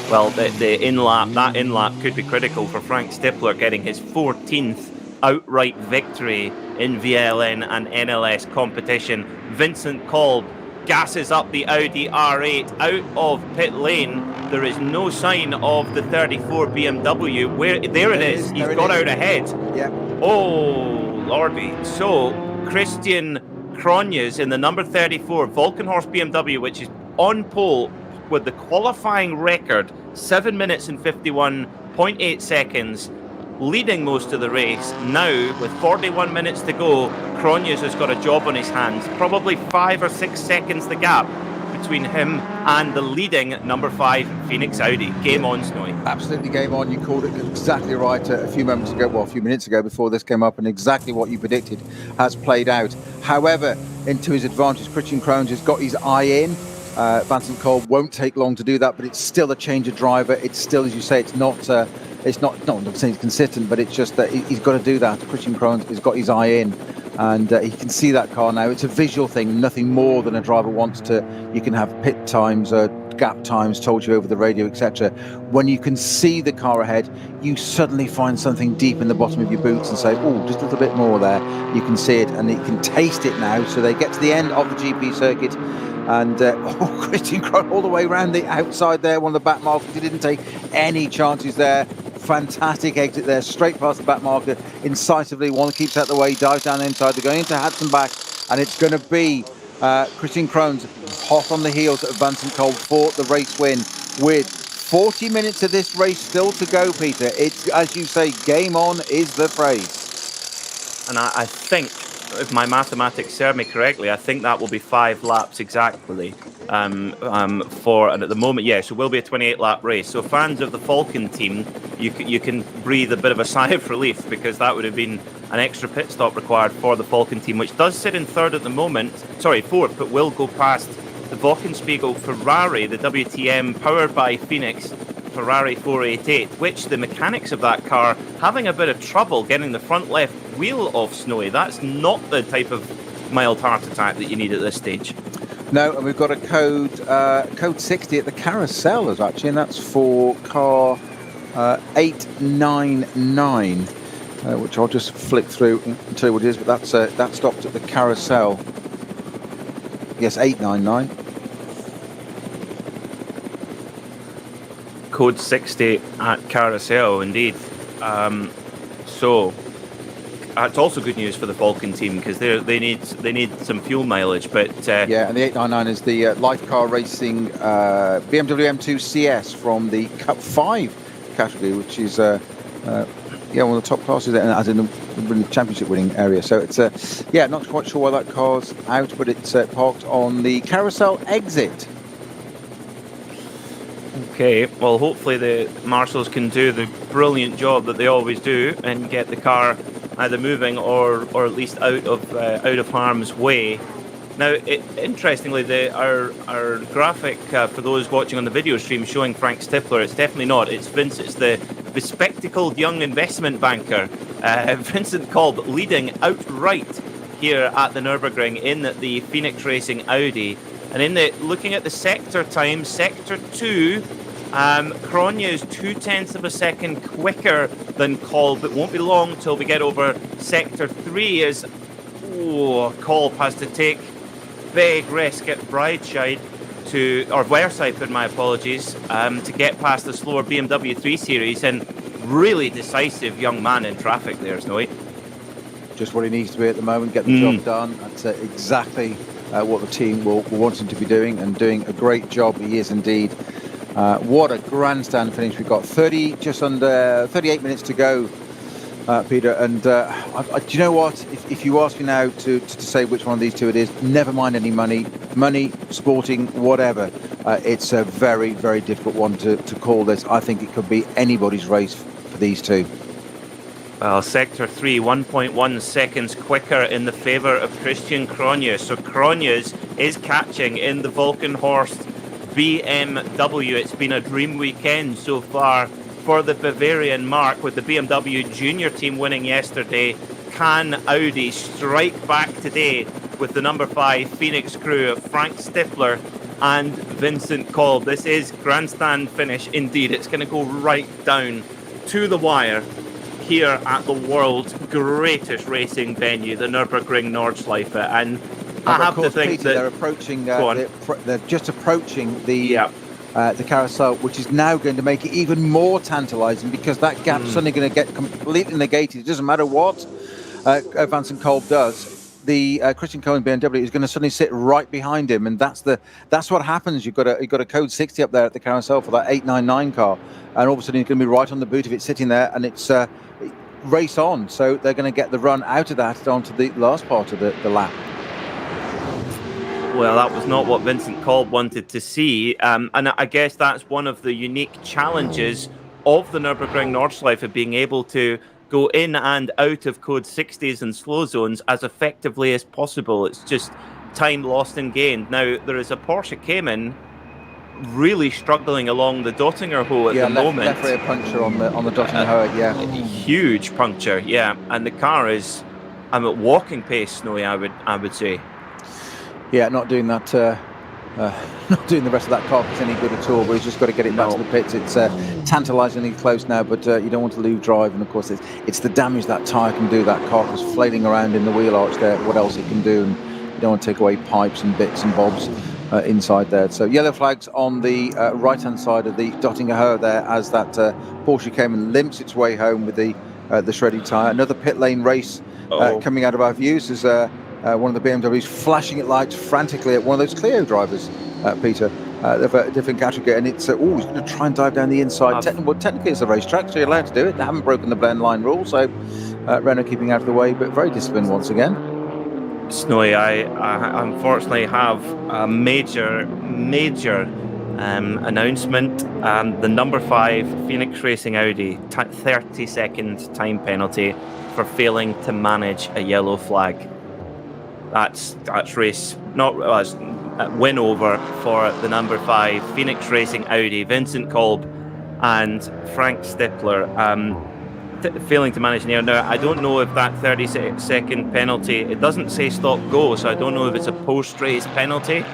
Well, the in-lap could be critical for Frank Stippler getting his 14th outright victory in VLN and NLS competition. Vincent Kolb gasses up the Audi R8 out of pit lane. There is no sign of the 34 BMW. There it is. He's got out ahead. Yeah. Oh, lordy. So, Christian Cronjes in the number 34 Volkenhorst BMW, which is on pole with the qualifying record, 7 minutes and 51.8 seconds, leading most of the race. Now, with 41 minutes to go, Cronjes has got a job on his hands. Probably 5 or 6 seconds the gap between him and the leading number 5 Phoenix Audi. Game on, Snowy. Absolutely game on. You called it exactly right a few minutes ago before this came up, and exactly what you predicted has played out. However, into his advantage, Christian Cronjes has got his eye in. Vincent Kolb won't take long to do that, but it's still a change of driver. It's still, as you say, it's not saying it's consistent, but it's just that he's got to do that. Christian Cronjes has got his eye in, and he can see that car now. It's a visual thing, nothing more than a driver wants to. You can have pit times gap times told you over the radio, etc. When you can see the car ahead, you suddenly find something deep in the bottom of your boots and say, oh, just a little bit more there. You can see it and you can taste it now. So they get to the end of the GP circuit, and Christian Krohn all the way around the outside there, one of the back markers. He didn't take any chances there. Fantastic exit there, straight past the back marker, incisively. One keeps out the way, dives down the inside. They're going into Hudson back, and it's going to be Christian Krohn's hot on the heels of Vincent Kolb for the race win, with 40 minutes of this race still to go, Peter. It's, as you say, game on is the phrase. And I think, if my mathematics serve me correctly, I think that will be 5 laps exactly. And at the moment, yes, it will be a 28-lap race. So fans of the Falcon team, you can breathe a bit of a sigh of relief, because that would have been an extra pit stop required for the Falcon team, which does sit in fourth, but will go past the Wochenspiegel Ferrari, the WTM powered by Phoenix Ferrari 488, which the mechanics of that car having a bit of trouble getting the front left wheel off snowy. That's not the type of mild heart attack that you need at this stage. No, and we've got a code 60 at the carousel, actually, and that's for car 899, which I'll just flick through and tell you what it is, but that stopped at the carousel. Yes, 899. Code 60 at carousel, indeed. So it's also good news for the Falcon team, because they need some fuel mileage. But yeah, and the 899 is the life car racing BMW M2 CS from the Cup 5 category, which is one of the top classes, as in the championship winning area. So it's not quite sure why that car's out, but it's parked on the carousel exit. Okay, well, hopefully the marshals can do the brilliant job that they always do and get the car either moving or at least out of harm's way. Now, interestingly, our graphic for those watching on the video stream showing Frank Stifler, it's definitely not. It's Vince. It's the bespectacled young investment banker, Vincent Kolb, leading outright here at the Nürburgring in the Phoenix Racing Audi. And looking at the sector time, sector 2, Krohn is 0.2 of a second quicker than Kolb. It won't be long till we get over sector 3 as Kolb has to take big risk at Wearside, my apologies, to get past the slower BMW 3 Series, and really decisive young man in traffic there, Snowy. Just what he needs to be at the moment, get the job done. That's exactly what the team will want him to be doing, and doing a great job. He is indeed. What a grandstand finish. We've got just under 38 minutes to go, Peter. And do you know what? If you ask me now to say which one of these two it is, never mind any money, sporting, whatever. It's a very, very difficult one to call this. I think it could be anybody's race for these two. Well, sector 3, 1.1 seconds quicker in the favour of Christian Krohn. So Krohn is catching in the Volkenhorst BMW. It's been a dream weekend so far for the Bavarian Mark, with the BMW junior team winning yesterday. Can Audi strike back today with the number 5 Phoenix crew of Frank Stifler and Vincent Kolb? This is grandstand finish indeed. It's going to go right down to the wire here at the world's greatest racing venue, the Nürburgring Nordschleife. And I have to think Peter, they're approaching. They're just approaching the carousel, which is now going to make it even more tantalising, because that gap's suddenly going to get completely negated. It doesn't matter what Vincent Kolb does. The Christian Krohn BMW is going to suddenly sit right behind him, and that's what happens. You've got a code 60 up there at the carousel for that 899 car, and all of a sudden he's going to be right on the boot of it, sitting there, and it's race on. So they're going to get the run out of that onto the last part of the lap. Well, that was not what Vincent Kolb wanted to see, and I guess that's one of the unique challenges of the Nürburgring Nordschleife, being able to go in and out of code 60s and slow zones as effectively as possible. It's just time lost and gained. Now, there is a Porsche Cayman really struggling along the Dottinger Hoe at the moment. Left rear puncture on the Dottinger Hoe, yeah. Huge puncture, yeah. And the car is at walking pace, Snowy, I would say. Yeah, not doing that not doing the rest of that carcass any good at all, but he's just got to get it back to the pits. It's tantalisingly close now, but you don't want to lose drive, and of course it's the damage that tyre can do, that carcass flailing around in the wheel arch there, what else it can do, and you don't want to take away pipes and bits and bobs inside there. So yellow flags on the right-hand side of the Dottinger Höhe there as that Porsche came and limps its way home with the shredded tyre. Another pit lane race coming out of our views as one of the BMWs flashing its lights frantically at one of those Clio drivers, Peter, of a different category, and it's he's going to try and dive down the inside. Technically it's a racetrack, so you're allowed to do it. They haven't broken the blend line rule, so Renault keeping out of the way, but very disciplined once again. Snowy, I unfortunately have a major announcement. The number 5 Phoenix Racing Audi 30-second time penalty for failing to manage a yellow flag. That's race win over for the number 5 Phoenix Racing Audi, Vincent Kolb and Frank Stippler. Failing to manage the air. Now, I don't know if that 30-second penalty, it doesn't say stop go, so I don't know if it's a post-race penalty,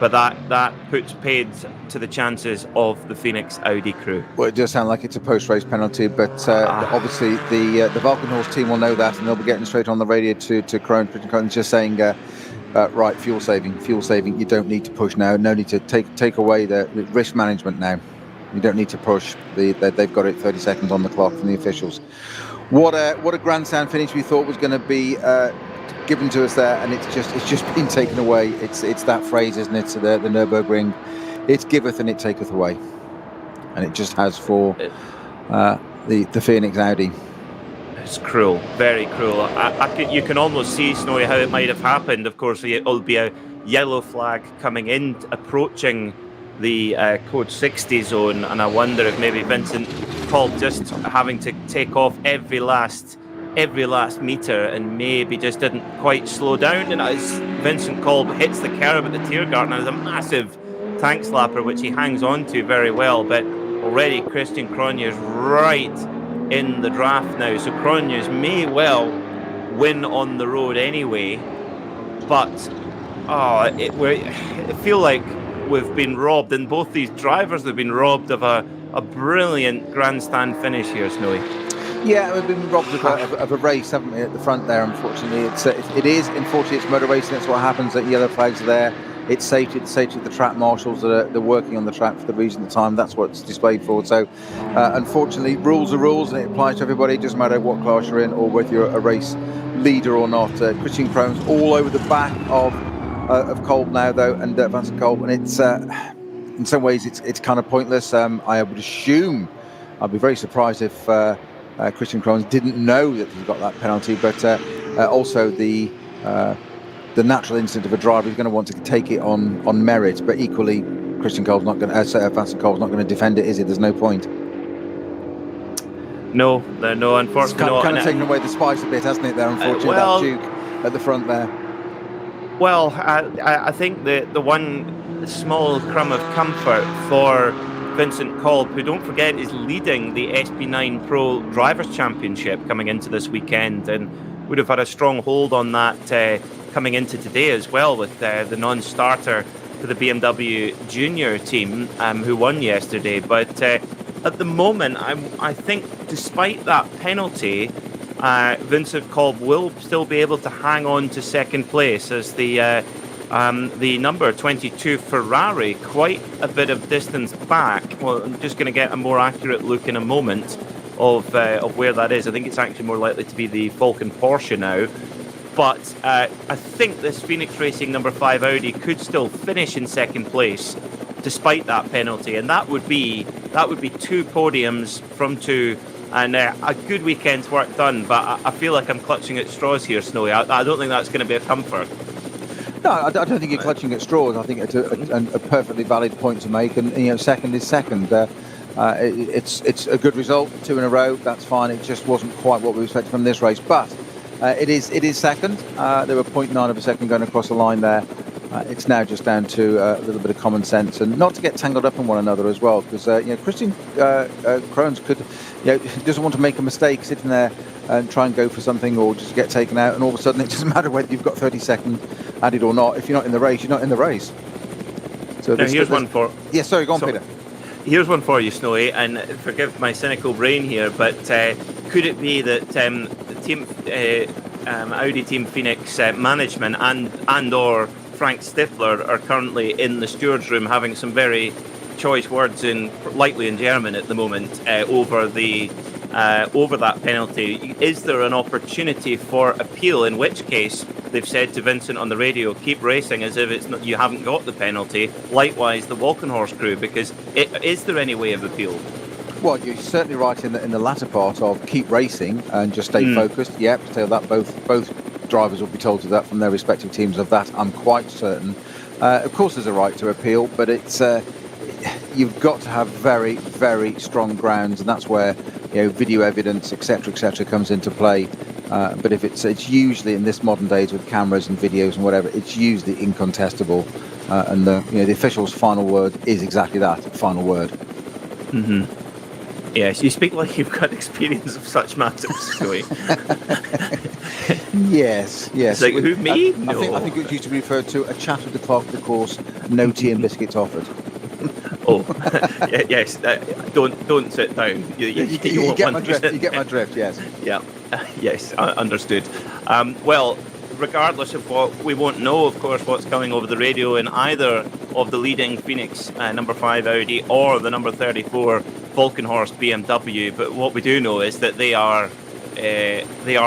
but that puts paid to the chances of the Phoenix Audi crew. Well, it does sound like it's a post-race penalty, but obviously the Valkenhorst team will know that, and they'll be getting straight on the radio to Christian Krohn, just saying, right, fuel saving, you don't need to push now, no need to take away the risk management now. You don't need to push. They've got it 30 seconds on the clock from the officials. What a grandstand finish we thought was going to be given to us there, and it's just been taken away. It's that phrase, isn't it? So the Nürburgring, it giveth and it taketh away, and it just has for the Phoenix Audi. It's cruel, very cruel. You can almost see, Snowy, how it might have happened. Of course, it'll be a yellow flag coming in, approaching the code 60 zone, and I wonder if maybe Vincent Kolb just having to take off every last meter and maybe just didn't quite slow down, and as Vincent Kolb hits the curb at the Tiergarten, there's a massive tank slapper which he hangs on to very well, but already Christian Krohn is right in the draft now, so Krohn may well win on the road anyway, but I feel like we've been robbed, and both these drivers have been robbed of a brilliant grandstand finish here, Snowy. Yeah, we've been robbed of a race, haven't we, at the front there, unfortunately. Unfortunately, it's motor racing, that's what happens, that yellow flags are there. It's safety of the track marshals that are working on the track for the reasonable time. That's what it's displayed for. So, unfortunately, rules are rules, and it applies to everybody. It doesn't matter what class you're in or whether you're a race leader or not. Christian Krohn's all over the back of Kolb now, though, and Vincent Kolb, and it's in some ways it's kind of pointless. I would assume, I'd be very surprised if Christian Krohn didn't know that he got that penalty, but also the natural instinct of a driver is going to want to take it on merit, but equally Christian Kolb's not going to Vincent Kolb's not going to defend it, is it? There's no point. No, unfortunately, it's kind of taken away the spice a bit, hasn't it? There, unfortunately, that Duke at the front there. Well, I think the one small crumb of comfort for Vincent Kolb, who, don't forget, is leading the SP9 Pro Drivers' Championship coming into this weekend, and would have had a strong hold on that coming into today as well, with the non-starter for the BMW Junior team, who won yesterday. But at the moment, I think, despite that penalty, Vincent Kolb will still be able to hang on to second place as the number 22 Ferrari, quite a bit of distance back. Well, I'm just going to get a more accurate look in a moment of where that is. I think it's actually more likely to be the Falcon Porsche now. But I think this Phoenix Racing number 5 Audi could still finish in second place despite that penalty, and that would be 2 podiums from 2. And a good weekend's work done, but I feel like I'm clutching at straws here, Snowy. I don't think that's going to be a comfort. No, I don't think you're clutching at straws. I think it's a perfectly valid point to make, and second is second. It's a good result, 2 in a row. That's fine. It just wasn't quite what we expected from this race, but it is second. There were 0.9 of a second going across the line there. It's now just down to a little bit of common sense and not to get tangled up in one another as well, because Christian Krohn doesn't want to make a mistake sitting there and try and go for something or just get taken out, and all of a sudden it doesn't matter whether you've got 30 seconds added or not. If you're not in the race, you're not in the race. So Now, here's one for... Yeah, sorry, go on, Peter. Here's one for you, Snowy, and forgive my cynical brain here, but could it be that Audi Team Phoenix management and or Frank Stifler are currently in the stewards room having some very choice words likely in German at the moment over that penalty? Is there an opportunity for appeal? In which case, they've said to Vincent on the radio, keep racing as if it's not, you haven't got the penalty. Likewise, the Walkenhorst crew, because is there any way of appeal? Well, you're certainly right in the latter part of keep racing and just stay focused. Yep, so that both drivers will be told to that from their respective teams. Of that, I'm quite certain. Of course, there's a right to appeal, but it's you've got to have very, very strong grounds, and that's where video evidence, etc., comes into play. But if it's usually in this modern days with cameras and videos and whatever, it's usually incontestable, and the official's final word is exactly that, final word. Mm-hmm. Yes, you speak like you've got experience of such matters, Joey. Yes. It's like, who, me? No. I think it used to be referred to a chat with the clerk of the course, no tea and biscuits offered. Oh, yes. Don't sit down. You get my drift. You get my drift. Yes. Yeah. Yes. Understood. Well, regardless of what we won't know, of course, what's coming over the radio in either of the leading Phoenix number 5 Audi or the number 34 Walkenhorst BMW. But what we do know is that they are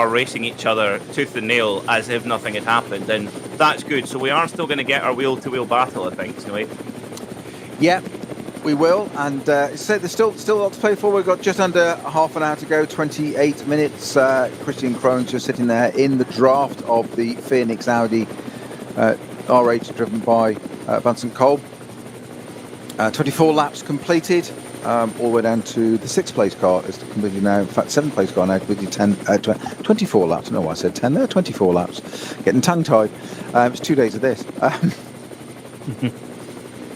racing each other tooth and nail as if nothing had happened, and that's good. So we are still going to get our wheel-to-wheel battle, I think, Snowy. Yeah, we will, and so there's still a lot to play for. We've got just under half an hour to go, 28 minutes. Christian Krohn's just sitting there in the draft of the Phoenix Audi R8 driven by Vincent Kolb. 24 laps completed, all the way down to the 6th place car is completed now. In fact, 7th place car now completed 24 laps. I don't know why I said 10 there, 24 laps. Getting tongue-tied. It's 2 days of this.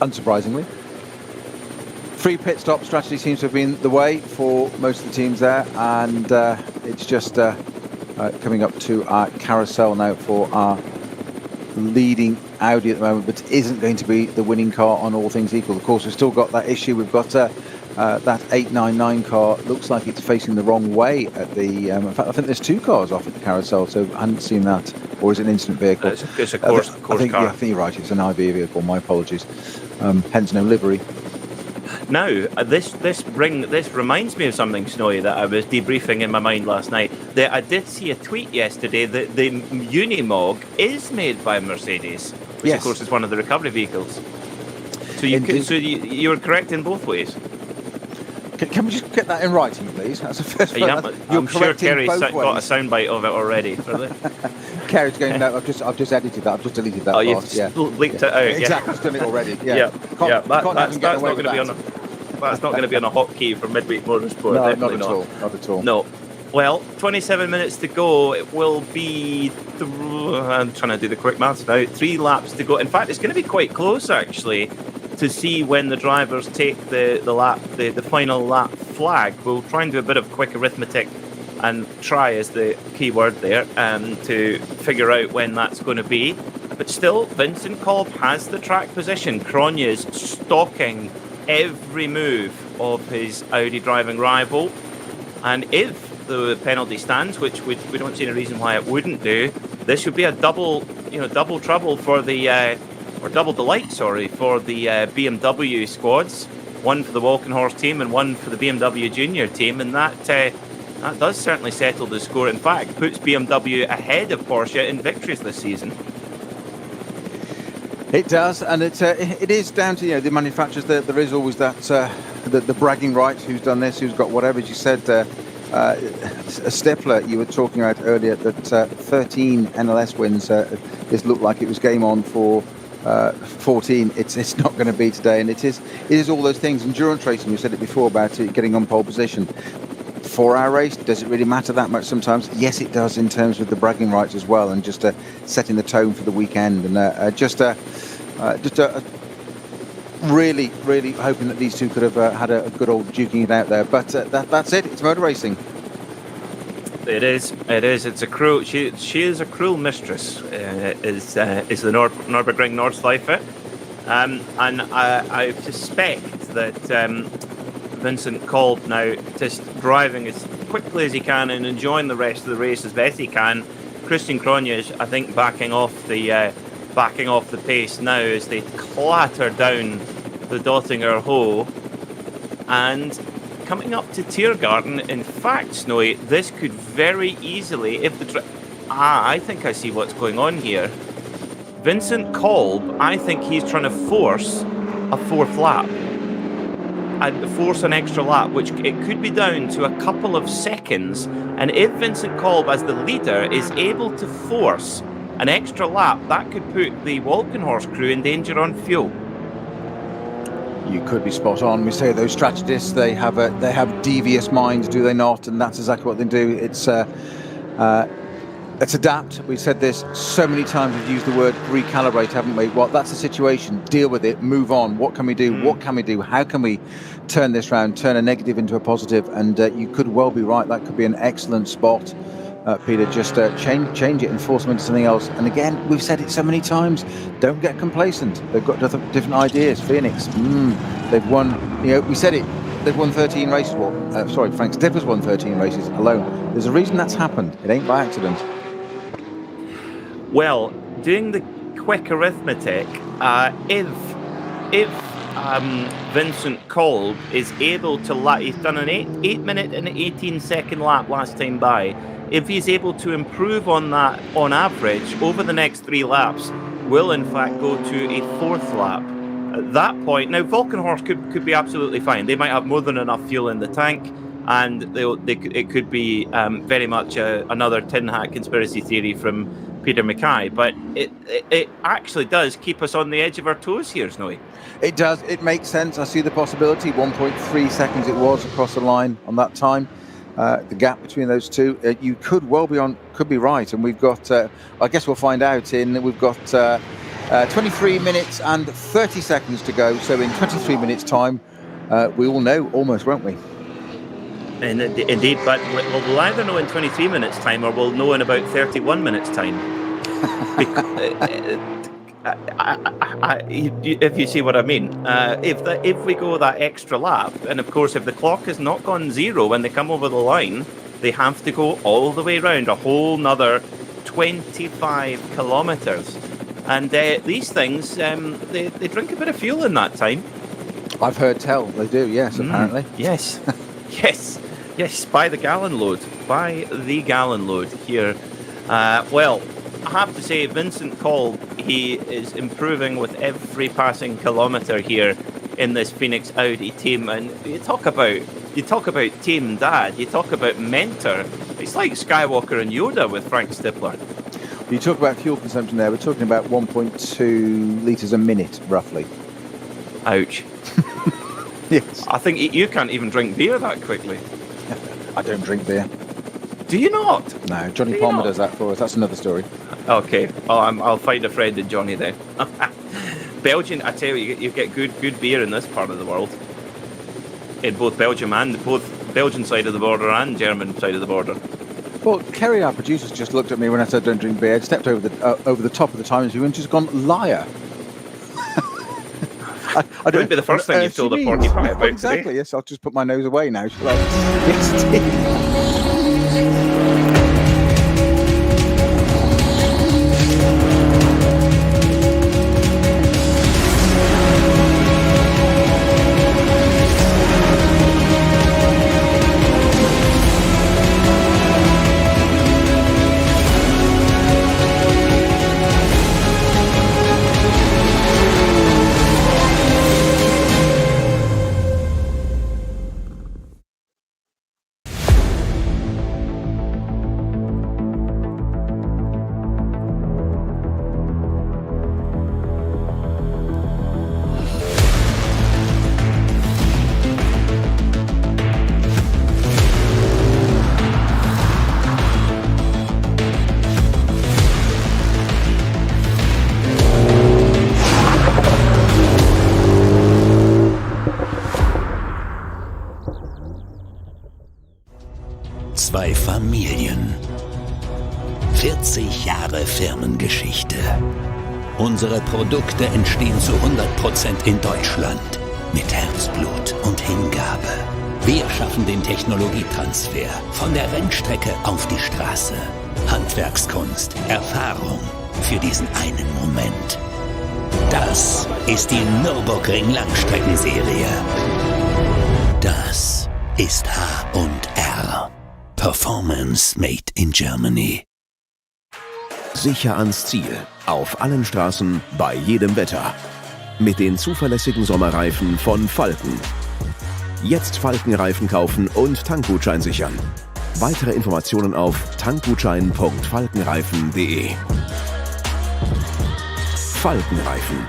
Unsurprisingly. Free pit stop strategy seems to have been the way for most of the teams there, and it's just coming up to our carousel now for our leading Audi at the moment, but isn't going to be the winning car on all things equal. Of course, we've still got that issue. We've got that 899 car. Looks like it's facing the wrong way at the... in fact, I think there's 2 cars off at the carousel, so I hadn't seen that. Or is it an instant vehicle? It's a course car. I think you're right. It's an IB vehicle. My apologies. Hence no livery. Now, this reminds me of something, Snowy, that I was debriefing in my mind last night. I did see a tweet yesterday that the Unimog is made by Mercedes, which of course is one of the recovery vehicles. So you were correct in both ways. Can we just get that in writing, please? That's the first one. I'm sure Kerry's got a soundbite of it already. Kerry's going, no, I've just edited that. I've just deleted that part. You've bleeped it out. Exactly, I've done it already. Yeah. That's not going to be on a... That's not going to be on a hotkey for midweek motorsport. No, not at all. Not at all. No. Well, 27 minutes to go. It will be... I'm trying to do the quick maths now. 3 laps to go. In fact, it's going to be quite close, actually, to see when the drivers take the final lap flag. We'll try and do a bit of quick arithmetic and try, is the key word there, to figure out when that's going to be. But still, Vincent Kolb has the track position. Kronje's stalking every move of his Audi driving rival, and if the penalty stands, which we don't see any reason why it wouldn't do, this would be a double trouble for the or double delight, for the BMW squads. One for the Walkenhorst team and one for the BMW Junior team, and that does certainly settle the score. In fact, puts BMW ahead of Porsche in victories this season. It does, and it is down to the manufacturers. There is always that the bragging rights. Who's done this? Who's got whatever? As you said, Stifler, you were talking about earlier that 13 NLS wins. This looked like it was game on for 14. It's not going to be today, and it is all those things. Endurance racing. We said it before about it getting on pole position. For our race, does it really matter that much sometimes? Yes, it does, in terms of the bragging rights as well, and just setting the tone for the weekend, and just really, really hoping that these two could have had a good old duking it out there. But that's it. It's motor racing. It is. It's a cruel. She is a cruel mistress. Is the Nürburgring Nordschleife. And I suspect that Vincent Kolb now just driving as quickly as he can and enjoying the rest of the race as best he can. Christian Cronje, I think, backing off the pace now as they clatter down the Dottinger Hoe. And coming up to Tiergarten, in fact, Snowy, this could very easily, if the I think I see what's going on here. Vincent Kolb, I think he's trying to force a fourth lap and force an extra lap, which it could be down to a couple of seconds. And if Vincent Kolb, as the leader, is able to force an extra lap, that could put the Walkenhorst crew in danger on fuel. You could be spot on. We say those strategists, they have devious minds, do they not? And that's exactly what they do. Let's adapt. We've said this so many times. We've used the word recalibrate, haven't we? Well, that's the situation. Deal with it. Move on. What can we do? What can we do? How can we turn this round? Turn a negative into a positive? And you could well be right. That could be an excellent spot, Peter. Just change it and force them into something else. And again, we've said it so many times. Don't get complacent. They've got different ideas. Phoenix. They've won. We said it. They've won 13 races. Frank Stipper's won 13 races alone. There's a reason that's happened. It ain't by accident. Well, doing the quick arithmetic, if Vincent Kolb is able to he's done an 8 minute and 18 second lap last time by. If he's able to improve on that on average over the next 3 laps, will in fact go to a fourth lap. At that point, now Walkenhorst could be absolutely fine. They might have more than enough fuel in the tank, and it could be very much another tin hat conspiracy theory from Peter Mackay, but it actually does keep us on the edge of our toes here, Snowy. It does. It makes sense. I see the possibility. 1.3 seconds it was across the line on that time. The gap between those two, you could well be right. And we've got, I guess we'll find out we've got 23 minutes and 30 seconds to go. So in 23 minutes time, we will know almost, won't we? Indeed, but we'll either know in 23 minutes time or we'll know in about 31 minutes time. If you see what I mean. If we go that extra lap, and of course if the clock has not gone zero when they come over the line, they have to go all the way around a whole nother 25 kilometres. And these things, they drink a bit of fuel in that time. I've heard tell. They do, yes, apparently. Yes. Yes, by the gallon load here. Well, I have to say, Vincent Kolb, he is improving with every passing kilometre here in this Phoenix Audi team. And you talk about team dad, you talk about mentor. It's like Skywalker and Yoda with Frank Stippler. You talk about fuel consumption there. We're talking about 1.2 litres a minute, roughly. Ouch. Yes. I think you can't even drink beer that quickly. I don't drink beer. Do you not? No, Johnny Palmer does that for us. That's another story. Okay. Oh, I'll find a friend in Johnny then. Belgian, I tell you, you get good beer in this part of the world. In both Belgium and both Belgian side of the border and German side of the border. Well, Kerry, our producers, just looked at me when I said don't drink beer. Stepped over the top of the Times View and just gone, liar. I don't be the first thing you've told a porcupine about exactly, today. Yes, I'll just put my nose away now. Shall I? Yes, indeed. Zwei Familien. 40 Jahre Firmengeschichte. Unsere Produkte entstehen zu 100% in Deutschland. Mit Herzblut und Hingabe. Wir schaffen den Technologietransfer von der Rennstrecke auf die Straße. Handwerkskunst, Erfahrung für diesen einen Moment. Das ist die Nürburgring Langstreckenserie. Das ist H&R. Performance made in Germany. Sicher ans Ziel. Auf allen Straßen, bei jedem Wetter. Mit den zuverlässigen Sommerreifen von Falken. Jetzt Falkenreifen kaufen und Tankgutschein sichern. Weitere Informationen auf tankgutschein.falkenreifen.de. Falkenreifen.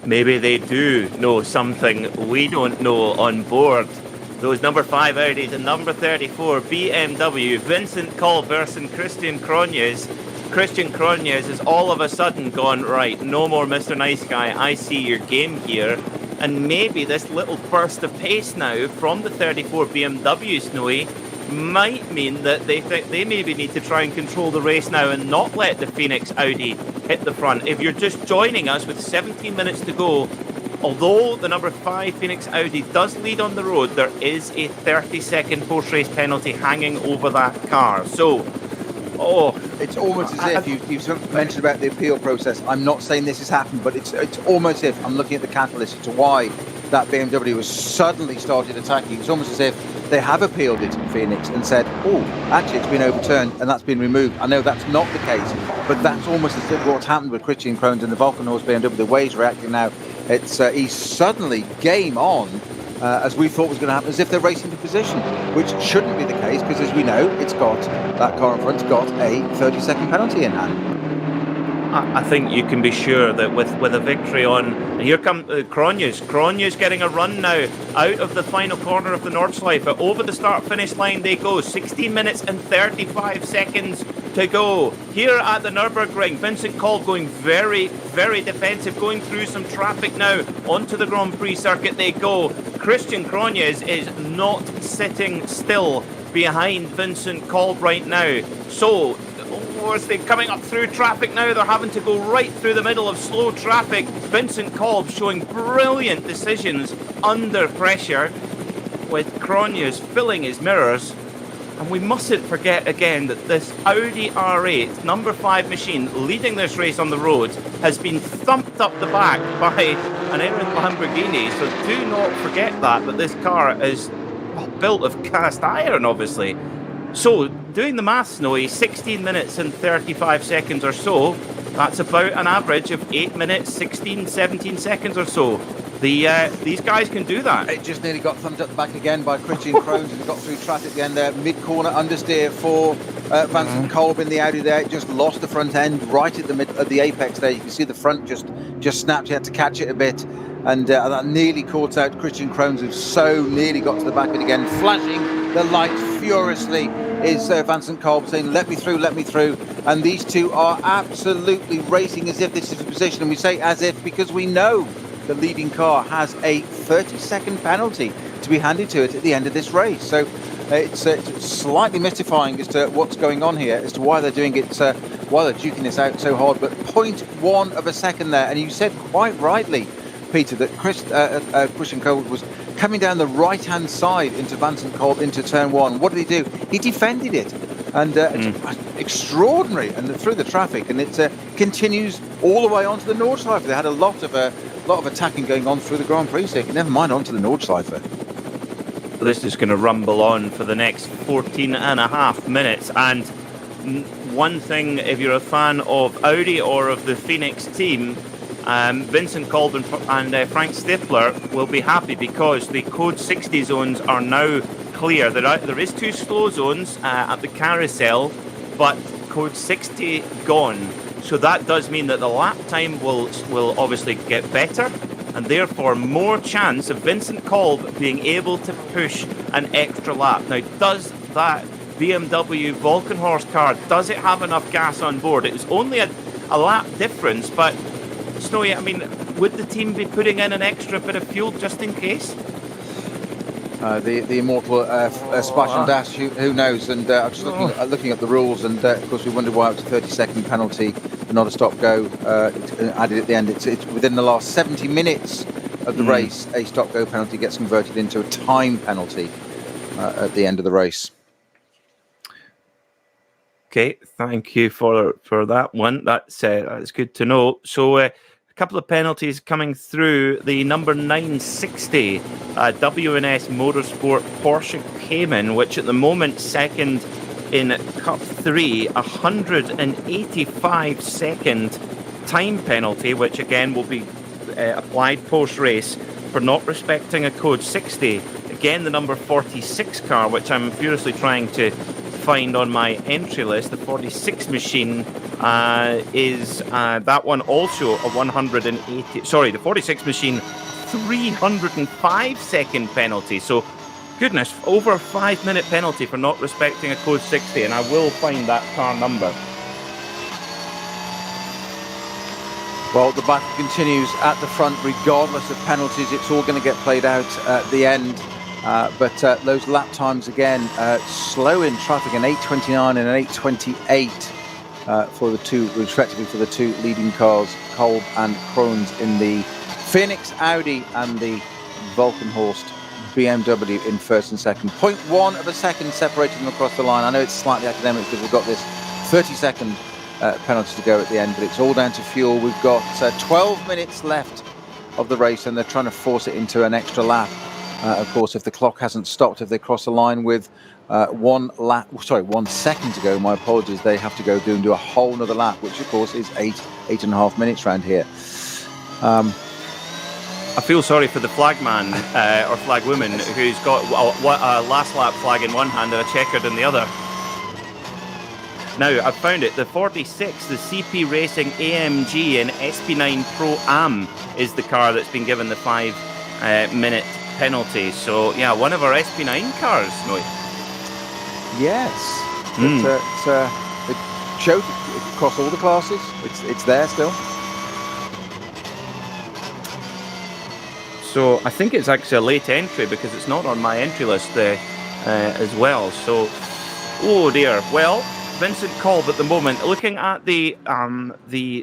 Maybe they do know something we don't know on board. Those number 5 Audis and number 34 BMW, Vincent Kolb versus Christian Cronjes. Christian Cronjes has all of a sudden gone, right, no more Mr. Nice Guy, I see your game here. And maybe this little burst of pace now from the 34 BMW Snowy might mean that they think they maybe need to try and control the race now and not let the Phoenix Audi hit the front. If you're just joining us with 17 minutes to go, although the number 5 Phoenix Audi does lead on the road, there is a 30-second post-race penalty hanging over that car. So, it's almost as if you've mentioned about the appeal process. I'm not saying this has happened, but it's almost as if I'm looking at the catalyst as to why that BMW was suddenly started attacking. It's almost as if they have appealed it in Phoenix and said, oh, actually it's been overturned and that's been removed. I know that's not the case, but that's almost as if what's happened with Christian Krohns and the Volkenhorst BMW, the way he's reacting now. It's he's suddenly game on, as we thought was going to happen, as if they're racing to position, which shouldn't be the case, because as we know, that car in front's got a 30-second penalty in hand. I think you can be sure that with a victory on, and here come Cronjes. Cronjes getting a run now out of the final corner of the Nordschleife. Over the start-finish line they go. 16 minutes and 35 seconds to go. Here at the Nürburgring, Vincent Kolb going very, very defensive, going through some traffic now. Onto the Grand Prix circuit they go. Christian Cronjes is not sitting still behind Vincent Kolb right now. So, as they're coming up through traffic now, they're having to go right through the middle of slow traffic. Vincent Kolb showing brilliant decisions under pressure, with Cronjes filling his mirrors. And we mustn't forget again that this Audi R8 number 5 machine leading this race on the road has been thumped up the back by an errant Lamborghini. So do not forget that this car is built of cast iron, obviously. So, doing the maths, Snowy, 16 minutes and 35 seconds or so, that's about an average of 8 minutes, 16, 17 seconds or so. These guys can do that. It just nearly got thumped up the back again by Christian Krones, and got through traffic at the end there. Mid-corner understeer for Vincent Kolb in the Audi there. It just lost the front end right at the apex there. You can see the front just snapped. You had to catch it a bit. And that nearly caught out Christian Krones, who so nearly got to the back of it again. Flashing the lights furiously is Vincent Kolb, saying, let me through, let me through. And these two are absolutely racing as if this is a position. And we say as if because we know the leading car has a 30-second penalty to be handed to it at the end of this race. So it's slightly mystifying as to what's going on here, as to why they're doing it, why they're duking this out so hard. But 0.1 of a second there. And you said quite rightly, Peter, that Christian Kolb was coming down the right-hand side into Vincent Kolb into turn one. What did he do? He defended it, and it's extraordinary, and through the traffic, and it continues all the way onto the Nordschleife. They had a lot of attacking going on through the Grand Prix circuit. Never mind onto the Nordschleife. This is going to rumble on for the next 14 and a half minutes. And one thing, if you're a fan of Audi or of the Phoenix team, Vincent Kolb and Frank Stifler will be happy because the code 60 zones are now clear. There is 2 slow zones at the carousel, but code 60 gone. So that does mean that the lap time will obviously get better, and therefore more chance of Vincent Kolb being able to push an extra lap. Now, does that BMW Volkenhorst car, does it have enough gas on board? It was only a lap difference, but Snowy, I mean, would the team be putting in an extra bit of fuel just in case? The immortal Splash and Dash, who knows? And I'm just looking at the rules, and of course we wondered why it was a 30-second penalty, not a stop-go added at the end. It's within the last 70 minutes of the race, a stop-go penalty gets converted into a time penalty at the end of the race. Okay, thank you for that one. That's good to know. So a couple of penalties coming through. The number 960 W&S Motorsport Porsche Cayman, which at the moment second in Cup 3, 185-second time penalty, which again will be applied post-race for not respecting a code 60. Again, the number 46 car, which I'm furiously trying to find on my entry list, the 46 machine is that one also a 180. The 46 machine 305-second penalty. So, goodness, over a 5-minute penalty for not respecting a code 60, and I will find that car number. Well, the battle continues at the front, regardless of penalties. It's all going to get played out at the end. But those lap times again, slow in traffic, an 8:29 and an 8:28 for the two, respectively, for the two leading cars, Kolb and Krones in the Phoenix Audi and the Volkenhorst BMW in first and second. 0.1 of a second separating them across the line. I know it's slightly academic because we've got this 30-second penalty to go at the end, but it's all down to fuel. We've got 12 minutes left of the race, and they're trying to force it into an extra lap. Of course, if the clock hasn't stopped, if they cross the line with 1 second to go, my apologies, they have to go do a whole nother lap, which of course is 8.5 minutes round here. I feel sorry for the flagman or flagwoman who's got a last lap flag in one hand and a checkered in the other. Now, I've found it. The 46, the CP Racing AMG in SP9 Pro Am is the car that's been given the 5-minute penalty. So, yeah, one of our SP9 cars, Noy. Yes. It's it showed across all the classes. It's there still. So I think it's actually a late entry because it's not on my entry list as well. So, oh dear. Well, Vincent Kolb at the moment, looking at the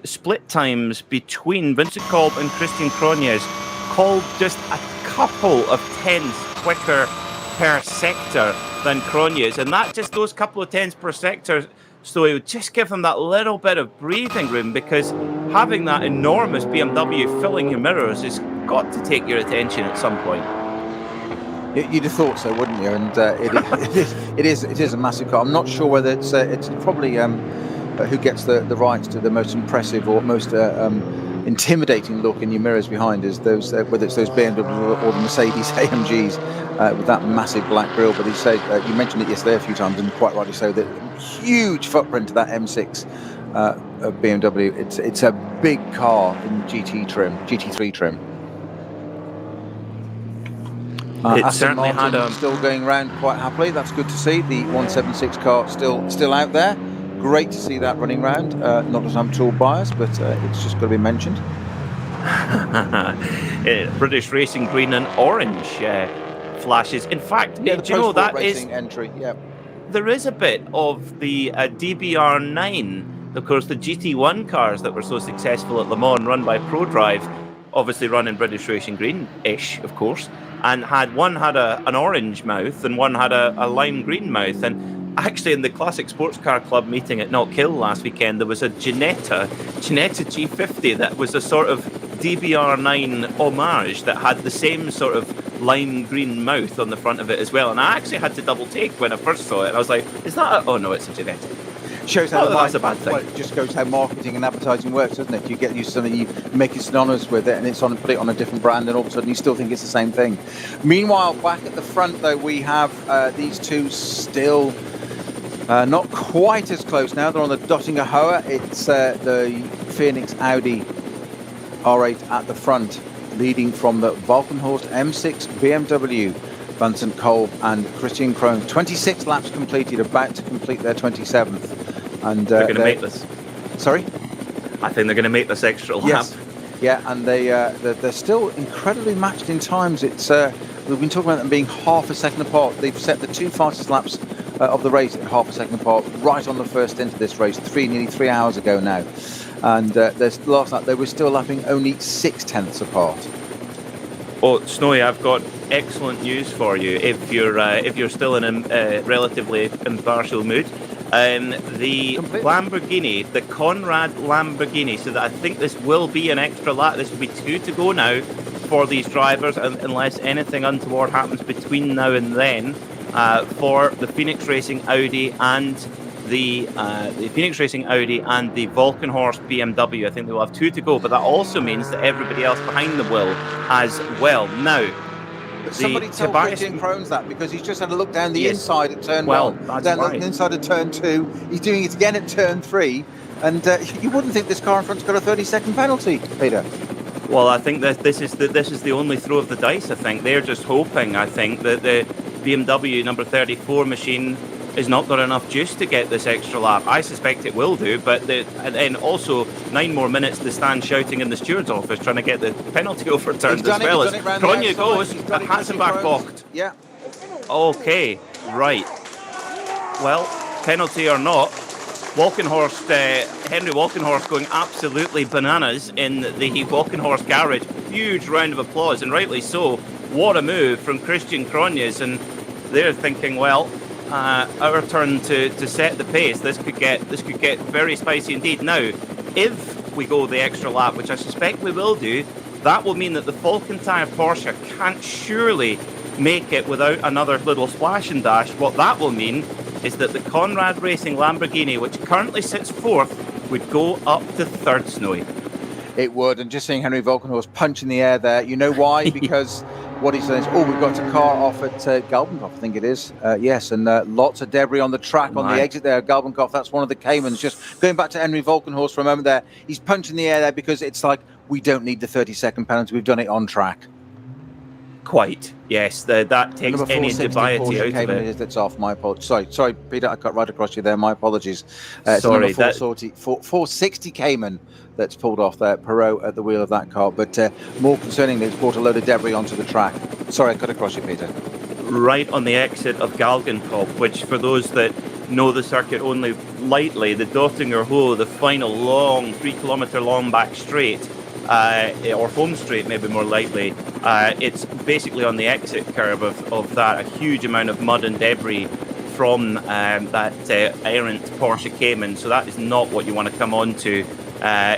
split times between Vincent Kolb and Christian Krones, Kolb just a couple of tenths quicker per sector than Krones, and that just those couple of tenths per sector, so it would just give him that little bit of breathing room, because having that enormous BMW filling your mirrors has got to take your attention at some point. You'd have thought so, wouldn't you? And it is a massive car. I'm not sure whether it's probably who gets the rights to the most impressive or most intimidating look in your mirrors behind is those whether it's those BMW or the Mercedes AMGs with that massive black grille. But you mentioned it yesterday a few times, and quite rightly so, that huge footprint to that M6 of BMW. It's a big car in GT3 trim. It certainly had still going around quite happily. That's good to see. The 176 car still out there. Great to see that running around. Not that I'm tool biased, but it's just got to be mentioned. British Racing green and orange flashes. In fact, do you know that racing is entry? Yeah. There is a bit of the DBR9, of course, the GT1 cars that were so successful at Le Mans, run by ProDrive, obviously run in British Racing green-ish, of course, and one had an orange mouth and one had a lime green mouth. And actually, in the Classic Sports Car Club meeting at Knockhill last weekend, there was a Ginetta G50 that was a sort of DBR9 homage that had the same sort of lime green mouth on the front of it as well. And I actually had to double take when I first saw it. And I was like, is that oh no, it's a Ginetta. Shows how that's a bad thing. Well, it just shows how marketing and advertising works, doesn't it? You get used to something, you make it synonymous with it, and put it on a different brand, and all of a sudden you still think it's the same thing. Meanwhile, back at the front, though, we have these two still not quite as close now. They're on the Dottinger Hohe. It's the Phoenix Audi R8 at the front, leading from the Valkenhorst M6 BMW. Vincent Kolb and Christian Krohn. 26 laps completed, about to complete their 27th. And they're going to make this. Sorry? I think they're going to make this extra lap. Yes. Yeah, and they're still incredibly matched in times. It's we've been talking about them being half a second apart. They've set the two fastest laps of the race at half a second apart, right on the first stint of this race, nearly 3 hours ago now. And last night they were still lapping only 0.6 apart. Oh, Snowy, I've got excellent news for you. If you're still in a relatively impartial mood, the Lamborghini, the Conrad Lamborghini, so that I think this will be an extra lap. This will be 2 to go now for these drivers, unless anything untoward happens between now and then, for the Phoenix Racing Audi and the Phoenix Racing Audi and the Valkenhorst BMW. I think they will have 2 to go, but that also means that everybody else behind them will as well. Now, but somebody told Christian Krohn that, because he's just had a look down the inside at turn 1, down the inside of turn 2. He's doing it again at turn 3, and you wouldn't think this car in front's got a 30-second penalty, Peter. Well, I think that this is the only throw of the dice. I think they're just hoping. I think that the BMW number 34 machine is not got enough juice to get this extra lap. I suspect it will do, but and also 9 more minutes to stand shouting in the steward's office trying to get the penalty overturned as well. As Kronya goes, Hasenbach balked. Yeah. Okay, right. Well, penalty or not, Henry Walkenhorst going absolutely bananas in the Walkenhorst garage. Huge round of applause, and rightly so. What a move from Christian Kronyas, and they're thinking, well, our turn to set the pace. This could get very spicy indeed. Now, if we go the extra lap, which I suspect we will do, that will mean that the Falcon-Tire Porsche can't surely make it without another little splash and dash. What that will mean is that the Conrad Racing Lamborghini, which currently sits 4th, would go up to 3rd, Snowy. It would, and just seeing Henry Valkenhorst punch in the air there, you know why? Because what he says, we've got a car off at Galbenkopf, I think it is. Yes, and lots of debris on the track on the exit there at Galbenkopf. That's one of the Caymans. Just going back to Henry Valkenhorst for a moment there, he's punching the air there because it's like, we don't need the 30-second penalty. We've done it on track. Quite, yes. That takes any dubiety out of it. That's off. My apologies. Sorry, Peter. I cut right across you there. My apologies. Sorry, it's number 460 Cayman that's pulled off there. Perot at the wheel of that car. But more concerningly, it's brought a load of debris onto the track. Sorry, I cut across you, Peter. Right on the exit of Galgenkopf, which for those that know the circuit only lightly, the Dottinger Hohe, the final long 3-kilometre long back straight, or home straight maybe more likely, it's basically on the exit curve of that, a huge amount of mud and debris from that errant Porsche Cayman. So that is not what you want to come onto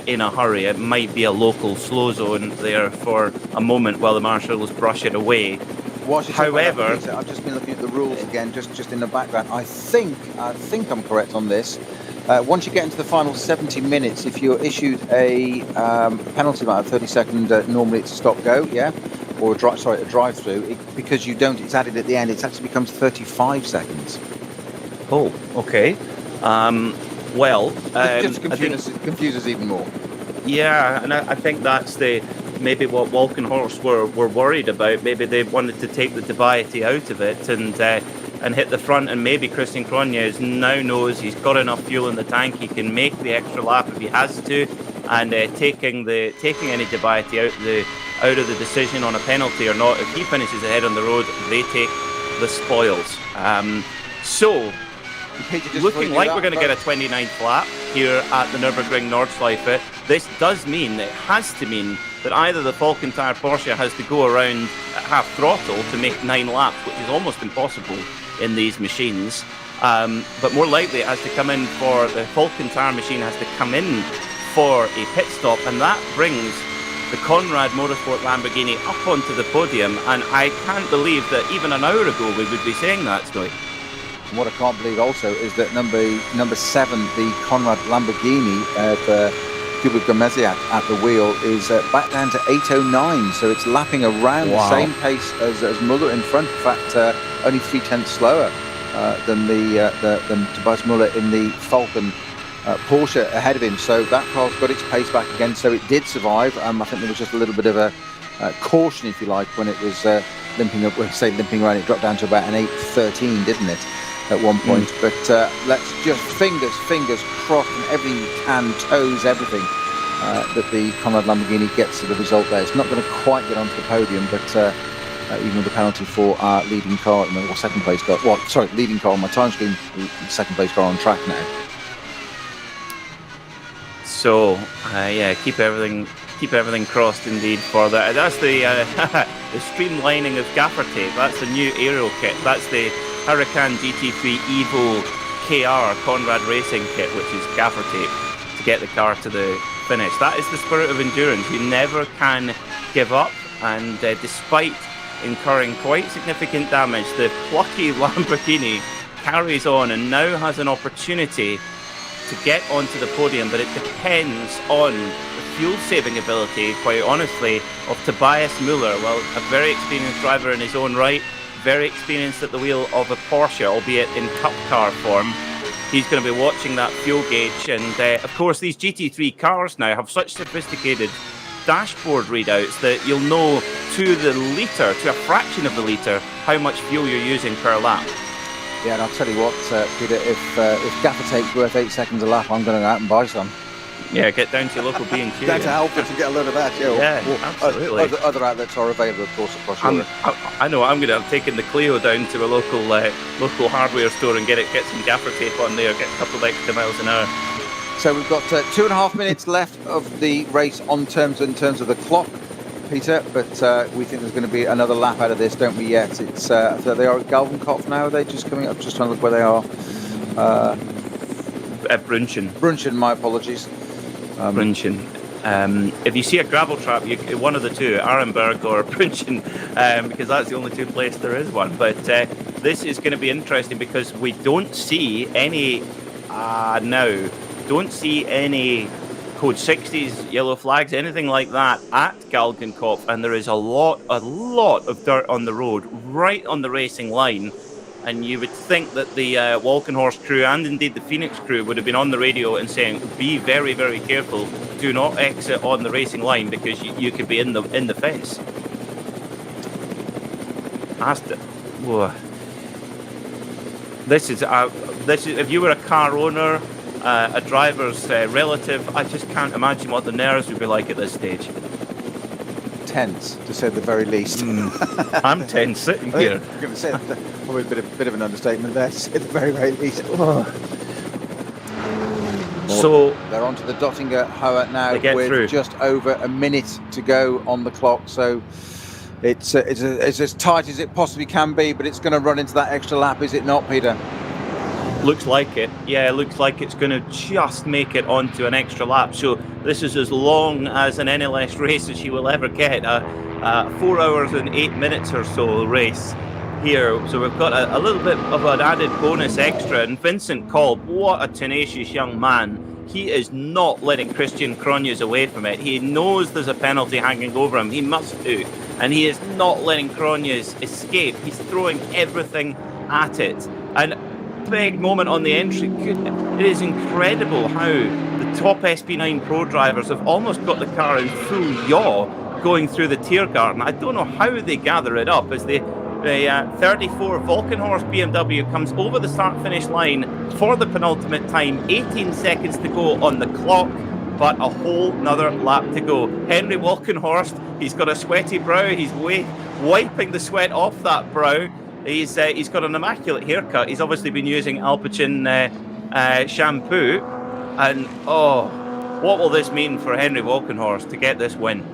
in a hurry. It might be a local slow zone there for a moment while the marshals brush it away. However, I've just been looking at the rules again, just in the background. I think I'm correct on this. Once you get into the final 70 minutes, if you're issued a penalty like a 30-second, normally it's a stop-go, yeah, or a drive-through, because you don't, it's added at the end. It actually becomes 35 seconds. Oh, okay. Just confuses even more. Yeah, and I think that's maybe what Walkenhorst were worried about. Maybe they wanted to take the dubiety out of it and hit the front, and maybe Christian Cronje now knows he's got enough fuel in the tank. He can make the extra lap if he has to, and taking any dubiety out of the decision on a penalty or not. If he finishes ahead on the road, they take the spoils. So. Looking like we're going to get a 29th lap here at the Nürburgring Nordschleife. This does mean, it has to mean, that either the Falkenthal Porsche has to go around at half throttle to make 9 laps, which is almost impossible in these machines. But more likely it has to come in the Falkenthal machine has to come in for a pit stop, and that brings the Conrad Motorsport Lamborghini up onto the podium. And I can't believe that even an hour ago we would be saying that, Stoy. And what I can't believe also is that number 7, the Conrad Lamborghini, Kuba Gomeziak at the wheel, is back down to 8:09, so it's lapping around the same pace as Muller in front. In fact, only 0.3 slower than Tobias Muller in the Falcon Porsche ahead of him. So that car's got its pace back again. So it did survive. I think there was just a little bit of a caution, if you like, when it was limping around. It dropped down to about an 8:13, didn't it? At one point, but let's just fingers crossed and everything you can, toes everything, that the Conrad Lamborghini gets to the result there. It's not going to quite get onto the podium, but even with the penalty for our leading car, or second place car, leading car on my time screen, second place car on track now. So keep everything crossed indeed for that. That's the streamlining of gaffer tape. That's the new aero kit. That's the Huracan GT3 Evo KR Conrad Racing kit, which is gaffer tape to get the car to the finish. That is the spirit of endurance. You never can give up, and despite incurring quite significant damage, the plucky Lamborghini carries on and now has an opportunity to get onto the podium, but it depends on the fuel-saving ability, quite honestly, of Tobias Muller. Well, a very experienced driver in his own right, very experienced at the wheel of a Porsche, albeit in cup car form. He's going to be watching that fuel gauge, and of course these GT3 cars now have such sophisticated dashboard readouts that you'll know to the litre, to a fraction of the litre, how much fuel you're using per lap. Yeah, and I'll tell you what, Peter, if gaffer tape's worth 8 seconds a lap, I'm going to go out and buy some. Yeah, get down to your local B&Q. Down to Halford to get a load of that, yeah. Absolutely. Other outlets are available, of course, across Europe. I know, I'm going to have taken the Clio down to a local hardware store and get some gaffer tape on there, get a couple of extra miles an hour. So we've got 2.5 minutes left of the race in terms of the clock, Peter, but we think there's going to be another lap out of this, don't we, yet? It's they are at Galvenkopf now, are they just coming up? Just trying to look where they are. Brunchen, my apologies. Brunchen. If you see a gravel trap, one of the two, Arenberg or Brunchen, because that's the only two places there is one. But this is going to be interesting because we don't see any code 60s, yellow flags, anything like that at Galgenkopf, and there is a lot of dirt on the road, right on the racing line. And you would think that the Walkenhorst crew and indeed the Phoenix crew would have been on the radio and saying, be very, very careful, do not exit on the racing line because you could be in the fence. This is if you were a car owner, a driver's relative, I just can't imagine what the nerves would be like at this stage. Tense, to say the very least. I'm tense sitting here. I'm going to say probably a bit of an understatement there, to say the very, very least. So they're onto the Dottinger Hohe now with just over a minute to go on the clock. So it's as tight as it possibly can be, but it's going to run into that extra lap, is it not, Peter? Looks like it. Yeah, looks like it's going to just make it onto an extra lap. So this is as long as an NLS race as you will ever get. 4 hours and 8 minutes or so race here. So we've got a little bit of an added bonus extra. And Vincent Kolb, what a tenacious young man. He is not letting Christian Cronjes away from it. He knows there's a penalty hanging over him. He must do. And he is not letting Cronjes escape. He's throwing everything at it. And big moment on the entry. It is incredible how the top SP9 Pro drivers have almost got the car in full yaw going through the Tiergarten. I don't know how they gather it up as the 34 Volkenhorst BMW comes over the start-finish line for the penultimate time. 18 seconds to go on the clock, but a whole nother lap to go. Henry Volkenhorst, he's got a sweaty brow. He's wiping the sweat off that brow. He's got an immaculate haircut. He's obviously been using Alpecin shampoo. And, what will this mean for Henry Volkenhorst to get this win?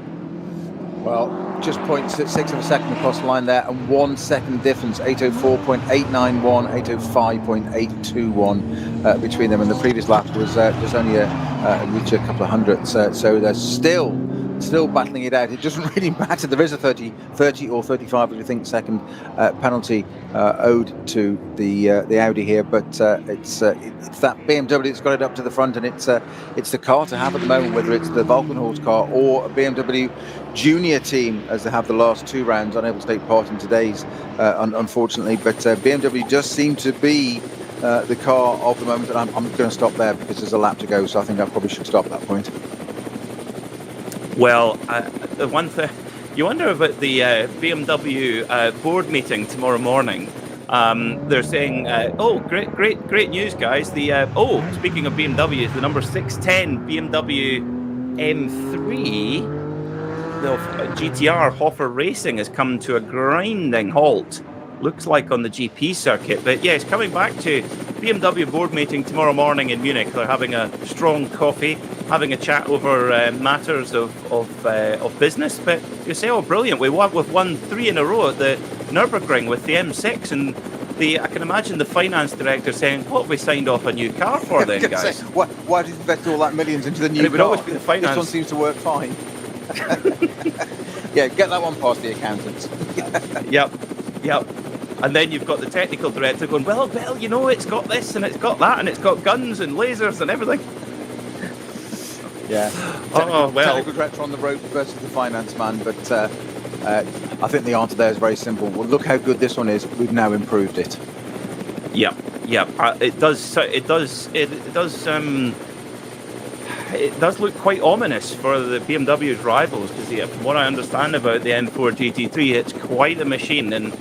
Well, just 0.6 of a second across the line there, and 1 second difference, 804.891, 805.821 between them. And the previous lap was only reach a couple of hundredths. So they're still battling it out. It doesn't really matter. There is a 30 or 35, as we think, second penalty owed to the Audi here, but it's that BMW that's got it up to the front, and it's the car to have at the moment, whether it's the Volkenhorst car or a BMW junior team, as they have the last 2 rounds, unable to take part in today's, unfortunately. But BMW just seem to be the car of the moment, and I'm going to stop there because there's a lap to go, so I think I probably should stop at that point. Well, the one thing you wonder about the BMW board meeting tomorrow morning. They're saying, great news, guys. Speaking of BMW, the number 610 BMW M3, the GTR Hofer Racing has come to a grinding halt. Looks like on the GP circuit, but yes, coming back to BMW board meeting tomorrow morning in Munich. They're having a strong coffee, having a chat over matters of business. But you say, brilliant! We've won 3 in a row at the Nürburgring with the M6, and I can imagine the finance director saying, "What have we signed off a new car for then, guys? Why did you invest all that millions into the new car? It would always be the finance. This one seems to work fine." Yeah, get that one past the accountants. Yep. And then you've got the technical director going, well, it's got this and it's got that and it's got guns and lasers and everything. Yeah. Technical director on the road versus the finance man, but I think the answer there is very simple. Well, look how good this one is. We've now improved it. Yeah. It does look quite ominous for the BMW's rivals, because from what I understand about the M4 GT3, it's quite a machine. And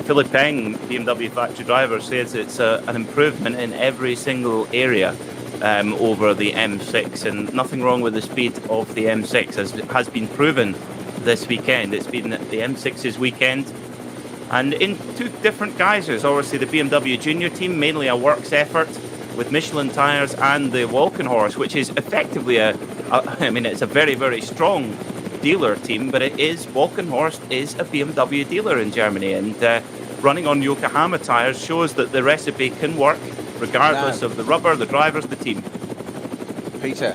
Philip Peng, BMW factory driver, says it's an improvement in every single area over the M6, and nothing wrong with the speed of the M6, as has been proven this weekend. It's been the M6's weekend, and in 2 different guises. Obviously, the BMW junior team, mainly a works effort with Michelin tyres, and the Volkenhorst, which is effectively it's a very, very strong dealer team, but Volkenhorst is a BMW dealer in Germany, and running on Yokohama tyres shows that the recipe can work regardless of the rubber, the drivers, the team. Peter,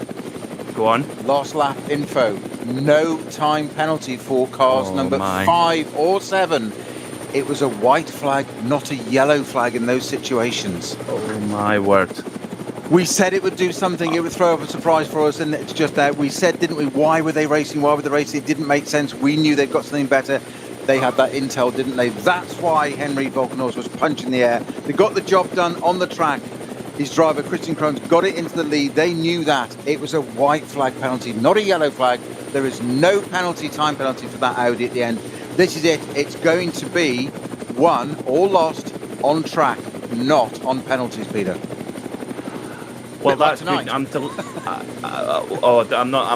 go on. Last lap info: no time penalty for cars number 5 or 7. It was a white flag, not a yellow flag in those situations. Oh my word. We said it would do something, it would throw up a surprise for us, and it's just that. We said, didn't we, why were they racing? It didn't make sense. We knew they'd got something better. They had that intel, didn't they? That's why Henry Volkenhorst was punching the air. They got the job done on the track. His driver, Christian Cronjes, got it into the lead. They knew that. It was a white flag penalty, not a yellow flag. There is no penalty, time penalty for that Audi at the end. This is it. It's going to be won or lost on track, not on penalties, Peter. Well, that's tonight. I'm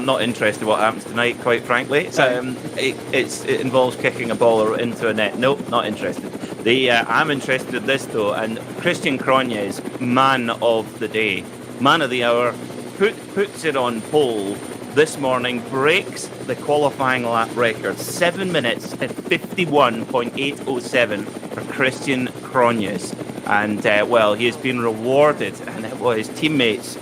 not interested in what happens tonight, quite frankly. It involves kicking a ball into a net. Nope, not interested. I'm interested in this though, and Christian Cronjes, man of the day, man of the hour, puts it on pole this morning, breaks the qualifying lap record, 7 minutes at 51.807 for Christian Cronjes. And he has been rewarded, and his teammates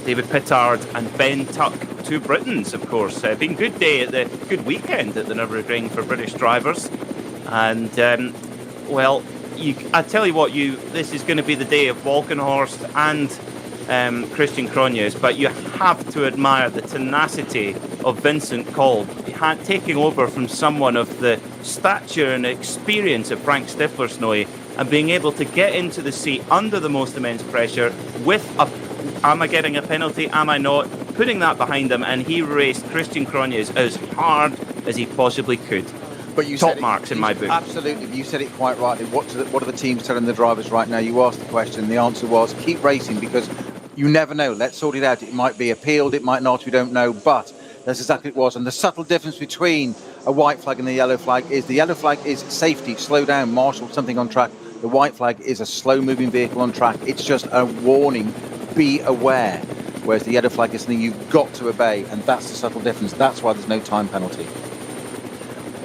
David Pittard and Ben Tuck, two Britons, of course. Been good weekend at the Nürburgring for British drivers. And, well, I tell you what, this is going to be the day of Walkenhorst and Christian Cronjes, but you have to admire the tenacity of Vincent Kolb, taking over from someone of the stature and experience of Frank Stiflersnoy, and being able to get into the seat under the most immense pressure with am I getting a penalty, am I not, putting that behind him, and he raced Christian Cronjes as hard as he possibly could. But you top marks in my book. Absolutely, you said it quite rightly. What are the teams telling the drivers right now? You asked the question, the answer was keep racing, because you never know. Let's sort it out. It might be appealed, it might not, we don't know, but that's exactly what it was. And the subtle difference between a white flag and the yellow flag is the yellow flag is safety, slow down, marshal something on track. The white flag is a slow-moving vehicle on track. It's just a warning, be aware. Whereas the yellow flag is something you've got to obey, and that's the subtle difference. That's why there's no time penalty.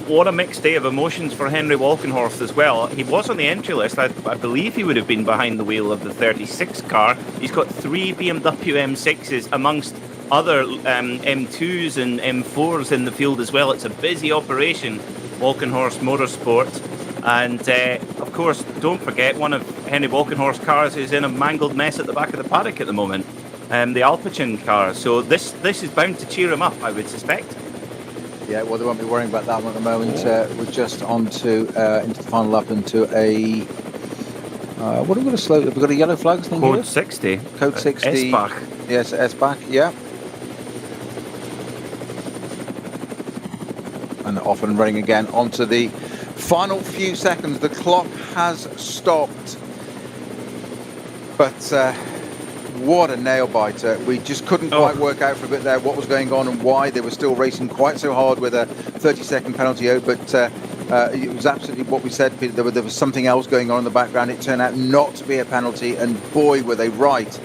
What a mixed day of emotions for Henry Walkenhorst as well. He was on the entry list. I believe he would have been behind the wheel of the 36 car. He's got 3 BMW M6s amongst other M2s and M4s in the field as well. It's a busy operation, Walkenhorst Motorsport. And of course, don't forget, one of Henry Walkenhorst's cars is in a mangled mess at the back of the paddock at the moment, the Alpecin car. So this is bound to cheer him up, I would suspect. Yeah, well, they won't be worrying about that one at the moment. We're just on to into the final lap, into a what have we got a slow? Have we got a yellow flag thing Code here? 60. Code 60. EIBACH. Yes, EIBACH. Yeah. And off and running again onto the final few seconds. The clock has stopped, but what a nail biter. We just couldn't quite work out for a bit there what was going on and why they were still racing quite so hard with a 30-second penalty out, but it was absolutely what we said, Peter. There was something else going on in the background. It turned out not to be a penalty, and boy were they right.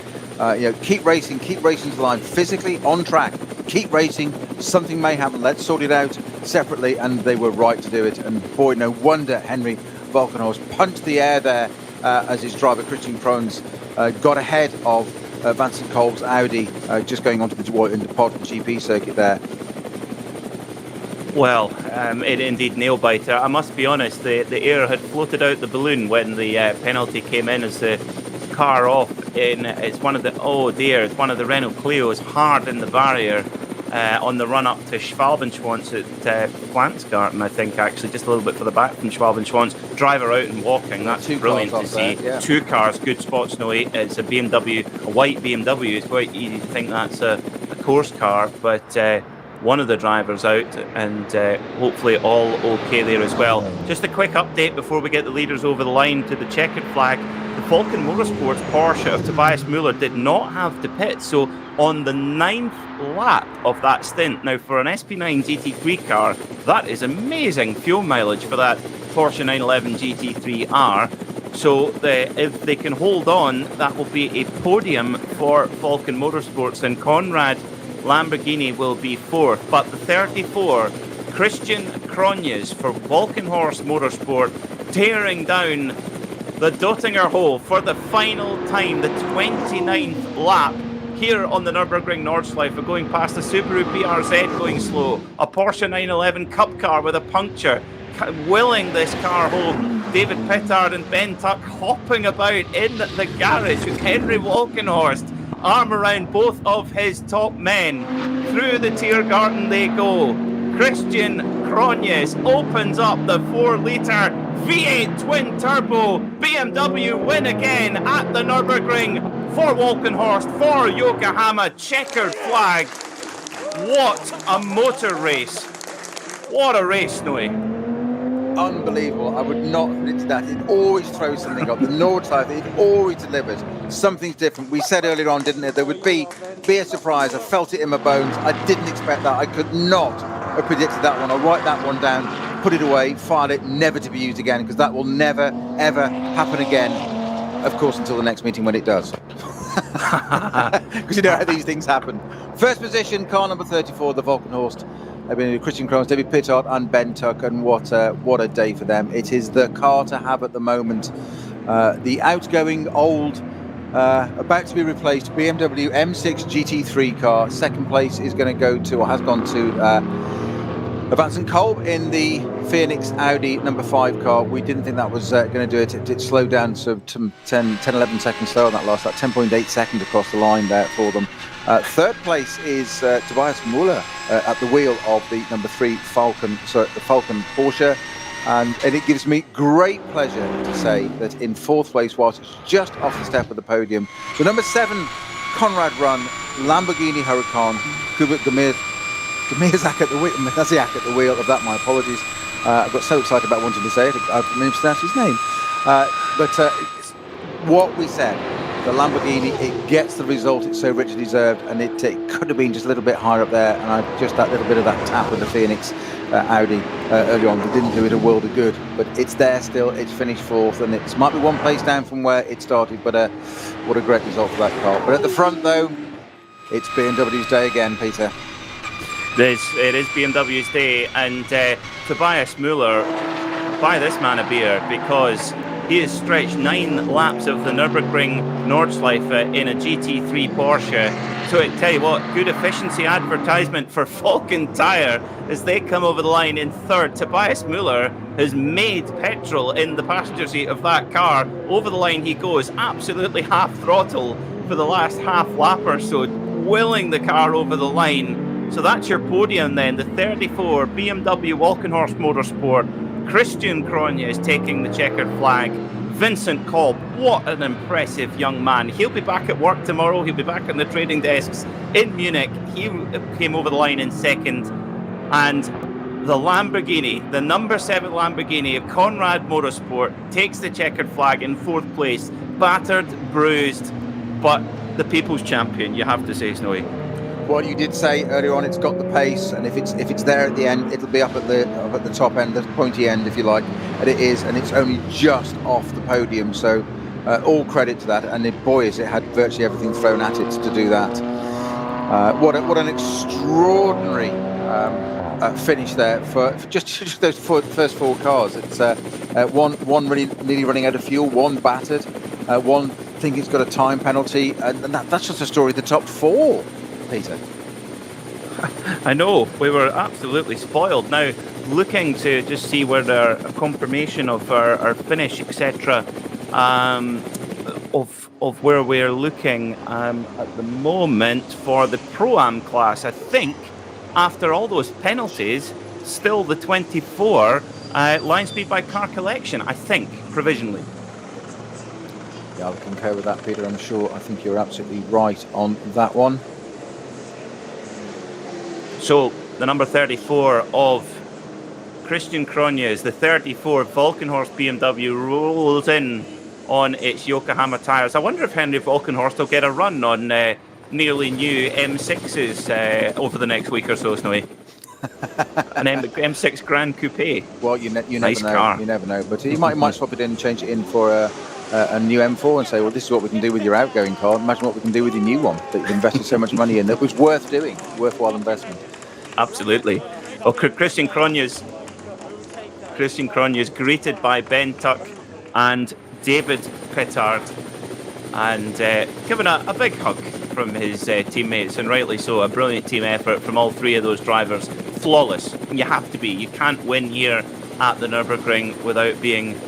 Keep racing to the line, physically on track, keep racing, something may happen, let's sort it out separately, and they were right to do it. And boy, no wonder Henry Walkenhorst punched the air there as his driver Christian Cronjes got ahead of Vincent Kolb's Audi, just going onto the part of the GP circuit there. Well, it indeed nail biter. I must be honest, the air had floated out the balloon when the penalty came in as the car off. It's one of the Renault Clio's hard in the barrier on the run up to Schwalbenschwanz at Pflanzgarten, I think, actually, just a little bit further back from Schwalbenschwanz. Driver out and walking, that's brilliant to see. There, yeah. 2 cars, good spots. No, it's a BMW, a white BMW. It's quite easy to think that's a course car, but one of the drivers out, and hopefully all okay there as well. Just a quick update before we get the leaders over the line to the checkered flag. The Falcon Motorsports Porsche of Tobias Müller did not have to pit, so on the 9th lap of that stint. Now, for an SP9 GT3 car, that is amazing fuel mileage for that Porsche 911 GT3R. So if they can hold on, that will be a podium for Falcon Motorsports, and Conrad Lamborghini will be 4th. But the 34, Christian Cronjes for Walkenhorst Motorsport, tearing down the Dottinger Hole for the final time, the 29th lap here on the Nürburgring Nordschleife, going past the Subaru BRZ going slow, a Porsche 911 Cup car with a puncture, willing this car home. David Pittard and Ben Tuck hopping about in the garage with Henry Walkenhorst, arm around both of his top men. Through the Tiergarten they go. Christian Cronjes opens up the 4-litre V8 twin-turbo BMW win again at the Nürburgring for Walkenhorst, for Yokohama. Checkered flag. What a motor race. What a race, Snowy. Unbelievable. I would not have predicted that. It always throws something up. The Nordschleife, it always delivers. Something's different. We said earlier on, didn't it, there would be a surprise. I felt it in my bones. I didn't expect that. I could not have predicted that one. I'll write that one down, put it away, file it, never to be used again, because that will never, ever happen again. Of course, until the next meeting when it does. Because you know how these things happen. First position, car number 34, the Walkenhorst. Christian Cronjes, David Pittard and Ben Tuck, and what a day for them. It is the car to have at the moment. The outgoing old about to be replaced, BMW M6 GT3 car. Second place is going to go to, or has gone to, Vincent Kolb in the Phoenix Audi number 5 car. We didn't think that was going to do it. It slowed down to 10, 11 seconds slower on that last lap, 10.8 seconds across the line there for them. Third place is Tobias Müller at the wheel of the number 3 Falcon Porsche. And it gives me great pleasure to say that in fourth place, whilst it's just off the step of the podium, the number 7 Conrad Run Lamborghini Huracan Kubik Gamirzak at the wheel. Maziak at the wheel of that. My apologies. I got so excited about wanting to say it, I've mispronounced his name. But what we said, the Lamborghini, it gets the result it's so richly deserved, and it could have been just a little bit higher up there, and just that little bit of that tap with the Phoenix Audi early on, it didn't do it a world of good, but it's there still. It's finished fourth, and it might be one place down from where it started, but what a great result for that car. But at the front, though, it's BMW's day again, Peter. It is BMW's day, and Tobias Müller, buy this man a beer, because he has stretched 9 laps of the Nürburgring Nordschleife in a GT3 Porsche. So I tell you what, good efficiency advertisement for Falcon Tire as they come over the line in third. Tobias Müller has made petrol in the passenger seat of that car. Over the line he goes, absolutely half throttle for the last half lap or so, willing the car over the line. So that's your podium then, the 34 BMW Walkenhorst Motorsport. Christian Cronje is taking the checkered flag. Vincent Kolb, what an impressive young man. He'll be back at work tomorrow. He'll be back on the trading desks in Munich. He came over the line in second. And the Lamborghini, the number 7 Lamborghini of Conrad Motorsport, takes the checkered flag in fourth place. Battered, bruised, but the people's champion, you have to say, Snowy. Well, you did say earlier on, it's got the pace, and if it's there at the end, it'll be up at the top end, the pointy end, if you like, and it is, and it's only just off the podium. So all credit to that, and boy, it had virtually everything thrown at it to do that. What an extraordinary finish there for just those first 4 cars. It's one really nearly running out of fuel, one battered, one think it's got a time penalty, and that's just a story of the top 4. Peter. I know, we were absolutely spoiled. Now, looking to just see whether a confirmation of our finish, etc., of where we're looking at the moment for the Pro-Am class. I think, after all those penalties, still the 24 line speed by car collection, I think, provisionally. Yeah, I'll concur with that, Peter. I'm sure. I think you're absolutely right on that one. So the number 34 of Christian Cronje, the 34 Walkenhorst BMW, rolls in on its Yokohama tyres. I wonder if Henry Walkenhorst will get a run on nearly new M6s over the next week or so, Snowy. An M6 Grand Coupe. Well, you never nice know. Car. You never know. But he might swap it in and change it in for a new M4 and say, well, this is what we can do with your outgoing car. Imagine what we can do with your new one that you've invested so much money in. That was worth doing, worthwhile investment. Absolutely. Well, Christian Cronje's greeted by Ben Tuck and David Pittard, and given a big hug from his teammates, and rightly so. A brilliant team effort from all 3 of those drivers. Flawless. And you have to be. You can't win here at the Nürburgring without being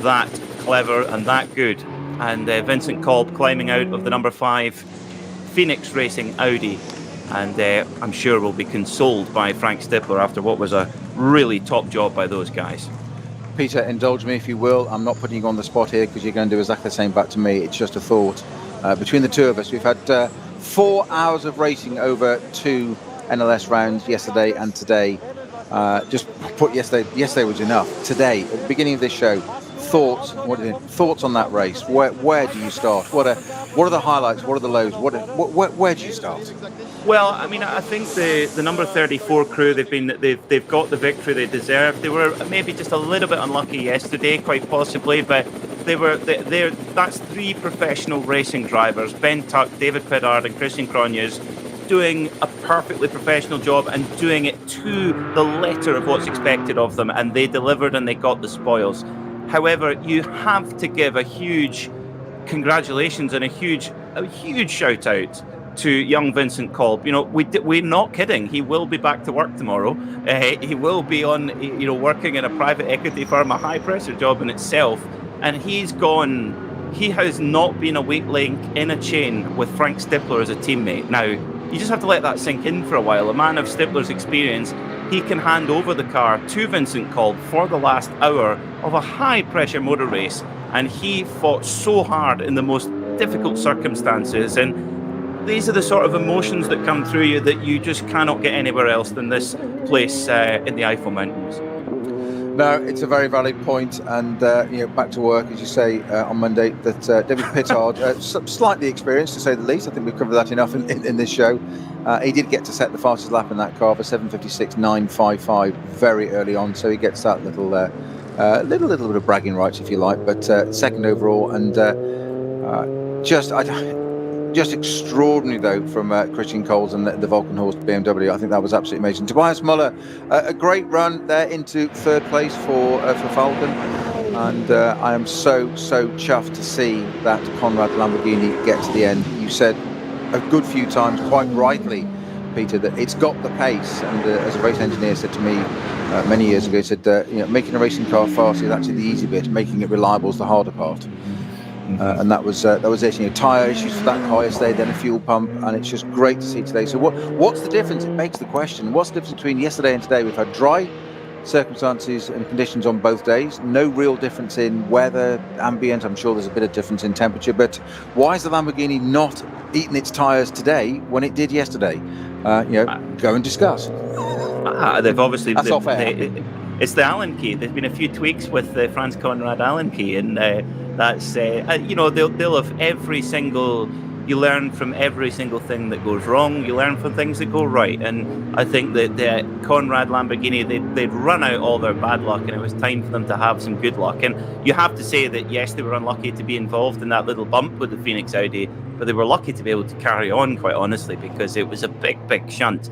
that clever and that good. And Vincent Kolb climbing out of the number 5 Phoenix Racing Audi. And I'm sure we'll be consoled by Frank Stippler after what was a really top job by those guys. Peter, indulge me if you will. I'm not putting you on the spot here because you're going to do exactly the same back to me. It's just a thought. Between the 2 of us, we've had 4 hours of racing over 2 NLS rounds yesterday and today. Just put yesterday was enough. Today, at the beginning of this show, thoughts on that race. Where do you start? What are the highlights? What are the lows? Where do you start? Well, I mean, I think the number 34 crew, they've got the victory they deserve. They were maybe just a little bit unlucky yesterday, quite possibly, but that's 3 professional racing drivers: Ben Tuck, David Pittard, and Christian Cronje, doing a perfectly professional job and doing it to the letter of what's expected of them, and they delivered and they got the spoils. However, you have to give a huge congratulations and a huge shout out to young Vincent Kolb. You know, we're not kidding. He will be back to work tomorrow. He will be on, working in a private equity firm, a high pressure job in itself. And he has not been a weak link in a chain with Frank Stippler as a teammate. Now, you just have to let that sink in for a while. A man of Stippler's experience, he can hand over the car to Vincent Kolb for the last hour of a high pressure motor race. And he fought so hard in the most difficult circumstances. And these are the sort of emotions that come through you that you just cannot get anywhere else than this place in the Eifel Mountains. No, it's a very valid point, and back to work, as you say, on Monday. That David Pittard, slightly experienced to say the least. I think we've covered that enough in this show. He did get to set the fastest lap in that car for 7:56.955 very early on, so he gets that little bit of bragging rights, if you like. But second overall, and just extraordinary, though, from Christian Coles and the Volkenhorst BMW. I think that was absolutely amazing. Tobias Muller, a great run there into third place for Falcon. And I am so chuffed to see that Conrad Lamborghini get to the end. You said a good few times, quite rightly, Peter, that it's got the pace. And as a race engineer said to me many years ago, he said, making a racing car fast is actually the easy bit. Making it reliable is the harder part. And that was it. Tyre issues for that car yesterday, then a fuel pump, and it's just great to see today. So what's the difference? It begs the question. What's the difference between yesterday and today? We've had dry circumstances and conditions on both days. No real difference in weather, ambient. I'm sure there's a bit of difference in temperature. But why is the Lamborghini not eating its tyres today when it did yesterday? Go and discuss. They've obviously... That's off air. It's the Allen key. There's been a few tweaks with the Franz Conrad Allen key, and that's they'll have every single. You learn from every single thing that goes wrong. You learn from things that go right, and I think that the Conrad Lamborghini they'd run out all their bad luck, and it was time for them to have some good luck. And you have to say that yes, they were unlucky to be involved in that little bump with the Phoenix Audi, but they were lucky to be able to carry on, quite honestly, because it was a big shunt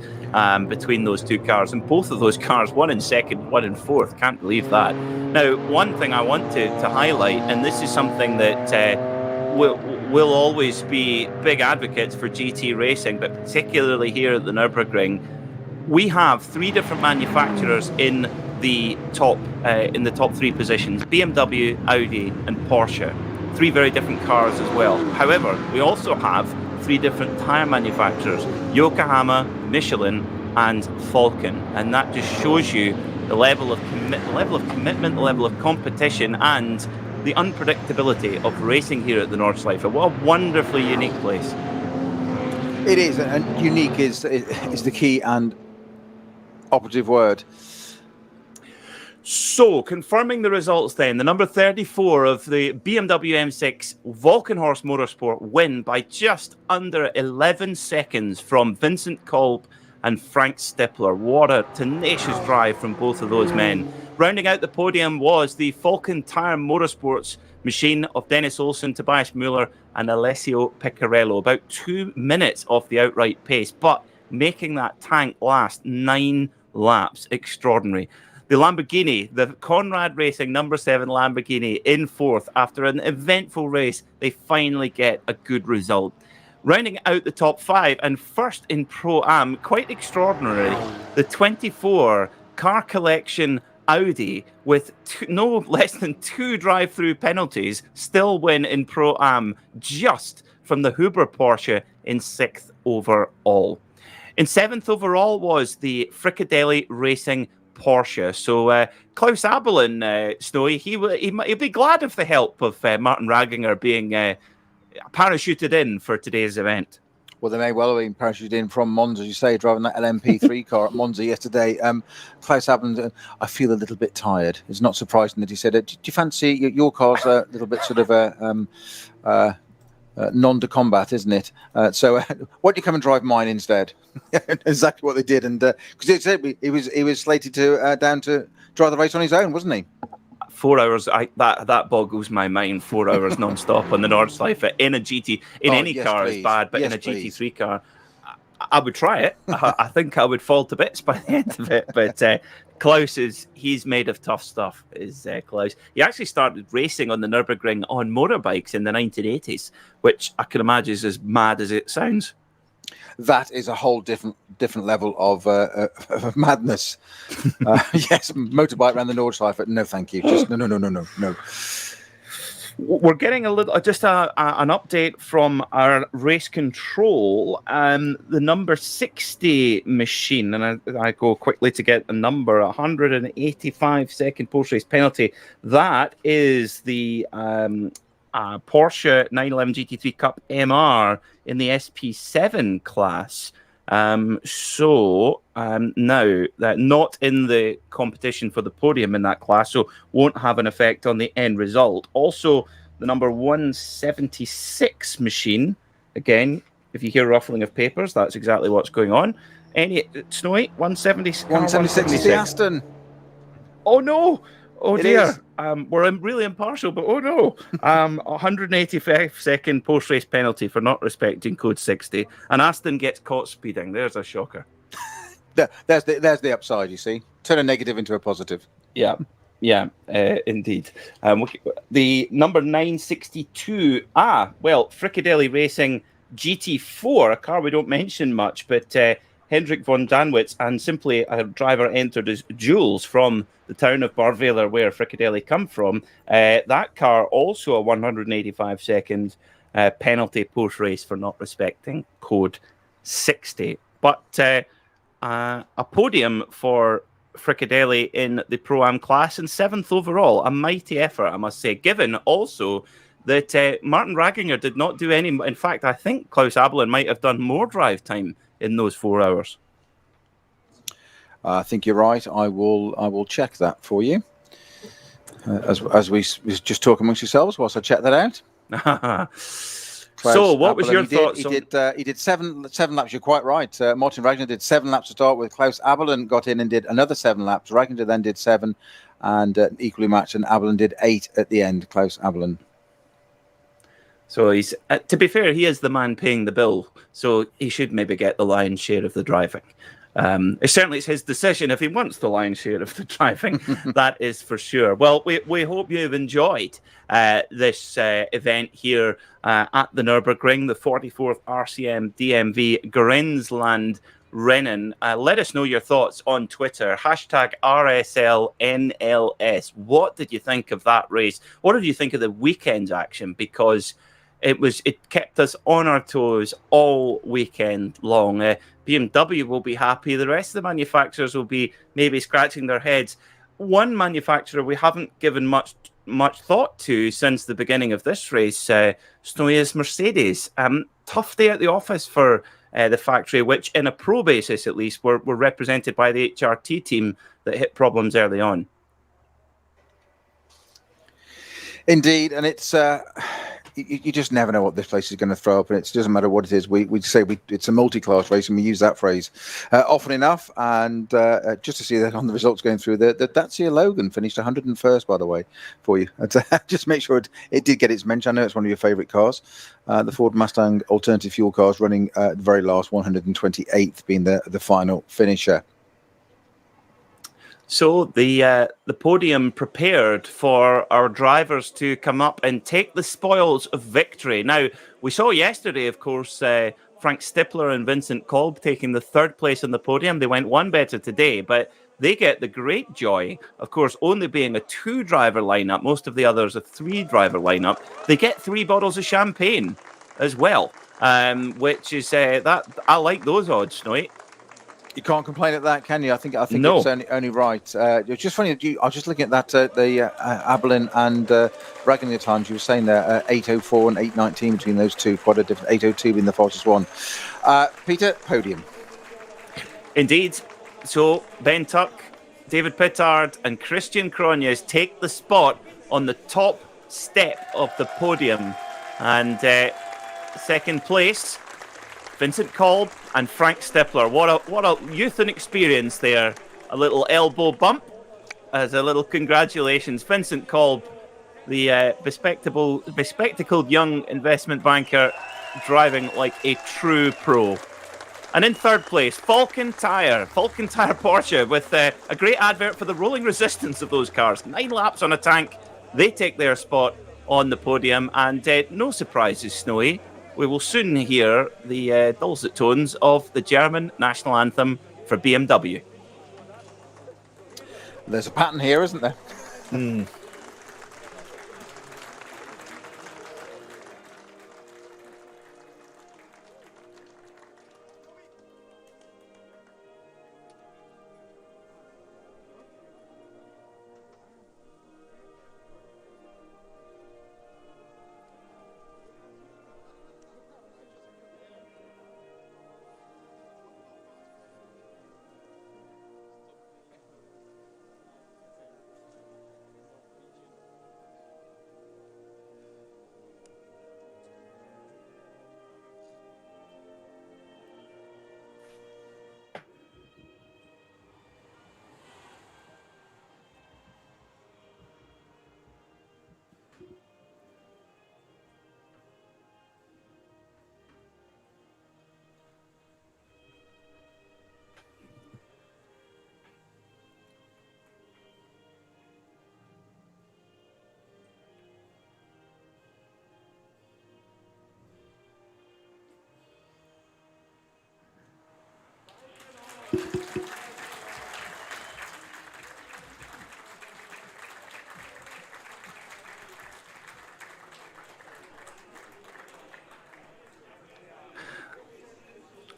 between those two cars, and both of those cars, one in second, one in fourth. Can't believe that. Now, one thing I want to highlight, and this is something that we'll always be big advocates for GT racing, but particularly here at the Nürburgring, we have three different manufacturers in the top three positions: BMW, Audi, and Porsche. Three very different cars as well. However, we also have three different tyre manufacturers: Yokohama, Michelin, and Falcon, and that just shows you the level of commitment, the level of competition, and the unpredictability of racing here at the Nordschleife. What a wonderfully unique place. It is, and unique is the key and operative word. So, confirming the results then, the number 34 of the BMW M6 Volkenhorst Motorsport win by just under 11 seconds from Vincent Kolb and Frank Stippler. What a tenacious drive from both of those men. Rounding out the podium was the Falcon Tire Motorsports machine of Dennis Olsen, Tobias Müller, and Alessio Piccarello. About 2 minutes off the outright pace, but making that tank last 9 laps. Extraordinary. The Lamborghini, the Conrad Racing number 7 Lamborghini, in fourth after an eventful race. They finally get a good result. Rounding out the top 5 and first in Pro-Am, quite extraordinary, the 24 car collection Audi with no less than 2 drive-through penalties still win in Pro-Am, just from the Huber Porsche in 6th overall. In 7th overall was the Fricadelli Racing Porsche. So Klaus Abelin, Snowy, he'll be glad of the help of Martin Raginger being parachuted in for today's event. Well, they may well have been parachuted in from Monza, as you say, driving that LMP3 car at Monza yesterday. Klaus Abelin, I feel a little bit tired. It's not surprising that he said it. Do you fancy your car's a little bit sort of non-to-combat, isn't it? So why don't you come and drive mine instead? Exactly what they did, and because he was slated to down to drive the race on his own, wasn't he? 4 hours. That boggles my mind. 4 hours non-stop on the Nordschleife in a GT. In any car please. Is bad, but in a GT3 car, I would try it. I think I would fall to bits by the end of it. But Klaus he's made of tough stuff, is Klaus. He actually started racing on the Nürburgring on motorbikes in the 1980s, which I can imagine is as mad as it sounds. That is a whole different level of madness. Yes, motorbike around the Nordschleife. No, thank you. Just no. We're getting an update from our race control. The number 60 machine, and I go quickly to get a number, 185-second post-race penalty. That is the Porsche 911 GT3 Cup MR in the SP7 class. Now that not in the competition for the podium in that class, so won't have an effect on the end result. Also, the number 176 machine, again, if you hear ruffling of papers, that's exactly what's going on. Snowy, 176 is the Aston. Oh no! Oh it dear. Is. We're really impartial, but oh no. 185-second post-race penalty for not respecting code 60. And Aston gets caught speeding. There's a shocker. There's the upside, you see. Turn a negative into a positive. Yeah, indeed. The number 962, Fricadelli Racing GT4, a car we don't mention much, but Hendrik von Danwitz, and simply a driver entered as Jules from the town of Barweiler, where Fricadelli come from. That car also a 185-second penalty post-race for not respecting code 60. But a podium for Fricadelli in the Pro-Am class and 7th overall. A mighty effort, I must say, given also that Martin Ragginger did not do any. In fact, I think Klaus Abelin might have done more drive time in those 4 hours. I think you're right. I will check that for you. As we just talk amongst yourselves whilst I check that out. So, what was your thoughts? He did seven laps. You're quite right. Martin Ragnar did 7 laps to start with. Klaus Abelin got in and did another 7 laps. Ragnar then did 7, and equally matched. And Abelin did 8 at the end. Klaus Abelin. So he's, to be fair, he is the man paying the bill. So he should maybe get the lion's share of the driving. Certainly it's his decision if he wants the lion's share of the driving. That is for sure. Well, we hope you've enjoyed this event here at the Nürburgring, the 44th RCM DMV Grenzlandrennen. Let us know your thoughts on Twitter. #RSLNLS. What did you think of that race? What did you think of the weekend's action? Because it kept us on our toes all weekend long. BMW will be happy. The rest of the manufacturers will be maybe scratching their heads. One manufacturer we haven't given much thought to since the beginning of this race, Snowy, is Mercedes. Tough day at the office for the factory, which in a pro basis at least were represented by the HRT team that hit problems early on. Indeed, and it's you just never know what this place is going to throw up, and it doesn't matter what it is. We say it's a multi-class race, and we use that phrase often enough. And just to see that on the results going through, the Dacia Logan finished 101st, by the way, for you. Just make sure it did get its mention. I know it's one of your favourite cars. The Ford Mustang alternative fuel cars running the very last 128th, being the final finisher. So the podium prepared for our drivers to come up and take the spoils of victory. Now, we saw yesterday, of course, Frank Stippler and Vincent Kolb taking the 3rd place on the podium. They went one better today, but they get the great joy, of course, only being a 2-driver lineup. Most of the others a 3-driver lineup. They get 3 bottles of champagne as well, which is that I like those odds, Snowy. You can't complain at that, can you? I think no. It's only right. It's just funny. I was just looking at that the Abelin and Ragnar times. You were saying there 8:04 and 8:19 between those two. Quite a different. 8:02 being the fastest one. Peter, podium. Indeed. So Ben Tuck, David Pittard, and Christian Cronjes take the spot on the top step of the podium, and 2nd place, Vincent Kolb and Frank Stippler. What a youth and experience there. A little elbow bump as a little congratulations. Vincent Kolb, the bespectacled young investment banker, driving like a true pro. And in third place, Falcon Tire Porsche, with a great advert for the rolling resistance of those cars. 9 laps on a tank. They take their spot on the podium, and no surprises, Snowy. We will soon hear the dulcet tones of the German national anthem for BMW. There's a pattern here, isn't there?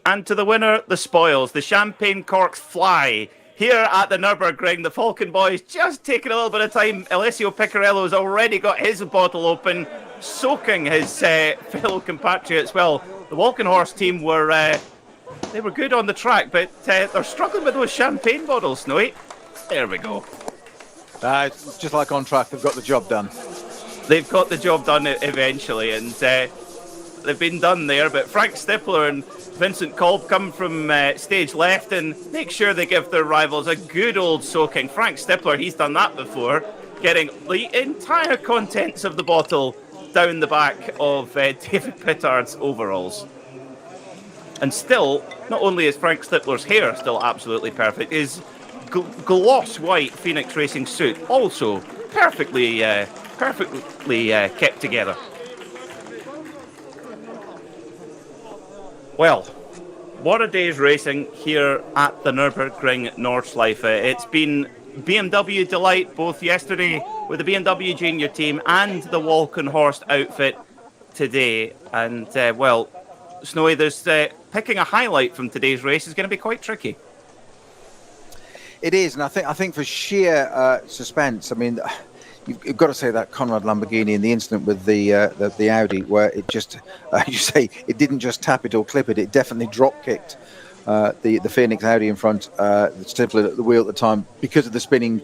And to the winner, the spoils. The champagne corks fly. Here at the Nürburgring, the Falcon boys just taking a little bit of time. Alessio Piccarello's already got his bottle open, soaking his fellow compatriots. Well, the Walkenhorst team were good on the track, but they're struggling with those champagne bottles, Snowy. There we go. It's just like on track, they've got the job done. They've got the job done eventually, and they've been done there. But Frank Stippler and Vincent Kolb come from stage left and make sure they give their rivals a good old soaking. Frank Stippler, he's done that before, getting the entire contents of the bottle down the back of David Pittard's overalls. And still, not only is Frank Stippler's hair still absolutely perfect, his gloss white Phoenix Racing suit also perfectly kept together. Well, what a day's racing here at the Nürburgring Nordschleife. It's been BMW delight both yesterday with the BMW Junior team and the Walkenhorst outfit today. And, well, Snowy, there's picking a highlight from today's race is going to be quite tricky. It is, and I think for sheer suspense, I mean, you've got to say that Conrad Lamborghini in the incident with the Audi, where it just, you say, it didn't just tap it or clip it, it definitely drop kicked the Phoenix Audi in front, the Stifler at the wheel at the time, because of the spinning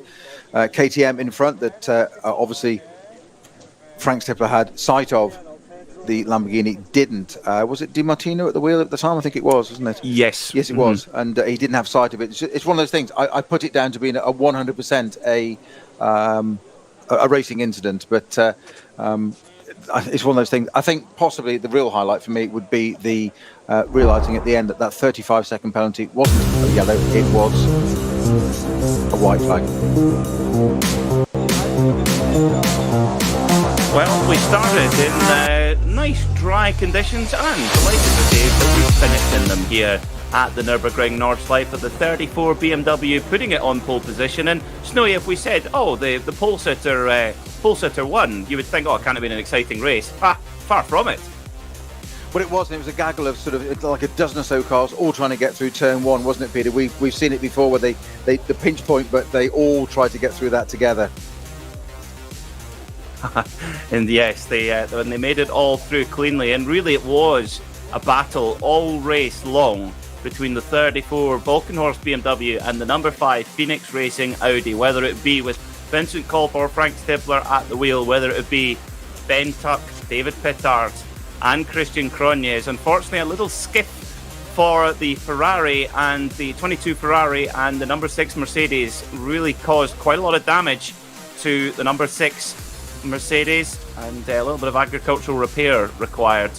KTM in front that obviously Frank Stifler had sight of. The Lamborghini didn't. Was it Di Martino at the wheel at the time? I think it was, wasn't it? Yes. Yes, it was. And he didn't have sight of it. It's one of those things. I put it down to being a 100% a racing incident, but it's one of those things. I think possibly the real highlight for me would be the realising at the end that 35-second penalty wasn't a yellow, it was a white flag. Well, we started in nice dry conditions and delighted to say that we finished in them here at the Nürburgring Nordschleife of the 34 BMW, putting it on pole position. And Snowy, if we said, oh, the pole sitter won, you would think, oh, it can't have been an exciting race. Far from it. Well, it was. It was a gaggle of sort of like a dozen or so cars all trying to get through turn one, wasn't it, Peter? We've seen it before where they the pinch point, but they all tried to get through that together. And yes, when they made it all through cleanly, and really it was a battle all race long between the 34 Walkenhorst BMW and the number 5 Phoenix Racing Audi, whether it be with Vincent Kolb or Frank Stifler at the wheel, whether it be Ben Tuck, David Pittard and Christian Cronjes. Unfortunately, a little skiff for the Ferrari, and the 22 Ferrari and the number 6 Mercedes really caused quite a lot of damage to the number 6 Mercedes, and a little bit of agricultural repair required.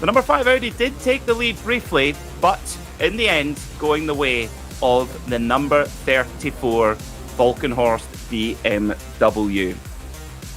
The number 5 Audi did take the lead briefly, but in the end, going the way of the number 34 Volkenhorst BMW.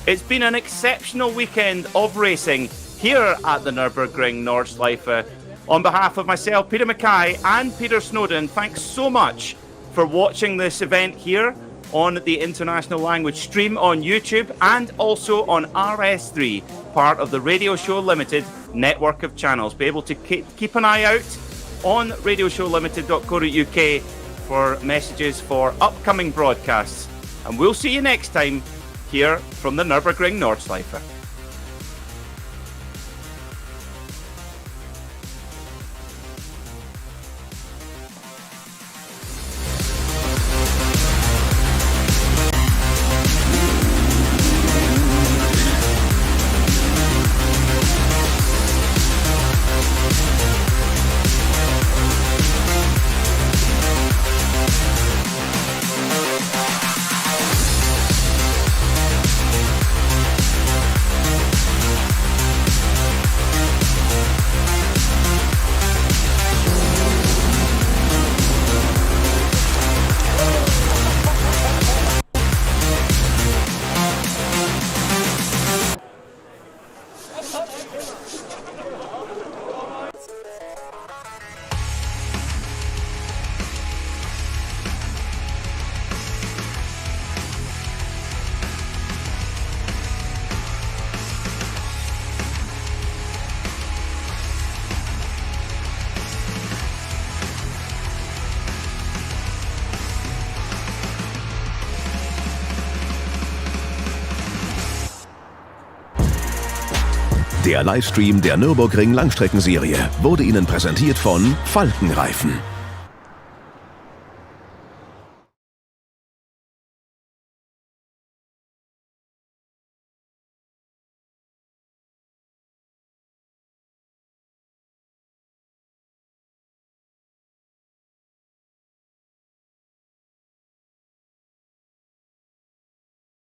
It's been an exceptional weekend of racing here at the Nürburgring Nordschleife. On behalf of myself, Peter Mackay, and Peter Snowden, thanks so much for watching this event here on the International Language Stream on YouTube and also on RS3, part of the Radio Show Limited network of channels. Be able to keep an eye out on radioshowlimited.co.uk for messages for upcoming broadcasts. And we'll see you next time here from the Nürburgring Nordschleife. Der Livestream der Nürburgring Langstreckenserie wurde Ihnen präsentiert von Falkenreifen.